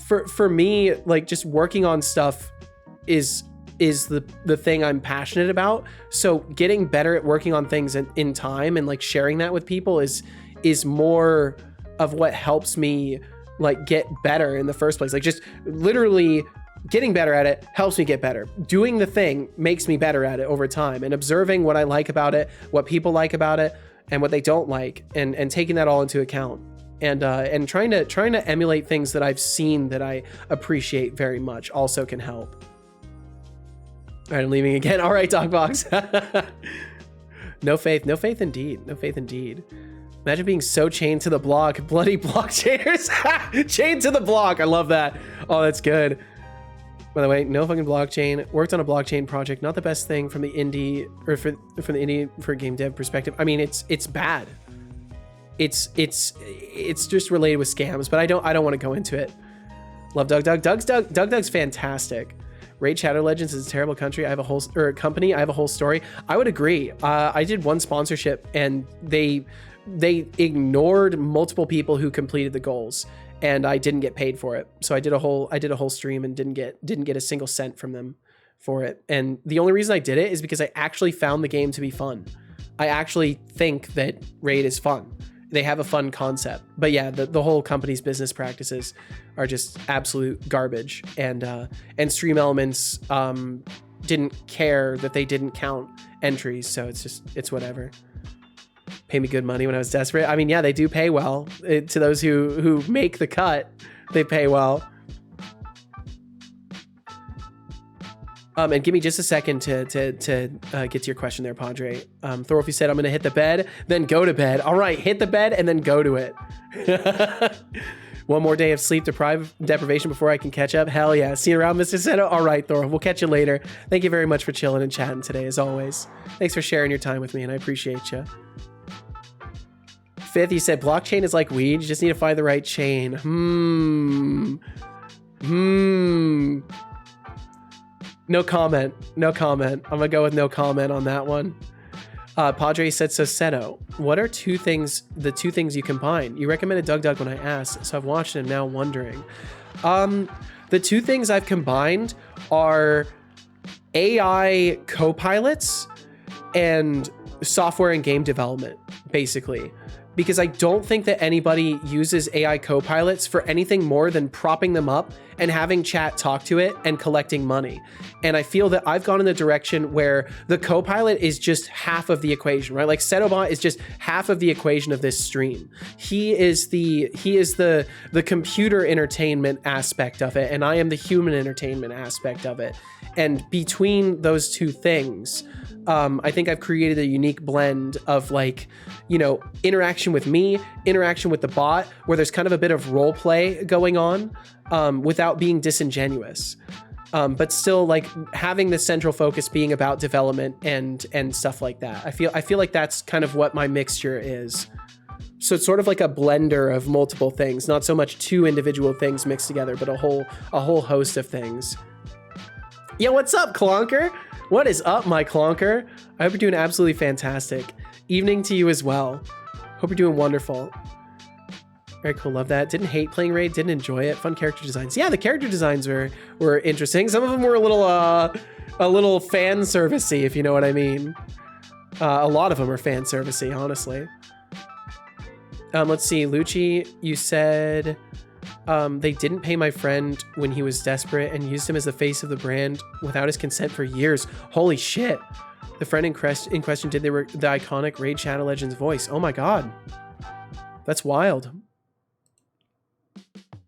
for me, like just working on stuff is the thing I'm passionate about. So getting better at working on things in time and like sharing that with people is more of what helps me like get better in the first place. Like just literally getting better at it helps me get better. Doing the thing makes me better at it over time, and observing what I like about it, what people like about it, and what they don't like, and taking that all into account. And trying to emulate things that I've seen that I appreciate very much also can help. All right, I'm leaving again. All right, Dogbox. No faith indeed. No faith indeed. Imagine being so chained to the block. Bloody blockchainers. Chained to the block. I love that. Oh, that's good. By the way, no fucking blockchain. Worked on a blockchain project. Not the best thing from the indie or from the indie for game dev perspective. I mean, it's bad. It's just related with scams, but I don't want to go into it. Love Doug. Doug's fantastic. Raid Shadow Legends is a terrible company. I have a whole story. I would agree. I did one sponsorship and they ignored multiple people who completed the goals, and I didn't get paid for it. So I did a whole stream and didn't get a single cent from them for it. And the only reason I did it is because I actually found the game to be fun. I actually think that Raid is fun. They have a fun concept, but yeah, the whole company's business practices are just absolute garbage. And Stream Elements didn't care that they didn't count entries, so it's whatever. Pay me good money when I was desperate. I mean, yeah, they do pay well. To those who make the cut, they pay well. And give me just a second to get to your question there, Padre. Thorolf, you said, I'm going to hit the bed, then go to bed. All right, hit the bed and then go to it. One more day of sleep deprivation before I can catch up. Hell yeah. See you around, Mr. Seto. All right, Thorolf, we'll catch you later. Thank you very much for chilling and chatting today, as always. Thanks for sharing your time with me, and I appreciate you. Fifth, you said blockchain is like weed. You just need to find the right chain. No comment. I'm gonna go with no comment on that one. Padre said, so Seto, what are the two things you combine? You recommended Doug when I asked, so I've watched it and now wondering. The two things I've combined are AI co-pilots and software and game development, basically. Because I don't think that anybody uses AI co-pilots for anything more than propping them up and having chat talk to it and collecting money. And I feel that I've gone in the direction where the co-pilot is just half of the equation, right? Like Setobot is just half of the equation of this stream. He is the computer entertainment aspect of it, and I am the human entertainment aspect of it. And between those two things, I think I've created a unique blend of like, you know, interaction with me, interaction with the bot, where there's kind of a bit of role play going on without being disingenuous. But still like having the central focus being about development and stuff like that. I feel like that's kind of what my mixture is. So it's sort of like a blender of multiple things, not so much two individual things mixed together, but a whole host of things. Yeah, what's up, Clonker? What is up, my Clonker? I hope you're doing absolutely fantastic. Evening to you as well. Hope you're doing wonderful. Very cool. Love that. Didn't hate playing Raid. Didn't enjoy it. Fun character designs. Yeah, the character designs were interesting. Some of them were a little fan servicey, if you know what I mean. A lot of them are fan servicey, honestly. Let's see. Lucci, you said they didn't pay my friend when he was desperate and used him as the face of the brand without his consent for years. Holy shit. The friend in question did the iconic Raid Shadow Legends voice. Oh my god. That's wild.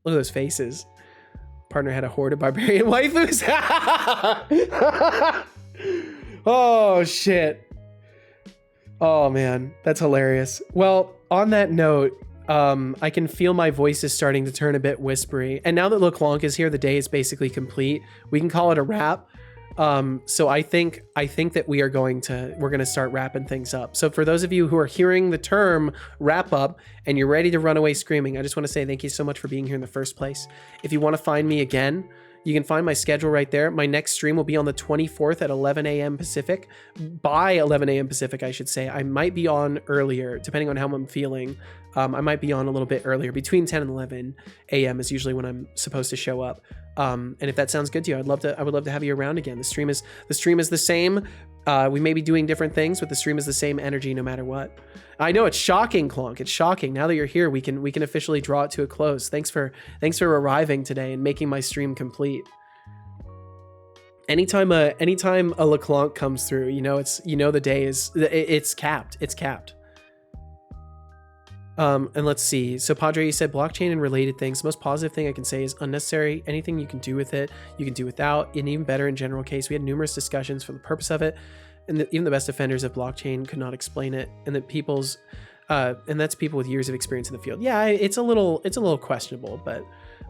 Look at those faces. Partner had a horde of barbarian waifus. Oh, shit. Oh, man. That's hilarious. Well, on that note, I can feel my voice is starting to turn a bit whispery. And now that LeClonk is here, the day is basically complete. We can call it a wrap. So I think that we're going to start wrapping things up. So for those of you who are hearing the term wrap up and you're ready to run away screaming, I just want to say thank you so much for being here in the first place. If you want to find me again, you can find my schedule right there. My next stream will be on the 24th at 11 a.m. Pacific. By 11 a.m. Pacific, I should say. I might be on earlier, depending on how I'm feeling. I might be on a little bit earlier. Between 10 and 11 a.m. is usually when I'm supposed to show up. And if that sounds good to you, I would love to have you around again. The stream is the same. We may be doing different things, but the stream is the same energy no matter what. I know it's shocking, Clonk. It's shocking. Now that you're here, we can officially draw it to a close. Thanks for arriving today and making my stream complete. Anytime a LeClonk comes through, the day it's capped. It's capped. And let's see. So Padre, you said blockchain and related things. The most positive thing I can say is unnecessary. Anything you can do with it, you can do without. And even better in general case, we had numerous discussions for the purpose of it. And even the best defenders of blockchain could not explain it. And that and that's people with years of experience in the field. Yeah, it's a little questionable, but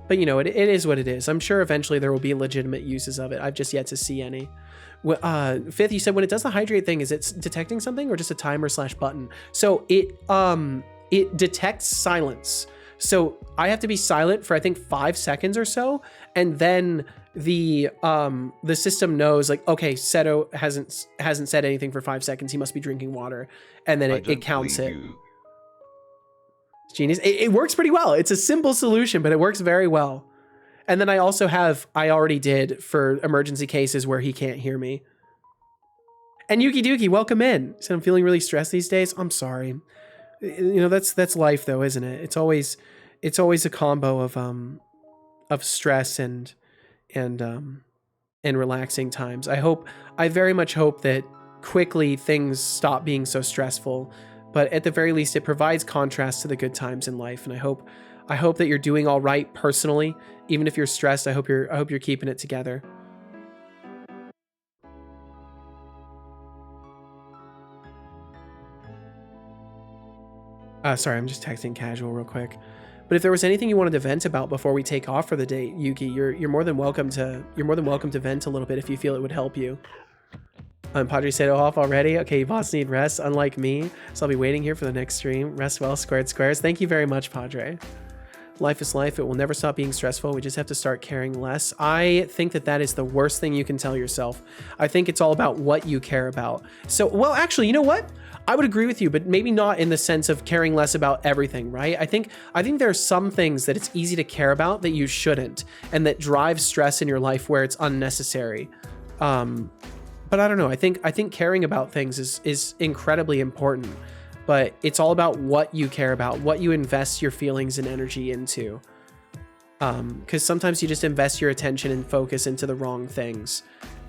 it is what it is. I'm sure eventually there will be legitimate uses of it. I've just yet to see any. Fifth, you said when it does the hydrate thing, is it detecting something or just a timer / button? So it detects silence. So I have to be silent for I think 5 seconds or so, and then the system knows like, okay, Seto hasn't said anything for 5 seconds. He must be drinking water, and then it counts it. It's genius. It works pretty well. It's a simple solution, but it works very well. And then I already did for emergency cases where he can't hear me. And Yuki Duki, welcome in. So I'm feeling really stressed these days. I'm sorry. That's life though, isn't it? It's always a combo of stress and relaxing times. I very much hope that quickly things stop being so stressful, but at the very least it provides contrast to the good times in life. And I hope that you're doing all right personally. Even if you're stressed, I hope you're keeping it together. Sorry, I'm just texting casual real quick. But if there was anything you wanted to vent about before we take off for the day, Yuki, you're more than welcome to vent a little bit if you feel it would help you. Padre said off already. Okay, boss need rest, unlike me. So I'll be waiting here for the next stream. Rest well, squared squares. Thank you very much, Padre. Life is life. It will never stop being stressful. We just have to start caring less. I think that is the worst thing you can tell yourself. I think it's all about what you care about. So, well, actually, you know what? I would agree with you, but maybe not in the sense of caring less about everything, right? I think there are some things that it's easy to care about that you shouldn't, and that drive stress in your life where it's unnecessary. But I don't know. I think caring about things is incredibly important, but it's all about what you care about, what you invest your feelings and energy into. Because sometimes you just invest your attention and focus into the wrong things,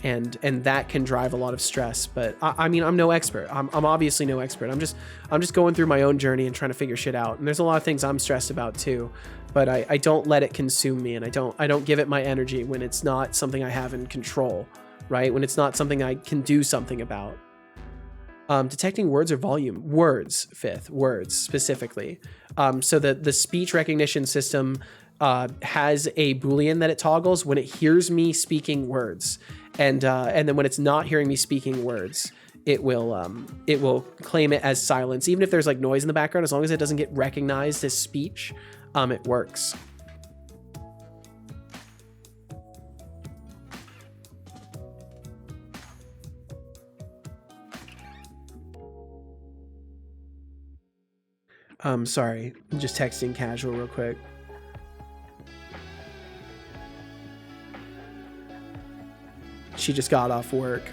and that can drive a lot of stress. But I mean, I'm no expert. I'm obviously no expert. I'm just going through my own journey and trying to figure shit out. And there's a lot of things I'm stressed about too, but I don't let it consume me, and I don't give it my energy when it's not something I have in control, right? When it's not something I can do something about. Detecting words or volume. Words, fifth. Words, specifically. So the speech recognition system has a Boolean that it toggles when it hears me speaking words. And then when it's not hearing me speaking words, it will claim it as silence. Even if there's like noise in the background, as long as it doesn't get recognized as speech, it works. Sorry, I'm just texting casual real quick. She just got off work.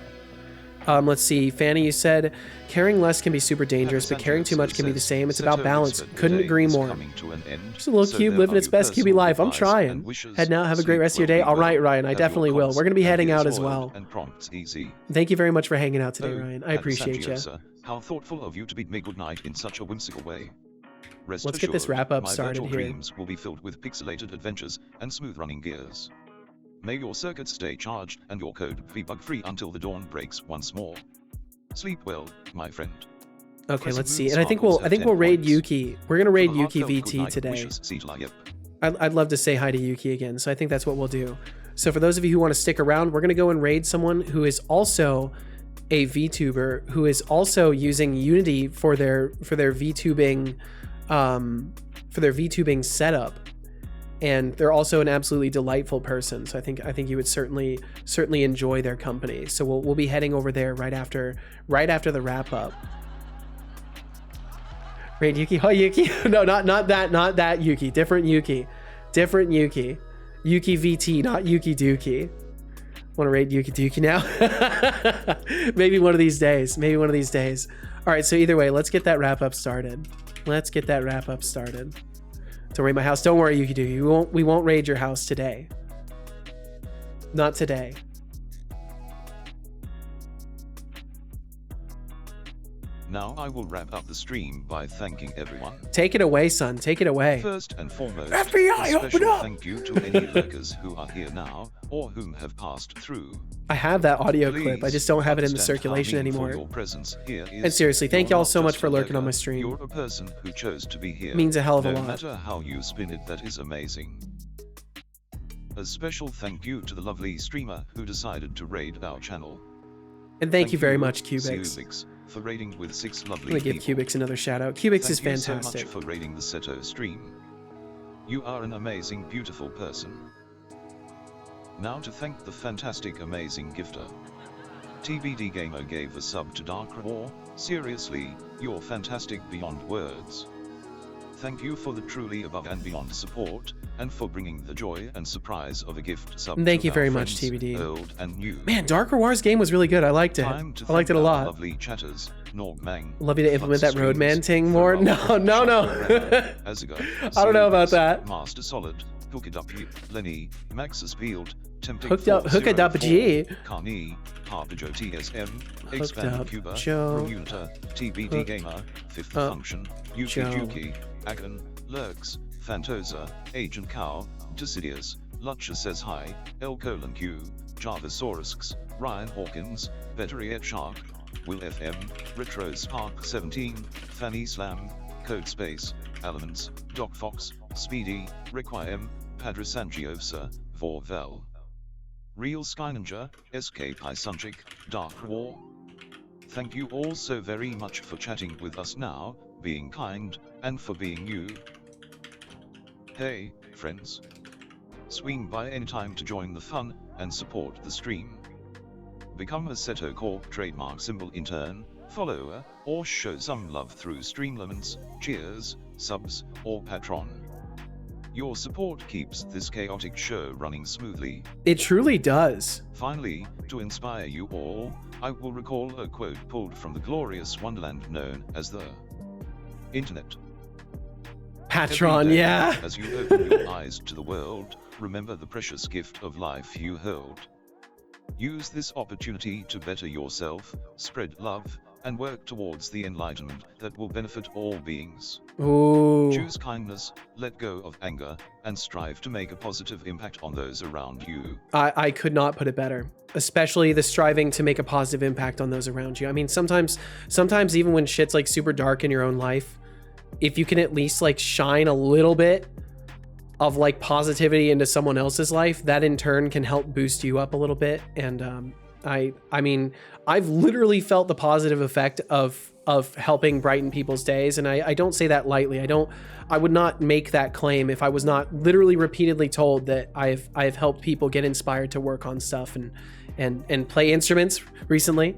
Let's see. Fanny, you said caring less can be super dangerous, but caring too much can be the same. It's about balance. Couldn't agree more. Just a little cube living its best QB life. I'm trying. Head out. Have a great rest of your day. All right, Ryan. I definitely will. We're going to be heading out as well. Thank you very much for hanging out today, Ryan. I appreciate you. How thoughtful of you to bid me good night in such a whimsical way. Rest Let's get this assured, wrap up my started virtual here. dreams will be filled with pixelated adventures and smooth running gears. May your circuits stay charged and your code be bug-free until the dawn breaks once more. Sleep well, my friend. Okay, let's see. And I think we'll raid Yuki. We're gonna raid Yuki VT today. I'd love to say hi to Yuki again, so I think that's what we'll do. So for those of you who want to stick around, we're gonna go and raid someone who is also a VTuber who is also using Unity for their VTubing setup. And they're also an absolutely delightful person, so I think you would certainly enjoy their company. So we'll be heading over there right after the wrap up. Raid Yuki, oh Yuki, no, not that Yuki, different Yuki, Yuki VT, not Yuki Dookie. Want to raid Yuki Dookie now? Maybe one of these days. All right, so either way, let's get that wrap up started. Don't raid my house. Don't worry, Yuki Dookie. We won't raid your house today. Not today. Now I will wrap up the stream by thanking everyone. Take it away, son. Take it away. First and foremost, FBI, a open special up! thank you to any lurkers who are here now or whom have passed through. I have that audio Please clip. I just don't have it in the understand circulation how meaningful anymore. Your presence here is. And seriously, thank You're y'all not so much just for a lurking on my lurker, stream. You're a person who chose to be here. It means a hell of a no lot. matter how you spin it, that is amazing. A special thank you to the lovely streamer who decided to raid our channel. And thank you very much, Cubix. Setolyx, for raiding with 6 lovely I'm gonna give people. Cubix another shout out. Cubix is Thank you fantastic. so much for raiding the Seto stream. You are an amazing, beautiful person. Now to thank the fantastic, amazing gifter. TBD Gamer gave a sub to Dark War. Seriously, you're fantastic beyond words. Thank you for the truly above and beyond support, and for bringing the joy and surprise of a gift sub. Thank to you very our much, friends, TBD. Old and new. Man, Darker Wars game was really good. I liked it. Time to I liked it a thank our lot. Lovely chatters, Norgmang, Love you to implement that Flux Roadman Streams, thing more. No. Aziga, I don't know about Setolyx, that. Master Solid, Hook It Up, Lenny, Maxis Field, Tempting Hook it up, G. Carney, Papa Joe TSM, Hooked Expanded up, Cuba, Joe. Remunta, TBD Hooked Gamer, Fifth up, Function, Yuki Joe. Juki, Agon, Lurks, Fantoza, Agent Cow, Decidius, Lucha Says Hi, L:*Q, Javasaurusks, Ryan Hawkins, Betteriet Shark, Will FM, Retro Spark 17, Fanny Slam, Code Space, Elements, Doc Fox, Speedy, Requiem, Padre Sangiosa, Vorvel. Real Sky Ninja, SK Pysunchik, Dark War. Thank you all so very much for chatting with us now, being kind, and for being you. Hey, friends. Swing by anytime to join the fun, and support the stream. Become a Seto Corp trademark symbol intern, follower, or show some love through Streamlaments, cheers, subs, or Patron. Your support keeps this chaotic show running smoothly. It truly does. Finally, to inspire you all, I will recall a quote pulled from the glorious wonderland known as the Internet. Patron, Every day, yeah. As you open your eyes to the world, remember the precious gift of life you hold. Use this opportunity to better yourself, spread love, and work towards the enlightenment that will benefit all beings. Ooh. Choose kindness, let go of anger, and strive to make a positive impact on those around you. I could not put it better. Especially the striving to make a positive impact on those around you. I mean, sometimes even when shit's like super dark in your own life, if you can at least like shine a little bit of like positivity into someone else's life, that in turn can help boost you up a little bit. And I mean, I've literally felt the positive effect of helping brighten people's days, and I don't say that lightly. I would not make that claim if I was not literally repeatedly told that I've helped people get inspired to work on stuff and play instruments recently.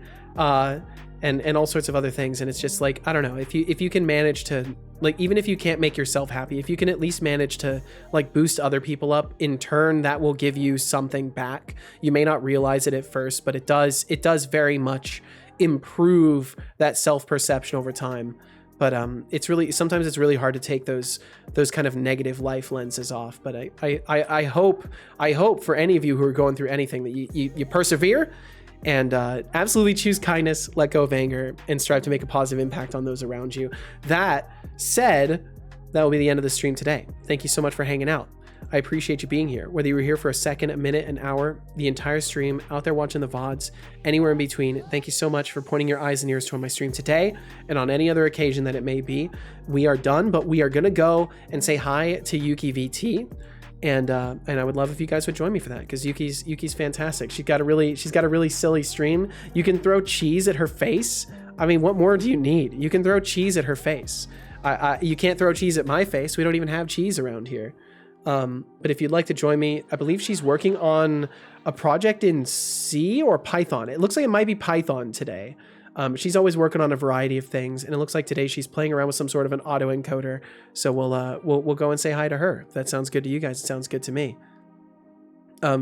and all sorts of other things. And it's just like, I don't know, if you can manage to, like, even if you can't make yourself happy, if you can at least manage to like boost other people up, in turn that will give you something back. You may not realize it at first, but it does very much improve that self-perception over time. But it's really, sometimes it's really hard to take those kind of negative life lenses off. But I hope for any of you who are going through anything that you persevere and absolutely choose kindness, let go of anger, and strive to make a positive impact on those around you. That said, that will be the end of the stream today. Thank you so much for hanging out. I appreciate you being here. Whether you were here for a second, a minute, an hour, the entire stream, out there watching the VODs, anywhere in between, thank you so much for pointing your eyes and ears toward my stream today and on any other occasion that it may be. We are done, but we are going to go and say hi to Yuki VT. And I would love if you guys would join me for that, because Yuki's fantastic. She's got a really silly stream. You can throw cheese at her face. I mean, what more do you need? You can throw cheese at her face. You can't throw cheese at my face. We don't even have cheese around here. But if you'd like to join me, I believe she's working on a project in C or Python. It looks like it might be Python today. She's always working on a variety of things, and it looks like today she's playing around with some sort of an autoencoder. So we'll go and say hi to her. If that sounds good to you guys, it sounds good to me.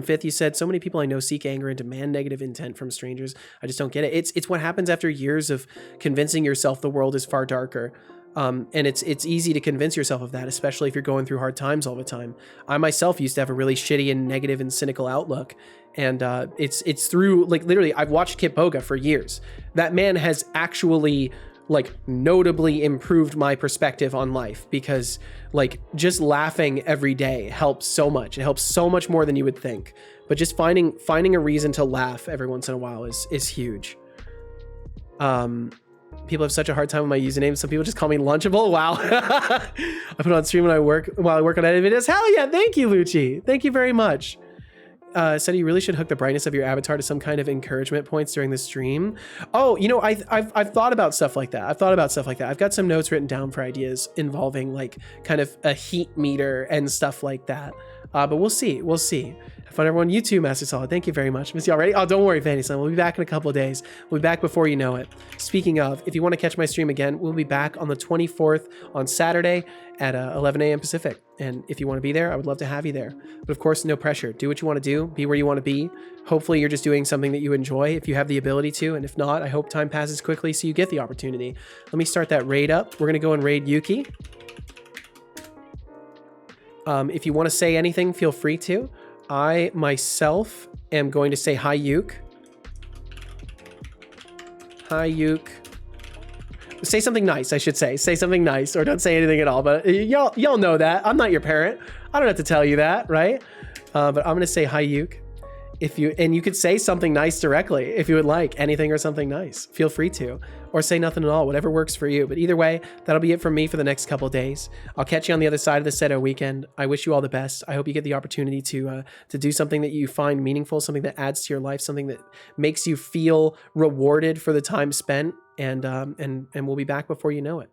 Fifth, you said, so many people I know seek anger and demand negative intent from strangers. I just don't get it. It's what happens after years of convincing yourself the world is far darker. And it's easy to convince yourself of that, especially if you're going through hard times all the time. I myself used to have a really shitty and negative and cynical outlook. And it's through, like, literally, I've watched Kit Boga for years. That man has actually, like, notably improved my perspective on life, because, like, just laughing every day helps so much. It helps so much more than you would think. But just finding a reason to laugh every once in a while is huge. People have such a hard time with my username. Some people just call me Lunchable. Wow. I put it on stream while I work on editing videos. Hell yeah. Thank you, Lucci. Thank you very much. Said you really should hook the brightness of your avatar to some kind of encouragement points during the stream. Oh, you know, I've thought about stuff like that. I've got some notes written down for ideas involving, like, kind of a heat meter and stuff like that. But we'll see. Have fun, everyone. You too, Master Solid. Thank you very much. Miss you already? Oh, don't worry, Fanny Son. We'll be back in a couple of days. We'll be back before you know it. Speaking of, if you want to catch my stream again, we'll be back on the 24th on Saturday at 11 a.m. Pacific. And if you want to be there, I would love to have you there. But of course, no pressure. Do what you want to do. Be where you want to be. Hopefully, you're just doing something that you enjoy if you have the ability to. And if not, I hope time passes quickly so you get the opportunity. Let me start that raid up. We're going to go and raid Yuki. If you want to say anything, feel free to. I myself am going to say hi, Yuke. Hi, Yuke. Say something nice, I should say. Say something nice, or don't say anything at all. But y'all know that. I'm not your parent. I don't have to tell you that, right? But I'm gonna say hi, Yuke. And you could say something nice directly if you would like, anything or something nice. Feel free to, or say nothing at all, whatever works for you. But either way, that'll be it from me for the next couple of days. I'll catch you on the other side of the Seto weekend. I wish you all the best. I hope you get the opportunity to do something that you find meaningful, something that adds to your life, something that makes you feel rewarded for the time spent. And we'll be back before you know it.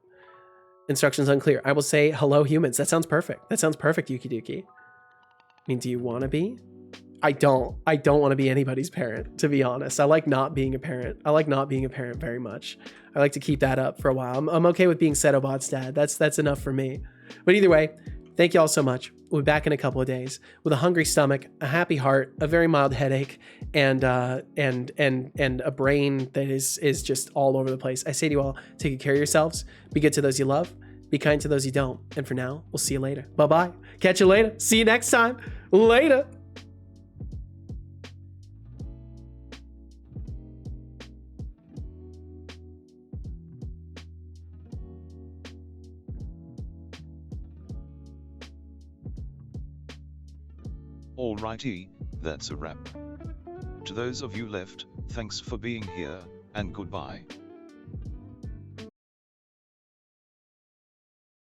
Instructions unclear. I will say hello, humans. That sounds perfect. Yuki Duki. I mean, do you want to be? I don't want to be anybody's parent, to be honest. I like not being a parent. Very much. I like to keep that up for a while. I'm okay with being Setobot's dad. That's enough for me. But either way, thank you all so much. We'll be back in a couple of days with a hungry stomach, a happy heart, a very mild headache, and a brain that is just all over the place. I say to you all, take good care of yourselves. Be good to those you love. Be kind to those you don't. And for now, we'll see you later. Bye-bye. Catch you later. See you next time. Later. Alrighty, that's a wrap. To those of you left, thanks for being here, and goodbye.